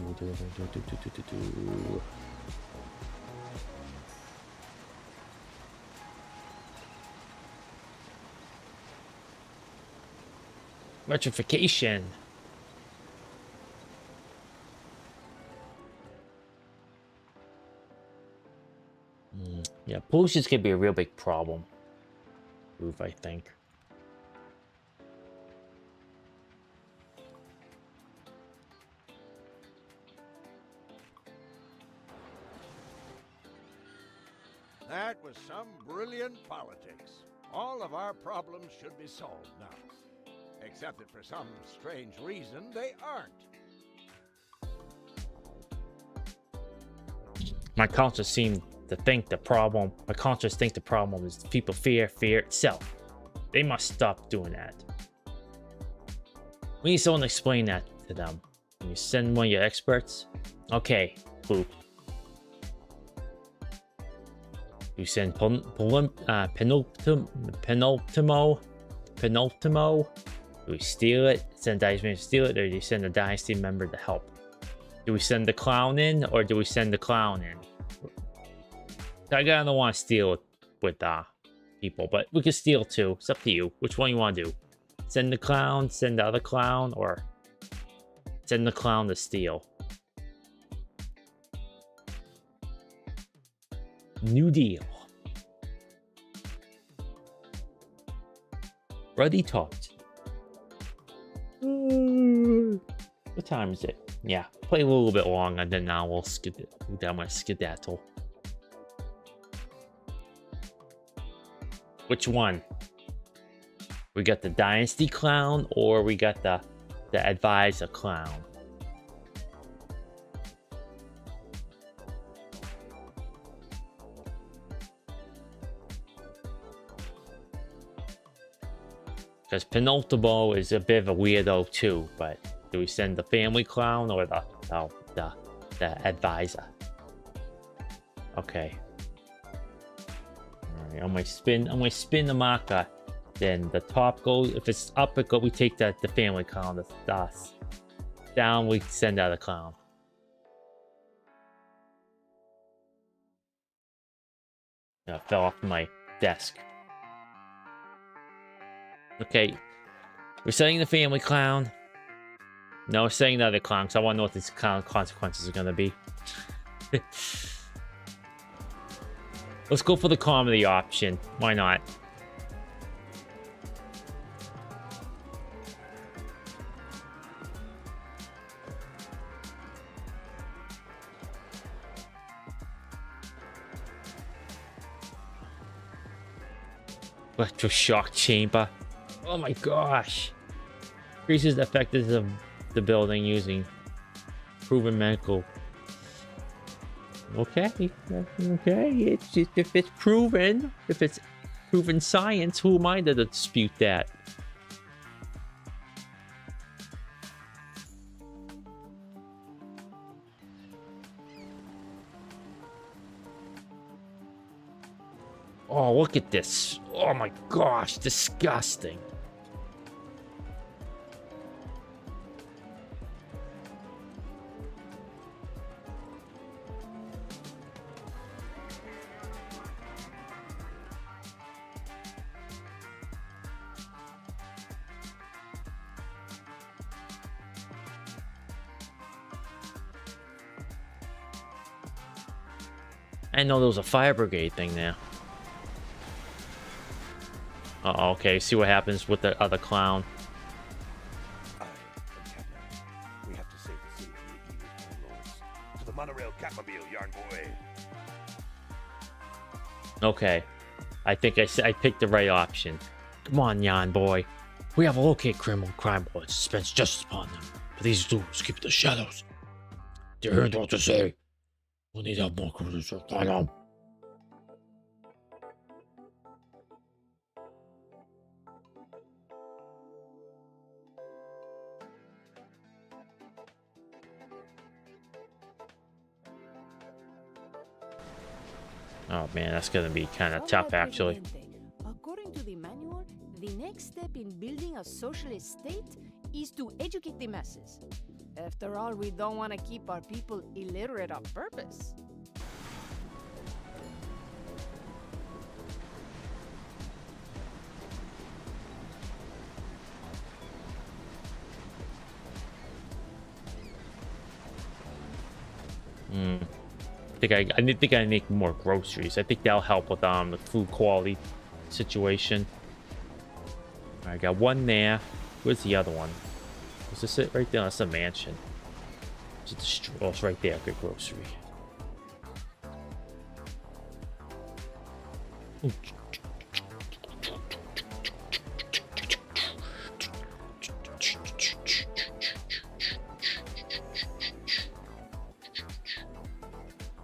Electrification. Yeah, pollution's gonna be a real big problem. Boof, I think. That was some brilliant politics. All of our problems should be solved now. Except that for some strange reason, they aren't. My conscience seemed to think the problem. My conscience thinks the problem is people fear itself. They must stop doing that. We need someone to explain that to them. Can you send one of your experts? Okay, Boop. You send penultimo. Do we steal it? Send a Dynasty member to steal it, or do you send a Dynasty member to help? Do we send the clown in, or do we send the clown in? I don't want to steal with people, but we can steal too. It's up to you. Which one you want to do? Send the clown, send the other clown, or send the clown to steal? New deal. Ruddy talked. What time is it? Yeah, play a little bit long, and then now we'll skedaddle. Which one? We got the Dynasty clown, or we got the advisor clown? Because penultimo is a bit of a weirdo too, but do we send the family clown or the advisor? Okay. Alright, I'm gonna spin the marker. Then the top goes, if it's up it go, we take the family clown. The down we send out a clown. I fell off my desk. Okay. We're setting the family clown. No, we're setting the other clown, because I want to know what these clown consequences are going to be. Let's go for the comedy option. Why not? Electroshock chamber. Oh my gosh. Increases the effectiveness of the building using proven medical. Okay. Okay. It's just, if it's proven science, who am I to dispute that? Oh, look at this. Oh my gosh, disgusting. I didn't know there was a fire brigade thing there. Uh-oh, okay, see what happens with the other clown. We have to save the city from the evil lords. To the monorail Catmobile, yarn boy. Okay. I think I picked the right option. Come on, yarn boy. We have to locate criminal crime lords, dispense justice upon them. But these dudes keep the shadows. They're hearing what to say. We need to have more cruisers to find them. Oh man, that's gonna be kind of tough actually. According to the manual, the next step in building a socialist state is to educate the masses. After all, we don't want to keep our people illiterate on purpose. I think I make more groceries. I think that'll help with the food quality situation. I got one there. Where's the other one? Is this it right there? That's a mansion. It's the straws right there. Good grocery. Ooh.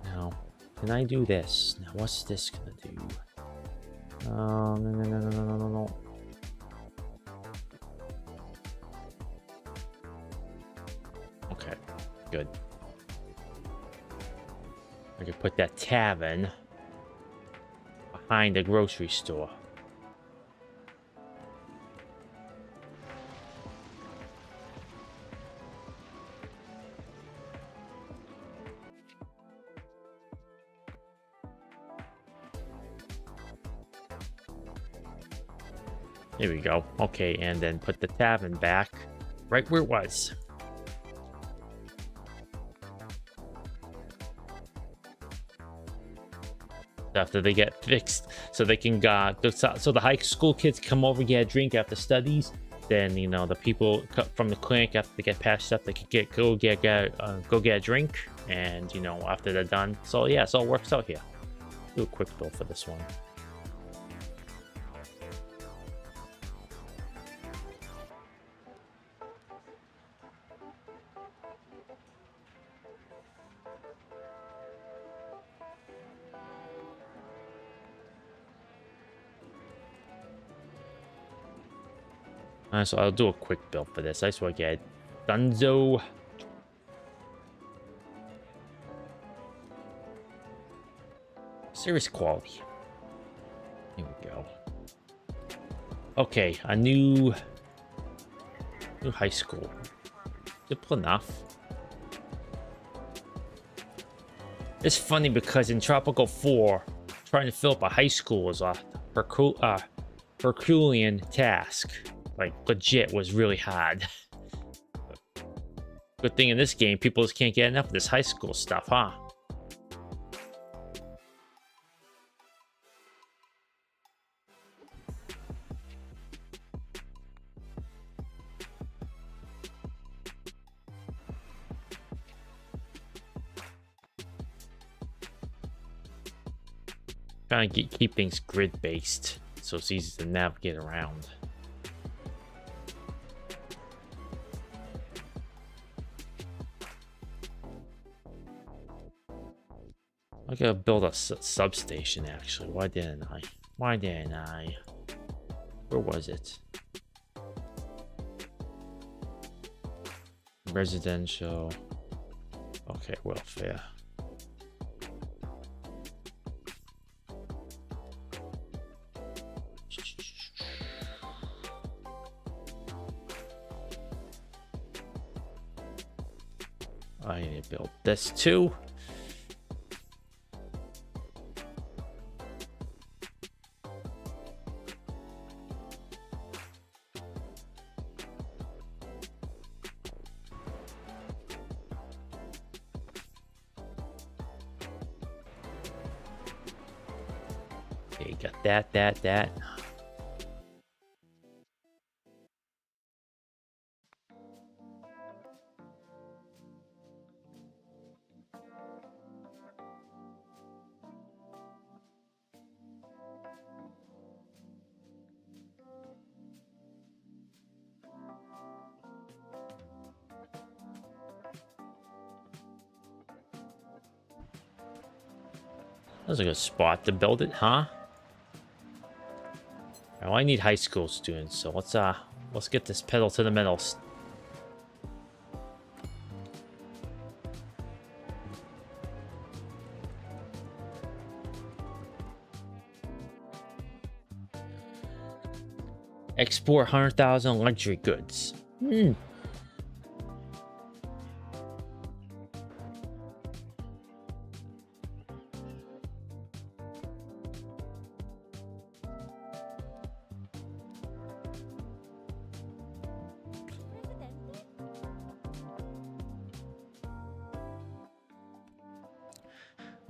Now, can I do this? Now, what's this gonna do? No. Okay, good. I could put that tavern behind the grocery store. There we go. Okay, and then put the tavern back right where it was. After they get fixed, so they can so the high school kids come over, get a drink after studies. Then you know the people from the clinic, after they get patched up, they can go get a drink, and you know after they're done. So yeah, so it works out here. Do a quick bill for this one. So I'll do a quick build for this. I just want to get Dunzo. Serious quality. Here we go. Okay, a new high school. Simple enough. It's funny because in Tropico 4, trying to fill up a high school was a Herculean task. Like, legit was really hard. Good thing in this game, people just can't get enough of this high school stuff, huh? Trying to keep things grid-based so it's easy to navigate around. I gotta build a substation, actually. Why didn't I? Why didn't I? Where was it? Residential. Okay, welfare. I need to build this too. Okay, got that. That's a good spot to build it, huh? Well, I need high school students, so let's get this pedal to the metal. Export 100,000 luxury goods.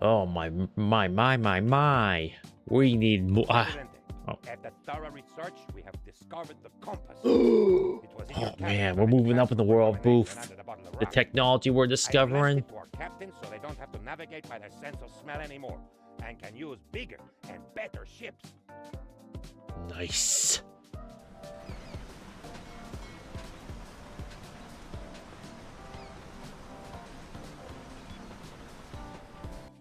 Oh my. We need more. At the thorough research, we have discovered the compass. Oh man, we're moving up in the world, Boof. The technology we're discovering. To our captains so they don't have to navigate by their sense of smell anymore, and can use bigger and better ships. Nice.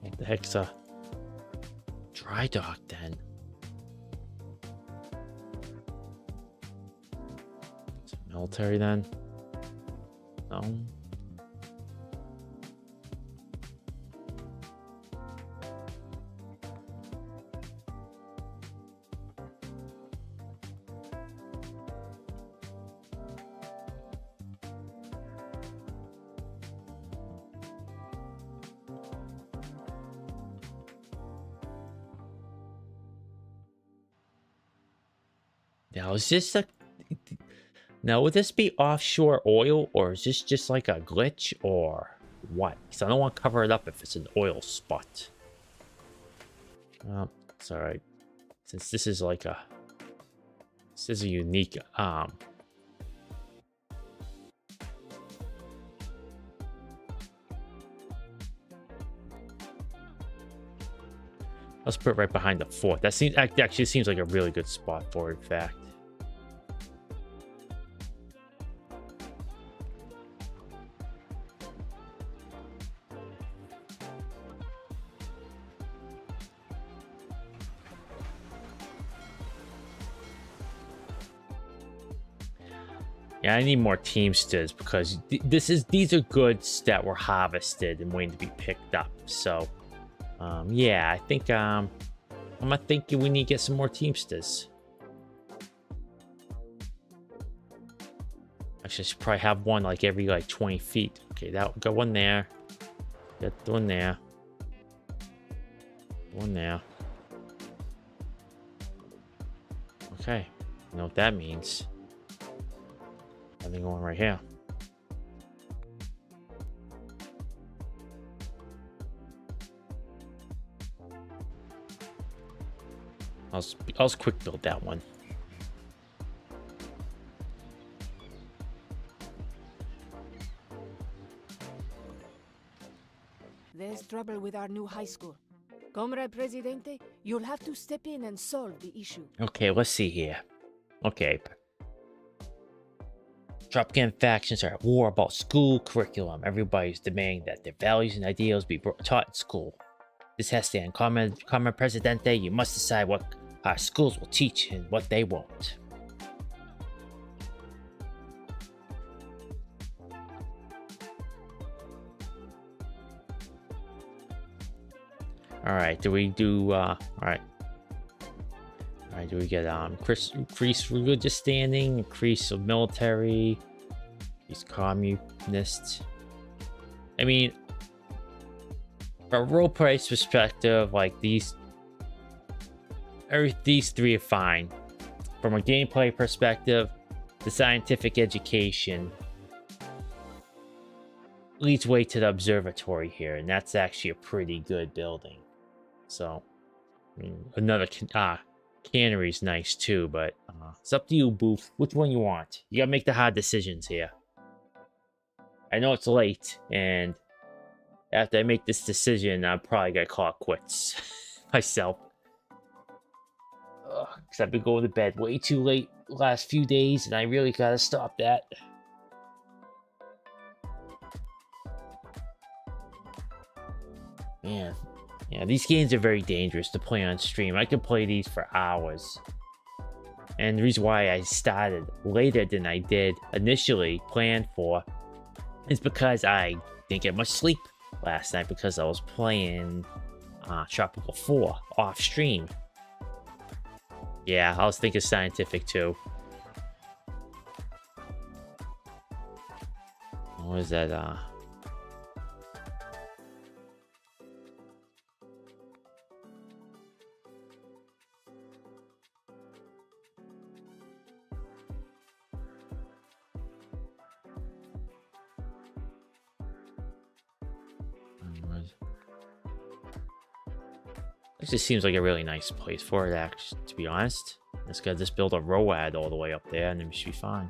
What the heck's a dry dock then? Is it military then? No. Now, is this a... Now, would this be offshore oil, or is this just like a glitch, or what? Because I don't want to cover it up if it's an oil spot. Well, it's alright. Since this is like a... This is a unique... Let's put it right behind the fort. That actually seems like a really good spot for it, in fact. Yeah, I need more Teamsters because these are goods that were harvested and waiting to be picked up. So, yeah, I think I'm thinking we need to get some more Teamsters. Actually, I should probably have one like every like 20 feet. Okay, that got one there. Got one there. One there. Okay, you know what that means. Nothing going right here. I'll quick build that one. There's trouble with our new high school. Comrade Presidente, you'll have to step in and solve the issue. Okay, let's see here. Okay. Tropican factions are at war about school curriculum. Everybody's demanding that their values and ideals be taught in school. This has to end. Comrade Presidente, you must decide what our schools will teach and what they won't. Alright, do we do, alright, do we get, increase religious standing, increase of military, increase communist? I mean, from a role price perspective, like these three are fine. From a gameplay perspective, the scientific education leads way to the observatory here, and that's actually a pretty good building. So, I mean, another cannery's nice too, but it's up to you, Boof. Which one you want? You gotta make the hard decisions here. I know it's late, and after I make this decision, I'm probably gonna call it quits myself. Because I've been going to bed way too late the last few days, and I really gotta stop that. Man. Yeah, these games are very dangerous to play on stream. I could play these for hours. And the reason why I started later than I did initially planned for is because I didn't get much sleep last night because I was playing Tropico 4 off stream. Yeah, I was thinking scientific too. What is that? It just seems like a really nice place for it, actually, to be honest. Let's go just build a ROAD all the way up there and then we should be fine.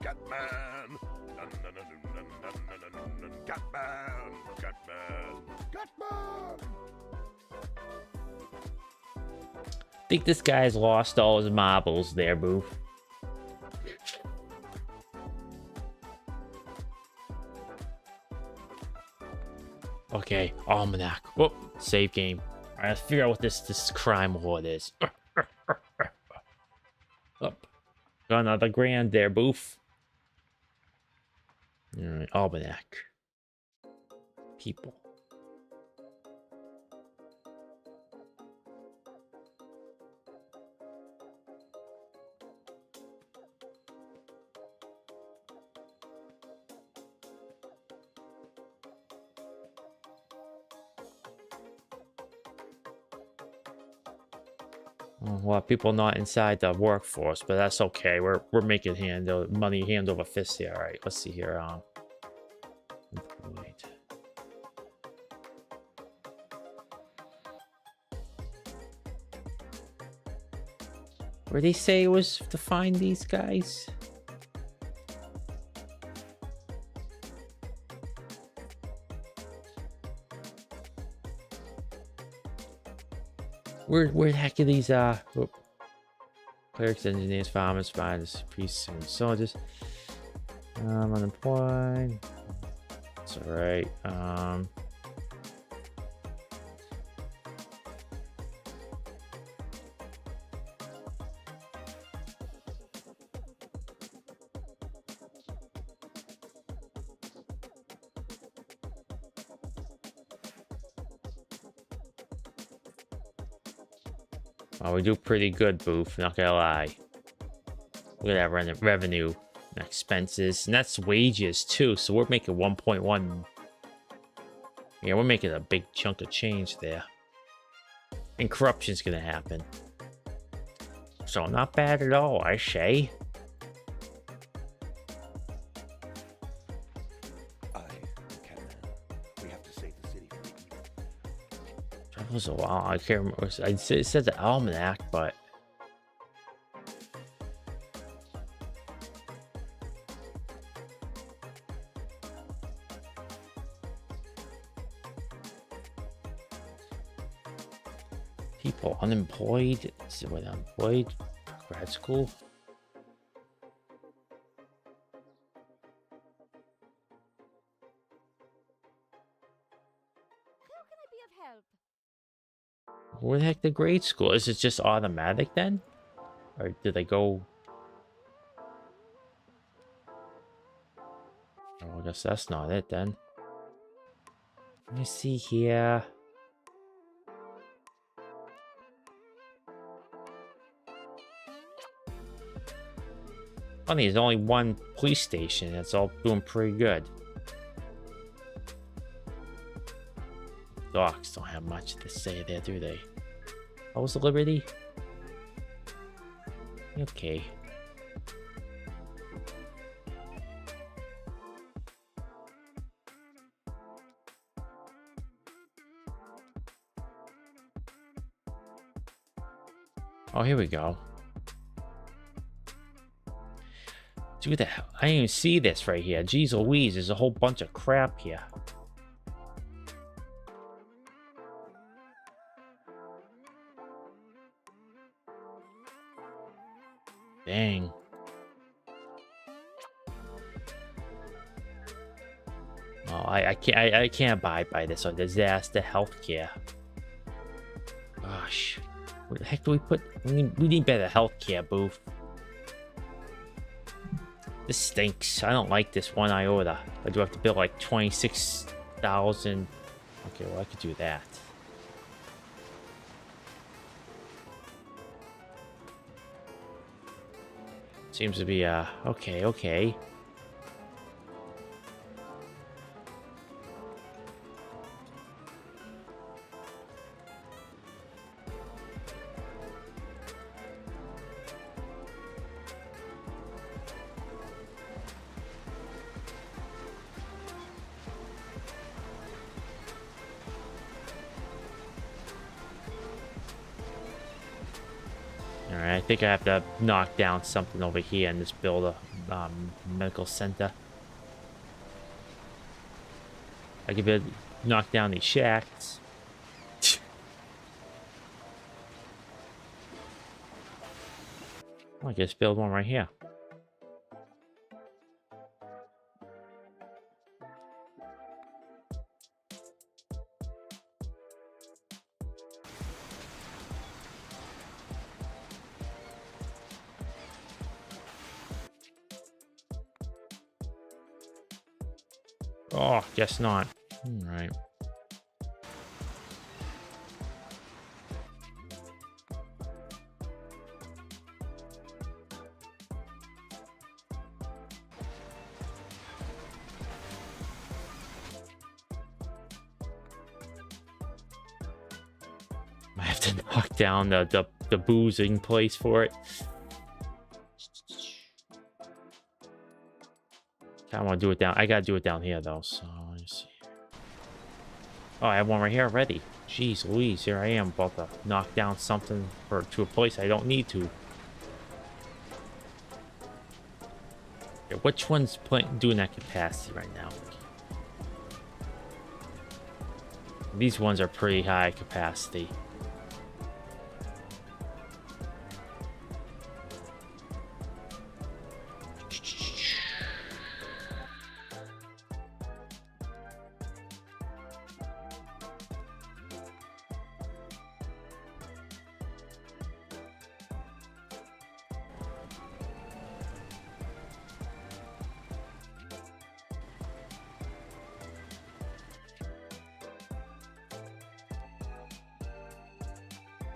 Catman! Catman! Catman! Catman! I think this guy's lost all his marbles there, Boof. Okay, Almanac. Whoop, save game. Alright, let's figure out what this crime lord is. Up. Got another grand there, Boof. Alright, Almanac. People. A lot of people not inside the workforce, but that's okay. We're making money hand over fist here. All right, let's see here. Wait. Where did they say it was to find these guys? Where the heck are these, Clerics, engineers, farmers, spiders, priests, and soldiers. Unemployed. It's alright. Well, we do pretty good, Boof, not gonna lie. Look at that revenue and expenses. And that's wages, too. So we're making 1.1. Yeah, we're making a big chunk of change there. And corruption's gonna happen. So not bad at all, I say. We have to save the city from the evil. That was a while. I can't remember. It said the almanac, but people unemployed. Is it what unemployed? Grad school. How can I be of help? Where the heck the grade school? Is it just automatic then? Or do they go? Oh, I guess that's not it then. Let me see here. Funny, there's only one police station. That's all doing pretty good. Docs don't have much to say there, do they? What was the Liberty? Okay. Oh, here we go. Dude, I didn't even see this right here. Jeez Louise, there's a whole bunch of crap here. Dang. Oh, I can't abide by this. So disaster healthcare. Gosh. Where the heck do we put? We need better healthcare, Boof. This stinks. I don't like this one iota. I do have to build like 26,000. Okay, well I could do that. Seems to be okay. I think I have to knock down something over here and just build a medical center. I could build, knock down these shacks. I guess build one right here. Oh, guess not. All right. I have to knock down the boozing place for it. I want to do it down. I gotta do it down here though. So let me see. Oh, I have one right here already. Jeez Louise, here I am about to knock down something to a place I don't need to. Okay, which one's doing that capacity right now? These ones are pretty high capacity.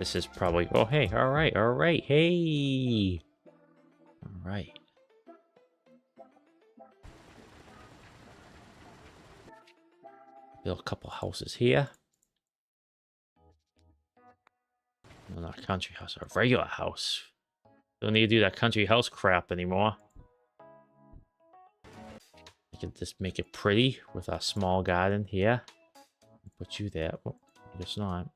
This is probably... Oh, hey, alright, hey! Alright. Build a couple houses here. No, not a country house, a regular house. Don't need to do that country house crap anymore. I can just make it pretty with a small garden here. Put you there. Oh, I guess not.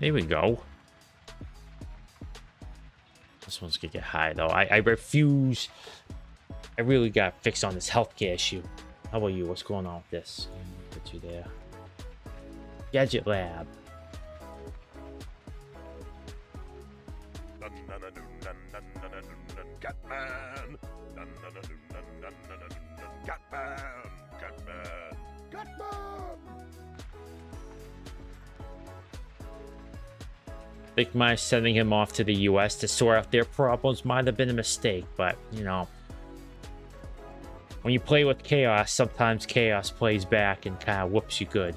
There we go. This one's gonna get high though. I refuse. I really got fixed on this healthcare issue. How about you? What's going on with this? Put you there. Gadget lab. Catman! Catman! Catman! Catman! I think my sending him off to the US to sort out their problems might have been a mistake, but you know, when you play with chaos, sometimes chaos plays back and kind of whoops you good.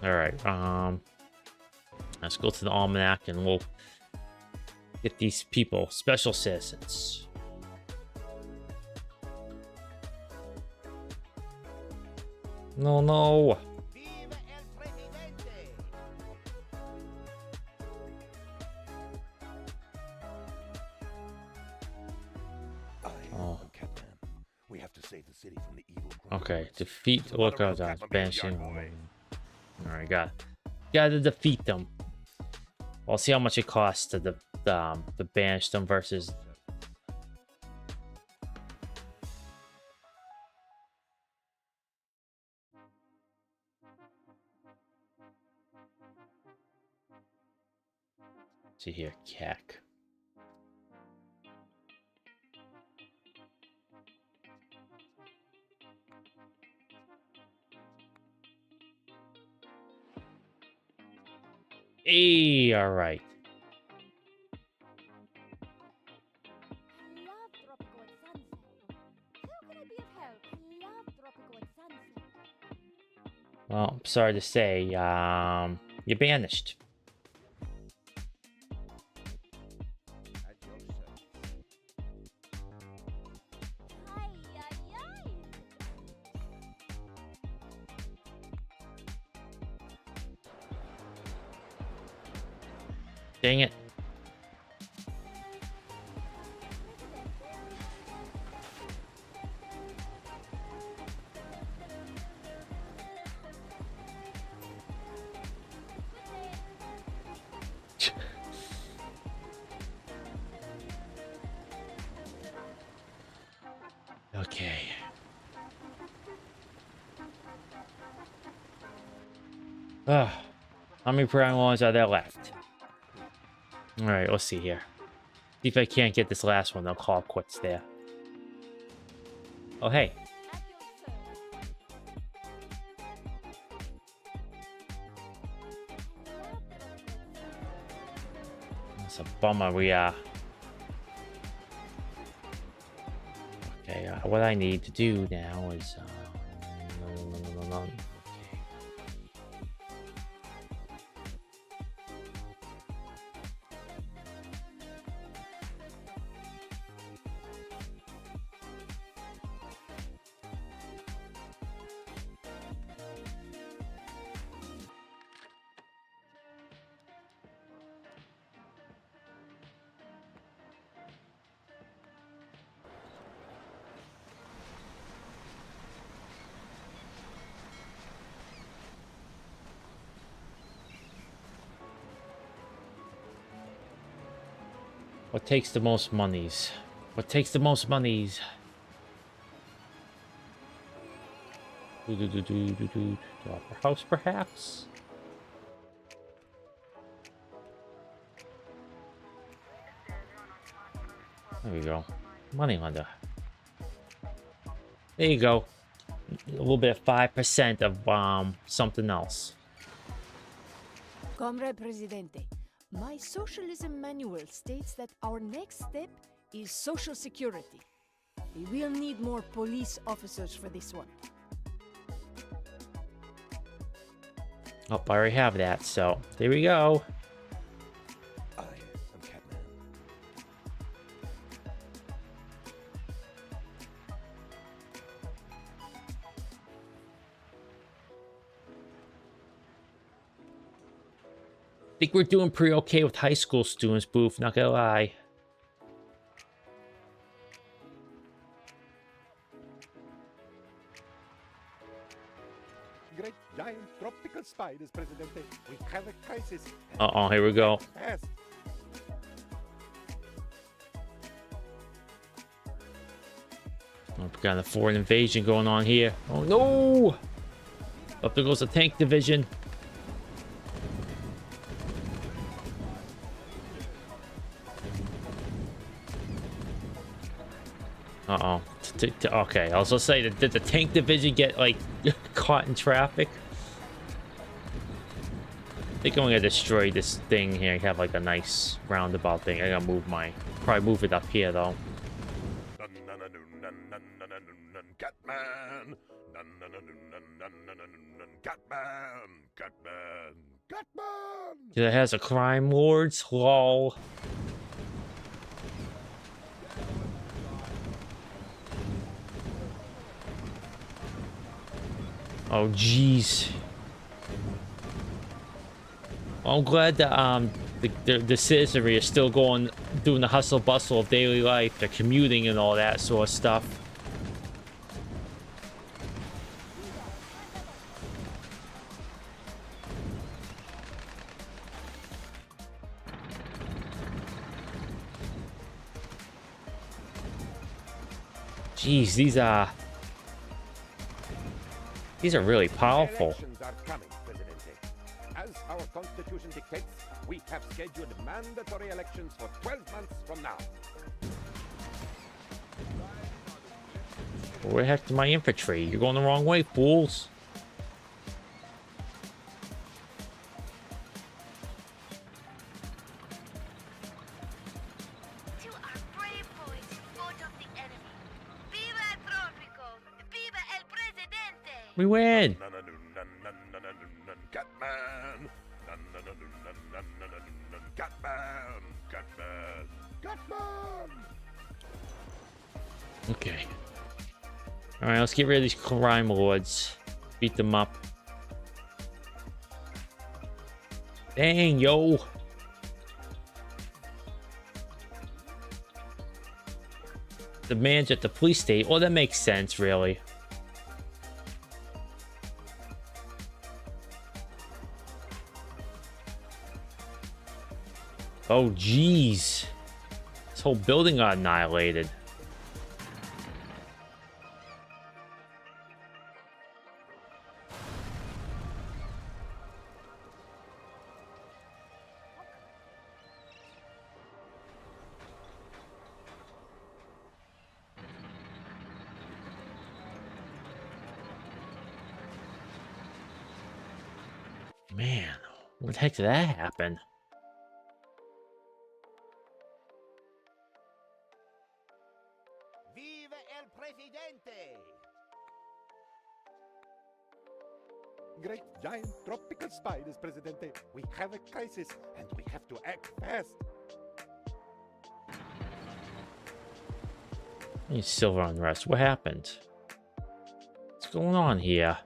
All right, let's go to the almanac and we'll get these people special citizens. No. Viva el presidente! Oh. Catman. We have to save the city from the evil. Okay, defeat the Lykos on banishing. Alright, gotta defeat them. I'll see how much it costs to banish them versus. See here, CAC. Hey, all right. I love Tropico at sunset. How can I be of help? I love Tropico at sunset. Well, I'm sorry to say, you're banished. At your service. Ay, ay, ay. Dang it. Okay. How many prime ones are there left? Alright, let's see here. See if I can't get this last one, I'll call it quits there. Oh, hey. At your service. That's a bummer, we Okay, what I need to do now is okay. What takes the most monies? What takes the most monies? Opera house, perhaps? There we go. Money lender. There you go. a little bit of 5% of something else. Comrade Presidente, my socialism manual states that our next step is social security. We will need more police officers for this one. Oh, I already have that, so there we go. I am Catman. I think we're doing pretty okay with high school students, Boof, not gonna lie. Great giant tropical spiders, Presidente. We have a crisis. Uh-oh, here we go. Fast. Oh, we got a foreign invasion going on here. Oh no! Up there goes the tank division. Uh-oh. Okay, I was gonna say, did the tank division get, like, caught in traffic? I think I'm gonna destroy this thing here and have, like, a nice roundabout thing. I gotta move probably move it up here, though. Catman. Catman. Catman. Catman. It has a crime lords, lol. Oh jeez. I'm glad that the citizenry is still doing the hustle bustle of daily life. They're commuting and all that sort of stuff. Jeez, these are really powerful. Elections are coming, Presidente. As our constitution dictates, we have scheduled mandatory elections for 12 months from now. Where the heck is my infantry? You're going the wrong way, fools. To our brave boys who fought off the enemy. Viva Tropico! Viva el Presidente! We win. Catman. Catman. Catman. Catman. Okay. All right, let's get rid of these crime lords. Beat them up. Dang, yo. The man's at the police station. Well, that makes sense, really. Oh, jeez. This whole building got annihilated. Man, what the heck did that happen? Viva el Presidente! Great giant tropical spiders, Presidente. We have a crisis and we have to act fast. Hey, Silver Unrest, what happened? What's going on here?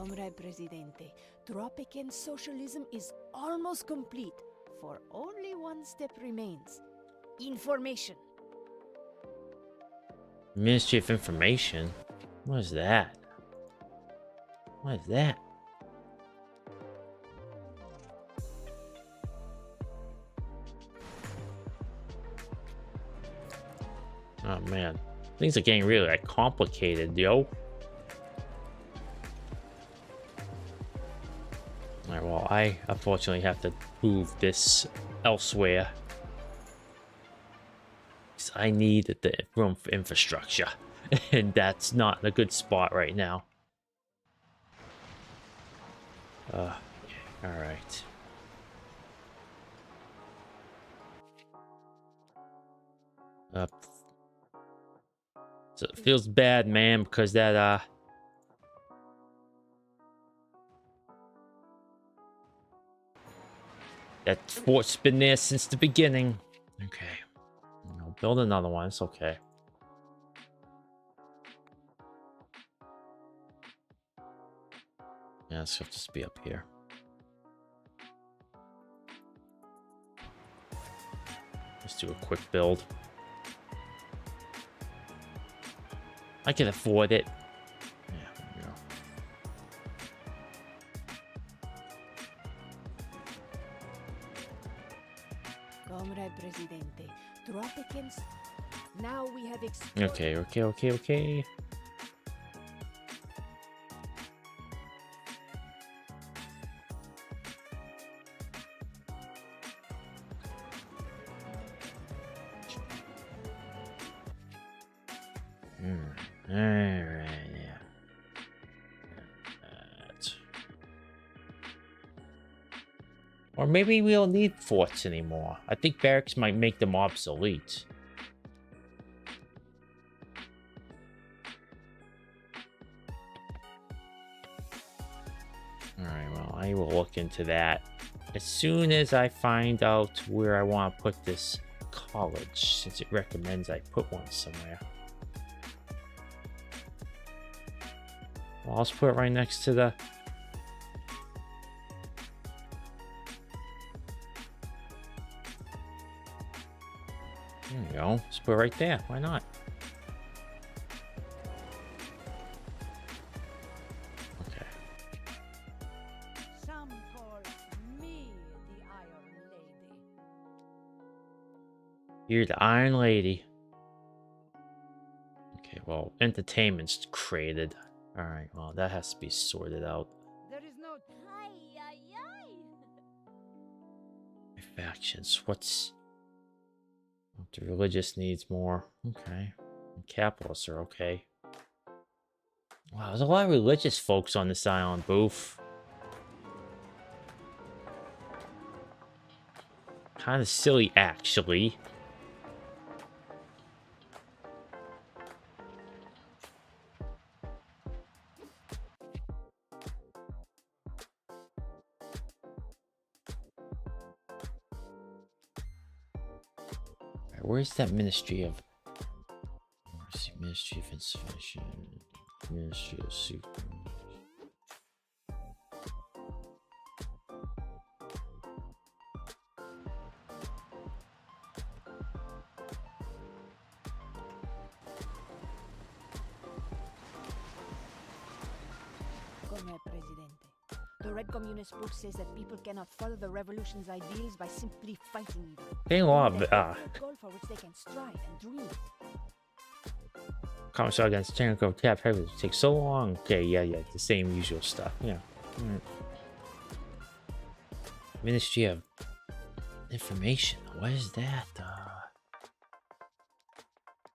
Comrade Presidente, Tropican socialism is almost complete, for only one step remains. Information. Ministry of Information? What is that? What is that? Oh man, things are getting really like complicated, yo. Alright, well, I unfortunately have to move this elsewhere. Because I need the room for infrastructure. And that's not a good spot right now. Alright. So it feels bad, man, because that, that fort's been there since the beginning. Okay. I'll build another one. It's okay. Yeah, let's just be up here. Let's do a quick build. I can afford it. Yeah, there we go. Comrade Presidente, Tropicans. Now we have Okay. Alright, yeah. Or maybe we don't need forts anymore. I think barracks might make them obsolete. Alright, well, I will look into that as soon as I find out where I want to put this college, since it recommends I put one somewhere. Well, I'll just put it right next to the... There you go. Just put it right there. Why not? Okay. Some call me the Iron Lady. You're the Iron Lady. Okay, well, entertainment's created. Alright, well, that has to be sorted out. There is no Factions. What's... The religious needs more. Okay. And capitalists are okay. Wow, there's a lot of religious folks on this island, Boof. Kind of silly, actually. Where's that Ministry of... Ministry of Insufficient... Ministry of Super... Comrade Presidente. The Red Communist book says that people cannot follow the revolution's ideals by simply fighting them. Getting a lot of, A goal for which they can strive and dream. Commissar against Tintoy Cap Heavy takes so long. Okay, yeah, the same usual stuff. Yeah. Ministry of Information. What is that?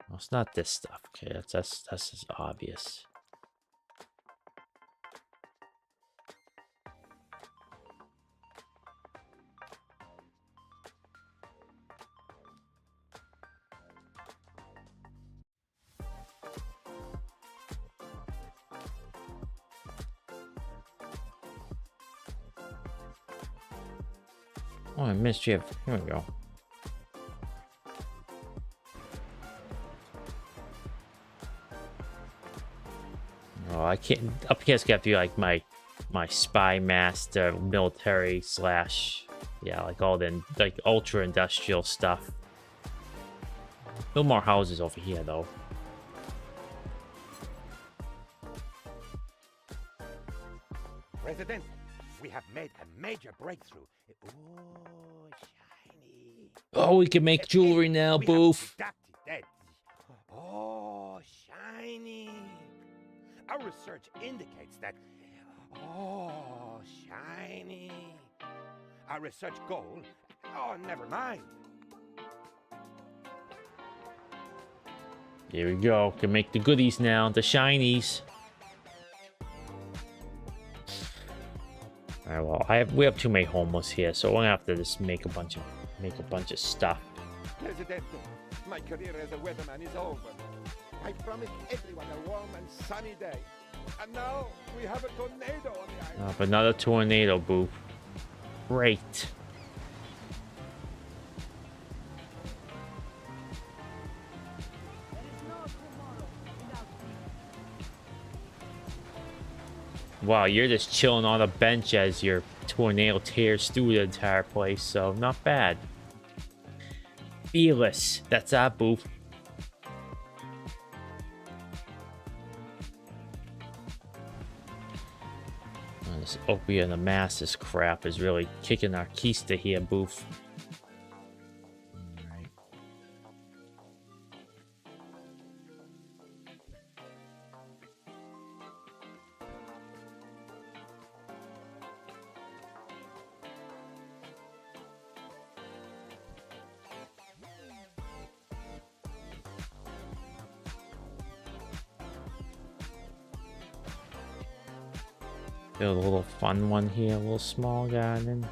Well, it's not this stuff. Okay, that's just obvious. Oh, Ministry of... Here we go. Oh, I can't... Up here, it's got to be like my my spy master, military slash, yeah, like all the like ultra industrial stuff. No more houses over here though. President, we have made a major breakthrough. Oh, shiny. Oh, we can make jewelry now, We have Boof. adapted that. Oh, shiny. Our research indicates that. Oh, shiny. Our research goal. Oh, never mind. Here we go. Can make the goodies now, the shinies. All right, well, we have too many homeless here, so we're gonna have to just make a bunch of stuff. Presidente, my career as a weatherman is over. I promised everyone a warm and sunny day. And now we have a tornado on the island. But another tornado, Boo. Great. Wow, you're just chilling on a bench as your tornado tears through the entire place, so not bad. Fearless. That's our Boof. This opium and the masses crap is really kicking our keister here, Boof. Alright. Build a little fun one here, a little small garden.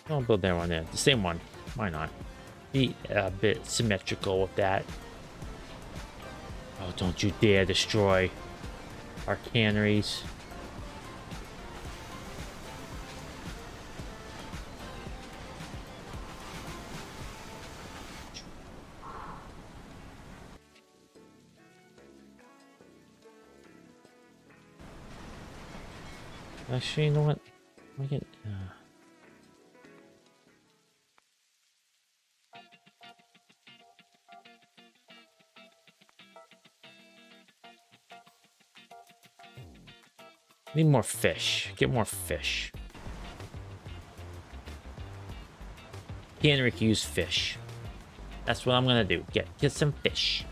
I'll build that one there. The same one. Why not? Be a bit symmetrical with that. Oh, don't you dare destroy our canneries. Actually, you know what? We can. Need more fish. Get more fish. Cannery can use fish. That's what I'm gonna do. Get some fish.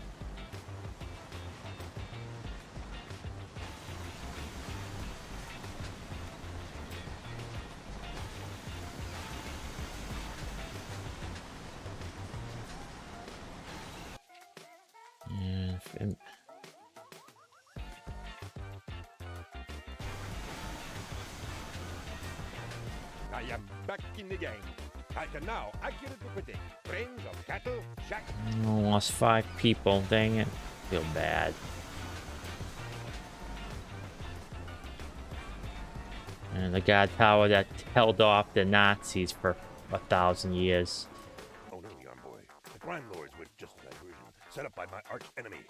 And I am back in the game. I can now accurately predict trains of cattle, shacks. I lost 5 people. Dang it. Feel bad. And the guard tower that held off the Nazis for 1,000 years. Oh no, young boy. The crime lords were just a diversion set up by my arch enemy,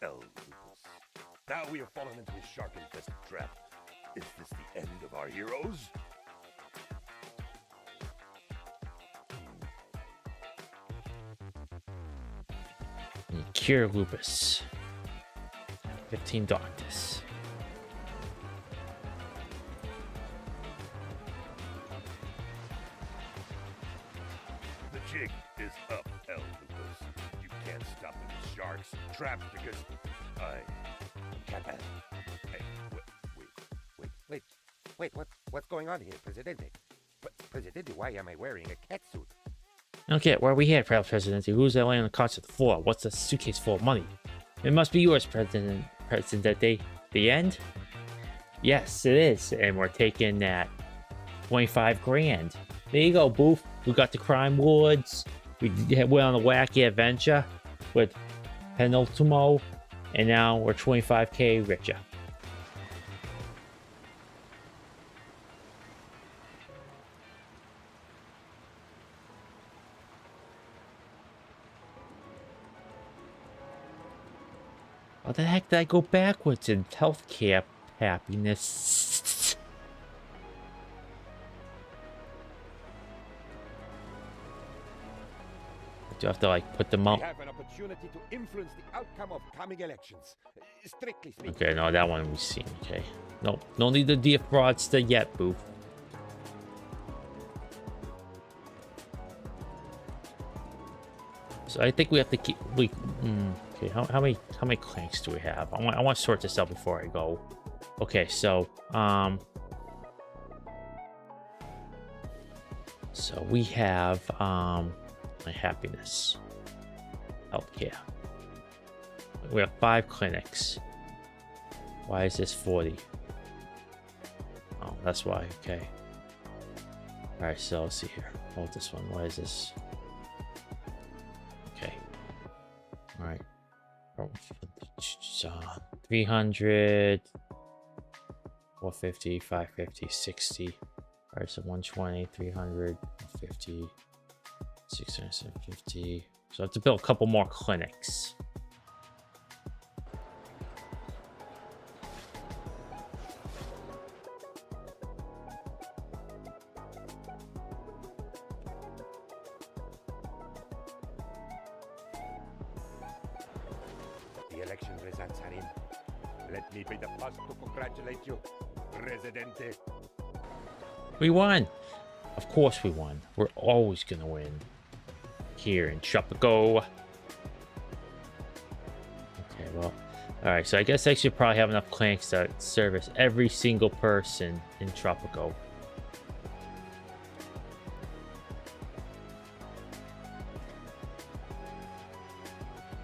Lykos. Now we have fallen into his shark-infested trap. Is this the end of our heroes? And cure lupus. 15 doctors. The jig is up, Lykos. You can't stop these sharks trapped because I can't. Hey, wait, what's going on here, Presidente? Presidente, why am I wearing a cat suit? Okay, where are we here, Presidente? Who's that laying on the couch at the floor? What's the suitcase full of money? It must be yours, Presidente. The end? Yes, it is. And we're taking that 25 grand. There you go, Boof. We got the crime lords. We went on a wacky adventure with Penultimo. And now we're 25k richer. How the heck did I go backwards in healthcare happiness? Do I have to like put them We out? have an opportunity to influence the outcome of coming elections. Strictly speaking. Okay, no, that one we've seen. Okay. Nope. No need to defraudster yet, Boof. So I think we have to keep. Okay, how many clanks do we have? I want to sort this out before I go. Okay, so we have my happiness, healthcare. We have 5 clinics. Why is this 40? Oh, that's why. Okay. All right, so let's see here. Hold this one. Why is this? Okay. All right. 300, 450, 550, 60. All right, so 120, 300, 150, 650. So I have to build a couple more clinics. The election results are in. Let me be the first to congratulate you, Presidente. We won. Of course we won. We're always gonna win. Here in Tropico. Okay, well. Alright, so I guess I should probably have enough clanks to service every single person in Tropico.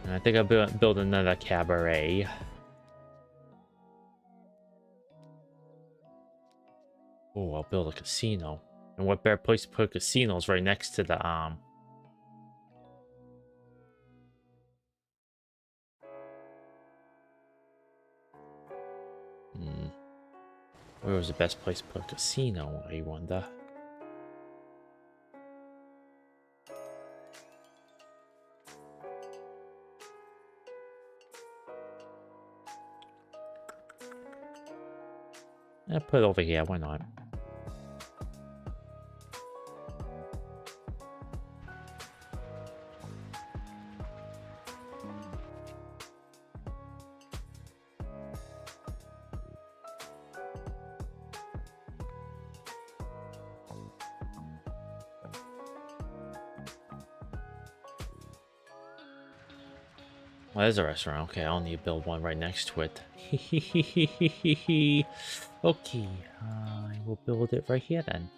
And I think I'll build another cabaret. Oh, I'll build a casino. And what better place to put casinos right next to the Where was the best place to put a casino, I wonder? I'll put it over here, why not? Well, there's a restaurant. Okay, I'll need to build one right next to it. Okay, I will build it right here then.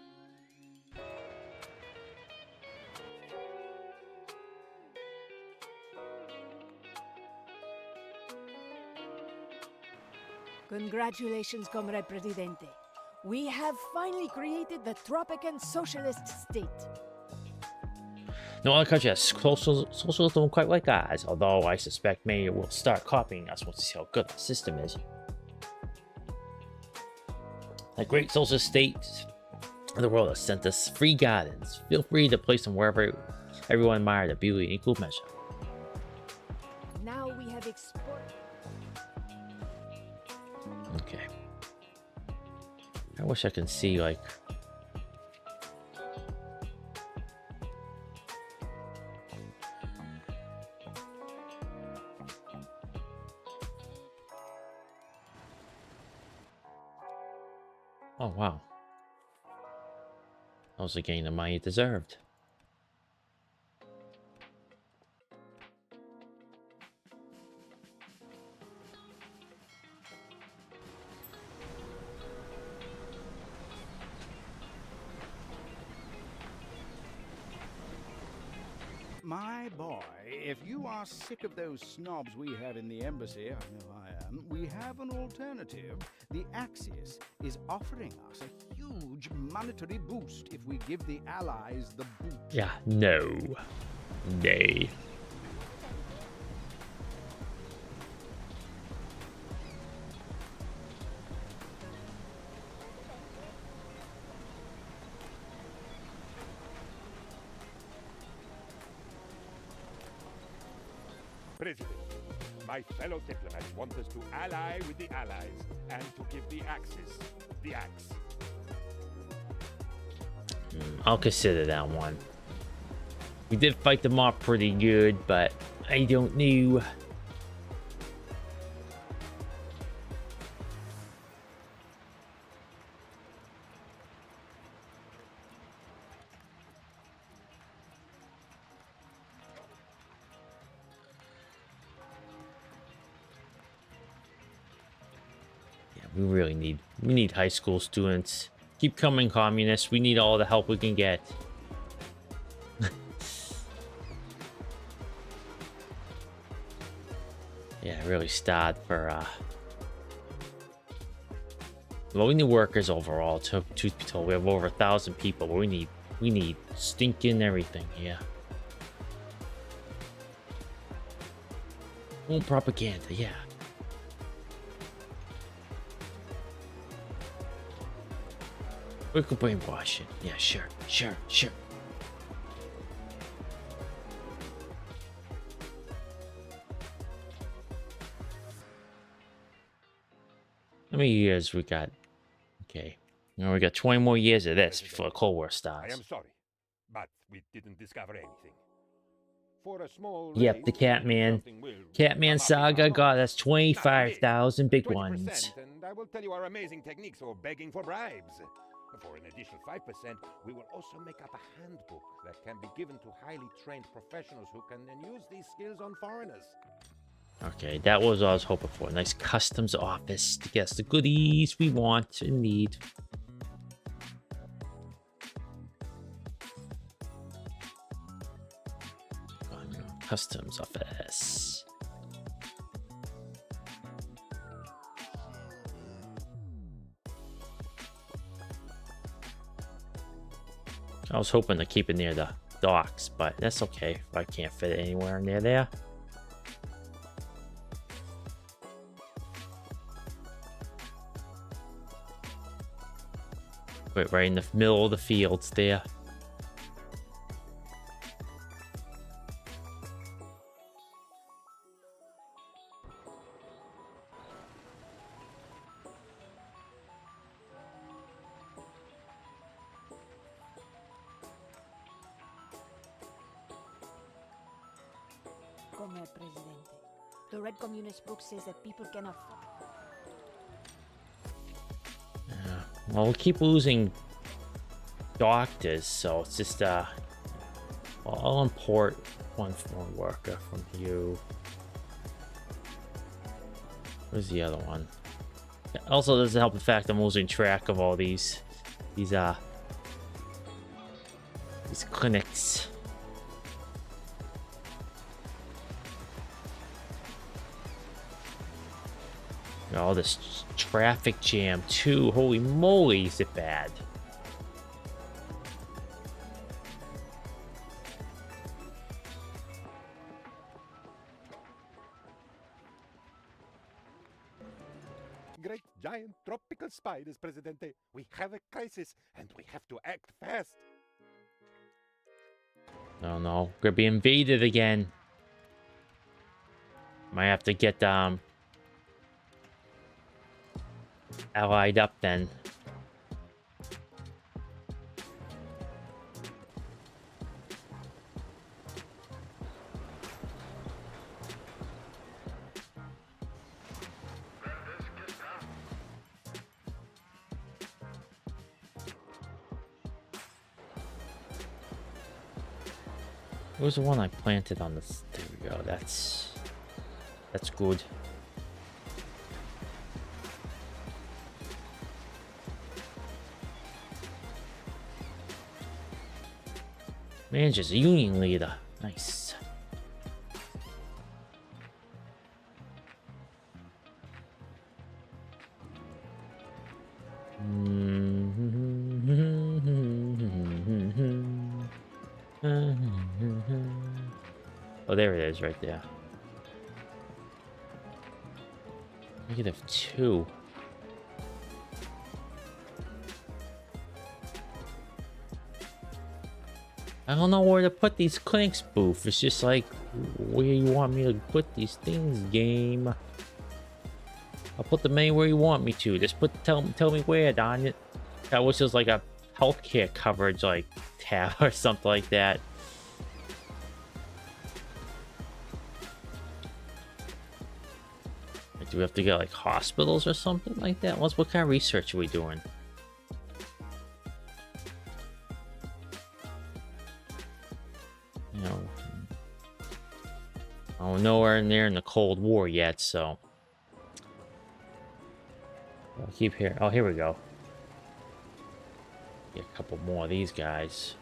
Congratulations, Comrade Presidente. We have finally created the Tropican Socialist State. No other country has socialism quite like ours, although I suspect many will start copying us once they see how good the system is. The great socialist states of the world have sent us free gardens. Feel free to place them wherever everyone admires the beauty in equal measure. Now we have exported. Okay. I wish I can see, like... Oh, wow. That was a gain of money deserved. My boy, if you are sick of those snobs we have in the embassy, I know I am, we have an alternative. The Axis is offering us a huge monetary boost if we give the Allies the boot. Yeah, no. Nay. President, My fellow diplomats want us to ally with the allies and to give the Axis the axe. I'll consider that one. We did fight them off pretty good, but I don't know. We need high school students. Keep coming, communists. We need all the help we can get. Yeah, really start for well, we need workers overall. Truth be told, we have over 1,000 people. We need stinking everything. Yeah. More propaganda. Yeah. Quick brainwashing. Yeah, sure. How many years we got? Okay. Now we got 20 more years of this before the Cold War I starts. am sorry, but we didn't discover anything. For a small Yep, race, the Catman. something will Catman come up in Saga our got north. us 25,000 big ones. 20%, and I will tell you our amazing techniques for begging for bribes. For an additional 5%, we will also make up a handbook that can be given to highly trained professionals who can then use these skills on foreigners. Okay, that was what I was hoping for. Nice customs office to get us the goodies we want and need. Customs office. I was hoping to keep it near the docks, but that's okay if I can't fit it anywhere near there. Put it right in the middle of the fields there. Come here, Presidente. The Red Communist book says that people cannot. Well, we'll keep losing doctors, so it's just well, I'll import one foreign worker from you. Where's the other one? It also doesn't help the fact I'm losing track of all these clinics. Oh, this traffic jam too. Holy moly, is it bad? Great giant tropical spiders, Presidente. We have a crisis, and we have to act fast. Oh no, we're gonna be invaded again. Might have to get allied up then. Where's the one I planted on this? There we go. That's good. Manager's a union leader. Nice. Oh, there it is, right there. -2. I don't know where to put these clinks, Boof. It's just like, where you want me to put these things, game? I'll put them anywhere you want me to. Just tell me where, darn it. That was just like a healthcare coverage, like, tab or something like that. Like, do we have to get, like, hospitals or something like that? What kind of research are we doing? You know, oh, nowhere near in the Cold War yet, so I'll keep here. Oh, here we go. Get a couple more of these guys.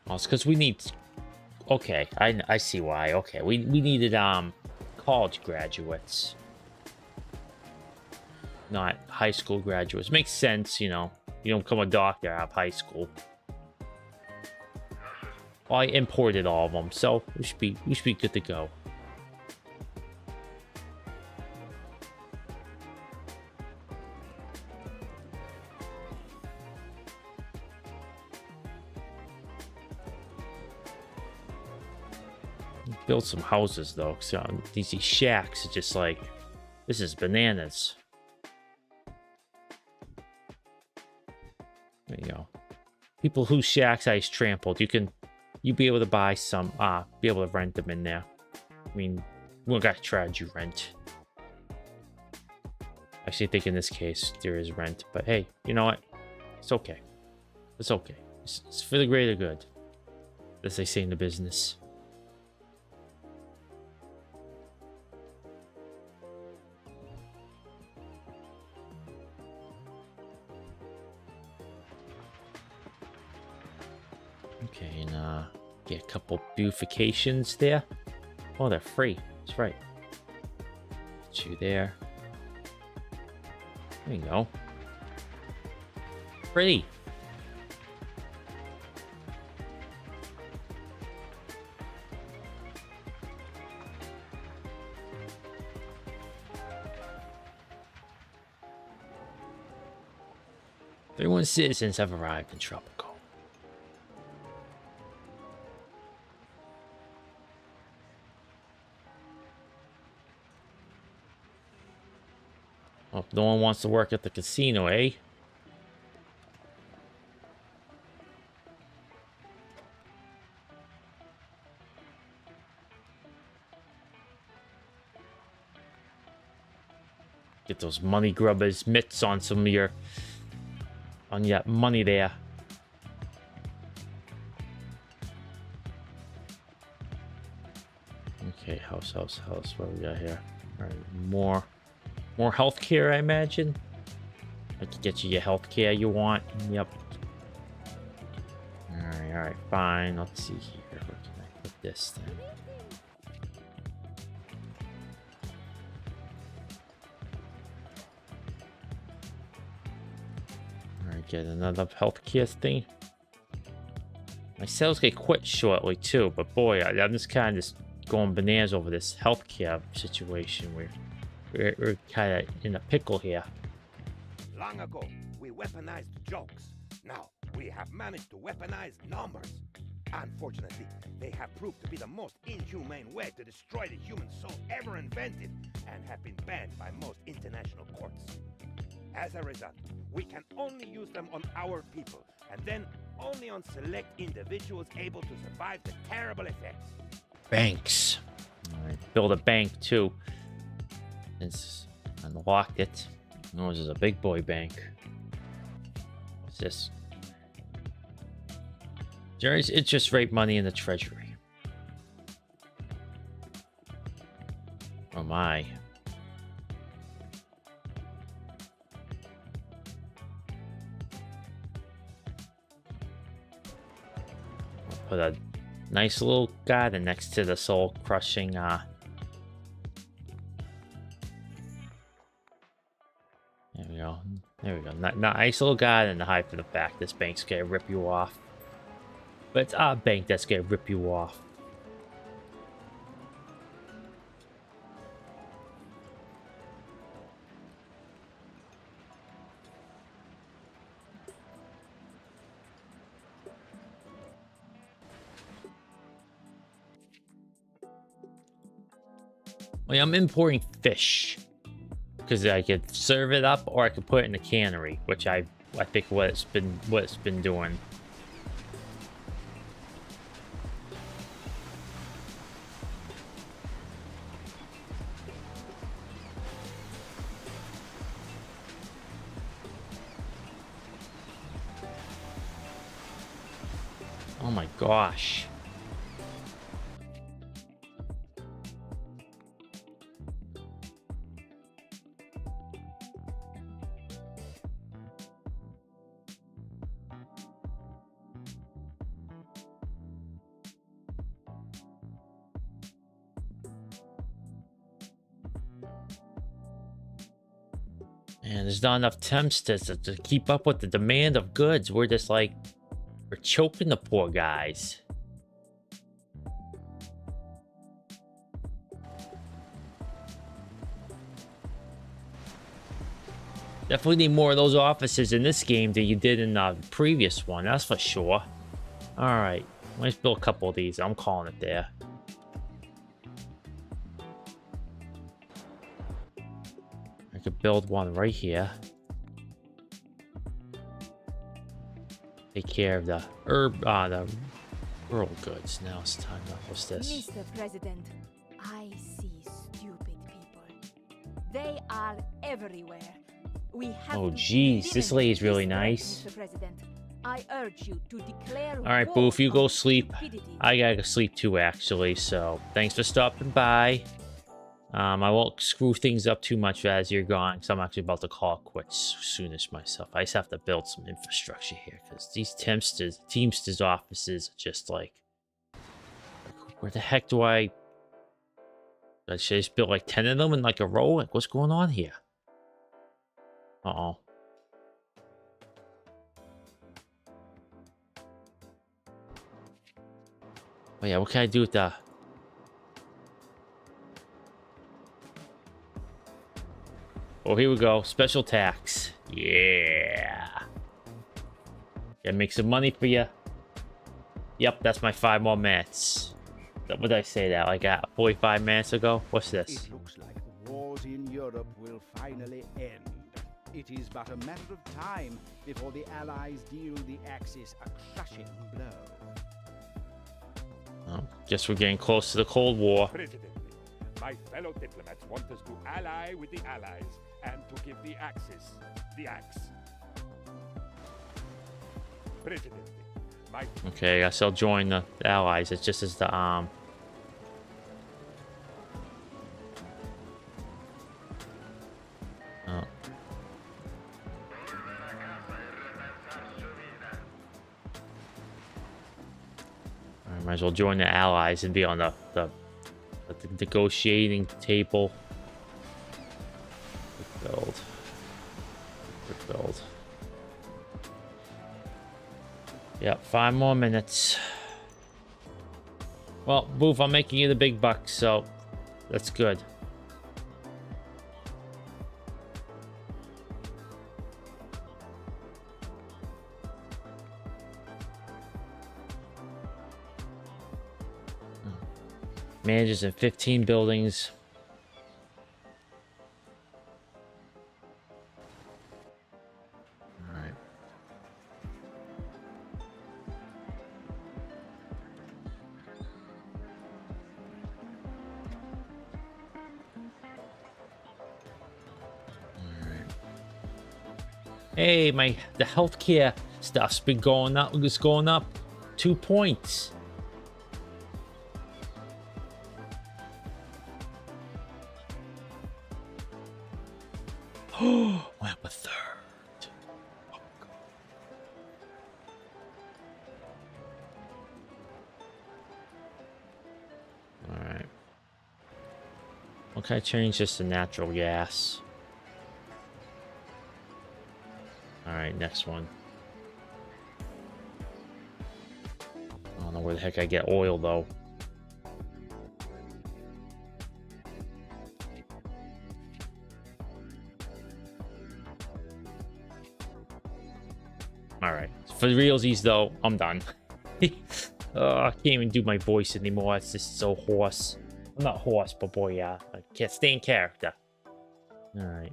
Oh, it's because we need. Okay, I see why. Okay, we needed college graduates, not high school graduates. Makes sense, you know. You don't become a doctor out of high school. Well, I imported all of them, so we should be good to go. Build some houses though, so these shacks are just like, this is bananas. There you go. People whose shacks ice trampled, you'll be able to buy some, be able to rent them in there. I mean, we don't gotta charge you rent. Actually, I think in this case there is rent, but hey, you know what? It's okay. It's okay. It's for the greater good, as they say in the business. Okay, and get a couple beautifications there. Oh, they're free. That's right. Get you there. There you go. Pretty. Everyone's citizens have arrived in Tropico. Oh, no one wants to work at the casino, eh? Get those money grubbers mitts on some of your money there. Okay, house. What we got here? All right, more healthcare, I imagine. I can get you your healthcare you want. Yep. All right, fine. Let's see here. Where can I put this then? All right, get another healthcare thing. My sales get quit shortly too, but boy, I'm just kind of going bananas over this healthcare situation. We're kind of in a pickle here. Long ago, we weaponized jokes. Now, we have managed to weaponize numbers. Unfortunately, they have proved to be the most inhumane way to destroy the human soul ever invented and have been banned by most international courts. As a result, we can only use them on our people, and then only on select individuals able to survive the terrible effects. Banks. All right, build a bank too. It's unlocked it. No, this is a big boy bank. What's this? There is interest rate money in the treasury. Oh my. I'll put a nice little garden next to the soul crushing There we go. Nice little garden to hide from the fact this bank's gonna rip you off. But it's our bank that's gonna rip you off. Well, I'm importing fish because I could serve it up, or I could put it in the cannery, which I think what it's been doing. Oh my gosh. Man, there's not enough temps to keep up with the demand of goods. We're just like, we're choking the poor guys. Definitely need more of those offices in this game than you did in the previous one, that's for sure. Alright, let's build a couple of these. I'm calling it there. I could build one right here. Take care of the the rural goods. Now it's time to, what's this? Mr. President, I see stupid people. They are everywhere. We have Oh to geez, this eliminate lady's really this threat, nice. Mr. President. I urge you to declare Alright, war Boof, you go on sleep. stupidity. I gotta go sleep too, actually, so thanks for stopping by. I won't screw things up too much as you're gone, because I'm actually about to call it quits soonish myself. I just have to build some infrastructure here, because these Teamsters offices are just like, where the heck do I should I just build like 10 of them in like a row? Like, what's going on here? Uh-oh. Oh yeah, what can I do with the... Oh, here we go. Special tax. Yeah. Gotta make some money for you. Yep, that's my 5 more minutes. What did I say that? Like 45 minutes ago? What's this? It looks like the wars in Europe will finally end. It is but a matter of time before the Allies deal the Axis a crushing blow. Oh, guess we're getting close to the Cold War. Presidente, my fellow diplomats want us to ally with the Allies and to give the Axis the axe. Presidente, my... Okay, I guess I'll join the Allies. It's just as the Oh. I might as well join the Allies and be on the negotiating table. Build. Build. Yep, 5 more minutes. Well, Boof, I'm making you the big bucks, so that's good. Manages in 15 buildings. All right. Hey, the healthcare stuff's been going up. It's going up 2 points. Went up a 3rd. Oh, all right. Okay, change this to natural gas. All right, next one. know where the heck I get oil, though. Alright. For the realsies, though, I'm done. I can't even do my voice anymore. It's just so hoarse. I'm not hoarse, but boy, yeah. I can't stay in character. Alright.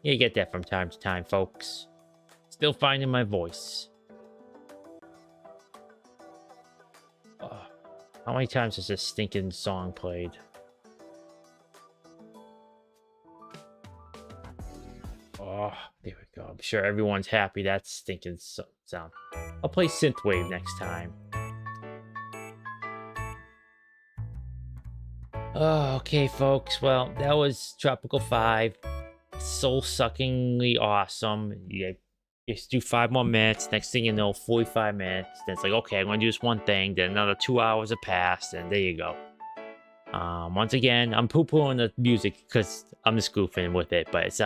You get that from time to time, folks. Still finding my voice. How many times has this stinking song played? Oh, there we go. I'm sure everyone's happy that's stinking sound. I'll play Synthwave next time. Oh, okay, folks. Well, that was Tropico 5. Soul-suckingly awesome. Yeah, just do 5 more minutes. Next thing you know, 45 minutes. Then it's like, okay, I'm going to do this one thing. Then another 2 hours have passed, and there you go. Once again, I'm poo-pooing the music because I'm just goofing with it. But it's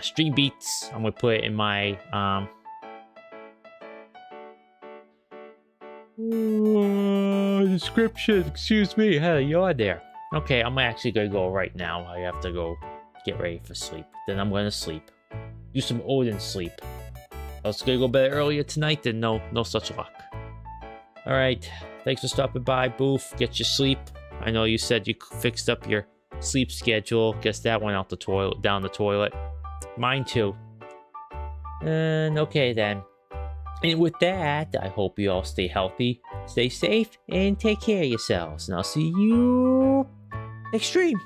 Stream Beats. I'm going to put it in my description. Excuse me. Hey, you're there. Okay, I'm actually going to go right now. I have to go get ready for sleep. Then I'm going to sleep. Do some Odin sleep. I was going to go bed earlier tonight, then no such luck. Alright, thanks for stopping by, Boof. Get your sleep. I know you said you fixed up your sleep schedule. Guess that went out the toilet, down the toilet. Mine too. And okay then. And with that, I hope you all stay healthy, stay safe, and take care of yourselves. And I'll see you next stream.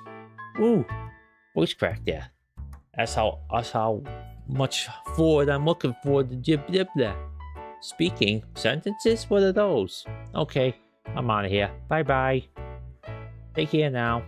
Ooh, voice crack there. That's how much forward I'm looking for the jib there. Speaking sentences, what are those? Okay, I'm out of here. Bye bye. Take care now.